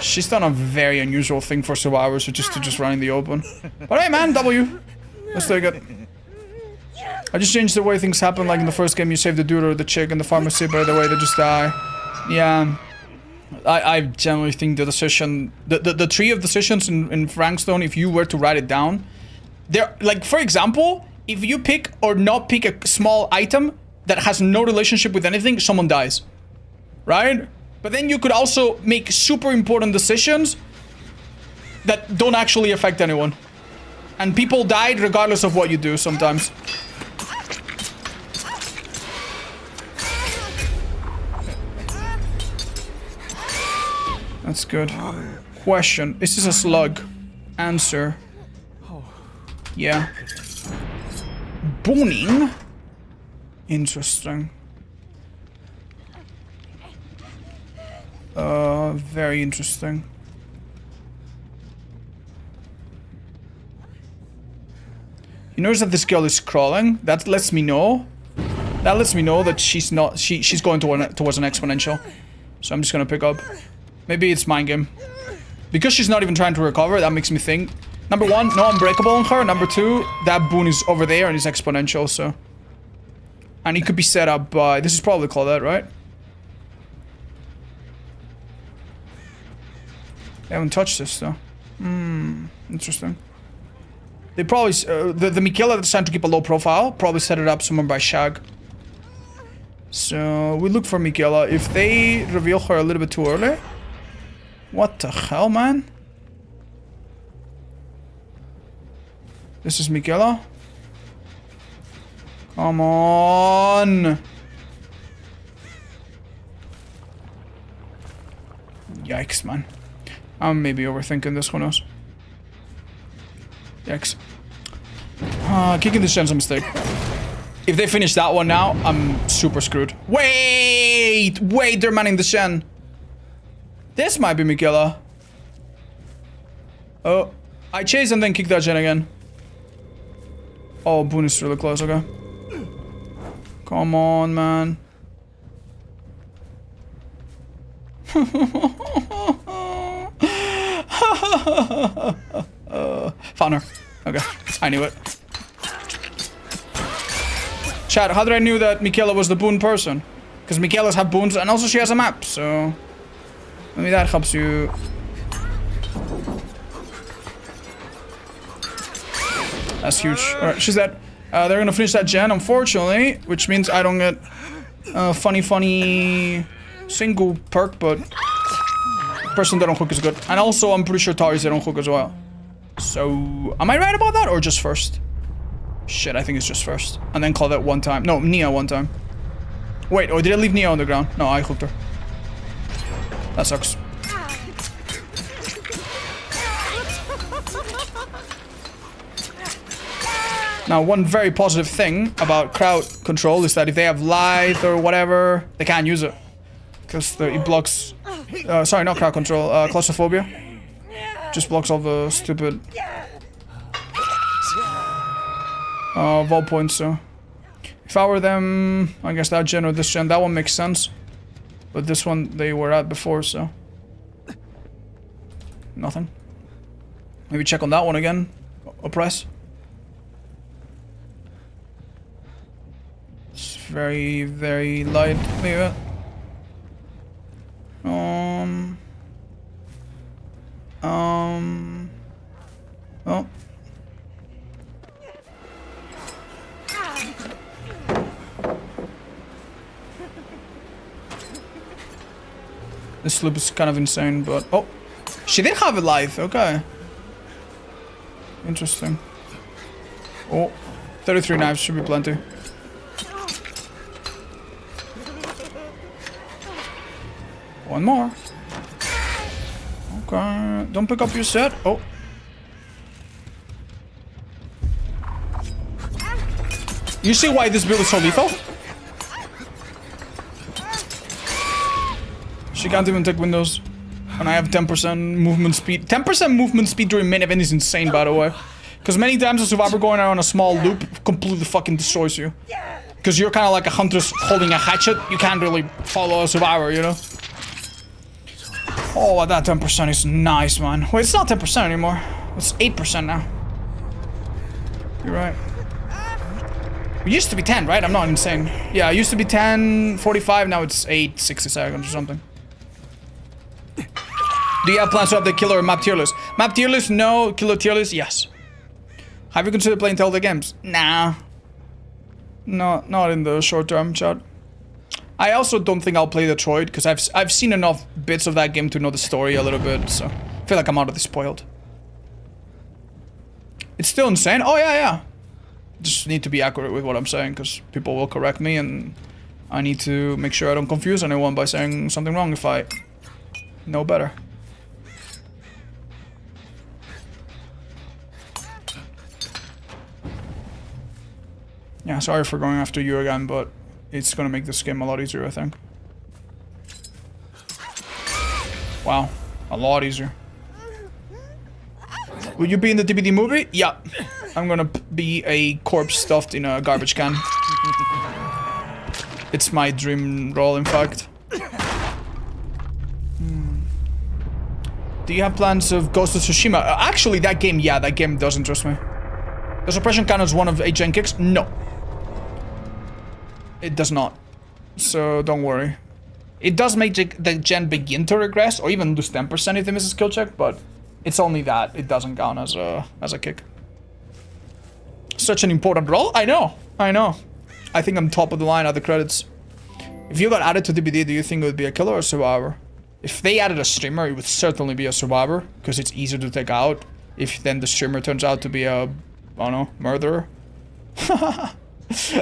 She's done a very unusual thing for survivors, which is to just run in the open. But hey man, W. Let's take it. I just changed the way things happen, like in the first game you save the dude or the chick in the pharmacy, but the way they just die. Yeah. I generally think the decision, the tree of decisions in Frankstone, if you were to write it down, there, like, for example, if you pick or not pick a small item that has no relationship with anything, someone dies, right? But then you could also make super important decisions that don't actually affect anyone. And people died regardless of what you do sometimes. That's good. Question. Is this a slug? Answer. Yeah. Boning? Interesting. Very interesting. You notice that this girl is crawling? That lets me know. That lets me know that she's not. She's going towards an exponential. So I'm just gonna pick up. Maybe it's mind game. Because she's not even trying to recover, that makes me think. Number one, no unbreakable on her. Number two, that boon is over there and is exponential, so. And it could be set up by. This is probably Claudette, right? They haven't touched this though. Interesting. They probably the Michaela that's trying to keep a low profile probably set it up somewhere by Shag. So we look for Michaela. If they reveal her a little bit too early, what the hell, man? This is Michaela. Come on. Yikes, man. I'm maybe overthinking this, who knows? Yikes. Kicking the Shen's a mistake. If they finish that one now, I'm super screwed. Wait! Wait, they're manning the Shen. This might be Michaela. Oh, I chase and then kick that Shen again. Oh, Boone is really close, okay. Come on, man. Found her. Okay, I knew it. Chat, how did I knew that Michaela was the boon person? Because Michaela's have boons and also she has a map, so maybe that helps you. That's huge. Alright, she's dead. They're gonna finish that gen, unfortunately, which means I don't get funny single perk, but person that don't hook is good. And also, I'm pretty sure Tari's they don't hook as well. So, am I right about that or just first? Shit, I think it's just first. And then call that one time. No, Nia one time. Wait, or did I leave Nia on the ground? No, I hooked her. That sucks. Now, one very positive thing about crowd control is that if they have lithe or whatever, they can't use it. Because it blocks... sorry, not crowd control, claustrophobia. Just blocks all the stupid... vault points, so... If I were them, I guess that gen or this gen, that one makes sense. But this one, they were at before, so... Nothing. Maybe check on that one again. Oppress. It's very, very light. Leave it. Oh. This loop is kind of insane, but... Oh! She did have a life, okay. Interesting. Oh. 33 knives should be plenty. One more. Okay. Don't pick up your set. Oh. You see why this build is so lethal? She can't even take windows. And I have 10% movement speed. 10% movement speed during main event is insane, by the way. Because many times a survivor going around a small loop completely fucking destroys you. Because you're kind of like a hunter holding a hatchet. You can't really follow a survivor, you know? Oh, that 10% is nice, man. Wait, it's not 10% anymore. It's 8% now. You're right. It used to be 10, right? I'm not insane. Yeah, it used to be 10, 45, now it's 8, 60 seconds or something. Do you have plans to have the killer or map tier list? Map tier list, no. Killer tier list, yes. Have you considered playing Telltale games? Nah. No, not in the short term, Chad. I also don't think I'll play Detroit because I've seen enough bits of that game to know the story a little bit, so I feel like I'm already spoiled. It's still insane. Oh yeah. Just need to be accurate with what I'm saying because people will correct me and I need to make sure I don't confuse anyone by saying something wrong if I know better. Yeah, sorry for going after you again, but it's gonna make this game a lot easier, I think. Wow, a lot easier. Will you be in the DBD movie? Yeah. I'm gonna be a corpse stuffed in a garbage can. It's my dream role, in fact. Do you have plans of Ghost of Tsushima? Actually, that game, yeah, that game does interest me. The suppression count is one of 8 gen kicks? No. It does not. So don't worry. It does make the gen begin to regress, or even lose 10% if they miss a skill check, but it's only that. It doesn't count as a kick. Such an important role? I know. I think I'm top of the line at the credits. If you got added to DBD, do you think it would be a killer or a survivor? If they added a streamer, it would certainly be a survivor, because it's easier to take out. If then the streamer turns out to be a, I don't know, murderer.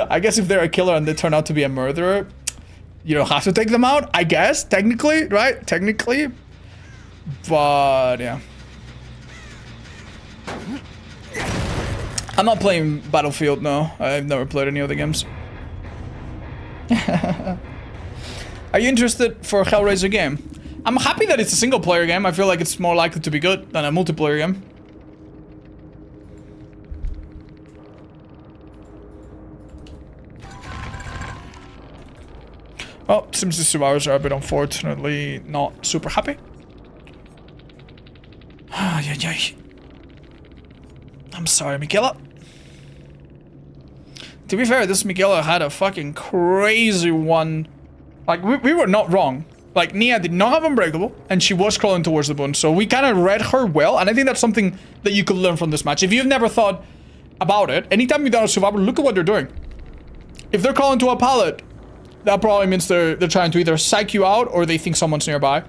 I guess if they're a killer and they turn out to be a murderer, you don't have to take them out, I guess, technically, right? Technically. But, yeah. I'm not playing Battlefield, no. I've never played any other games. Are you interested for a Hellraiser game? I'm happy that it's a single player game. I feel like it's more likely to be good than a multiplayer game. Well, seems the survivors are a bit unfortunately not super happy. I'm sorry, Michaela. To be fair, this Michaela had a fucking crazy one. Like, we were not wrong. Like, Nia did not have Unbreakable, and she was crawling towards the bone, so we kind of read her well, and I think that's something that you could learn from this match. If you've never thought about it, anytime you're down a survivor, look at what they're doing. If they're crawling to a pallet, that probably means they're trying to either psych you out, or they think someone's nearby.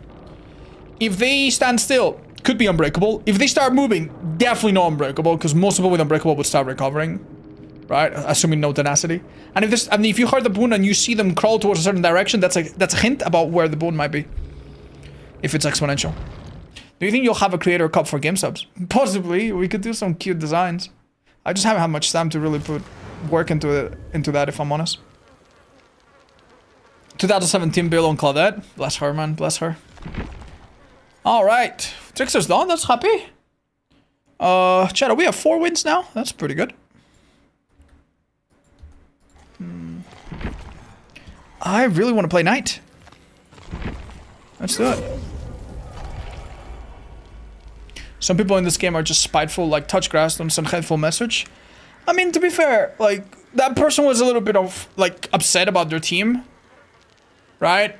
If they stand still, could be Unbreakable. If they start moving, definitely not Unbreakable, because most people with Unbreakable would start recovering. Right? Assuming no tenacity. And if you heard the boon and you see them crawl towards a certain direction, that's a hint about where the boon might be. If it's exponential. Do you think you'll have a creator cup for game subs? Possibly. We could do some cute designs. I just haven't had much time to really put work into that, if I'm honest. 2017 Bill on Claudette. Bless her, man. Bless her. Alright. Trickster's done. That's happy. Chat, we have 4 wins now. That's pretty good. I really want to play Knight. Let's do it. Some people in this game are just spiteful, like touch grass on some hateful message. I mean, to be fair, like, that person was a little bit of, like, upset about their team. Right?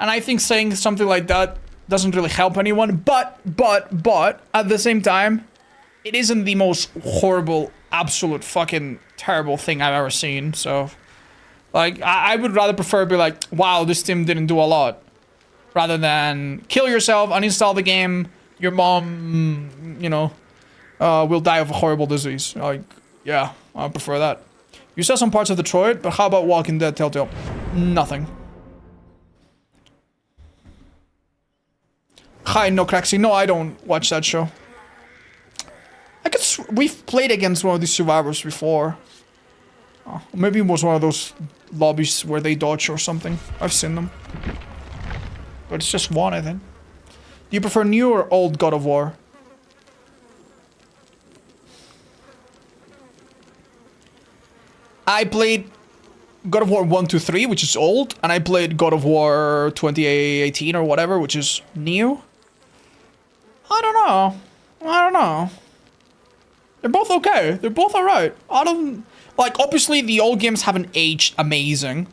And I think saying something like that doesn't really help anyone. But, at the same time, it isn't the most horrible, absolute fucking terrible thing I've ever seen, so... Like, I would rather prefer be like, wow, this team didn't do a lot. Rather than kill yourself, uninstall the game, your mom, you know, will die of a horrible disease. Like, yeah, I prefer that. You saw some parts of Detroit, but how about Walking Dead Telltale? Nothing. Hi, no Craxy. No, I don't watch that show. I guess we've played against one of these survivors before. Maybe it was one of those lobbies where they dodge or something. I've seen them. But it's just one, I think. Do you prefer new or old God of War? I played God of War 1, 2, 3, which is old. And I played God of War 2018 or whatever, which is new. I don't know. They're both okay. They're both alright. Like, obviously, the old games haven't aged amazing.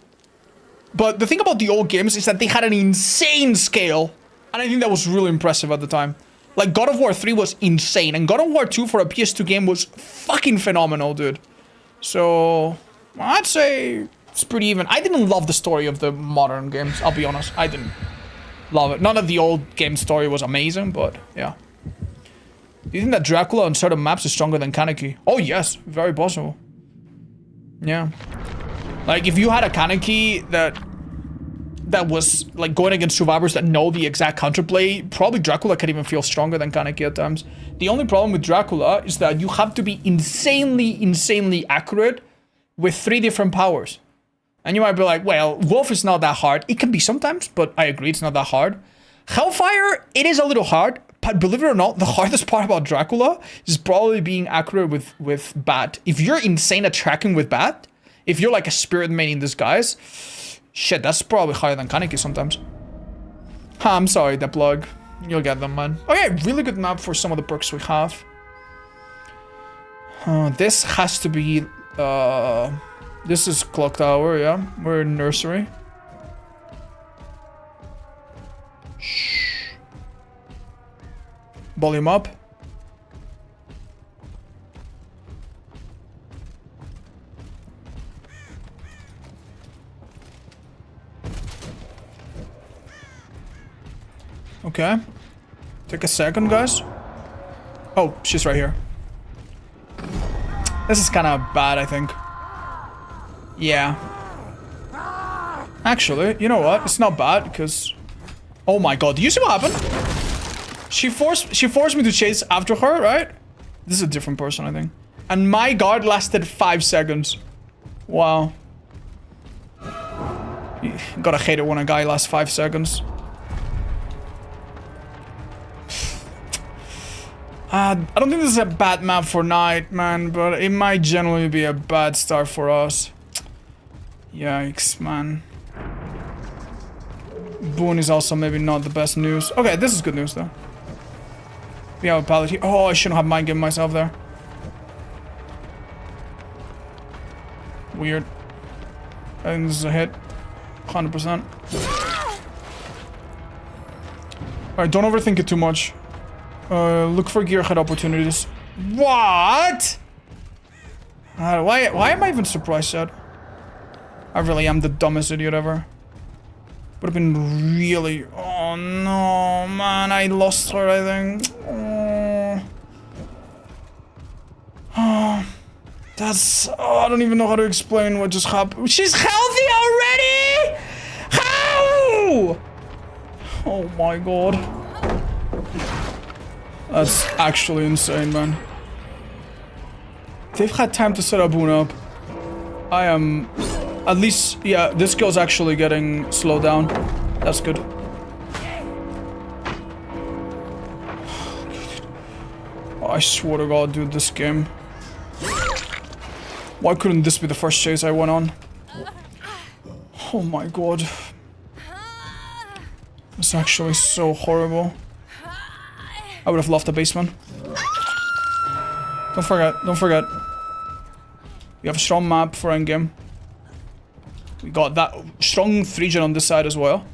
But the thing about the old games is that they had an insane scale And I think that was really impressive at the time. Like, God of War 3 was insane, and God of War 2 for a PS2 game was fucking phenomenal, dude. So, I'd say it's pretty even. I didn't love the story of the modern games, I'll be honest. I didn't love it. None of the old game story was amazing, but yeah. Do you think that Dracula on certain maps is stronger than Kaneki? Oh, yes. Very possible. Yeah. Like, if you had a Kaneki that was like going against survivors that know the exact counterplay, probably Dracula can even feel stronger than Kaneki at times. The only problem with Dracula is that you have to be insanely accurate with 3 different powers. And you might be like, well, Wolf is not that hard. It can be sometimes, but I agree it's not that hard. Hellfire, it is a little hard, but believe it or not, the hardest part about Dracula is probably being accurate with Bat. If you're insane at tracking with Bat, if you're like a spirit main in disguise, shit, that's probably higher than Kaneki sometimes. I'm sorry, the plug. You'll get them, man. Okay, really good map for some of the perks we have. This has to be... this is Clock Tower, yeah. We're in Nursery. Shh. Volume up. Okay. Take a second, guys. Oh, she's right here. This is kind of bad, I think. Yeah. Actually, you know what? It's not bad, because... Oh my god, do you see what happened? She forced me to chase after her, right? This is a different person, I think. And my guard lasted 5 seconds. Wow. You gotta hate it when a guy lasts 5 seconds. I don't think this is a bad map for Knight, man, but it might generally be a bad start for us. Yikes, man. Boon is also maybe not the best news. Okay, this is good news, though. We have a pallet here. Oh, I shouldn't have mind given myself there. Weird. I think this is a hit. 100%. Alright, don't overthink it too much. Look for gearhead opportunities. What? Why am I even surprised, Chad? I really am the dumbest idiot ever. Would have been really... Oh no, man, I lost her, I think. Oh. That's... Oh, I don't even know how to explain what just happened. She's healthy already? How? Oh my god. That's actually insane, man. They've had time to set a Boon up. I am... At least, yeah, this girl's actually getting slowed down. That's good. Oh, I swear to god, dude, this game. Why couldn't this be the first chase I went on? Oh my god. It's actually so horrible. I would have loved the basement. Don't forget. We have a strong map for endgame. We got that strong 3-gen on this side as well.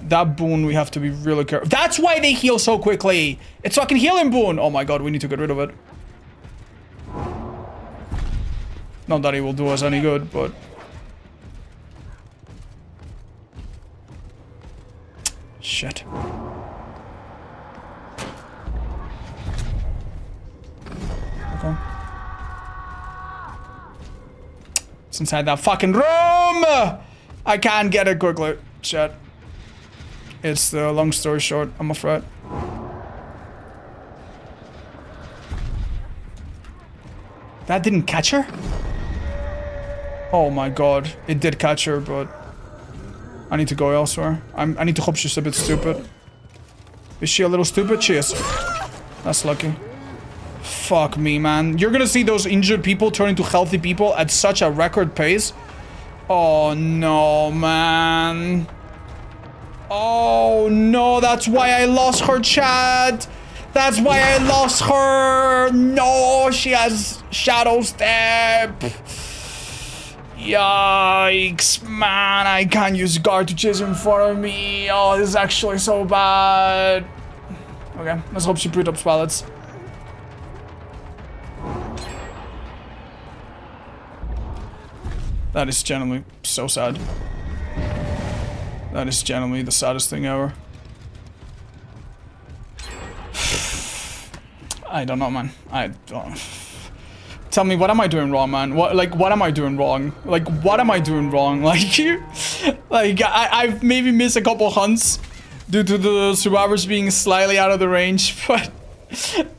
That Boon, we have to be really careful. That's why they heal so quickly. It's fucking healing Boon. Oh my god, we need to get rid of it. Not that it will do us any good, but... Shit. Okay. It's inside that fucking room! I can't get it quickly. Shit. It's the long story short, I'm afraid. That didn't catch her? Oh my god. It did catch her, but... I need to go elsewhere. I need to hope she's a bit stupid. Is she a little stupid? She is. That's lucky. Fuck me, man. You're gonna see those injured people turn into healthy people at such a record pace. Oh no, man. Oh no, that's why I lost her, chat. That's why I lost her. No, she has shadow step. Yikes, man, I can't use guard to chase in front of me. Oh, this is actually so bad. Okay, let's hope she put up pallets. That is genuinely so sad. That is genuinely the saddest thing ever. I don't know, man. I don't... Tell me, what am I doing wrong, man? What am I doing wrong? What am I doing wrong? I've maybe missed a couple hunts due to the survivors being slightly out of the range, but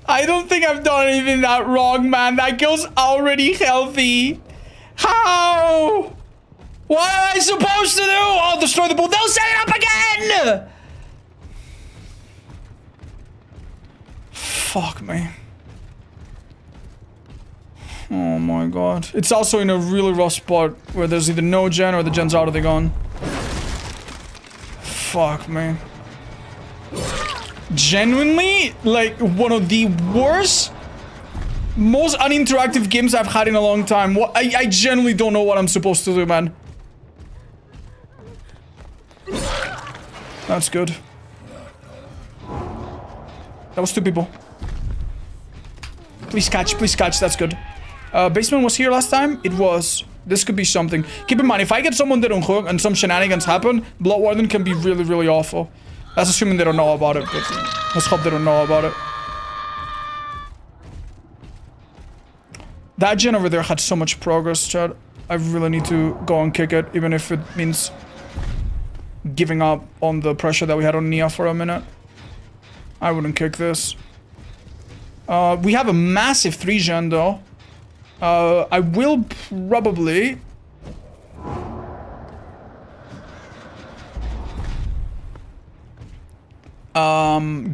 I don't think I've done anything that wrong, man. That girl's already healthy. How? What am I supposed to do? Oh, destroy the bull. They'll set it up again! Fuck me. Oh my god. It's also in a really rough spot where there's either no gen or the gen's out of the gun. Fuck me. Genuinely, like, one of the worst, most uninteractive games I've had in a long time. I genuinely don't know what I'm supposed to do, man. That's good. That was 2 people. Please catch, that's good. Basement was here last time. It was. This could be something. Keep in mind, if I get someone that don't hook and some shenanigans happen, Blood Warden can be really, really awful. That's assuming they don't know about it, but let's hope they don't know about it. That gen over there had so much progress, Chad. I really need to go and kick it, even if it means giving up on the pressure that we had on Nia for a minute. I wouldn't kick this. We have a massive 3 gen though. I will probably...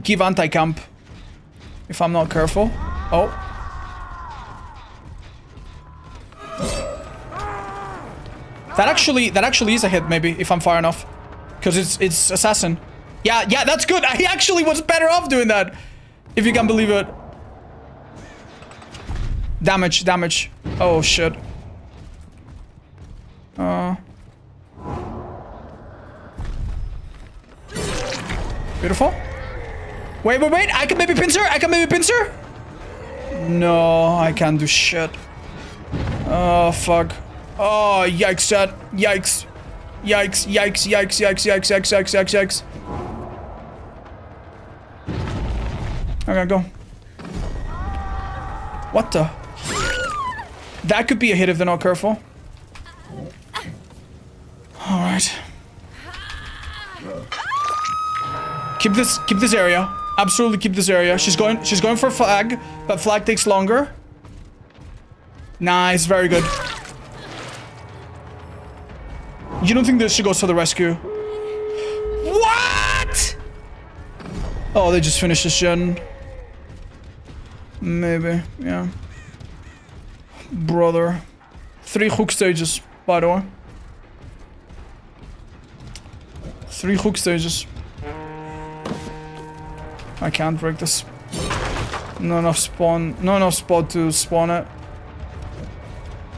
give anti-camp. If I'm not careful. Oh. That actually is a hit, maybe, if I'm far enough. Because it's assassin. Yeah, that's good. I actually was better off doing that. If you can believe it. Damage. Oh, shit. Beautiful. Wait. I can maybe pincer. No, I can't do shit. Oh, fuck. Oh, yikes, chat. Yikes. Okay, go. What the? That could be a hit if they're not careful. Alright. Keep this area. Absolutely keep this area. She's going for flag, but flag takes longer. Nice, very good. You don't think this should go to the rescue? What? Oh, they just finished this gen. Maybe, yeah. Brother. 3 hook stages, by the way. 3 hook stages. I can't break this. Not enough spot to spawn it.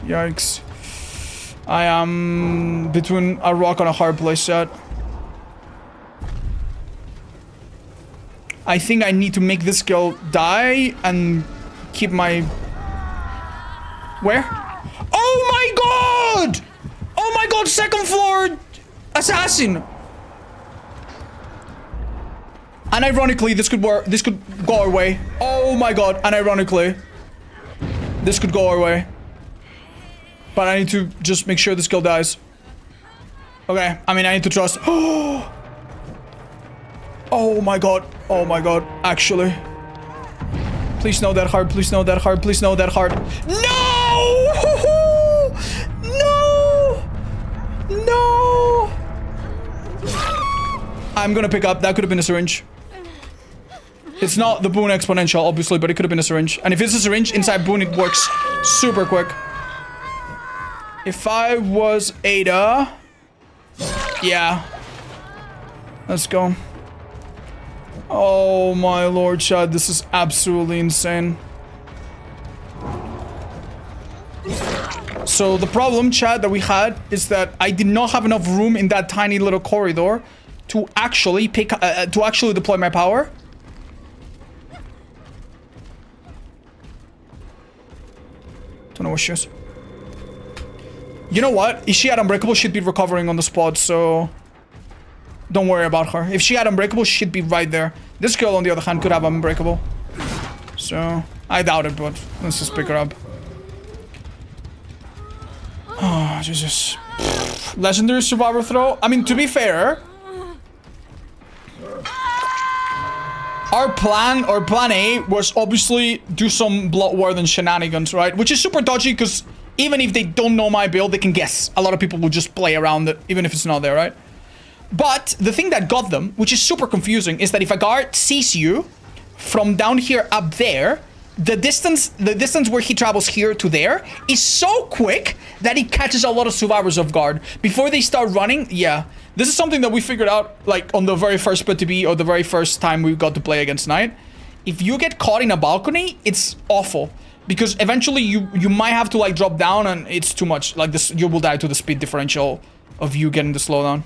Yikes. I am between a rock and a hard place set. I think I need to make this girl die and keep my... Where? Oh my god! Oh my god, 2nd floor assassin! And ironically, this could work. This could go our way. Oh my god, and ironically, this could go our way. But I need to just make sure this girl dies. Okay, I mean, I need to trust. Oh my god. Oh my god. Actually. Please no that hard. Please no that hard. Please no that hard. No! No! No! I'm gonna pick up. That could have been a syringe. It's not the boon exponential, obviously, but it could have been a syringe. And if it's a syringe inside boon, it works super quick. If I was Ada... Yeah. Let's go. Oh my lord, Chad, this is absolutely insane. So the problem, chat, that we had is that I did not have enough room in that tiny little corridor to actually deploy my power. Don't know what she is. You know what? If she had Unbreakable, she'd be recovering on the spot, so don't worry about her. If she had Unbreakable, she'd be right there. This girl, on the other hand, could have Unbreakable. So, I doubt it, but let's just pick her up. Oh, Jesus. Legendary Survivor Throw. I mean, to be fair, our plan, or plan A, was obviously do some Blood Warden shenanigans, right? Which is super dodgy, because even if they don't know my build, they can guess. A lot of people will just play around it, even if it's not there, right? But the thing that got them, which is super confusing, is that if a guard sees you from down here up there, the distance where he travels here to there is so quick that he catches a lot of survivors off guard. Before they start running, yeah. This is something that we figured out, like, on the very first PTB, or the very first time we got to play against Knight. If you get caught in a balcony, it's awful. Because eventually you might have to, like, drop down, and it's too much. Like, this, you will die to the speed differential of you getting the slowdown.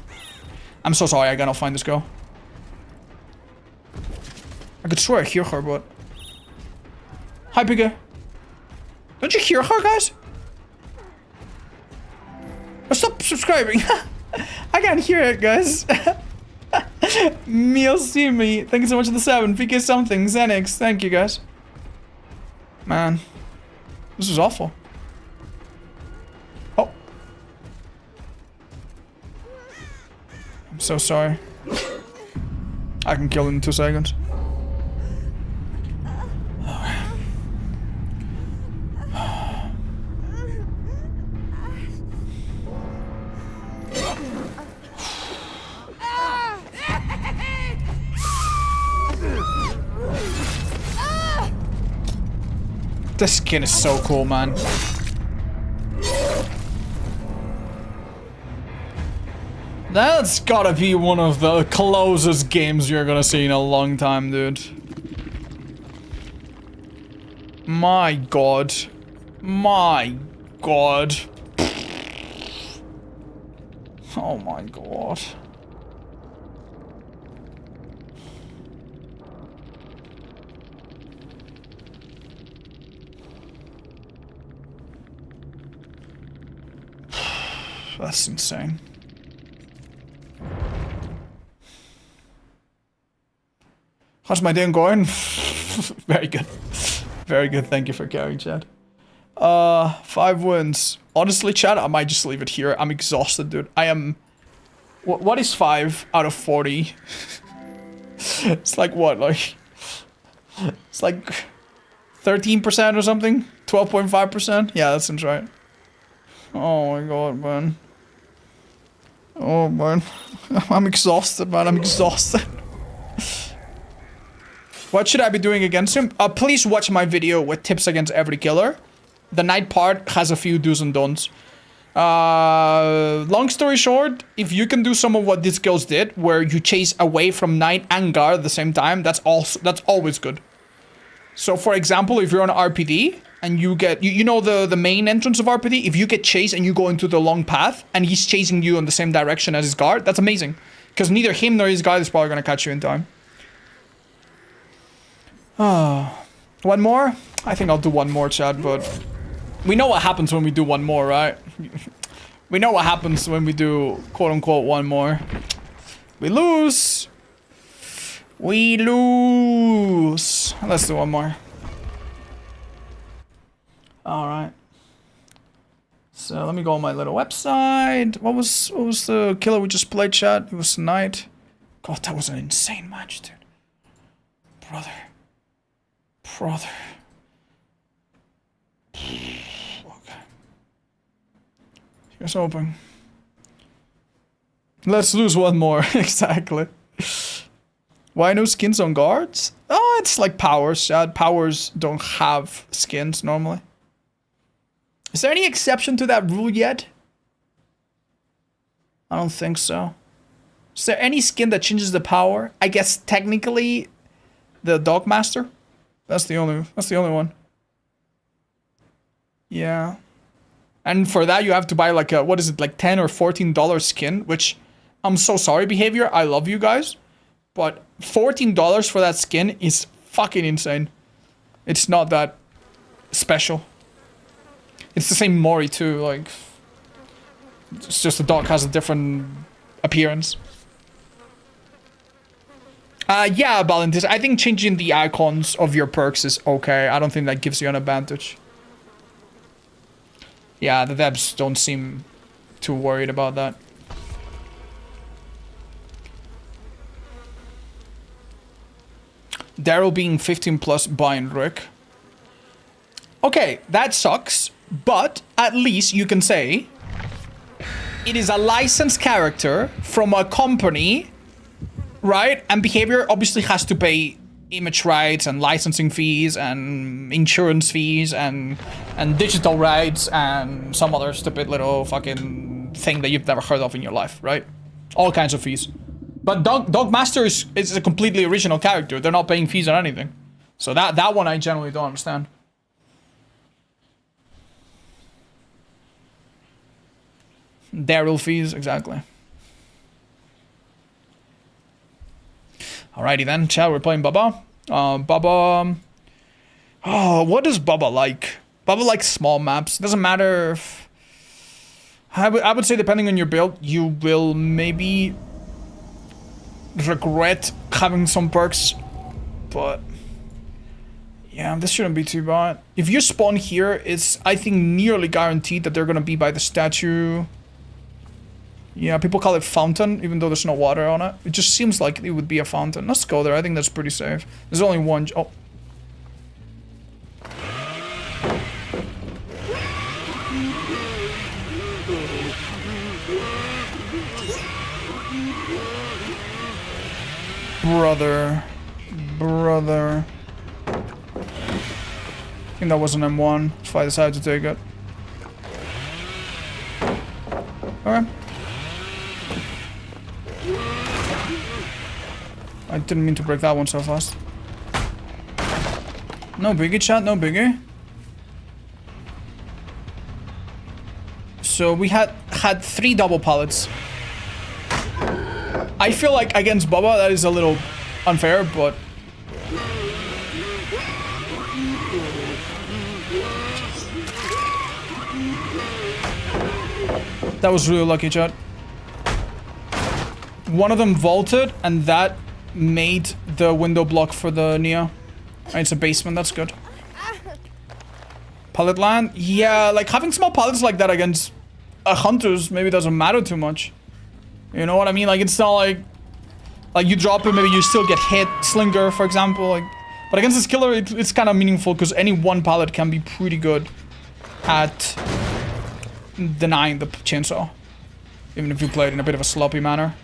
I'm so sorry, I gotta find this girl. I could swear I hear her, but... Hi, Piggy. Don't you hear her, guys? Oh, stop subscribing. I can't hear it, guys. Meal see me. Thank you so much for the 7. PK something. Xenix. Thank you, guys. Man. This is awful. Oh. I'm so sorry. I can kill him in 2 seconds. This skin is so cool, man. That's gotta be one of the closest games you're gonna see in a long time, dude. My god. My god. Oh my god. That's insane. How's my day going? Very good. Very good. Thank you for carrying, Chad. 5 wins. Honestly, Chad, I might just leave it here. I'm exhausted, dude. I am... What is 5 out of 40? It's like what? Like... It's like... 13% or something? 12.5%? Yeah, that seems right. Oh my god, man. Oh man. I'm exhausted, man. I'm exhausted. What should I be doing against him? Please watch my video with tips against every killer. The Knight part has a few do's and don'ts. Long story short, if you can do some of what these girls did, where you chase away from Knight and guard at the same time, that's always good. So for example, if you're on RPD and you get, you know the main entrance of RPD, if you get chased and you go into the long path and he's chasing you in the same direction as his guard, that's amazing. Because neither him nor his guard is probably going to catch you in time. One more? I think I'll do one more, Chad, but we know what happens when we do one more, right? We know what happens when we do quote-unquote one more. We lose. We lose. Let's do one more. Alright. So let me go on my little website. What was the killer we just played, chat? It was Knight. God, that was an insane match, dude. Brother. Okay. Here's open. Let's lose one more. Exactly. Why no skins on guards? Oh, it's like powers, Chad. Powers don't have skins normally. Is there any exception to that rule yet? I don't think so. Is there any skin that changes the power? I guess technically the Dogmaster. That's the only one. Yeah. And for that, you have to buy like a, what is it, like $10 or $14 skin, which I'm so sorry, Behavior. I love you guys. But $14 for that skin is fucking insane. It's not that special. It's the same Mori too, like... It's just the dog has a different appearance. Yeah, Valentis, I think changing the icons of your perks is okay. I don't think that gives you an advantage. Yeah, the devs don't seem too worried about that. Daryl being 15 plus buying Rick. Okay, that sucks, but at least you can say it is a licensed character from a company, right? And Behavior obviously has to pay image rights and licensing fees and insurance fees and digital rights and some other stupid little fucking thing that you've never heard of in your life, right? All kinds of fees. But Dogmaster is a completely original character. They're not paying fees or anything. So that one I generally don't understand. Daryl fees, exactly. Alrighty then, chat, we're playing Bubba. Bubba... Oh, what does Bubba like? Bubba likes small maps. Doesn't matter if... I would say depending on your build, you will maybe regret having some perks. But... yeah, this shouldn't be too bad. If you spawn here, it's, I think, nearly guaranteed that they're gonna be by the statue. Yeah, people call it fountain, even though there's no water on it. It just seems like it would be a fountain. Let's go there. I think that's pretty safe. There's only one... oh. Brother. I think that was an M1, so I decided to take it. Okay. I didn't mean to break that one so fast. No biggie, chat, no biggie. So we had 3 double pallets. I feel like against Bubba that is a little unfair, but... that was really lucky, chat. One of them vaulted, and that made the window block for the Neo. It's a basement, that's good. Pallet land? Yeah, like having small pallets like that against hunters maybe doesn't matter too much. You know what I mean? Like it's not like you drop it, maybe you still get hit. Slinger, for example. Like, but against this killer, it's kind of meaningful because any one pallet can be pretty good at denying the chainsaw. Even if you play it in a bit of a sloppy manner.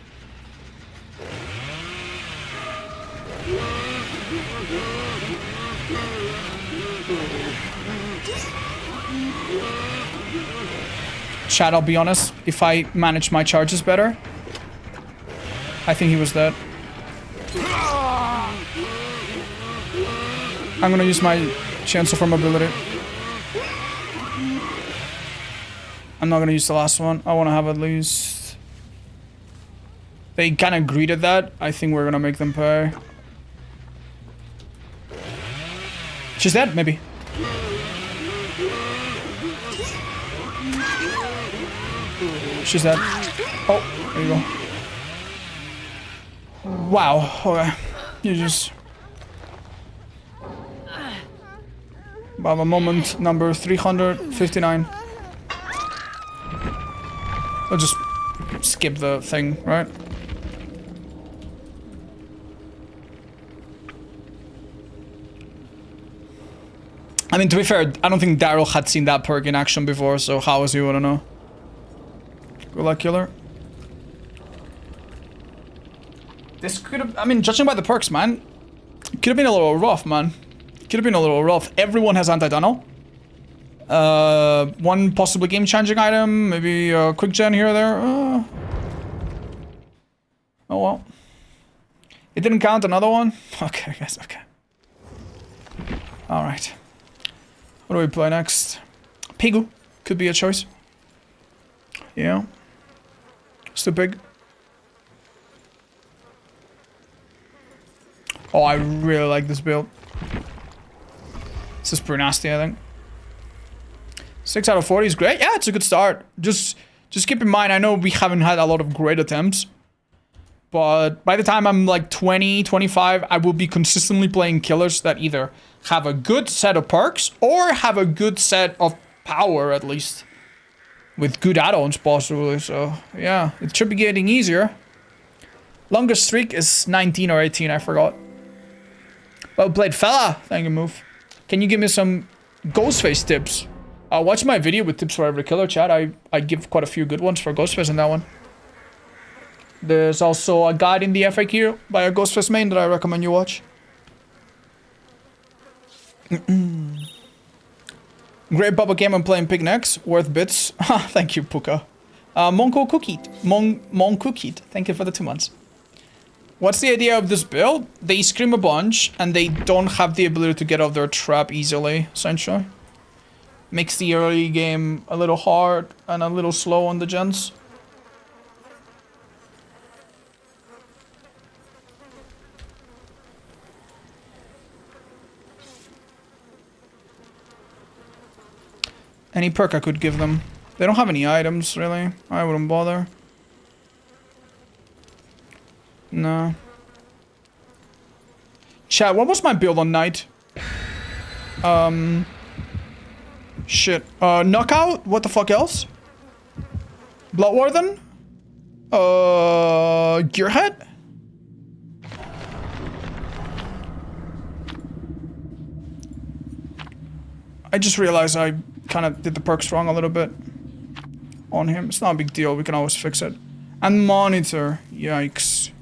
Chat, I'll be honest, if I managed my charges better, I think he was dead. I'm gonna use my chancel for mobility. I'm not gonna use the last one. I wanna have at least... they kinda greeted that. I think we're gonna make them pay. She's dead? Maybe. She's dead. Oh, there you go. Wow, okay. You just... Baba moment number 359. I'll just skip the thing, right? I mean, to be fair, I don't think Daryl had seen that perk in action before, so how is he gonna know? Good luck, killer. This could have... I mean, judging by the perks, man, it could have been a little rough, man. Could have been a little rough. Everyone has anti-tunnel. One possibly game-changing item, maybe a quick gen here or there. Oh well. It didn't count another one? Okay, I guess, okay. Alright. What do we play next? Pigu. could be a choice. Yeah. Still big. Oh, I really like this build. This is pretty nasty, I think. 6 out of 40 is great. Yeah, it's a good start. Just keep in mind, I know we haven't had a lot of great attempts. But by the time I'm like 20, 25, I will be consistently playing killers that either have a good set of perks or have a good set of power, at least. With good add-ons, possibly. So, yeah, it should be getting easier. Longest streak is 19 or 18, I forgot. Well played, fella. Thank you, Move. Can you give me some Ghostface tips? Watch my video with tips for every killer, chat. I give quite a few good ones for Ghostface in that one. There's also a guide in the FAQ by a Ghostface main that I recommend you watch. Great Bubba game I'm playing Picnics. Worth bits. Thank you, Puka. Monko Cookit. Thank you for the 2 months. What's the idea of this build? They scream a bunch and they don't have the ability to get off their trap easily, essentially. Makes the early game a little hard and a little slow on the gens. Any perk I could give them. They don't have any items, really. I wouldn't bother. No. Chat, what was my build on night? Shit. Knockout? What the fuck else? Bloodwarden? Gearhead? I just realized I kind of did the perks wrong a little bit on him. It's not a big deal. We can always fix it. And monitor. Yikes.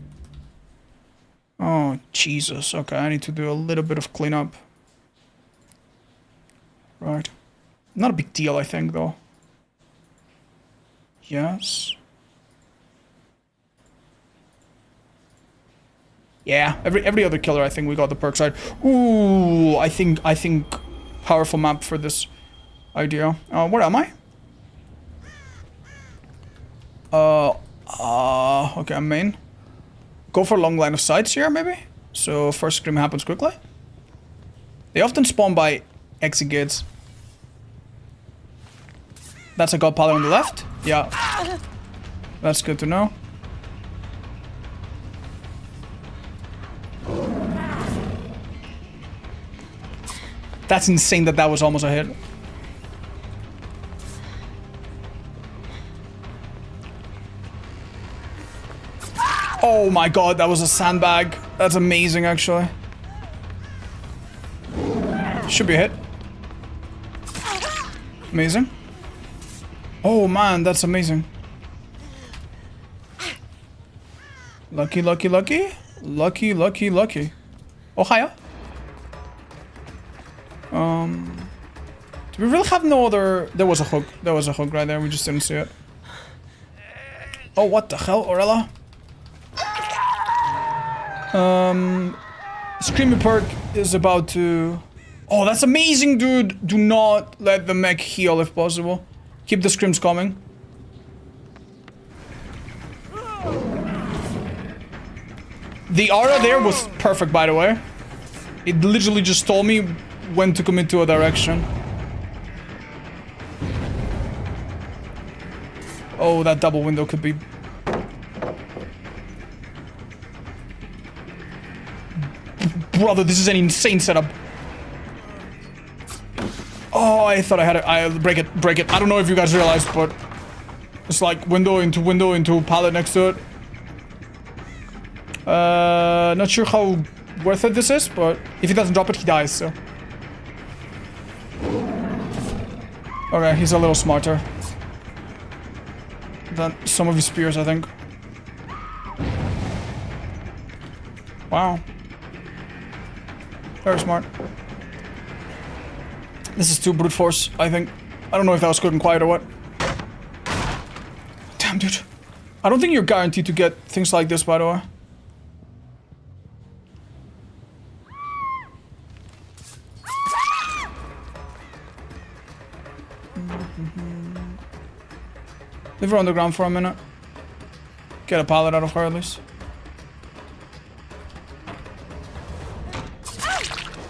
Oh, Jesus. Okay, I need to do a little bit of cleanup. Right. Not a big deal, I think, though. Yes. Yeah, every other killer, I think we got the perk side. Ooh, I think powerful map for this idea. Where am I? Okay, I'm main. Go for long line of sights here, maybe? So first scream happens quickly. They often spawn by exit gates. That's a god pillar on the left. Yeah. That's good to know. That's insane that that was almost a hit. Oh my god, that was a sandbag. That's amazing, actually. Should be a hit. Amazing. Oh man, that's amazing. Lucky, lucky, lucky. Lucky, lucky, lucky. Oh, hiya. Do we really have no other... There was a hook. There was a hook right there. We just didn't see it. Oh, what the hell, Orella? Screamy Perk is about to... Oh, that's amazing, dude. Do not let the mech heal if possible. Keep the screams coming. The aura there was perfect, by the way. It literally just told me when to commit to a direction. Oh, that double window could be... Brother, this is an insane setup. Oh, I thought I had it. I'll break it, break it. I don't know if you guys realized, but... It's like window into pallet next to it. Not sure how worth it this is, but if he doesn't drop it, he dies, so... Okay, he's a little smarter than some of his peers, I think. Wow. Very smart. This is too brute force, I think. I don't know if that was good and quiet or what. Damn, dude. I don't think you're guaranteed to get things like this, by the way. Leave her on the ground for a minute. Get a pallet out of her at least.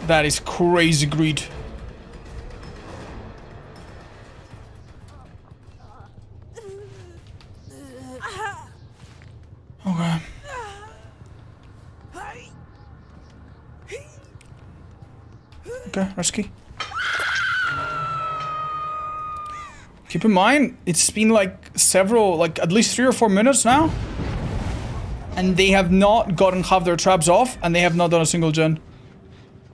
That is crazy greed. Okay. Okay, rescue. Keep in mind, it's been like several, like at least 3 or 4 minutes now. And they have not gotten half their traps off, and they have not done a single gen.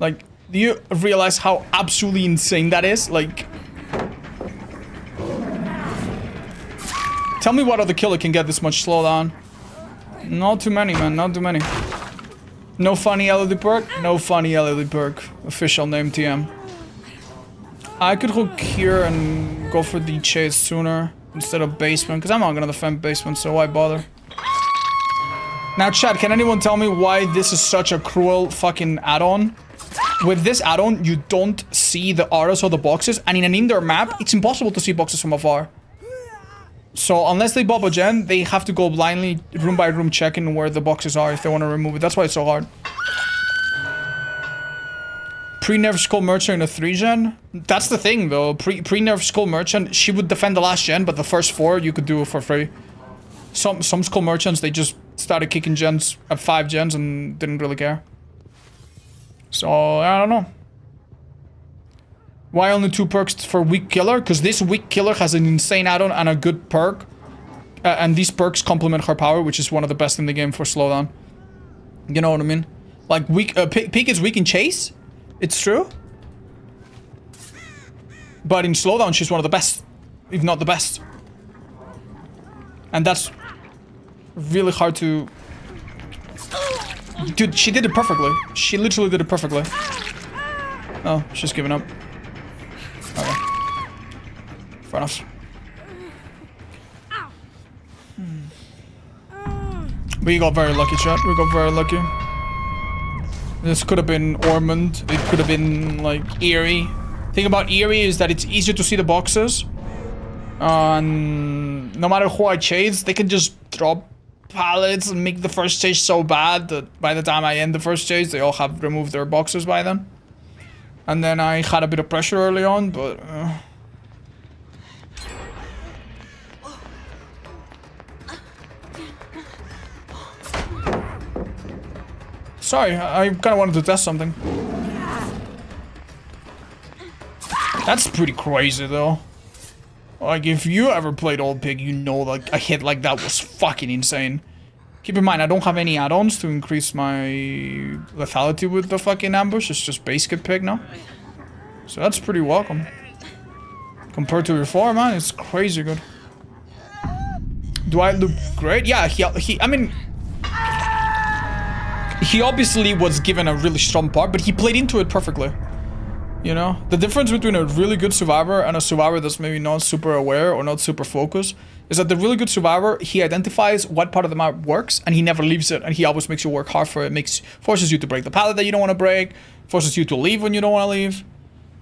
Like, do you realize how absolutely insane that is? Like, tell me what other killer can get this much slowdown. Not too many, man, not too many. No funny LED perk? No funny LED perk. Official name TM. I could hook here and go for the chase sooner instead of basement, because I'm not gonna defend basement, so why bother? Now, chat, can anyone tell me why this is such a cruel fucking add-on? With this add-on, you don't see the auras or the boxes, and in an indoor map, it's impossible to see boxes from afar. So, unless they bob a gen, they have to go blindly, room by room, checking where the boxes are if they want to remove it. That's why it's so hard. Pre-nerf Skull Merchant in a 3-gen? That's the thing, though. Pre-nerf Skull Merchant, she would defend the last gen, but the first 4, you could do it for free. Some Skull Merchants, they just started kicking gens at 5 gens and didn't really care. So, I don't know. Why only 2 perks for weak killer? Because this weak killer has an insane add-on and a good perk. And these perks complement her power, which is one of the best in the game for slowdown. You know what I mean? Like, weak, Peak is weak in chase. It's true. But in slowdown, she's one of the best. If not the best. And that's really hard to... Dude, she did it perfectly. She literally did it perfectly. Oh, she's giving up. Okay. Fair enough. We got very lucky, chat. We got very lucky. This could have been Ormond. It could have been, like, Eerie. Thing about Eerie is that it's easier to see the boxes. And no matter who I chase, they can just drop pallets and make the first chase so bad that by the time I end the first chase, they all have removed their boxes by then. And then I had a bit of pressure early on, but... Sorry, I kind of wanted to test something. That's pretty crazy, though. Like, if you ever played Old Pig, you know, like, a hit like that was fucking insane. Keep in mind, I don't have any add-ons to increase my lethality with the fucking ambush. It's just base kit pig now. So that's pretty welcome. Compared to before, man, it's crazy good. Do I look great? Yeah, I mean... He obviously was given a really strong part, but he played into it perfectly. You know? The difference between a really good survivor and a survivor that's maybe not super aware or not super focused is that the really good survivor, he identifies what part of the map works and he never leaves it, and he always makes you work hard for it. Forces you to break the pallet that you don't want to break, forces you to leave when you don't want to leave.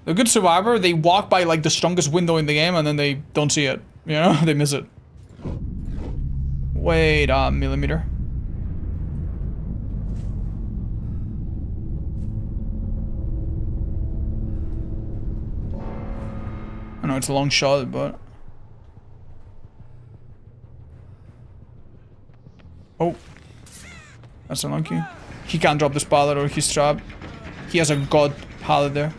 The good survivor, they walk by like the strongest window in the game and then they don't see it. You know? They miss it. Wait a millimeter. I know it's a long shot, but... Oh. That's unlucky. He can't drop this pallet or he's trapped. He has a god pallet there.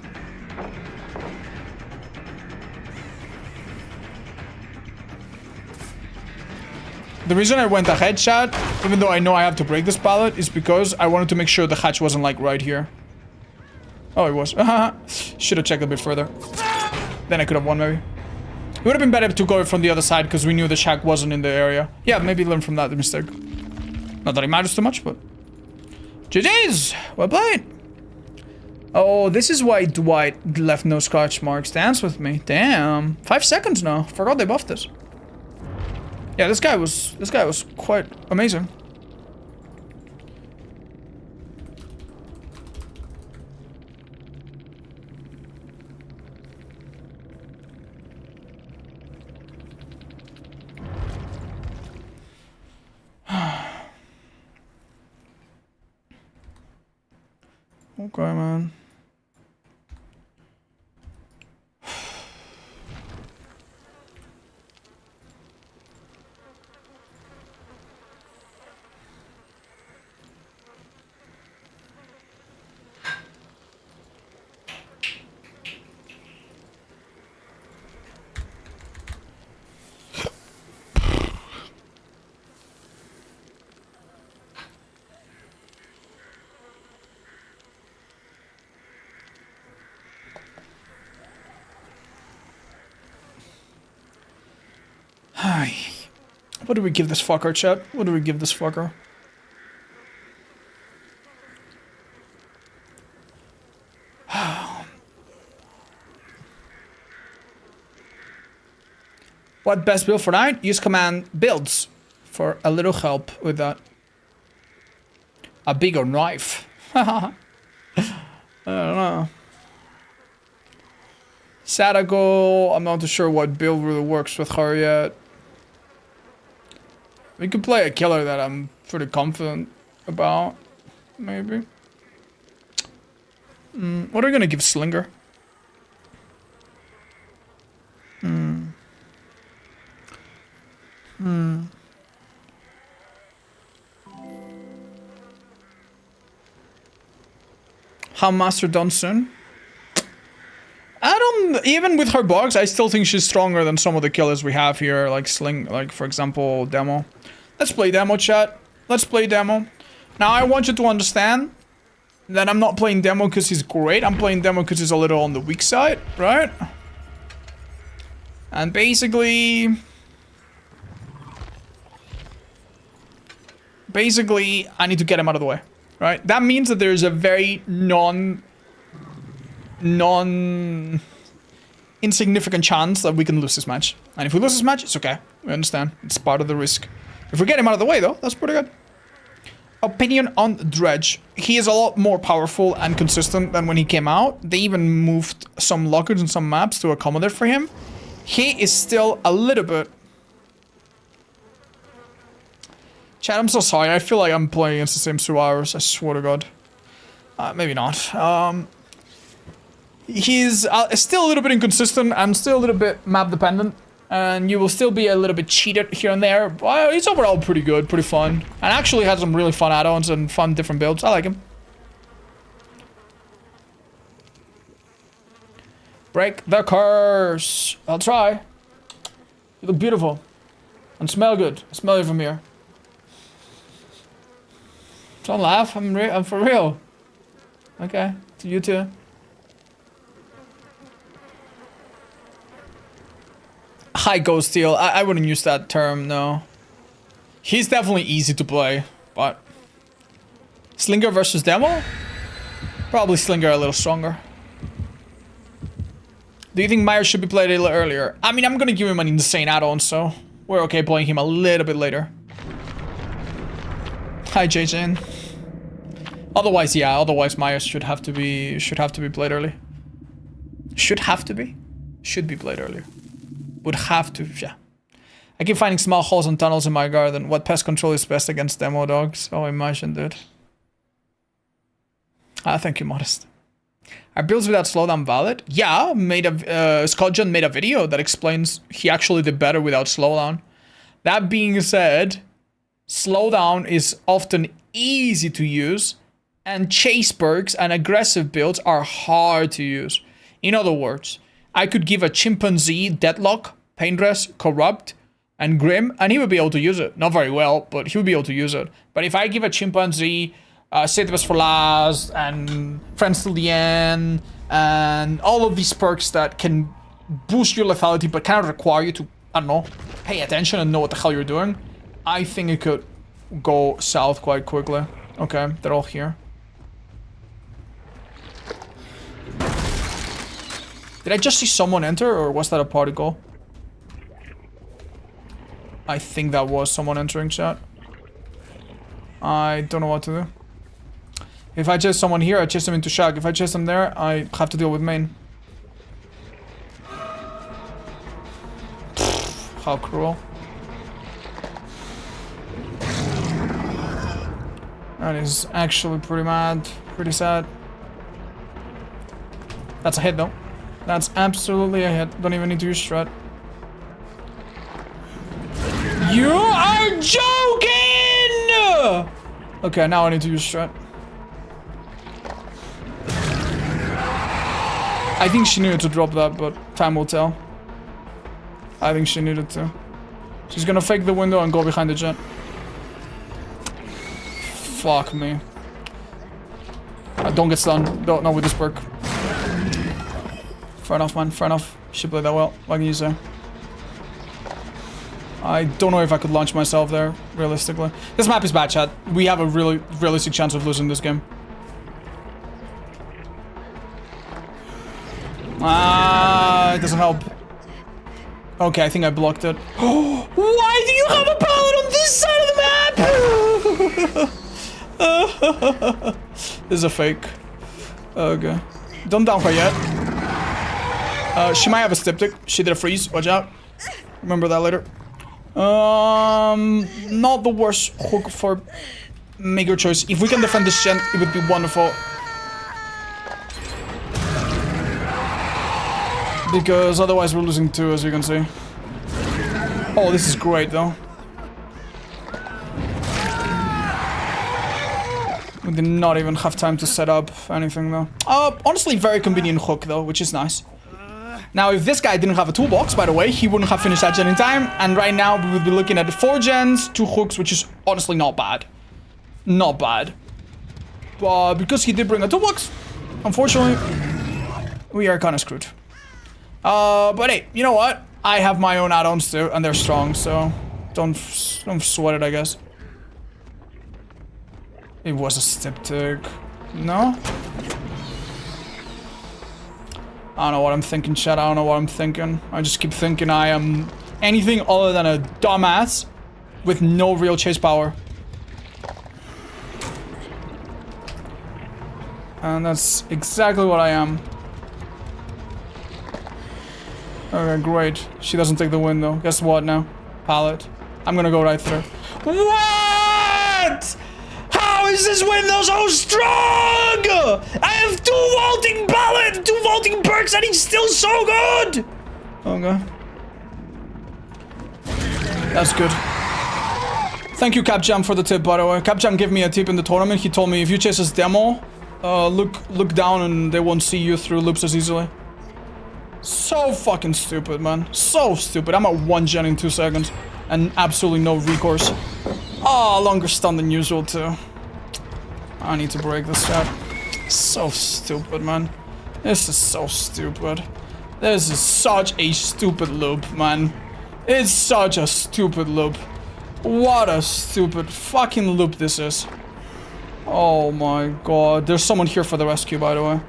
The reason I went ahead, chat, even though I know I have to break this pallet, is because I wanted to make sure the hatch wasn't like right here. Oh, it was. Should have checked a bit further. Then I could have won, maybe. It would have been better to go from the other side because we knew the shack wasn't in the area. Yeah, maybe learn from that the mistake. Not that it matters too much, but... GG's! Well played! Oh, this is why Dwight left no scratch marks. Dance with me. Damn. 5 seconds now. Forgot they buffed this. Yeah, this guy was quite amazing. Okay, man. Hi. What do we give this fucker, chat? What do we give this fucker? What best build for night? Use command builds for a little help with that. A bigger knife. I don't know. Sadako, I'm not too sure what build really works with her yet. We could play a killer that I'm pretty confident about, maybe. What are we gonna give Slinger? How Master done soon? I don't, even with her bugs, I still think she's stronger than some of the killers we have here, like like for example, Demo. Let's play Demo, chat. Let's play Demo. Now I want you to understand that I'm not playing Demo because he's great. I'm playing Demo because he's a little on the weak side, right? And basically, I need to get him out of the way, right? That means that there's a very insignificant chance that we can lose this match. And if we lose this match, it's okay. We understand. It's part of the risk. If we get him out of the way, though, that's pretty good. Opinion on Dredge. He is a lot more powerful and consistent than when he came out. They even moved some lockers and some maps to accommodate for him. He is still a little bit... Chat, I'm so sorry. I feel like I'm playing against the same survivors. I swear to God. Maybe not. He's still a little bit inconsistent and still a little bit map dependent. And you will still be a little bit cheated here and there. But it's overall pretty good, pretty fun. And actually has some really fun add-ons and fun different builds. I like him. Break the curse. I'll try. You look beautiful. And smell good. I smell you from here. Don't laugh. I'm for real. Okay. To you too. High Ghost Steel. I wouldn't use that term, no. He's definitely easy to play, but... Slinger versus Demo? Probably Slinger a little stronger. Do you think Myers should be played a little earlier? I mean, I'm gonna give him an insane add-on, so... We're okay playing him a little bit later. Hi, JJ. Otherwise, yeah, otherwise Myers should have to be played early. Should have to be? Should be played earlier. Would have to, yeah. I keep finding small holes and tunnels in my garden. What pest control is best against Demo dogs? Oh, imagine, dude. Thank you, Modest. Are builds without slowdown valid? Yeah, Scott John made a video that explains he actually did better without slowdown. That being said, slowdown is often easy to use, and chase perks and aggressive builds are hard to use. In other words, I could give a chimpanzee Deadlock, Paindress, Corrupt, and Grim, and he would be able to use it. Not very well, but he would be able to use it. But if I give a chimpanzee Save the Best for Last, and Friends Till the End, and all of these perks that can boost your lethality but kind of require you to, I don't know, pay attention and know what the hell you're doing, I think it could go south quite quickly. Okay, they're all here. Did I just see someone enter, or was that a party goal? I think that was someone entering, chat. I don't know what to do. If I chase someone here, I chase them into Shag. If I chase them there, I have to deal with main. How cruel. That is actually pretty mad. Pretty sad. That's a hit, though. That's absolutely a hit. Don't even need to use strat. You are joking! Okay, now I need to use strat. I think she needed to drop that, but time will tell. I think she needed to. She's gonna fake the window and go behind the jet. Fuck me. Don't get stunned. Don't, not with this perk. Fair enough, man. Fair enough. She played that well. What can you say? I don't know if I could launch myself there, realistically. This map is bad, chat. We have a really realistic chance of losing this game. Ah, it doesn't help. Okay, I think I blocked it. Why do you have a pallet on this side of the map? This is a fake. Okay. Don't down her yet. She might have a styptic. She did a freeze. Watch out. Remember that later. Not the worst hook for make your choice. If we can defend this gen, it would be wonderful. Because otherwise we're losing two, as you can see. Oh, this is great, though. We did not even have time to set up anything, though. Honestly, very convenient hook, though, which is nice. Now, if this guy didn't have a toolbox, by the way, he wouldn't have finished that gen in time. And right now, we would be looking at 4 gens, 2 hooks, which is honestly not bad. Not bad. But because he did bring a toolbox, unfortunately, we are kind of screwed. But hey, you know what? I have my own add-ons too, and they're strong, so don't sweat it, I guess. It was a styptic. No? I don't know what I'm thinking, chat. I don't know what I'm thinking. I just keep thinking I am anything other than a dumbass with no real chase power. And that's exactly what I am. Okay, great. She doesn't take the window. Guess what now? Pallet. I'm gonna go right through. What? How is this window so strong? I have 2 vaulting pallet, 2 vaulting perks, and he's still so good. Okay. That's good. Thank you, Capjam, for the tip, by the way. Capjam gave me a tip in the tournament. He told me if you chase his demo, look down and they won't see you through loops as easily. So fucking stupid, man. So stupid. I'm at 1 gen in 2 seconds. And absolutely no recourse. Oh, longer stun than usual, too. I need to break this chat. So stupid, man. This is so stupid. This is such a stupid loop, man. It's such a stupid loop. What a stupid fucking loop this is. Oh my god. There's someone here for the rescue, by the way.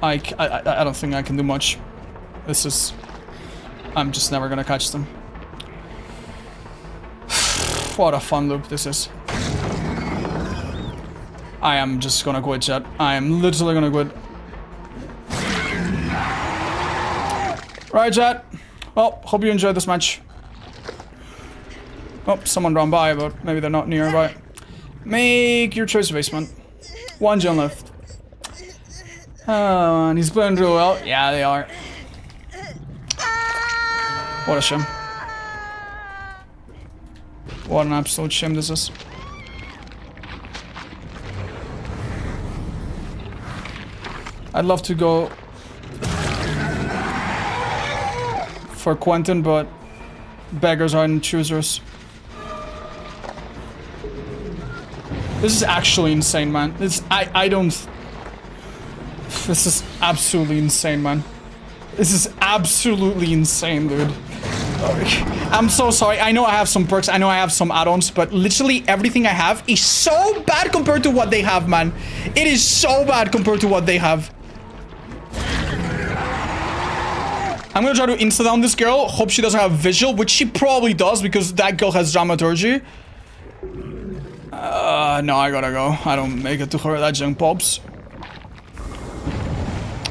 I don't think I can do much. This is... I'm just never gonna catch them. What a fun loop this is. I am just gonna quit, chat. I am literally gonna quit. Right, chat. Well, hope you enjoyed this match. Oh, someone ran by, but maybe they're not nearby. Make your choice, basement. 1 gen left. Oh, and he's playing real well. Yeah, they are. What a shame. What an absolute shame this is. I'd love to go for Quentin, but beggars aren't choosers. This is actually insane, man. I don't... This is absolutely insane, man. This is absolutely insane, dude. I'm so sorry. I know I have some perks. I know I have some add-ons, but literally everything I have is so bad compared to what they have, man. It is so bad compared to what they have. I'm gonna try to insta-down this girl. Hope she doesn't have visual, which she probably does because that girl has dramaturgy. No, I gotta go. I don't make it to her. That junk pops.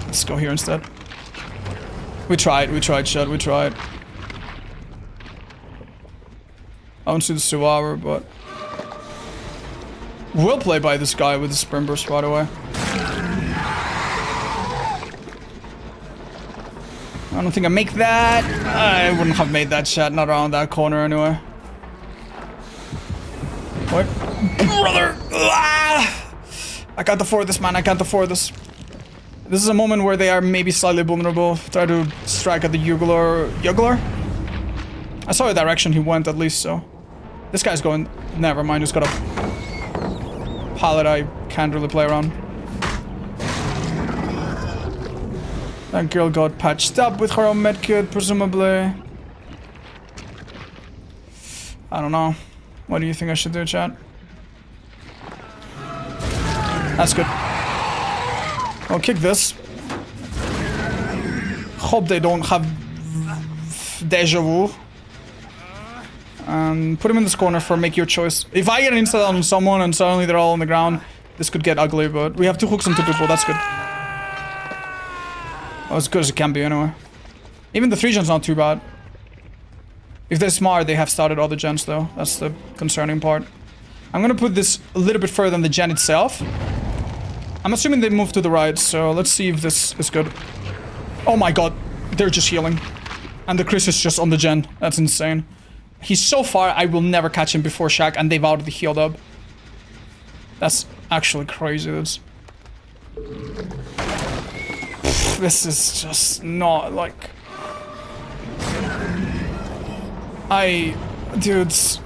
Let's go here instead. We tried, chat, we tried. I don't see the survivor, but... We'll play by this guy with the sprint burst, by the way. I don't think I make that. I wouldn't have made that shot, not around that corner anyway. What? Brother! Ah! I can't afford this, man. I can't afford this. This is a moment where they are maybe slightly vulnerable. Try to strike at the jugular. Jugular? I saw the direction he went at least, so. This guy's going. Never mind, he's got a pallet I can't really play around. That girl got patched up with her own medkit, presumably. I don't know. What do you think I should do, chat? That's good. I'll kick this. Hope they don't have deja vu. Put him in this corner for make your choice. If I get an insta on someone and suddenly they're all on the ground, this could get ugly, but we have 2 hooks and 2 people, that's good. Oh, as good as it can be anyway. Even the 3 gens not too bad. If they're smart, they have started all the gens though. That's the concerning part. I'm gonna put this a little bit further than the gen itself. I'm assuming they moved to the right, so let's see if this is good. Oh my god, they're just healing. And the Chris is just on the gen. That's insane. He's so far, I will never catch him before Shaq, and they've already healed up. That's actually crazy, dudes. This is just not, like... Dudes...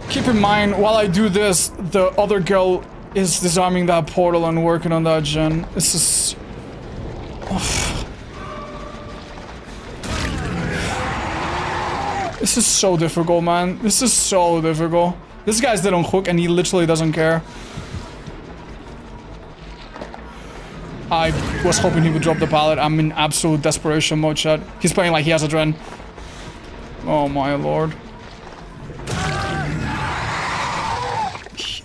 Keep in mind, while I do this, the other girl is disarming that portal and working on that gen. This is... This is so difficult, man. This is so difficult. This guy's dead on hook and he literally doesn't care. I was hoping he would drop the pallet. I'm in absolute desperation mode, chat. He's playing like he has a dren. Oh my lord.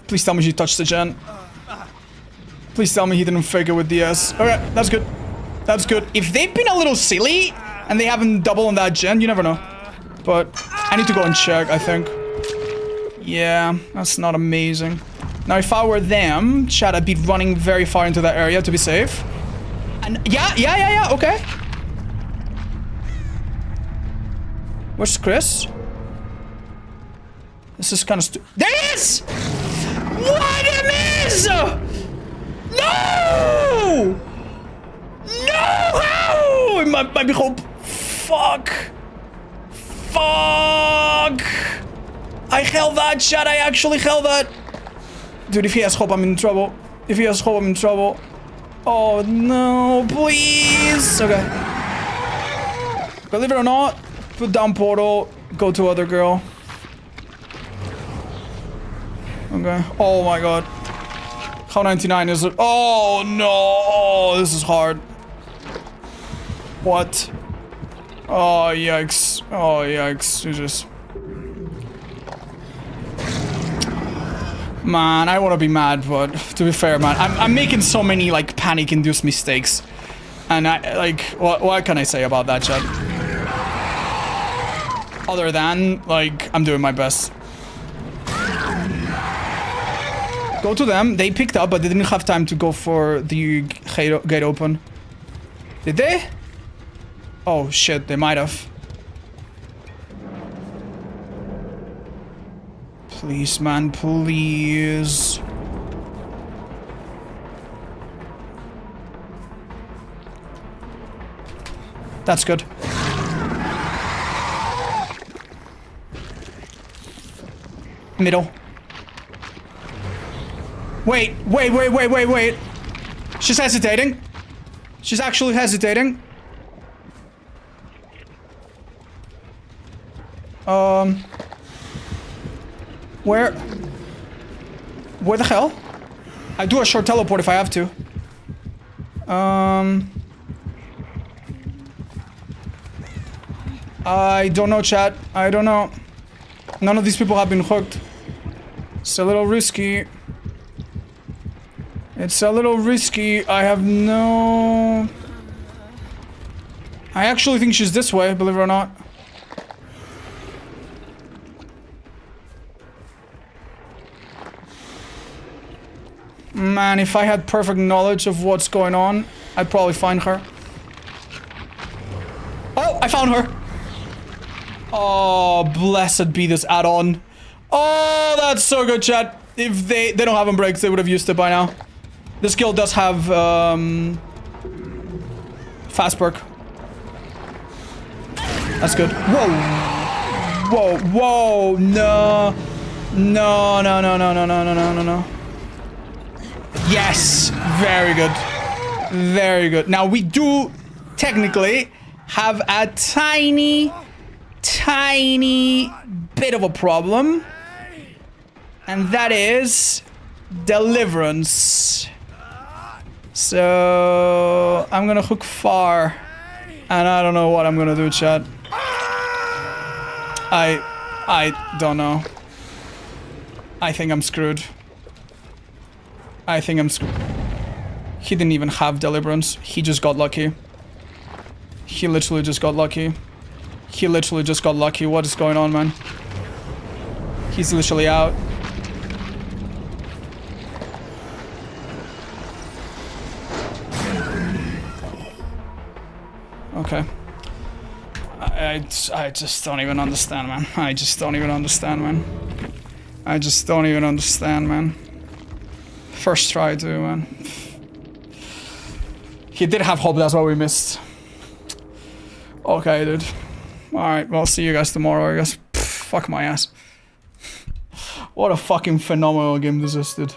Please tell me he touched the gen. Please tell me he didn't fake it with DS. Okay, that's good. That's good. If they've been a little silly and they haven't doubled on that gen, you never know. But I need to go and check, I think. Yeah, that's not amazing. Now, if I were them, chat, I'd be running very far into that area to be safe. And yeah, okay. Where's Chris? This is kind of there he is! What a miss! No! No! How? It might be hope. Fuck. Fuck! I held that shot. I actually held that. Dude, if he has hope, I'm in trouble. If he has hope, I'm in trouble. Oh no, please. Okay. Believe it or not, put down portal, go to other girl. Okay. Oh my god. How 99 is it? Oh no! Oh, this is hard. What? Oh yikes. Oh yikes. Jesus. Man, I want to be mad, but to be fair, man, I'm making so many like panic-induced mistakes, and I like what can I say about that, chat? Other than like I'm doing my best. Go to them. They picked up, but they didn't have time to go for the gate open. Did they? Oh shit, they might have. Please, man, please. That's good. Middle. Wait. She's hesitating. She's actually hesitating. Where the hell? I do a short teleport if I have to. I don't know, chat. I don't know. None of these people have been hooked. It's a little risky. It's a little risky. I have no... I actually think she's this way, believe it or not. Man, if I had perfect knowledge of what's going on, I'd probably find her. I found her. Oh, blessed be this add-on. Oh, that's so good, chat. If they don't have breaks, they would have used it by now. This guild does have fast perk. That's good. Whoa. Whoa, whoa, no. No, no, no, no, no, no, no, no, no, no. Yes, very good. Very good. Now, we do technically have a tiny bit of a problem. And that is deliverance. So I'm gonna hook far. And I don't know what I'm gonna do, chat. I don't know. I think I'm screwed. I think I'm screwed. He didn't even have deliverance. He just got lucky. He literally just got lucky. He literally just got lucky. What is going on, man? He's literally out. Okay. I just don't even understand, man. I just don't even understand, man. I just don't even understand, man. First try too, man. He did have hope, that's why we missed. Okay, dude. Alright, well, see you guys tomorrow, I guess. Pff, fuck my ass. What a fucking phenomenal game this is, dude.